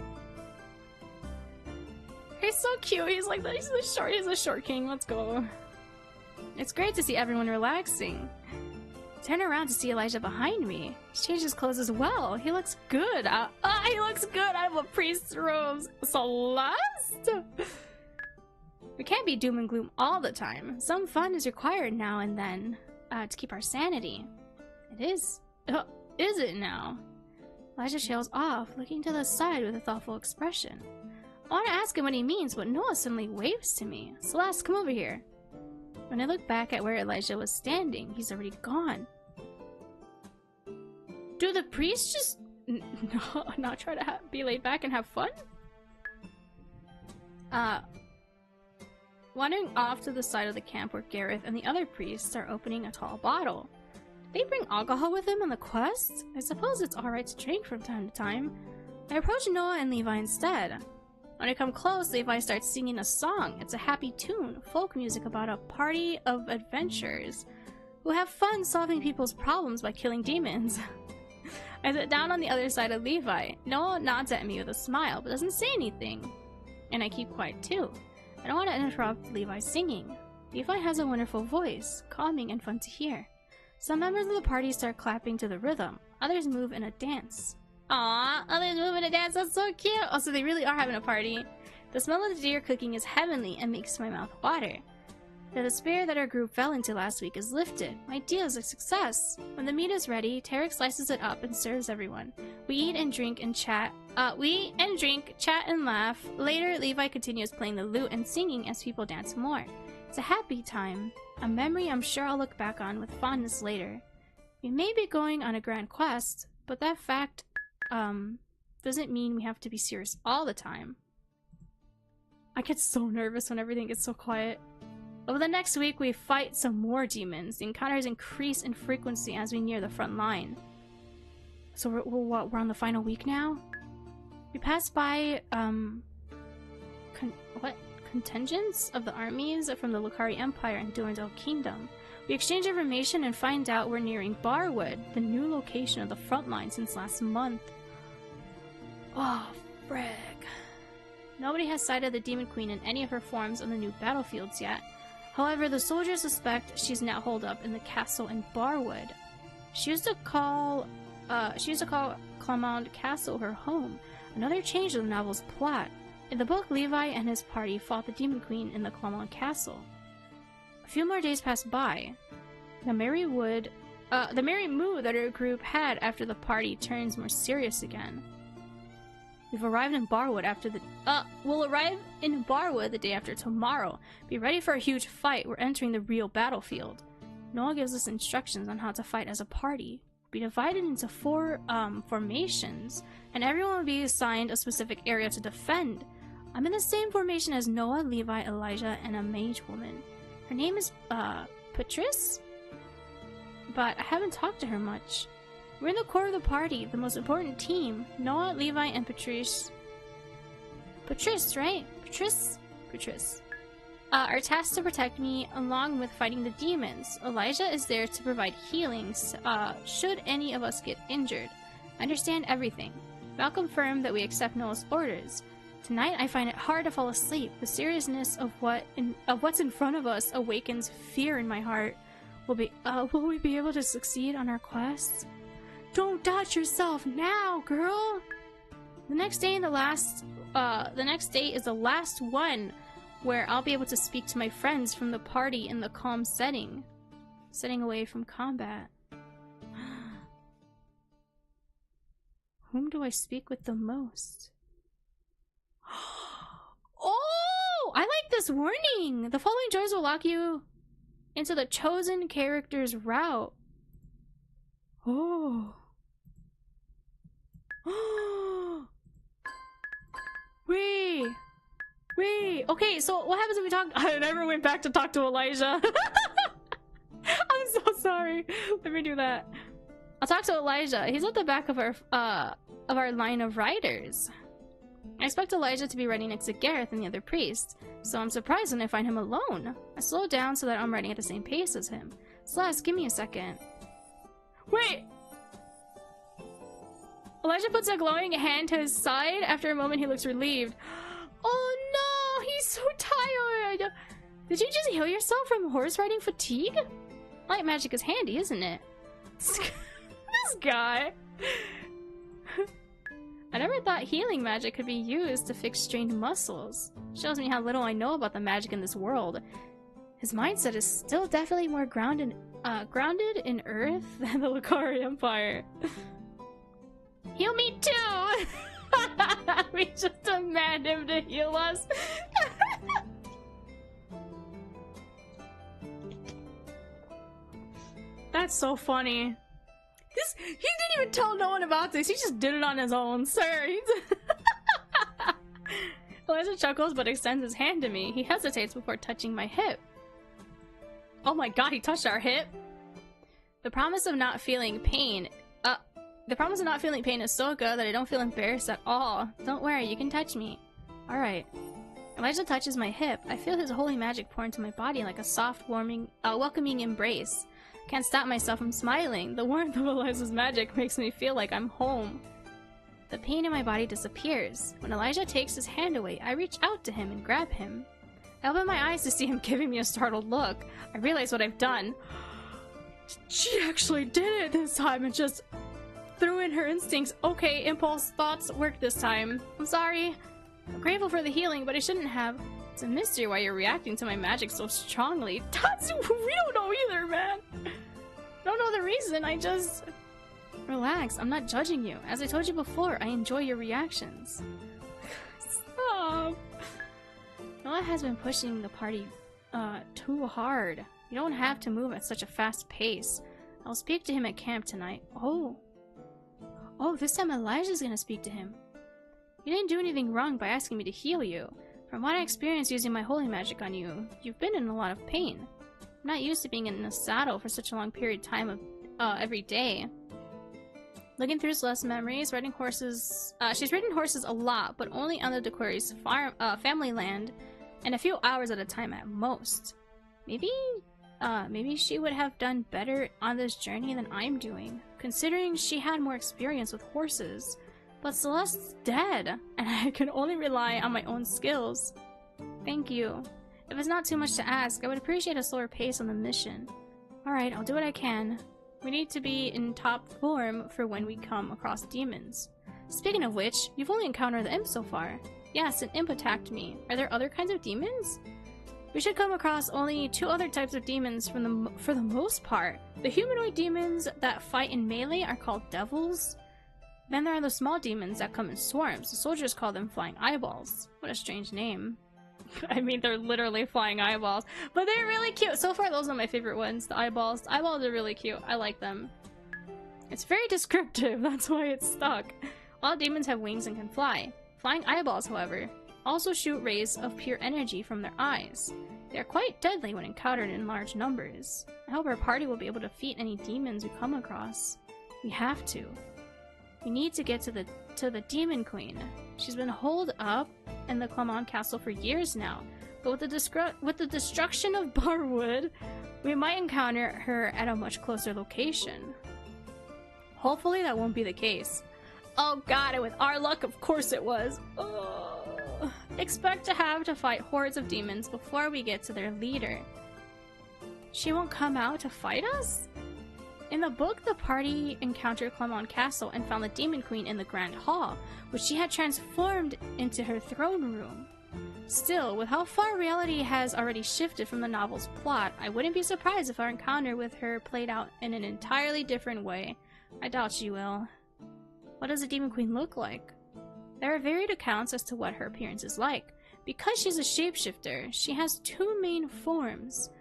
He's so cute, he's the short king, let's go. It's great to see everyone relaxing. Turn around to see Elijah behind me. He's changed his clothes as well. He looks good. He looks good out of a priest's robes. Celeste? We can't be doom and gloom all the time. Some fun is required now and then to keep our sanity. It is. Is it now? Elijah trails off, looking to the side with a thoughtful expression. I want to ask him what he means, but Noah suddenly waves to me. Celeste, come over here. When I look back at where Elijah was standing, he's already gone. Do the priests just not try to be laid back and have fun? Wandering off to the side of the camp where Gareth and the other priests are opening a tall bottle. Did they bring alcohol with them on the quest? I suppose it's alright to drink from time to time. I approach Noah and Levi instead. When I come close, Levi starts singing a song. It's a happy tune, folk music about a party of adventurers who have fun solving people's problems by killing demons. I sit down on the other side of Levi. Noah nods at me with a smile, but doesn't say anything. And I keep quiet too. I don't want to interrupt Levi's singing. Levi has a wonderful voice, calming and fun to hear. Some members of the party start clapping to the rhythm. Others move in a dance. Aww, others move in a dance, that's so cute! Oh, so they really are having a party. The smell of the deer cooking is heavenly and makes my mouth water. The despair that our group fell into last week is lifted. My deal is a success. When the meat is ready, Tarek slices it up and serves everyone. We eat and drink and chat. Chat and laugh. Later, Levi continues playing the lute and singing as people dance more. It's a happy time. A memory I'm sure I'll look back on with fondness later. We may be going on a grand quest, but that fact, doesn't mean we have to be serious all the time. I get so nervous when everything gets so quiet. Over the next week, we fight some more demons. The encounters increase in frequency as we near the front line. So we're on the final week now? We pass by, contingents of the armies from the Lucari Empire and Durandal Kingdom. We exchange information and find out we're nearing Barwood, the new location of the front line since last month. Oh, frick. Nobody has sighted the Demon Queen in any of her forms on the new battlefields yet. However, the soldiers suspect she's now holed up in the castle in Barwood. She used to call Clamond Castle her home, another change to the novel's plot. In the book, Levi and his party fought the Demon Queen in the Clamond Castle. A few more days passed by. The merry mood that our group had after the party turns more serious again. We've arrived in Barwood after the we'll arrive in Barwood the day after tomorrow. Be ready for a huge fight. We're entering the real battlefield. Noah gives us instructions on how to fight as a party. We'll be divided into 4 formations, and everyone will be assigned a specific area to defend. I'm in the same formation as Noah, Levi, Elijah, and a mage woman. Her name is Patrice? But I haven't talked to her much. We're in the core of the party, the most important team. Noah, Levi, and Patrice. Patrice, right? Patrice. Are tasked to protect me along with fighting the demons. Elijah is there to provide healings, should any of us get injured. I understand everything. Val confirmed that we accept Noah's orders. Tonight I find it hard to fall asleep. The seriousness of what's in front of us awakens fear in my heart. Will we be able to succeed on our quests? Don't doubt yourself now, girl! The next day is the last one where I'll be able to speak to my friends from the party in the calm setting away from combat. Whom do I speak with the most? Oh! I like this warning! The following joys will lock you into the chosen character's route. Oh. Wait. Okay, so what happens if we talk? I never went back to talk to Elijah. I'm so sorry. Let me do that. I'll talk to Elijah. He's at the back of our line of riders. I expect Elijah to be riding next to Gareth and the other priests, so I'm surprised when I find him alone. I slow down so that I'm riding at the same pace as him. Celeste, give me a second. Wait! Elijah puts a glowing hand to his side. After a moment, he looks relieved. Oh no! He's so tired! Did you just heal yourself from horse riding fatigue? Light magic is handy, isn't it? This guy. I never thought healing magic could be used to fix strained muscles. Shows me how little I know about the magic in this world. His mindset is still definitely more grounded in Earth than the Lucari Empire. Heal me too! We just demand him to heal us. That's so funny. He didn't even tell no one about this. He just did it on his own, sir. Elijah chuckles but extends his hand to me. He hesitates before touching my hip. Oh my god, he touched our hip? The promise of not feeling pain is so good that I don't feel embarrassed at all. Don't worry, you can touch me. Alright. Elijah touches my hip. I feel his holy magic pour into my body like a soft, welcoming embrace. Can't stop myself from smiling. The warmth of Elijah's magic makes me feel like I'm home. The pain in my body disappears. When Elijah takes his hand away, I reach out to him and grab him. I open my eyes to see him giving me a startled look. I realize what I've done. She actually did it this time and just threw in her instincts. Okay, impulse thoughts worked this time. I'm sorry. I'm grateful for the healing, but I shouldn't have. It's a mystery why you're reacting to my magic so strongly. We don't know either, man. Don't know the reason, I just... Relax, I'm not judging you. As I told you before, I enjoy your reactions. Stop. Noah has been pushing the party too hard. You don't have to move at such a fast pace. I'll speak to him at camp tonight. Oh, this time Elijah's gonna speak to him. You didn't do anything wrong by asking me to heal you. From what I experienced using my holy magic on you, you've been in a lot of pain. I'm not used to being in a saddle for such a long period of time every day. Looking through Celeste's memories, riding horses... she's ridden horses a lot, but only on the DeQuarrie's family land, and a few hours at a time at most. Maybe she would have done better on this journey than I'm doing, considering she had more experience with horses. But Celeste's dead, and I can only rely on my own skills. Thank you. If it's not too much to ask, I would appreciate a slower pace on the mission. Alright, I'll do what I can. We need to be in top form for when we come across demons. Speaking of which, you've only encountered the imp so far. Yes, an imp attacked me. Are there other kinds of demons? We should come across only 2 other types of demons for the most part. The humanoid demons that fight in melee are called devils. Then there are the small demons that come in swarms. The soldiers call them flying eyeballs. What a strange name. I mean, they're literally flying eyeballs. But they're really cute. So far, those are my favorite ones. The eyeballs. The eyeballs are really cute. I like them. It's very descriptive. That's why it's stuck. All demons have wings and can fly. Flying eyeballs, however, also shoot rays of pure energy from their eyes. They are quite deadly when encountered in large numbers. I hope our party will be able to defeat any demons we come across. We have to. We need to get to the Demon Queen. She's been holed up in the Clement Castle for years now, but with the destruction of Barwood, we might encounter her at a much closer location. Hopefully that won't be the case. Oh god, and with our luck, of course it was. Oh. Expect to have to fight hordes of demons before we get to their leader. She won't come out to fight us? In the book, the party encountered Clement Castle and found the Demon Queen in the Grand Hall, which she had transformed into her throne room. Still, with how far reality has already shifted from the novel's plot, I wouldn't be surprised if our encounter with her played out in an entirely different way. I doubt she will. What does a Demon Queen look like? There are varied accounts as to what her appearance is like. Because she's a shapeshifter, she has 2 main forms.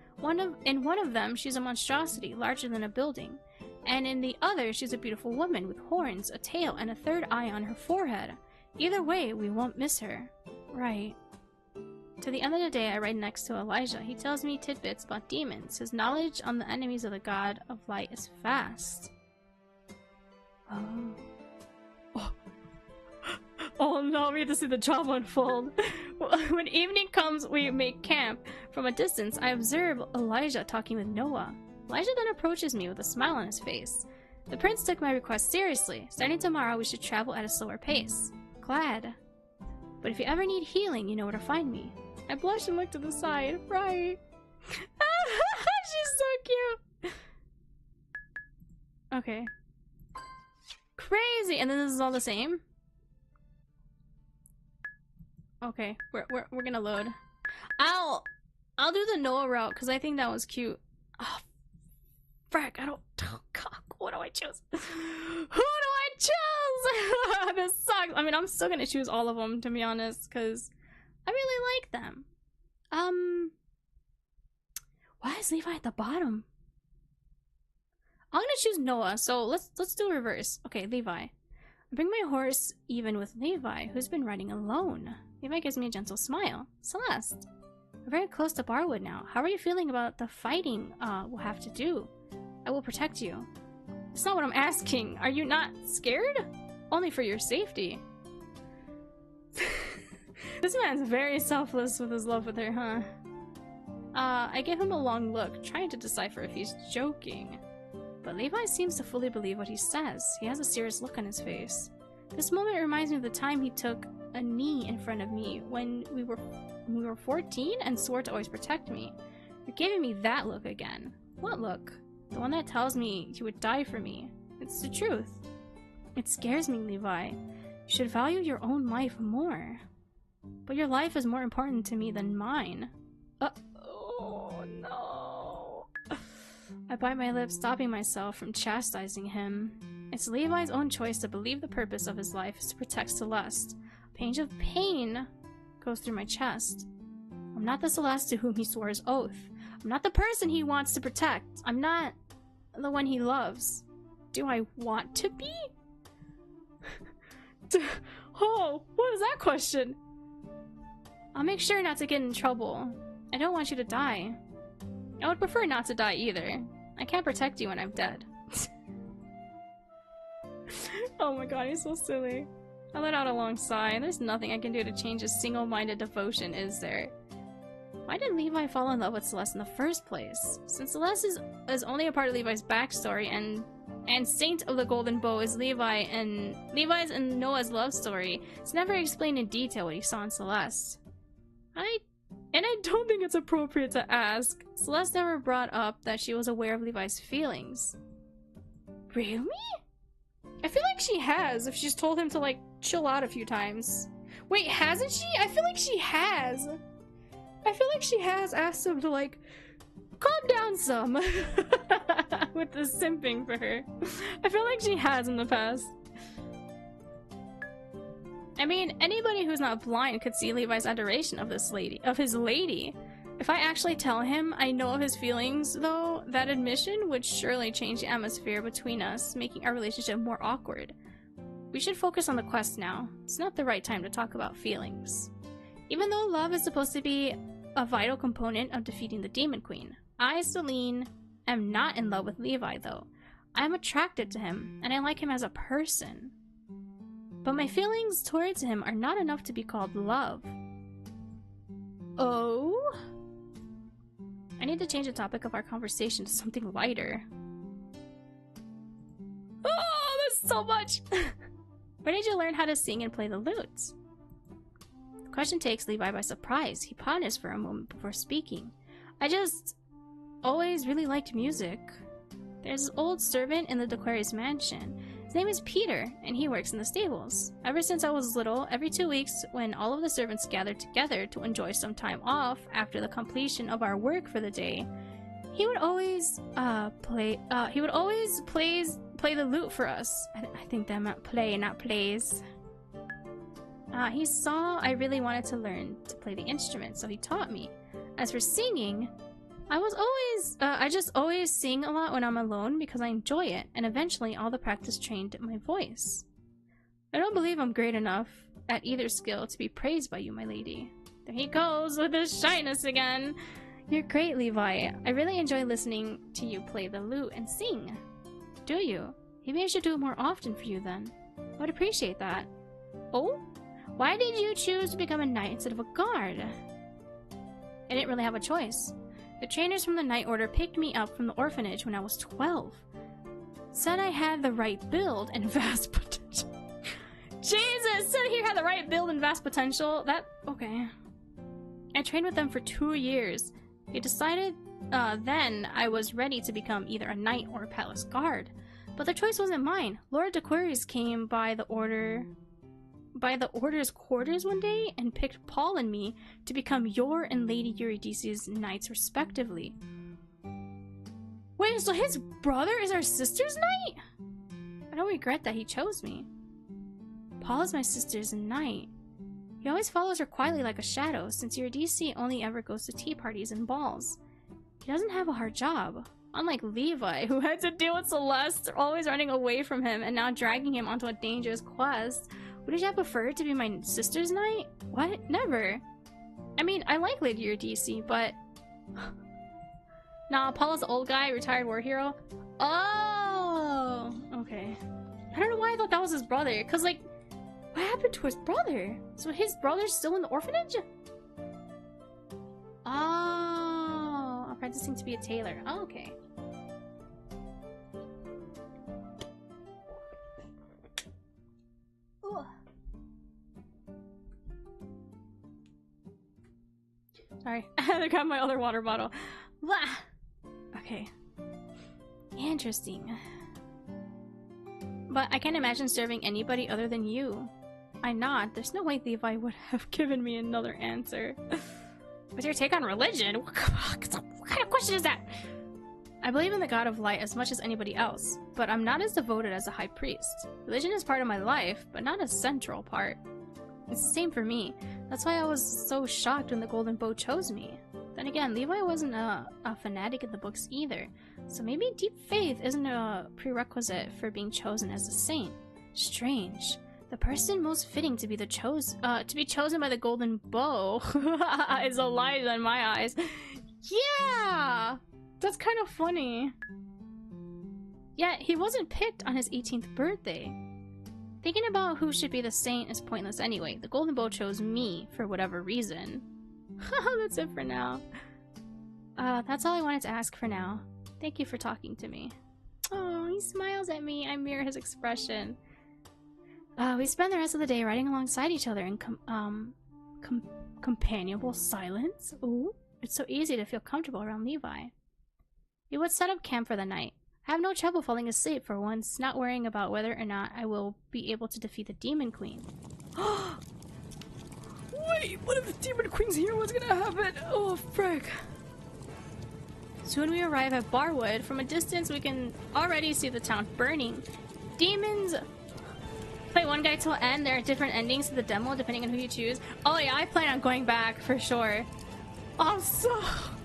In one of them, she's a monstrosity larger than a building, and in the other, she's a beautiful woman with horns, a tail, and a 3rd eye on her forehead. Either way, we won't miss her. Right. To the end of the day, I ride next to Elijah. He tells me tidbits about demons. His knowledge on the enemies of the God of Light is vast. Oh no, we have to see the drama unfold. When evening comes, we make camp. From a distance, I observe Elijah talking with Noah. Elijah then approaches me with a smile on his face. The prince took my request seriously. Starting tomorrow, we should travel at a slower pace. Glad. But if you ever need healing, you know where to find me. I blush and look to the side. Right. She's so cute. Okay. Crazy! And then this is all the same? Okay, we're gonna load. I'll do the Noah route because I think that was cute. Oh, frack! Oh God, what do I choose? Who do I choose? This sucks. I mean, I'm still gonna choose all of them to be honest because I really like them. Why is Levi at the bottom? I'm gonna choose Noah. So let's do reverse. Okay, Levi. I bring my horse even with Levi, who's been riding alone. Levi gives me a gentle smile. Celeste, we're very close to Barwood now. How are you feeling about the fighting we'll have to do? I will protect you. It's not what I'm asking. Are you not scared? Only for your safety. This man's very selfless with his love with her, huh? I give him a long look, trying to decipher if he's joking. But Levi seems to fully believe what he says. He has a serious look on his face. This moment reminds me of the time he took a knee in front of me when we were 14 and swore to always protect me. You're giving me that look again. What look? The one that tells me you would die for me. It's the truth. It scares me, Levi. You should value your own life more. But your life is more important to me than mine. Oh no. I bite my lips, stopping myself from chastising him. It's Levi's own choice to believe the purpose of his life is to protect Celeste. A pang of pain goes through my chest. I'm not the Celeste to whom he swore his oath. I'm not the person he wants to protect. I'm not the one he loves. Do I want to be? Oh, what is that question? I'll make sure not to get in trouble. I don't want you to die. I would prefer not to die either. I can't protect you when I'm dead. Oh my god, he's so silly. I let out a long sigh. There's nothing I can do to change his single-minded devotion, is there? Why did Levi fall in love with Celeste in the first place? Since Celeste is only a part of Levi's backstory, and and Saint of the Golden Bow is Levi, and Levi's and Noah's love story. It's never explained in detail what he saw in Celeste. I don't think it's appropriate to ask. Celeste never brought up that she was aware of Levi's feelings. Really? I feel like she has, if she's told him to, like, chill out a few times. Wait, hasn't she? I feel like she has. I feel like she has asked him to, like, calm down some. With the simping for her. I feel like she has in the past. I mean, anybody who's not blind could see Levi's adoration of his lady. If I actually tell him I know of his feelings, though, that admission would surely change the atmosphere between us, making our relationship more awkward. We should focus on the quest now. It's not the right time to talk about feelings. Even though love is supposed to be a vital component of defeating the Demon Queen, I, Celine, am not in love with Levi, though. I am attracted to him, and I like him as a person. But my feelings towards him are not enough to be called love. Oh? I need to change the topic of our conversation to something lighter. Oh, there's so much! Where did you learn how to sing and play the lute? The question takes Levi by surprise. He ponders for a moment before speaking. I just always really liked music. There's an old servant in the D'Aquarius mansion. His name is Peter, and he works in the stables. Ever since I was little, every 2 weeks, when all of the servants gathered together to enjoy some time off after the completion of our work for the day, he would always play the lute for us. I think that meant play, not plays. He saw I really wanted to learn to play the instrument, so he taught me. As for singing, I just always sing a lot when I'm alone because I enjoy it, and eventually all the practice trained my voice. I don't believe I'm great enough at either skill to be praised by you, my lady. There he goes with his shyness again. You're great, Levi. I really enjoy listening to you play the lute and sing. Do you? Maybe I should do it more often for you then. I would appreciate that. Oh? Why did you choose to become a knight instead of a guard? I didn't really have a choice. The trainers from the Knight Order picked me up from the orphanage when I was 12. Said I had the right build and vast potential. Jesus! Said he had the right build and vast potential? Okay. I trained with them for 2 years. They decided then I was ready to become either a knight or a palace guard. But the choice wasn't mine. Lord D'Aquarius came by the order's quarters one day and picked Paul and me to become your and Lady Eurydice's knights respectively. Wait, so his brother is our sister's knight? I don't regret that he chose me. Paul is my sister's knight. He always follows her quietly like a shadow, since Eurydice only ever goes to tea parties and balls. He doesn't have a hard job. Unlike Levi, who had to deal with Celeste always running away from him and now dragging him onto a dangerous quest. Would I prefer to be my sister's knight? What? Never. I mean, I like Lady Eurydice, but... Nah, Paul is the old guy, retired war hero. Oh! Okay. I don't know why I thought that was his brother, because, like, what happened to his brother? So his brother's still in the orphanage? Oh, apprenticing to be a tailor. Oh, okay. Ooh. Sorry, I had to grab my other water bottle. Blah. Okay. Interesting. But I can't imagine serving anybody other than you. Why not? There's no way Levi would have given me another answer. What's your take on religion? What kind of question is that? I believe in the God of Light as much as anybody else, but I'm not as devoted as a high priest. Religion is part of my life, but not a central part. It's the same for me. That's why I was so shocked when the Golden Bow chose me. Then again, Levi wasn't a fanatic in the books either, so maybe deep faith isn't a prerequisite for being chosen as a saint. Strange. The person most fitting to be chosen by the Golden Bow is Elijah in my eyes. Yeah! That's kind of funny. Yet, he wasn't picked on his 18th birthday. Thinking about who should be the saint is pointless anyway. The Golden Bow chose me for whatever reason. That's it for now. That's all I wanted to ask for now. Thank you for talking to me. Oh, he smiles at me, I mirror his expression. We spend the rest of the day riding alongside each other in companionable silence. Ooh, it's so easy to feel comfortable around Levi. We would set up camp for the night. I have no trouble falling asleep for once, not worrying about whether or not I will be able to defeat the Demon Queen. Wait, what if the Demon Queen's here? What's gonna happen? Oh, frick. Soon we arrive at Barwood. From a distance, we can already see the town burning. Demons... Play one guide till end. There are different endings to the demo depending on who you choose. Oh yeah, I plan on going back for sure. Oh,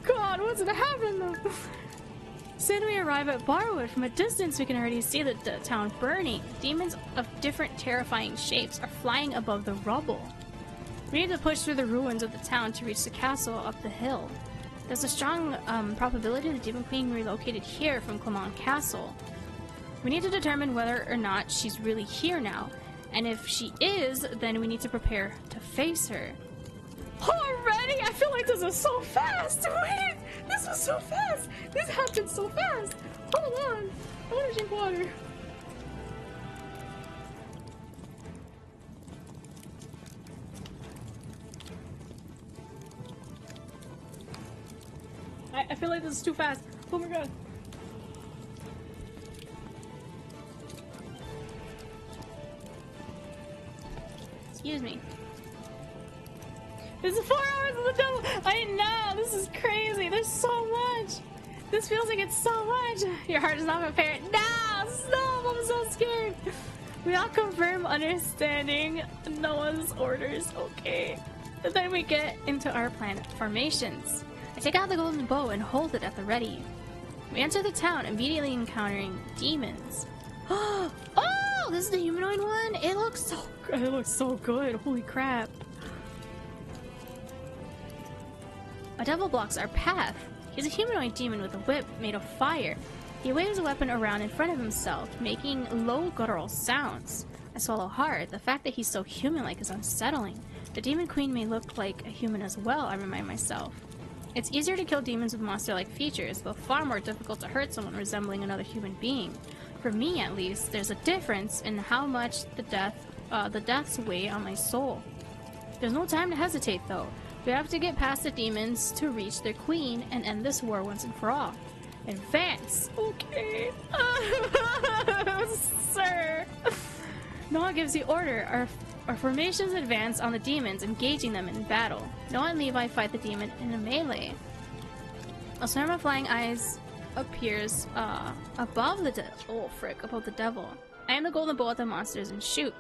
God, what's gonna happen though? Soon we arrive at Barwood. From a distance, we can already see the town burning. Demons of different terrifying shapes are flying above the rubble. We need to push through the ruins of the town to reach the castle up the hill. There's a strong probability the Demon Queen relocated here from Clement Castle. We need to determine whether or not she's really here now, and if she is, then we need to prepare to face her. Already? I feel like this is so fast! Wait! This is so fast! This happened so fast! Hold on! I want to drink water. I feel like this is too fast. Oh my god. Excuse me. This is 4 hours of the devil. I know, this is crazy. There's so much. This feels like it's so much. Your heart is not prepared. No, stop. I'm so scared. We all confirm understanding Noah's orders. Okay. And then we get into our planet formations. I take out the golden bow and hold it at the ready. We enter the town, immediately encountering demons. Oh, this is the humanoid one. It looks so good. Holy crap. A devil blocks our path. He's a humanoid demon with a whip made of fire. He waves a weapon around in front of himself, making low guttural sounds. I swallow hard. The fact that he's so human-like is unsettling. The Demon Queen may look like a human as well, I remind myself. It's easier to kill demons with monster-like features, but far more difficult to hurt someone resembling another human being. For me, at least, there's a difference in how much the deaths weigh on my soul. There's no time to hesitate, though. We have to get past the demons to reach their queen and end this war once and for all. Advance! Okay. Sir! Noah gives the order. Our formations advance on the demons, engaging them in battle. Noah and Levi fight the demon in a melee. A swarm of flying eyes appears above the above the devil. I am the golden bow at the monsters and shoot.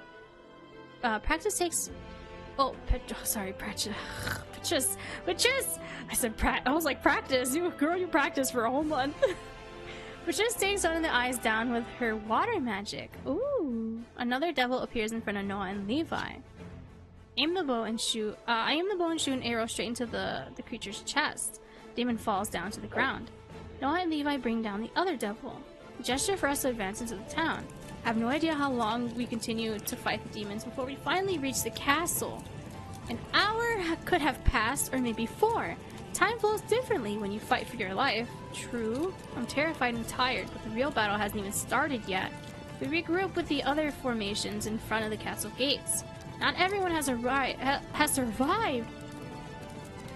Practice takes... Patrice. I said I was like, practice. You practice for a whole month. Patrice takes one of the eyes down with her water magic. Ooh. Another devil appears in front of Noah and Levi. I aim the bow and shoot an arrow straight into the creature's chest. Demon falls down to the ground. Noah and Levi bring down the other devil. A gesture for us to advance into the town. I have no idea how long we continue to fight the demons before we finally reach the castle. An hour could have passed, or maybe 4. Time flows differently when you fight for your life. True. I'm terrified and tired, but the real battle hasn't even started yet. We regroup with the other formations in front of the castle gates. Not everyone has survived.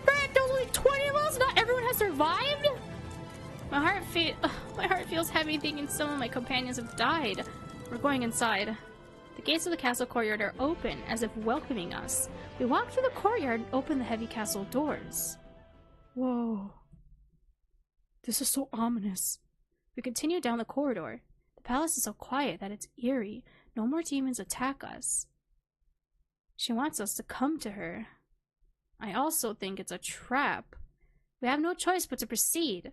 Frick, there was only 20 of us? Not everyone has survived? My heart feels heavy thinking some of my companions have died. We're going inside. The gates of the castle courtyard are open, as if welcoming us. We walk through the courtyard and open the heavy castle doors. Whoa. This is so ominous. We continue down the corridor. The palace is so quiet that it's eerie. No more demons attack us. She wants us to come to her. I also think it's a trap. We have no choice but to proceed.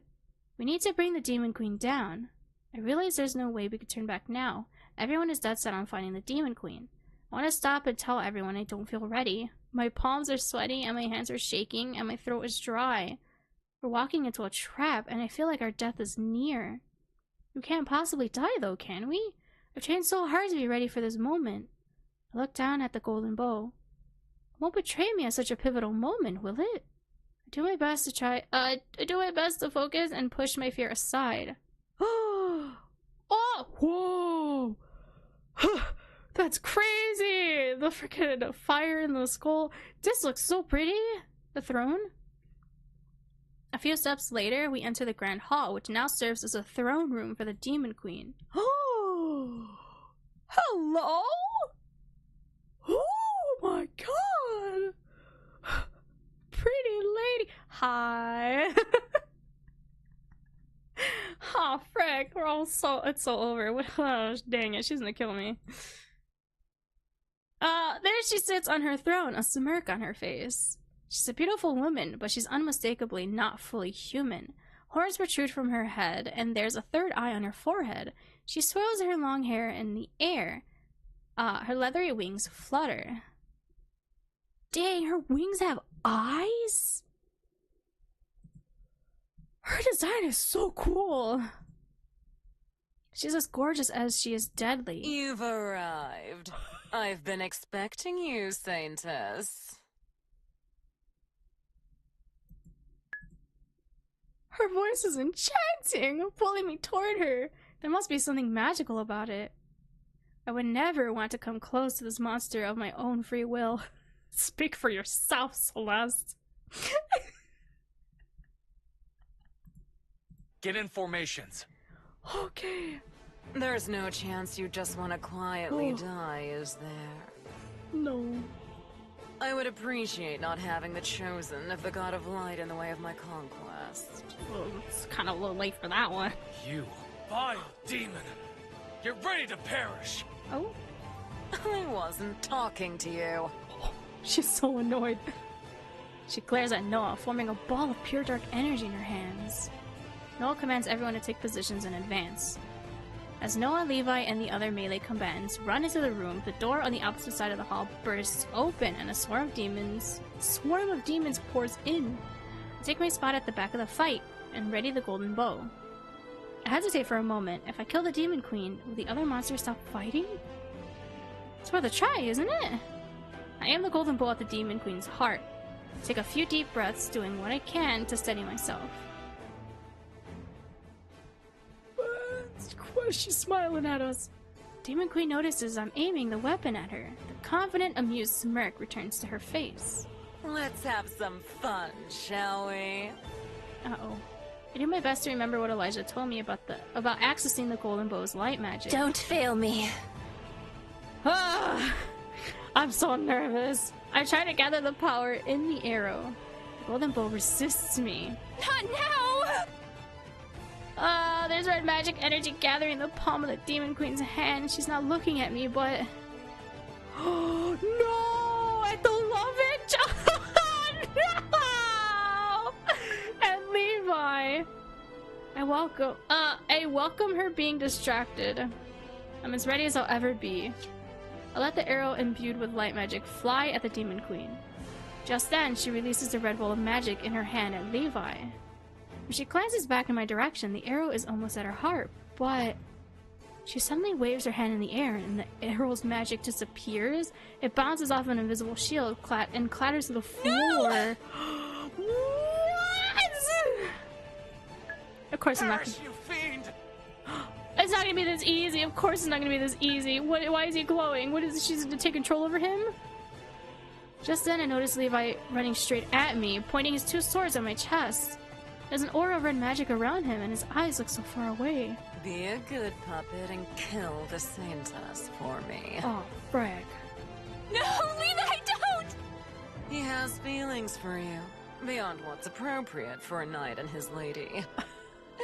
We need to bring the Demon Queen down. I realize there's no way we could turn back now. Everyone is dead set on finding the Demon Queen. I want to stop and tell everyone I don't feel ready. My palms are sweaty and my hands are shaking and my throat is dry. We're walking into a trap and I feel like our death is near. We can't possibly die though, can we? I've trained so hard to be ready for this moment. I look down at the golden bow. It won't betray me at such a pivotal moment, will it? I do my best to focus and push my fear aside. Oh, That's crazy! The freaking fire in the skull. This looks so pretty. The throne. A few steps later, we enter the Grand Hall, which now serves as a throne room for the Demon Queen. Oh! Hello? Oh my god! Pretty lady. Hi. Oh, frick. We're all it's so over. Oh, dang it. She's gonna kill me. There she sits on her throne, a smirk on her face. She's a beautiful woman, but she's unmistakably not fully human. Horns protrude from her head, and there's a third eye on her forehead. She swirls her long hair in the air. Her leathery wings flutter. Dang, her wings have eyes? Her design is so cool. She's as gorgeous as she is deadly. You've arrived. I've been expecting you, Saintess. Her voice is enchanting, pulling me toward her. There must be something magical about it. I would never want to come close to this monster of my own free will. Speak for yourself, Celeste. Get in formations. Okay. There's no chance you just want to quietly die, is there? No. I would appreciate not having the chosen of the God of Light in the way of my conquest. Well, it's kind of a little late for that one. You vile demon. You're ready to perish. Oh? I wasn't talking to you. Oh, she's so annoyed. She glares at Noah, forming a ball of pure dark energy in her hands. Noah commands everyone to take positions in advance. As Noah, Levi, and the other melee combatants run into the room, the door on the opposite side of the hall bursts open and a swarm of demons pours in. I take my spot at the back of the fight and ready the golden bow. I hesitate for a moment. If I kill the Demon Queen, will the other monsters stop fighting? It's worth a try, isn't it? I aim the golden bow at the Demon Queen's heart. I take a few deep breaths, doing what I can to steady myself. Why is she smiling at us? Demon Queen notices I'm aiming the weapon at her. The confident, amused smirk returns to her face. Let's have some fun, shall we? Uh-oh. I do my best to remember what Elijah told me about accessing the golden bow's light magic. Don't fail me. Ah! I'm so nervous. I try to gather the power in the arrow. The golden bow resists me. Not now! There's red magic energy gathering in the palm of the Demon Queen's hand. She's not looking at me, but... Oh, no! I don't love it! No! And Levi! I welcome her being distracted. I'm as ready as I'll ever be. I let the arrow imbued with light magic fly at the Demon Queen. Just then, she releases the red ball of magic in her hand at Levi. When she glances back in my direction, the arrow is almost at her heart, but she suddenly waves her hand in the air and the arrow's magic disappears. It bounces off an invisible shield and clatters to the floor. No! What? Of course, Perish, you fiend! It's not gonna be this easy. Of course, it's not gonna be this easy. Why is he glowing? What is she's gonna take control over him? Just then, I noticed Levi running straight at me, pointing his two swords at my chest. There's an aura of red magic around him, and his eyes look so far away. Be a good puppet and kill the Saintess for me. Oh, brag. No, Levi, don't! He has feelings for you, beyond what's appropriate for a knight and his lady.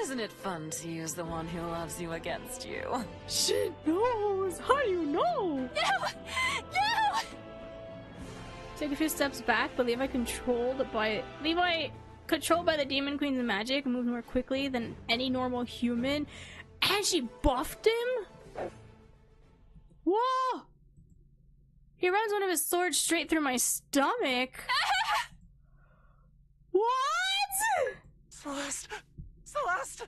Isn't it fun to use the one who loves you against you? She knows! How do you know? No! No! Take a few steps back, but Levi controlled by the Demon Queen's magic moved more quickly than any normal human, and she buffed him? Whoa! He runs one of his swords straight through my stomach. What? Celeste! Celeste!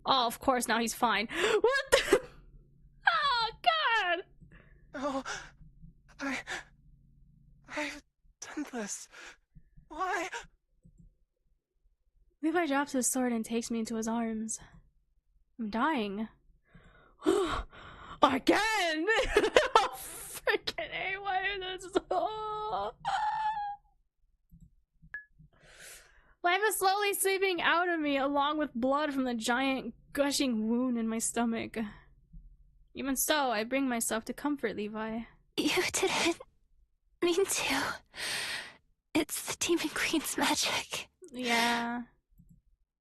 Oh, of course, now he's fine. What the? Oh, God! Oh, I've done this. Why? Levi drops his sword and takes me into his arms. I'm dying. Again! Oh, freaking A, why is this? Oh. Life is slowly seeping out of me, along with blood from the giant gushing wound in my stomach. Even so, I bring myself to comfort Levi. You didn't mean to. It's the Demon Queen's magic. Yeah.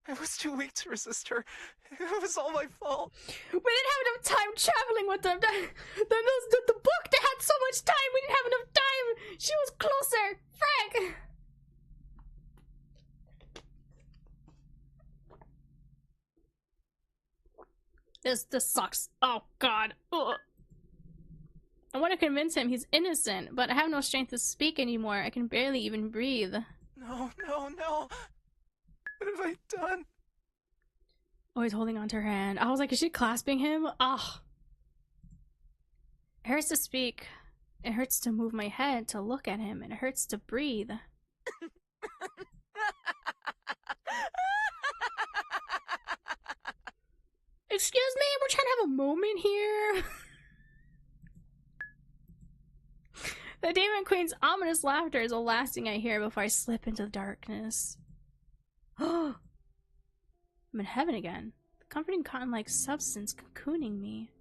I was too weak to resist her. It was all my fault. We didn't have enough time traveling with them. The book, they had so much time. We didn't have enough time. She was closer. Frank. This sucks. Oh god. Ugh. I want to convince him he's innocent, but I have no strength to speak anymore. I can barely even breathe. No. What have I done? Oh, he's holding onto her hand. I was like, is she clasping him? Ah. It hurts to speak. It hurts to move my head, to look at him. It hurts to breathe. Excuse me, we're trying to have a moment here. The Demon Queen's ominous laughter is the last thing I hear before I slip into the darkness. I'm in heaven again. The comforting cotton-like substance cocooning me.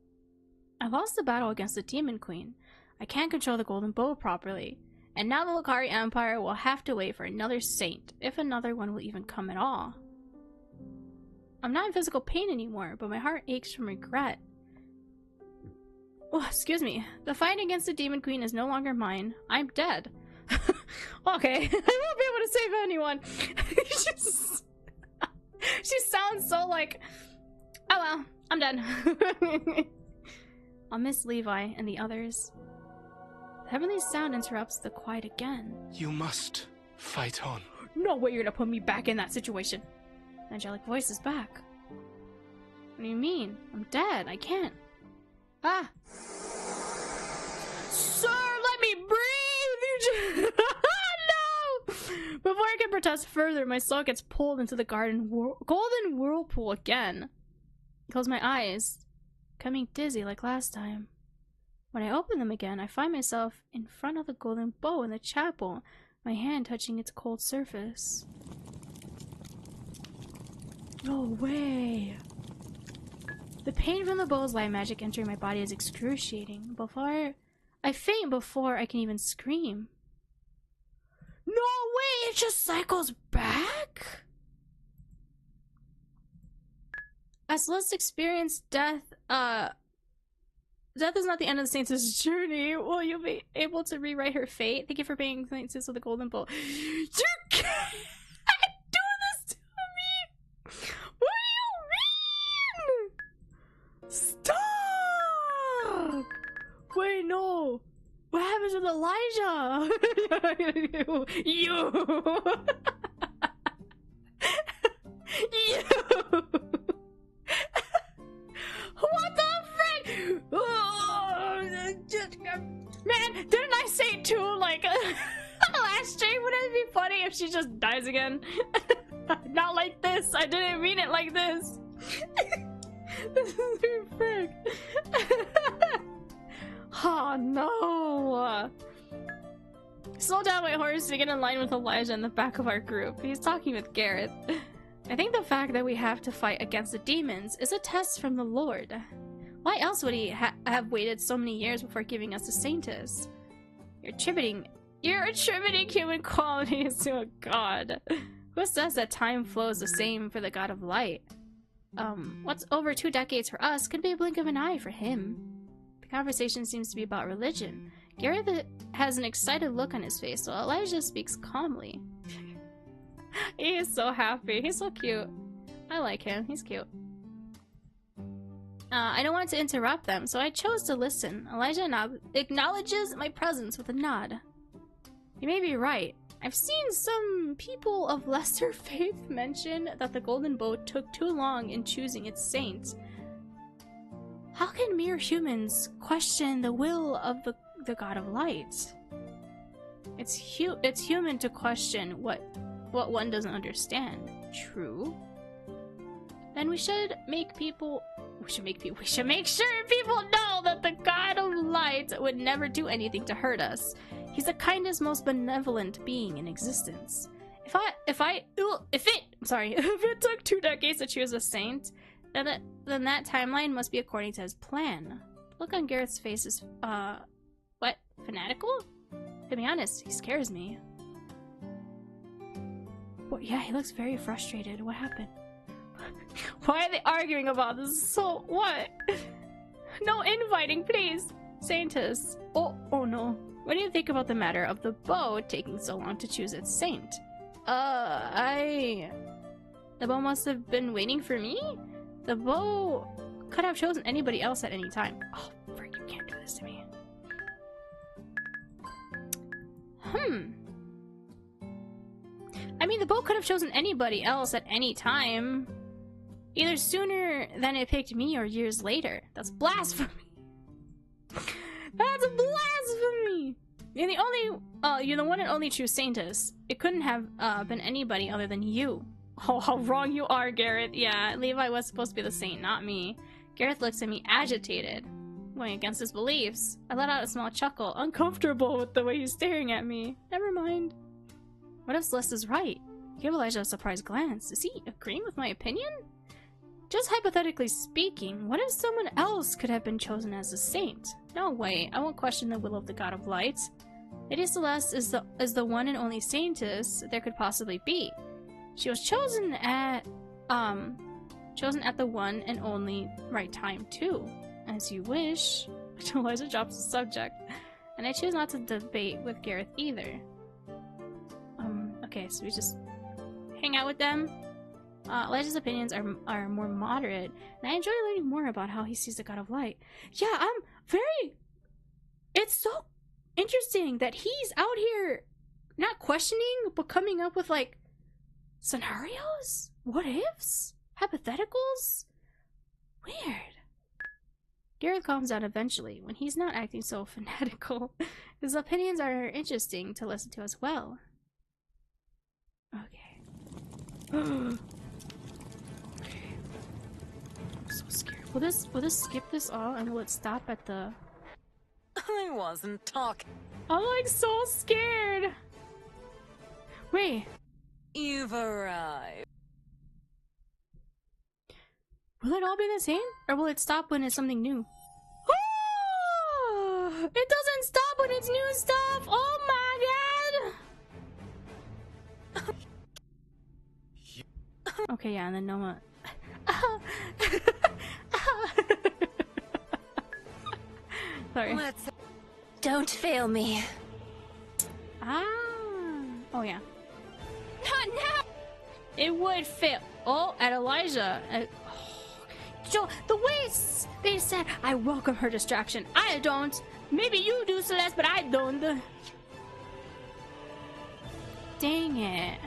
I lost the battle against the Demon Queen. I can't control the golden bow properly. And now the Lucari Empire will have to wait for another saint, if another one will even come at all. I'm not in physical pain anymore, but my heart aches from regret. Oh, excuse me. The fight against the Demon Queen is no longer mine. I'm dead. Okay, I won't be able to save anyone. She sounds so like, oh well, I'm dead. I'll miss Levi and the others. The heavenly sound interrupts the quiet again. You must fight on. No way you're gonna put me back in that situation. The angelic voice is back. What do you mean? I'm dead. I can't. Ah. Sir, let me breathe! You no! Before I can protest further, my soul gets pulled into the golden whirlpool again. I close my eyes, becoming dizzy like last time. When I open them again, I find myself in front of the golden bow in the chapel, my hand touching its cold surface. No way! The pain from the bow's light magic entering my body is excruciating. I faint before I can even scream. No way! It just cycles back? As List experienced death, death is not the end of the Saintess' journey. Will you be able to rewrite her fate? Thank you for being Saintess of the Golden Bowl. You can't do this to me! What do you mean? Stop! Wait, no. What happens with Elijah? You! What the frick? Oh, man, didn't I say too, like, last stream? Wouldn't it be funny if she just dies again? Not like this. I didn't mean it like this. This is your frick. Oh no. Slow down my horse to get in line with Elijah in the back of our group. He's talking with Gareth. I think the fact that we have to fight against the demons is a test from the Lord. Why else would he have waited so many years before giving us a Saintess? You're attributing human qualities to a god. Who says that time flows the same for the god of light? What's over 2 decades for us could be a blink of an eye for him. The conversation seems to be about religion. Gareth has an excited look on his face, while Elijah speaks calmly. He is so happy. He's so cute. I like him. He's cute. I don't want to interrupt them, so I chose to listen. Elijah acknowledges my presence with a nod. You may be right. I've seen some people of lesser faith mention that the Golden Boat took too long in choosing its saint. How can mere humans question the will of the God of Light? It's human to question what one doesn't understand. True. Then we should make people We should make sure people know that the God of Light would never do anything to hurt us. He's the kindest, most benevolent being in existence. If it took 2 decades to choose a saint, then that timeline must be according to his plan. The look on Gareth's face is, what? Fanatical? To be honest, he scares me. Well, yeah, he looks very frustrated. What happened? Why are they arguing about this? So, what? No infighting, please! Saintess. Oh no. What do you think about the matter of the bow taking so long to choose its saint? The bow must have been waiting for me? The bow could have chosen anybody else at any time. Oh, frick, you can't do this to me. I mean, the bow could have chosen anybody else at any time. Either sooner than it picked me or years later. That's blasphemy. That's blasphemy! You're the one and only true Saintess. It couldn't have been anybody other than you. Oh, how wrong you are, Gareth. Yeah, Levi was supposed to be the saint, not me. Gareth looks at me agitated, going against his beliefs. I let out a small chuckle, uncomfortable with the way he's staring at me. Never mind. What if Celeste is right? I gave Elijah a surprised glance. Is he agreeing with my opinion? Just hypothetically speaking, what if someone else could have been chosen as a saint? No way, I won't question the will of the God of Light. Lady Celeste is the one and only saintess there could possibly be. She was chosen at the one and only right time too. As you wish. Elijah drops the subject. And I choose not to debate with Gareth either. Okay, so we just hang out with them. Elijah's opinions are more moderate, and I enjoy learning more about how he sees the God of Light. Yeah, it's so interesting that he's out here not questioning, but coming up with, like, scenarios? What ifs? Hypotheticals? Weird. Gareth calms down eventually, when he's not acting so fanatical. His opinions are interesting to listen to as well. Okay. Okay. I'm so scared. Will this skip this all and will it stop at the... I wasn't talking. I'm like so scared. Wait. You've arrived. Will it all be the same? Or will it stop when it's something new? Oh! It doesn't stop when it's new stuff! Oh my god! Okay, yeah, and then Noma... Sorry. Don't fail me. Ah. Oh, yeah. Not now! It would fail. Oh, at Elijah. Joe, the way they said, I welcome her distraction. I don't. Maybe you do, Celeste, but I don't. Dang it.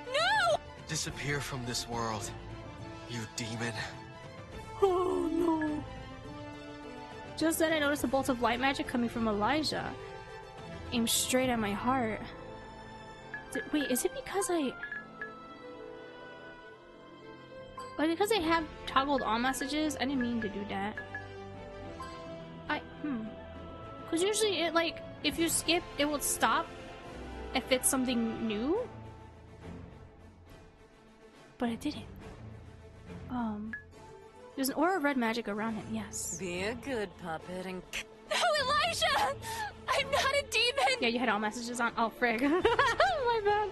No! Disappear from this world, you demon. Oh, no. Just then I noticed a bolt of light magic coming from Elijah. Aimed straight at my heart. Wait, is it because because I have toggled all messages? I didn't mean to do that. Because usually it, like, if you skip, it will stop if it's something new. But it didn't. There's an aura of red magic around him, yes. Be a good puppet and... No, Elijah! I'm not a demon! Yeah, you had all messages on. Oh, frig. My bad.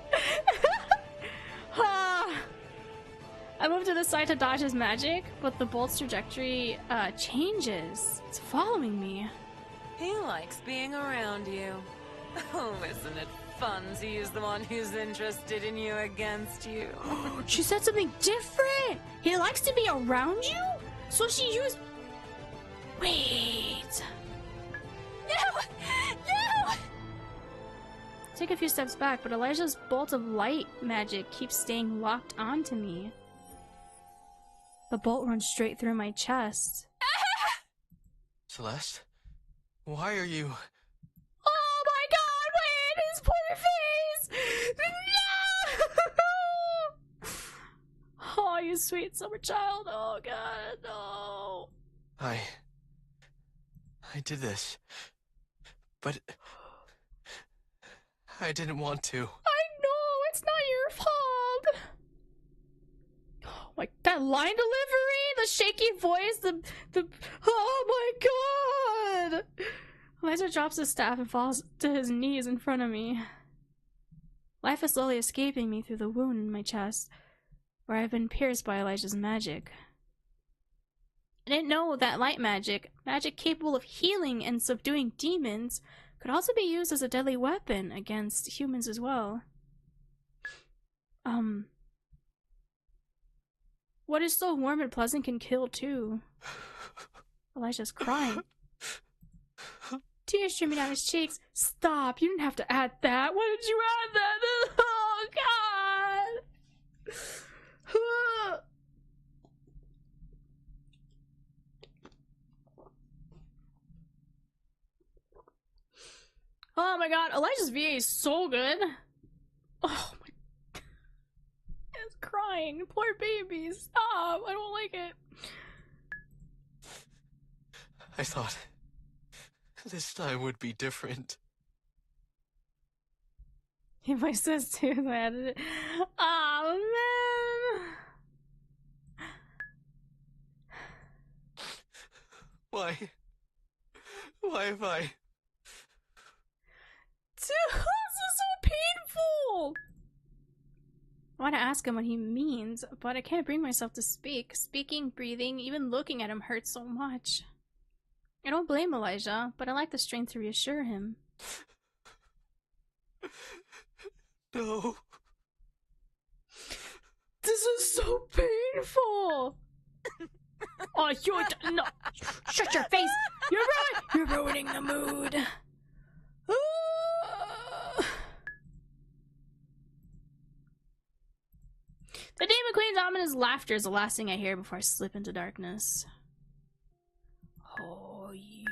I moved to the side to dodge his magic, but the bolt's trajectory changes. It's following me. He likes being around you. Oh, isn't it fun to use the one who's interested in you against you? She said something different! He likes to be around you? So she used... Wait... No! No! Take a few steps back, but Elijah's bolt of light magic keeps staying locked onto me. The bolt runs straight through my chest. Celeste? Why are you... Oh my god, wait! His poor face! No! Oh, you sweet summer child. Oh god, no. I did this, but I didn't want to. I know, it's not your fault. Oh my, that line delivery, the shaky voice, the oh my god. Elijah drops his staff and falls to his knees in front of me. Life is slowly escaping me through the wound in my chest, where I've been pierced by Elijah's magic. I didn't know that light magic, magic capable of healing and subduing demons, could also be used as a deadly weapon against humans as well. What is so warm and pleasant can kill too. Elijah's crying. Tears streaming down his cheeks. Stop, you didn't have to add that. Why did you add that? Oh god. Oh my god, Elijah's VA is so good. Oh my, he's crying. Poor baby, stop. I don't like it. I thought this time would be different. He my says too, so I added it. Oh man. Why have I? Dude, this is so painful! I want to ask him what he means, but I can't bring myself to speak. Speaking, breathing, even looking at him hurts so much. I don't blame Elijah, but I lack the strength to reassure him. No. This is so painful! Oh, no! Shut your face! You're ruining the mood! The Demon Queen's ominous laughter is the last thing I hear before I slip into darkness. Oh, you.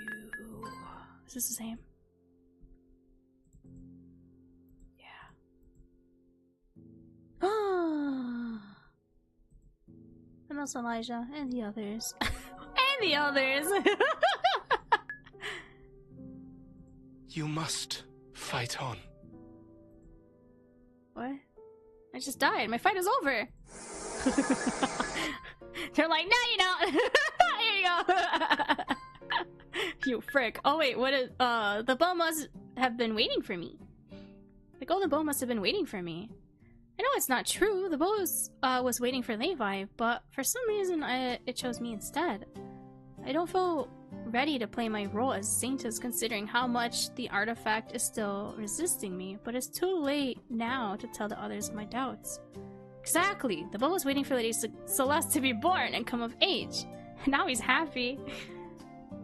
Is this the same? Yeah. And also Elijah and the others. And the others! You must fight on. What? I just died. My fight is over. They're like, no, you don't. Here you go. You frick. Oh wait, what is? The bow must have been waiting for me. The golden bow must have been waiting for me. I know it's not true. The bow was waiting for Levi, but for some reason it chose me instead. I don't feel ready to play my role as Saintess, considering how much the artifact is still resisting me, but it's too late now to tell the others my doubts. Exactly! The bow was waiting for Lady Celeste to be born and come of age. And now he's happy.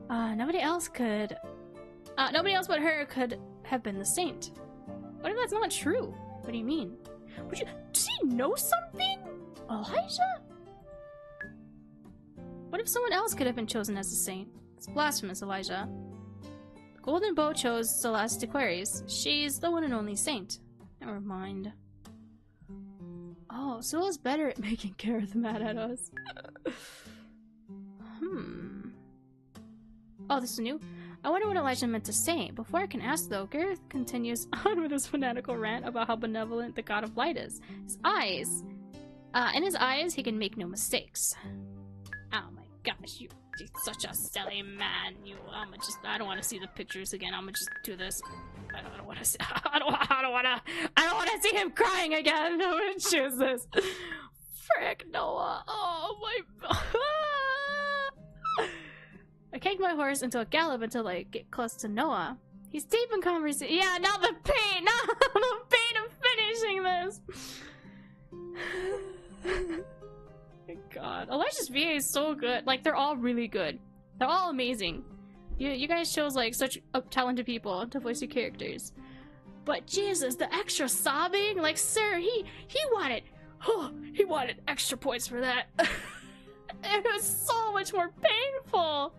Nobody else but her could have been the saint. What if that's not true? What do you mean? Does he know something? Elijah? What if someone else could have been chosen as a saint? It's blasphemous, Elijah. The golden bow chose Celeste Aquarius. She's the one and only saint. Never mind. Oh, Sula's better at making Gareth mad at us. Oh, this is new? I wonder what Elijah meant to say. Before I can ask, though, Gareth continues on with his fanatical rant about how benevolent the god of light is. His eyes. In his eyes, he can make no mistakes. Oh my gosh, you're such a silly man. I don't want to see the pictures again. I'm gonna just do this. I don't want to see. I don't want to see him crying again. I'm gonna choose this. Frick, Noah. Oh my. I kicked my horse into a gallop until I get close to Noah. He's deep in conversation. Yeah, now the pain. Now the pain of finishing this. My god, Elijah's VA is so good. Like, they're all really good. They're all amazing. You guys chose like such talented people to voice your characters. But Jesus, the extra sobbing, like, sir, he wanted extra points for that. It was so much more painful.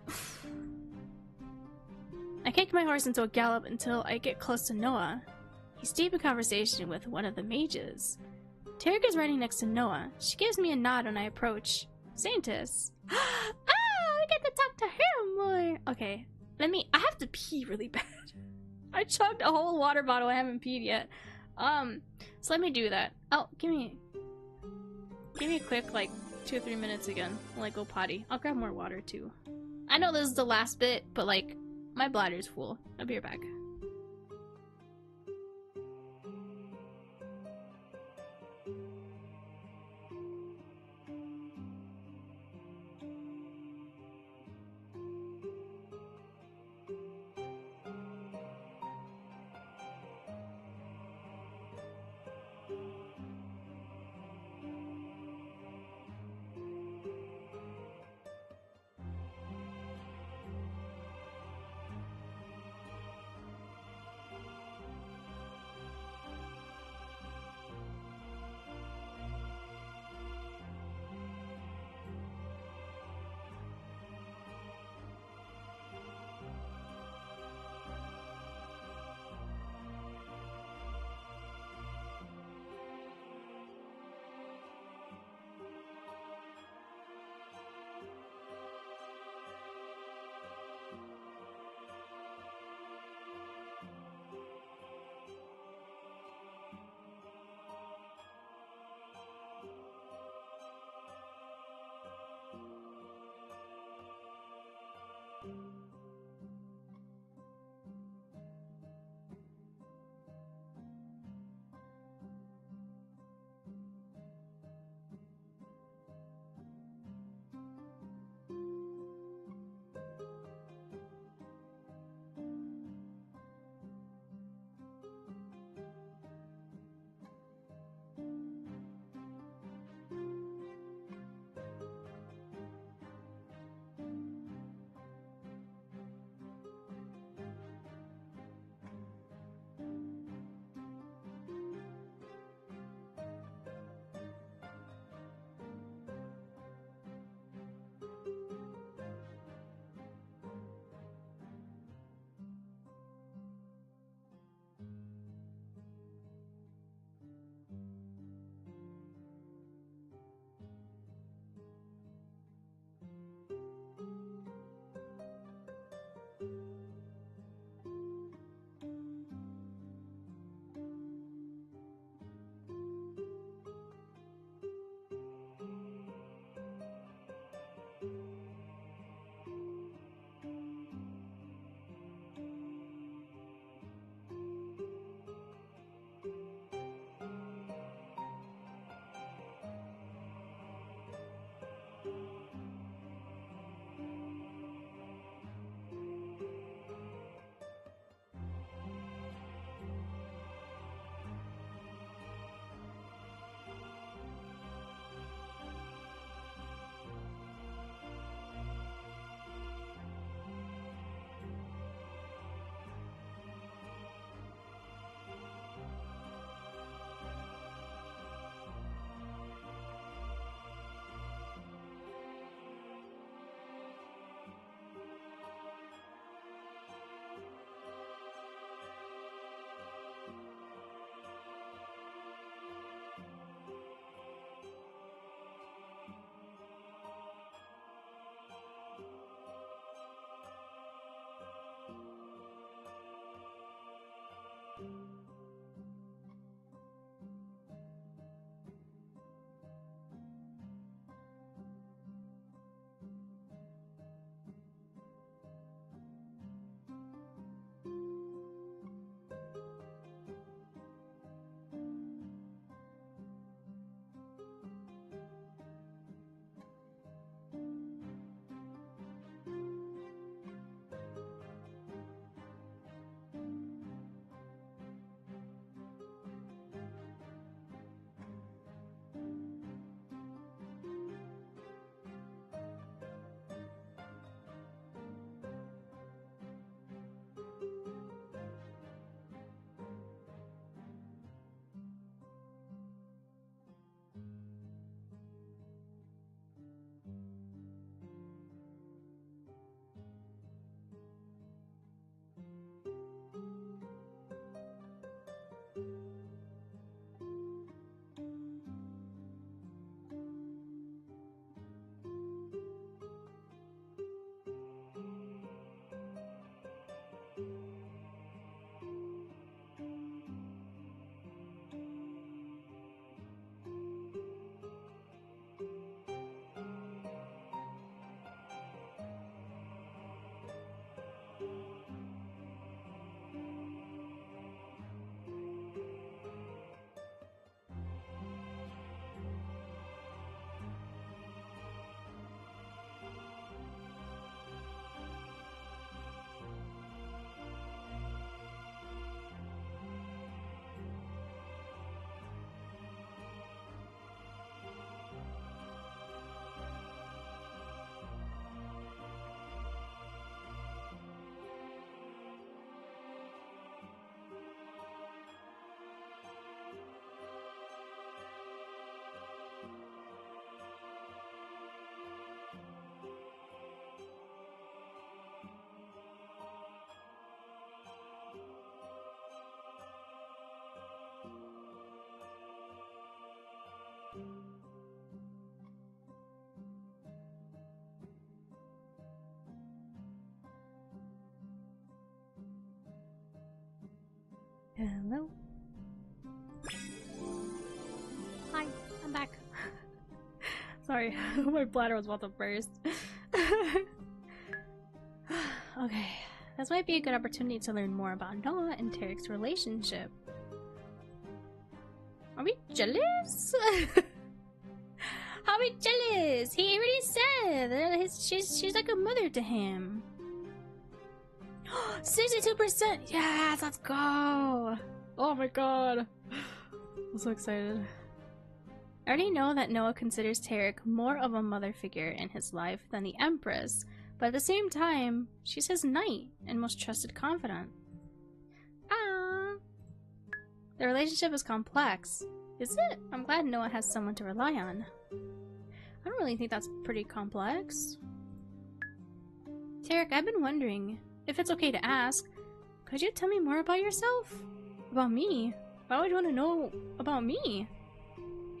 I kicked my horse into a gallop until I get close to Noah. He's deep in conversation with one of the mages. Tarika's riding next to Noah. She gives me a nod when I approach. Saintess. Ah, I get to talk to her more. Okay, I have to pee really bad. I chugged a whole water bottle. I haven't peed yet. So let me do that. Oh, give me a quick, like, 2 or 3 minutes again while I go potty. I'll grab more water too. I know this is the last bit, but like, my bladder's full. I'll be right back. Hello. Hi, I'm back. Sorry, my bladder was about to burst. Okay, this might be a good opportunity to learn more about Noah and Tarek's relationship. Are we jealous? Are we jealous? He already said that she's like a mother to him. 62%! Yes, let's go! Oh my god. I'm so excited. I already know that Noah considers Tarek more of a mother figure in his life than the Empress, but at the same time, she's his knight and most trusted confidant. Ah. The relationship is complex. Is it? I'm glad Noah has someone to rely on. I don't really think that's pretty complex. Tarek, I've been wondering, if it's okay to ask, could you tell me more about yourself? About me? Why would you want to know about me?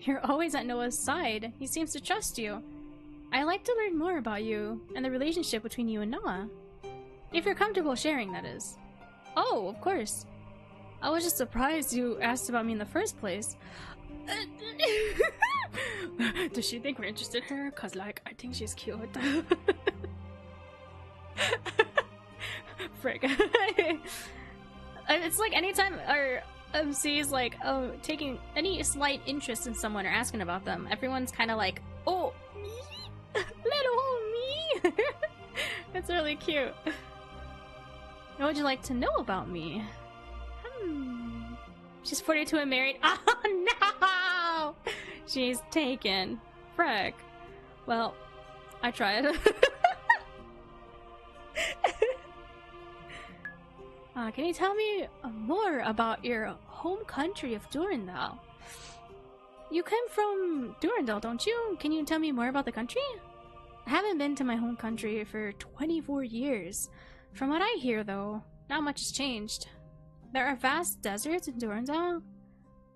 You're always at Noah's side. He seems to trust you. I'd like to learn more about you and the relationship between you and Noah. If you're comfortable sharing, that is. Oh, of course. I was just surprised you asked about me in the first place. Does she think we're interested in her? Cause like, I think she's cute. Frick. It's like anytime our MC is like, taking any slight interest in someone or asking about them, everyone's kind of like, oh, me? Little me? It's really cute. What would you like to know about me? She's 42 and married. Oh no! She's taken. Frick. Well, I tried. Can you tell me more about your home country of Durandal? You come from Durandal, don't you? Can you tell me more about the country? I haven't been to my home country for 24 years. From what I hear, though, not much has changed. There are vast deserts in Durandal.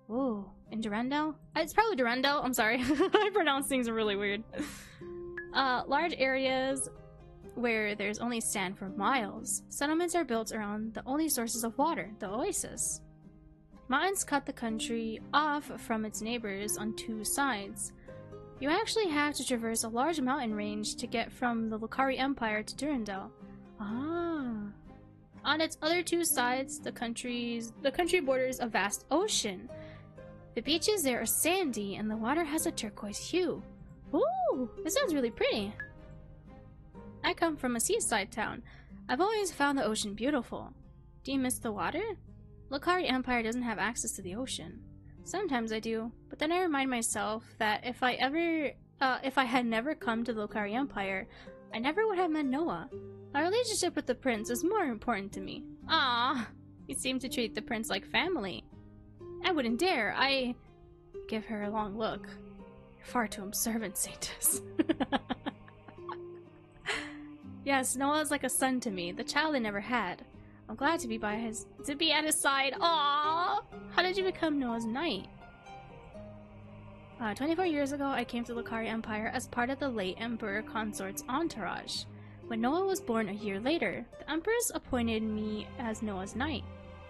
Oh, in Durandal? It's probably Durandal, I'm sorry. I pronounce things really weird. Large areas where there's only sand for miles. Settlements are built around the only sources of water, the oasis. Mountains cut the country off from its neighbors on two sides. You actually have to traverse a large mountain range to get from the Lucari Empire to Durandal. Ah. On its other two sides, the country borders a vast ocean. The beaches there are sandy and the water has a turquoise hue. Ooh, this sounds really pretty. I come from a seaside town. I've always found the ocean beautiful. Do you miss the water? Lucari Empire doesn't have access to the ocean. Sometimes I do, but then I remind myself that if I had never come to the Lucari Empire, I never would have met Noah. My relationship with the prince is more important to me. Ah, you seem to treat the prince like family. I wouldn't dare. I give her a long look. You're far too observant, Saintess. Yes, Noah is like a son to me, the child I never had. I'm glad to be at his side. Aww! How did you become Noah's knight? 24 years ago, I came to Lucari Empire as part of the late Emperor Consort's entourage. When Noah was born a year later, the Empress appointed me as Noah's knight.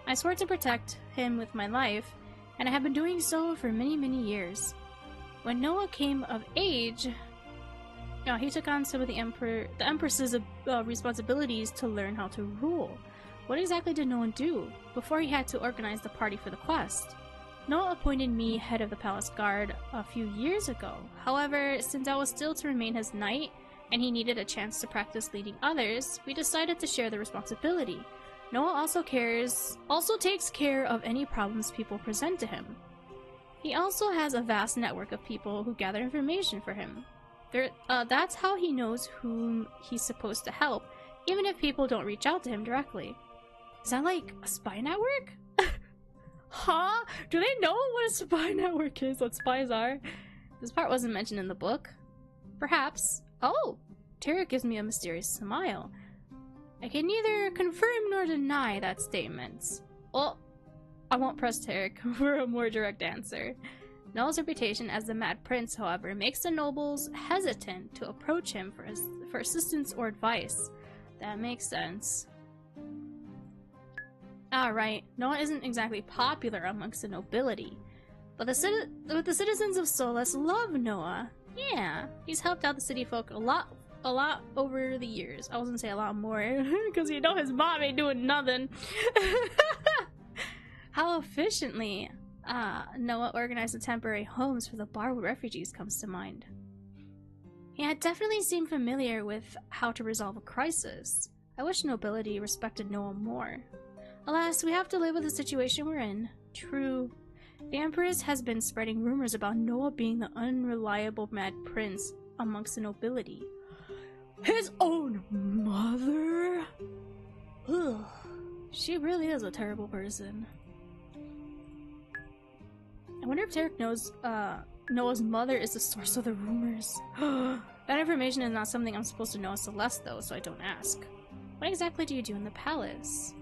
I swore to protect him with my life, and I have been doing so for many, many years. When Noah came of age, he took on some of the Empress's responsibilities to learn how to rule. What exactly did Noah do before he had to organize the party for the quest? Noah appointed me head of the palace guard a few years ago. However, since I was still to remain his knight, and he needed a chance to practice leading others, we decided to share the responsibility. Noah also takes care of any problems people present to him. He also has a vast network of people who gather information for him. That's how he knows whom he's supposed to help, even if people don't reach out to him directly. Is that like a spy network? Huh? Do they know what a spy network is? What spies are? This part wasn't mentioned in the book. Perhaps. Oh! Tarek gives me a mysterious smile. I can neither confirm nor deny that statement. Well, I won't press Tarek for a more direct answer. Noah's reputation as the Mad Prince, however, makes the nobles hesitant to approach him for assistance or advice. That makes sense. Alright, Noah isn't exactly popular amongst the nobility, but the citizens of Solus love Noah. Yeah, he's helped out the city folk a lot over the years. I was gonna say a lot more, because you know his mom ain't doing nothing. How efficiently Noah organized the temporary homes for the Barwood refugees comes to mind. He had definitely seemed familiar with how to resolve a crisis. I wish nobility respected Noah more. Alas, we have to live with the situation we're in. True. The Empress has been spreading rumors about Noah being the unreliable mad prince amongst the nobility. His own mother? Ugh. She really is a terrible person. I wonder if Tarek knows Noah's mother is the source of the rumors. That information is not something I'm supposed to know as Celeste though, so I don't ask. What exactly do you do in the palace?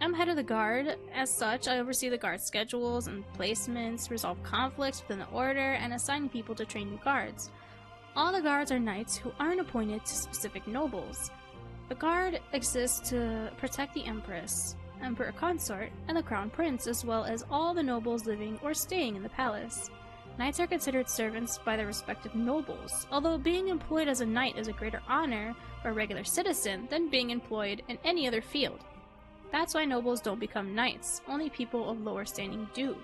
I'm head of the guard. As such, I oversee the guard schedules and placements, resolve conflicts within the order, and assign people to train new guards. All the guards are knights who aren't appointed to specific nobles. The guard exists to protect the Empress, Emperor Consort, and the Crown Prince, as well as all the nobles living or staying in the palace. Knights are considered servants by their respective nobles, although being employed as a knight is a greater honor for a regular citizen than being employed in any other field. That's why nobles don't become knights, only people of lower standing do.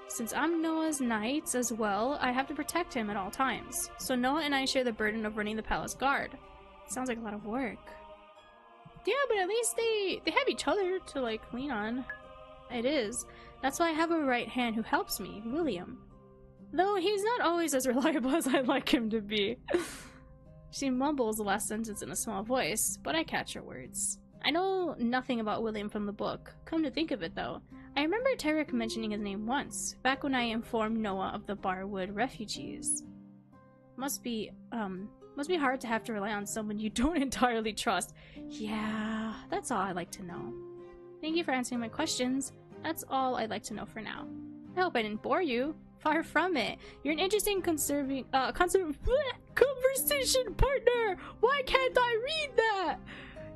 Since I'm Noah's knight as well, I have to protect him at all times, so Noah and I share the burden of running the palace guard. Sounds like a lot of work. Yeah, but at least they have each other to like lean on. It is. That's why I have a right hand who helps me, William. Though he's not always as reliable as I'd like him to be. She mumbles the last sentence in a small voice, but I catch her words. I know nothing about William from the book. Come to think of it though, I remember Tarek mentioning his name once, back when I informed Noah of the Barwood refugees. Must be hard to have to rely on someone you don't entirely trust. Yeah, that's all I'd like to know. Thank you for answering my questions. That's all I'd like to know for now. I hope I didn't bore you. Far from it. You're an interesting conversation partner! Why can't I read that?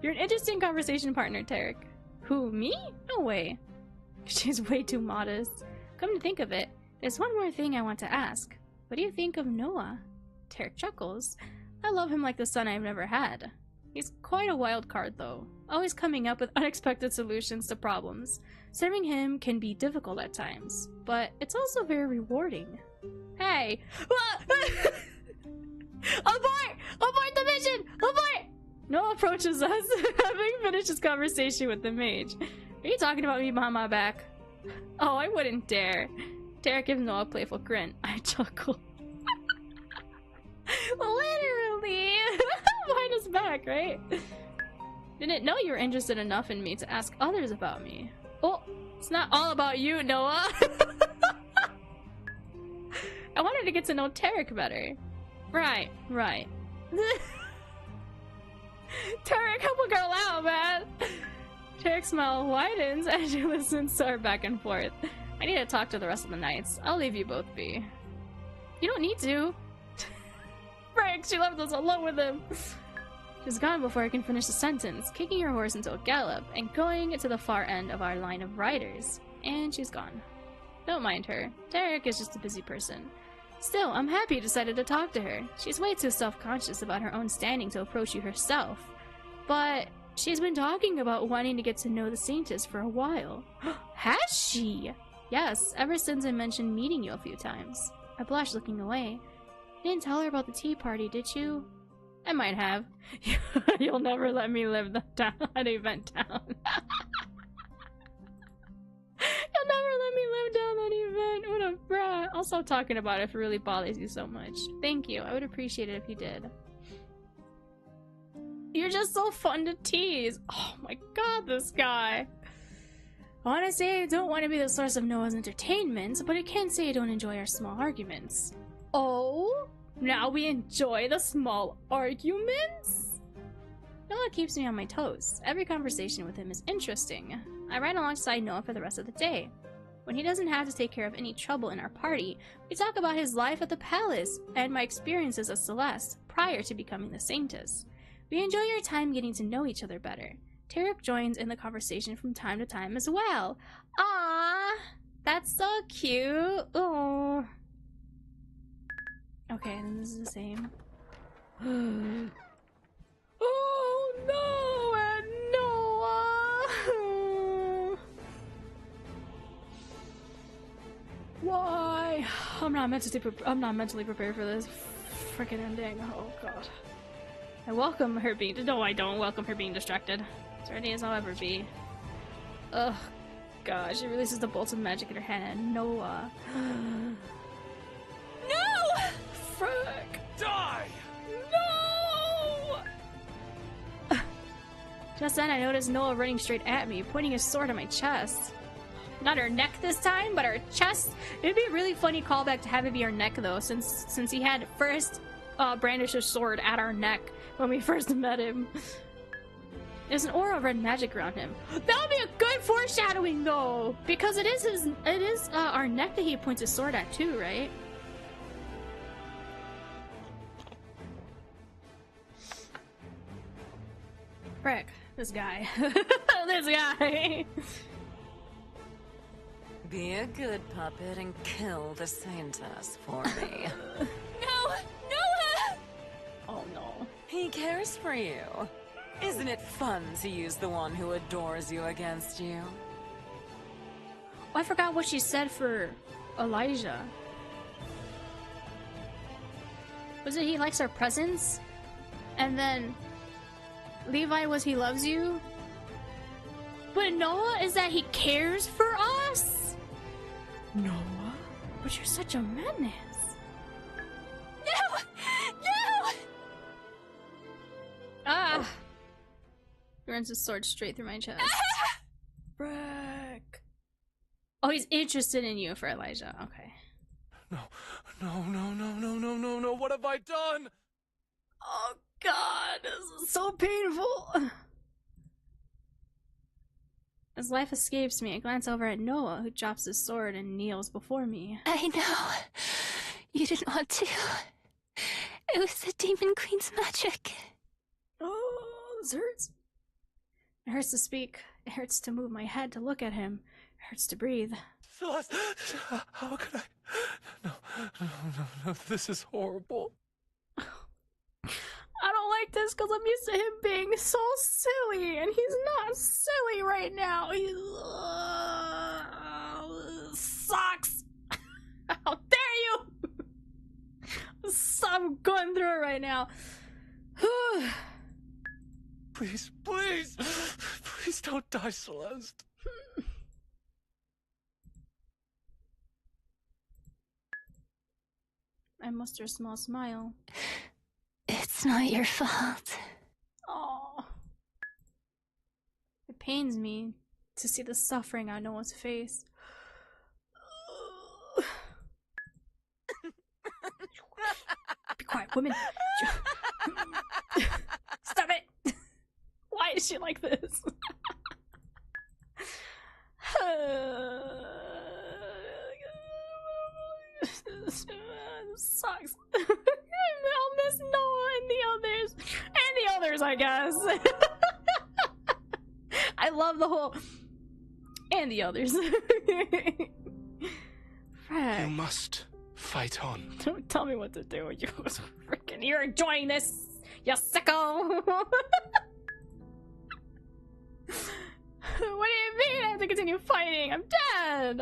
You're an interesting conversation partner, Tarek. Who, me? No way. She's way too modest. Come to think of it, there's one more thing I want to ask. What do you think of Noah? Tarek chuckles. I love him like the son I've never had. He's quite a wild card though, always coming up with unexpected solutions to problems. Serving him can be difficult at times, but it's also very rewarding. Hey! Abort! Abort the mission! Abort! Noah approaches us, having finished his conversation with the mage. Are you talking about me behind my back? Oh, I wouldn't dare. Tarek gives Noah a playful grin. I chuckle. Literally! Behind his back, right? Didn't know you were interested enough in me to ask others about me. Oh, it's not all about you, Noah. I wanted to get to know Tarek better. Right. Tarek, help a girl out, man! Tarek's smile widens as she listens to our back and forth. I need to talk to the rest of the knights. I'll leave you both be. You don't need to. Frank, she left us alone with him. She's gone before I can finish the sentence, kicking her horse into a gallop and going to the far end of our line of riders. And she's gone. Don't mind her. Tarek is just a busy person. Still, I'm happy you decided to talk to her. She's way too self-conscious about her own standing to approach you herself. But she's been talking about wanting to get to know the Saintess for a while. Has she? Yes, ever since I mentioned meeting you a few times. I blushed looking away. You didn't tell her about the tea party, did you? I might have. You'll never let me live that event down. You'll never let me live down that event. What a brat. I'll stop talking about it if it really bothers you so much. Thank you. I would appreciate it if you did. You're just so fun to tease. Oh my god, this guy. I want to say I don't want to be the source of Noah's entertainment, but I can't say I don't enjoy our small arguments. Oh? Now we enjoy the small arguments? Noah keeps me on my toes. Every conversation with him is interesting. I ride alongside Noah for the rest of the day. When he doesn't have to take care of any trouble in our party, we talk about his life at the palace and my experiences as Celeste prior to becoming the Saintess. We enjoy our time getting to know each other better. Tarek joins in the conversation from time to time as well. Aww, that's so cute. Oh. Okay, then this is the same. Oh no, Noah! Why? I'm not mentally prepared for this freaking ending. Oh god. I welcome her being. No, I don't welcome her being distracted. As ready as I'll ever be. Ugh, god. She releases the bolts of magic in her hand, and Noah. No! Frick! Die! No! Just then, I noticed Noah running straight at me, pointing his sword at my chest. Not her neck this time, but her chest. It'd be a really funny callback to have it be her neck, though, since he had first brandished his sword at our neck when we first met him. There's an aura of red magic around him. That would be a good foreshadowing, though, because it is our neck that he points his sword at too, right? Frick, this guy. This guy. Be a good puppet and kill the Saintess for me. No! Noah! Oh no. He cares for you. Isn't it fun to use the one who adores you against you? Oh, I forgot what she said for Elijah. Was it he likes our presence? And then Levi was he loves you? But Noah is that he cares for us? Noah? But you're such a menace. No! No! Ah! He runs his sword straight through my chest. Frick. Oh, he's interested in you for Elijah. Okay. No, what have I done? Oh god, this is so painful. As life escapes me, I glance over at Noah, who drops his sword and kneels before me. I know. You didn't want to. It was the Demon Queen's magic. Oh, this hurts. It hurts to speak. It hurts to move my head to look at him. It hurts to breathe. Celeste, how could I? No, this is horrible. I don't like this because I'm used to him being so silly, and he's not silly right now. He sucks. How dare you? I'm going through it right now. Please don't die, Celeste. I muster a small smile. It's not your fault. Oh. It pains me to see the suffering on Noah's face. Be quiet, woman. Stop it! Why is she like this? This sucks. I'll miss Noah and the others, I guess. I love the whole and the others. You must fight on. Don't tell me what to do. You're enjoying this, you sicko. What do you mean I have to continue fighting? I'm dead.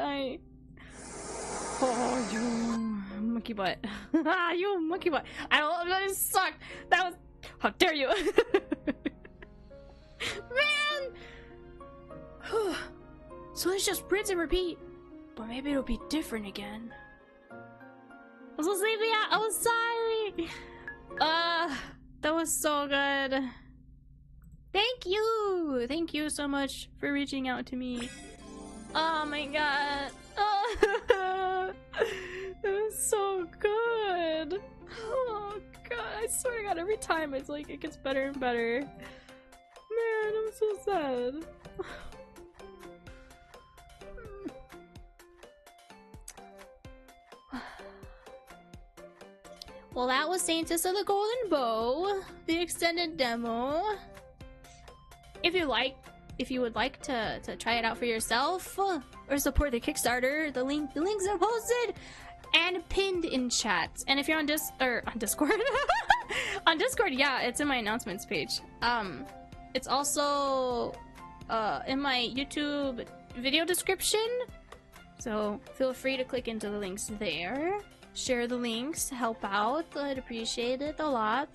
Oh, you monkey butt. Ah, you monkey butt. I don't know, that sucked. That was. How dare you? Man! So let's just rinse and repeat. But maybe it'll be different again. Just leave me out. I'm sorry. That was so good. Thank you. Thank you so much for reaching out to me. Oh my god. It was so good. Oh god, I swear to god, every time it's like it gets better and better. Man, I'm so sad. Well, that was Saintess of the Golden Bow, the extended demo. if you would like to try it out for yourself or support the Kickstarter, the links are posted and pinned in chat. And if you're on Discord, on Discord, yeah, it's in my announcements page. It's also in my YouTube video description. So feel free to click into the links there. Share the links to help out. I'd appreciate it a lot.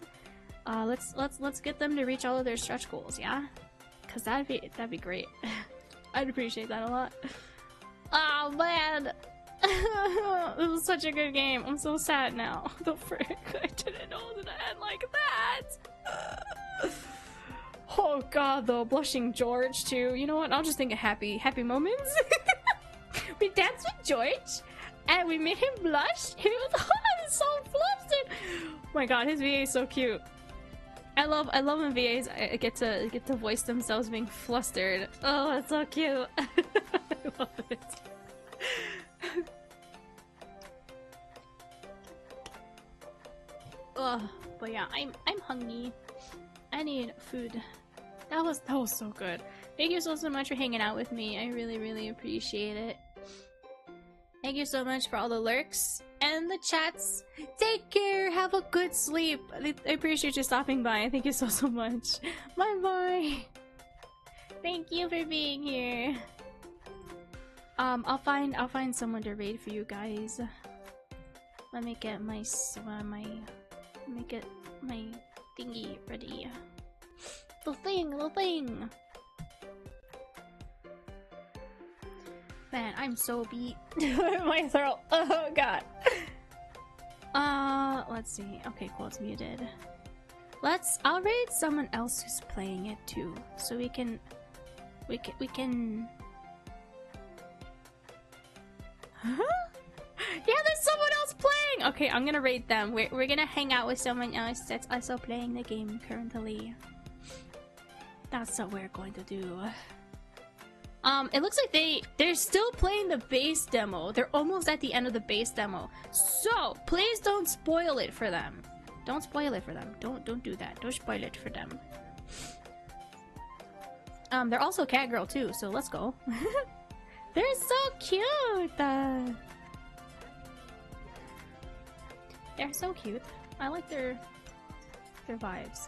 Let's get them to reach all of their stretch goals, yeah? Cause that'd be great. I'd appreciate that a lot. Oh man. This was such a good game. I'm so sad now. The frick, I didn't know that I had like that. Oh god, though, blushing George too. You know what? I'll just think of happy moments. We danced with George, and we made him blush. He was so flustered. Oh my god, his VA is so cute. I love when VAs get to voice themselves being flustered. Oh, that's so cute. I love it. Oh, but yeah, I'm hungry. I need food. That was so good. Thank you so much for hanging out with me. I really appreciate it. Thank you so much for all the lurks and the chats. Take care. Have a good sleep. I appreciate you stopping by. Thank you so much. Bye bye. Thank you for being here. I'll find someone to raid for you guys. Let me get my thingy ready. The thing. Man, I'm so beat. My throat. Oh god. Let's see. Okay, cool, it's muted. I'll raid someone else who's playing it too. So we can Huh? Yeah, there's someone else playing! Okay, I'm gonna raid them. We're gonna hang out with someone else that's also playing the game currently. That's what we're going to do. It looks like they're still playing the base demo. They're almost at the end of the base demo. So, please don't spoil it for them. Don't spoil it for them. Don't do that. Don't spoil it for them. They're also cat girl too, so let's go. They're so cute! They're so cute. I like their vibes.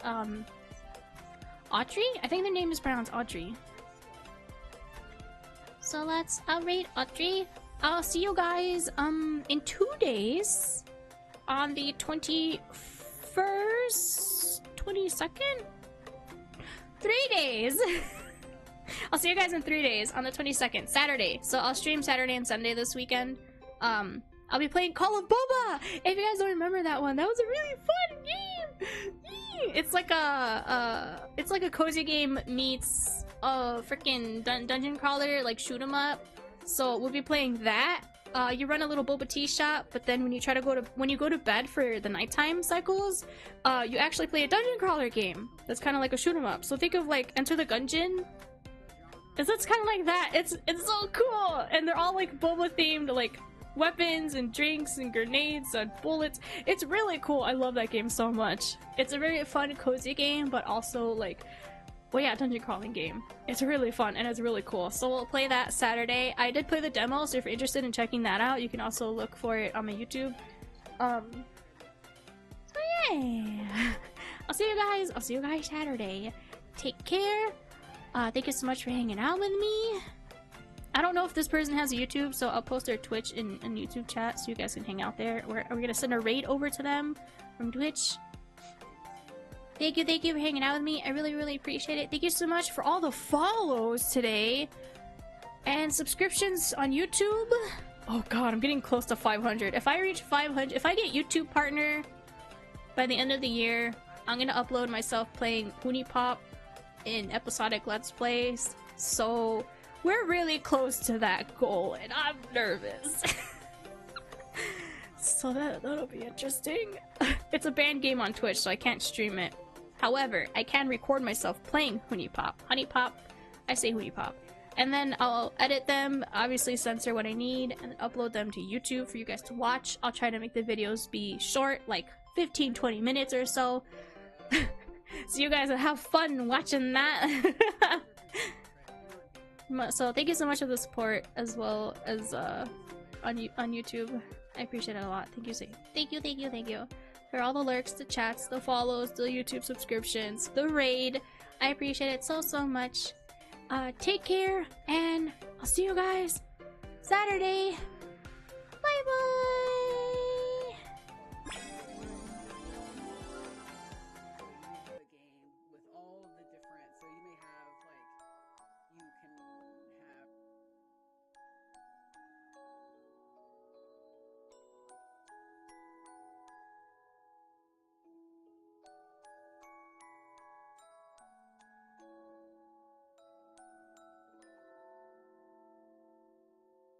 Audrey? I think their name is pronounced Audrey. So I'll rate Audrey. I'll see you guys in 2 days on the 21st, 22nd? 3 days. I'll see you guys in 3 days on the 22nd, Saturday. So I'll stream Saturday and Sunday this weekend. I'll be playing Call of Boba. If you guys don't remember that one, that was a really fun game. It's like a cozy game meets freaking dungeon crawler, like shoot 'em up. So we'll be playing that. You run a little boba tea shop, but then when you go to bed for the nighttime cycles, you actually play a dungeon crawler game. That's kind of like a shoot 'em up. So think of like Enter the Gungeon. It's kind of like that. It's so cool, and they're all like boba themed, like weapons and drinks and grenades and bullets. It's really cool. I love that game so much. It's a very fun, cozy game, but also like, well, yeah, dungeon crawling game. It's really fun and it's really cool. So we'll play that Saturday. I did play the demo, so if you're interested in checking that out, you can also look for it on my YouTube. So yeah, I'll see you guys Saturday. Take care. Thank you so much for hanging out with me. I don't know if this person has a YouTube, so I'll post their Twitch in YouTube chat so you guys can hang out there. We're gonna send a raid over to them from Twitch. Thank you for hanging out with me. I really appreciate it. Thank you so much for all the follows today and subscriptions on YouTube. Oh god, I'm getting close to 500. If I reach 500, if I get YouTube partner by the end of the year, I'm gonna upload myself playing Huni Pop in episodic Let's Plays. So we're really close to that goal, and I'm nervous. So that'll be interesting. It's a banned game on Twitch, so I can't stream it. However, I can record myself playing Huni Pop. Honey Pop, I say Huni Pop. And then I'll edit them, obviously censor what I need, and upload them to YouTube for you guys to watch. I'll try to make the videos be short, like 15-20 minutes or so. So you guys will have fun watching that. So thank you so much for the support as well as on YouTube. I appreciate it a lot. Thank you, thank you for all the lurks, the chats, the follows, the YouTube subscriptions, the raid. I appreciate it so much. Take care, and I'll see you guys Saturday. Bye bye.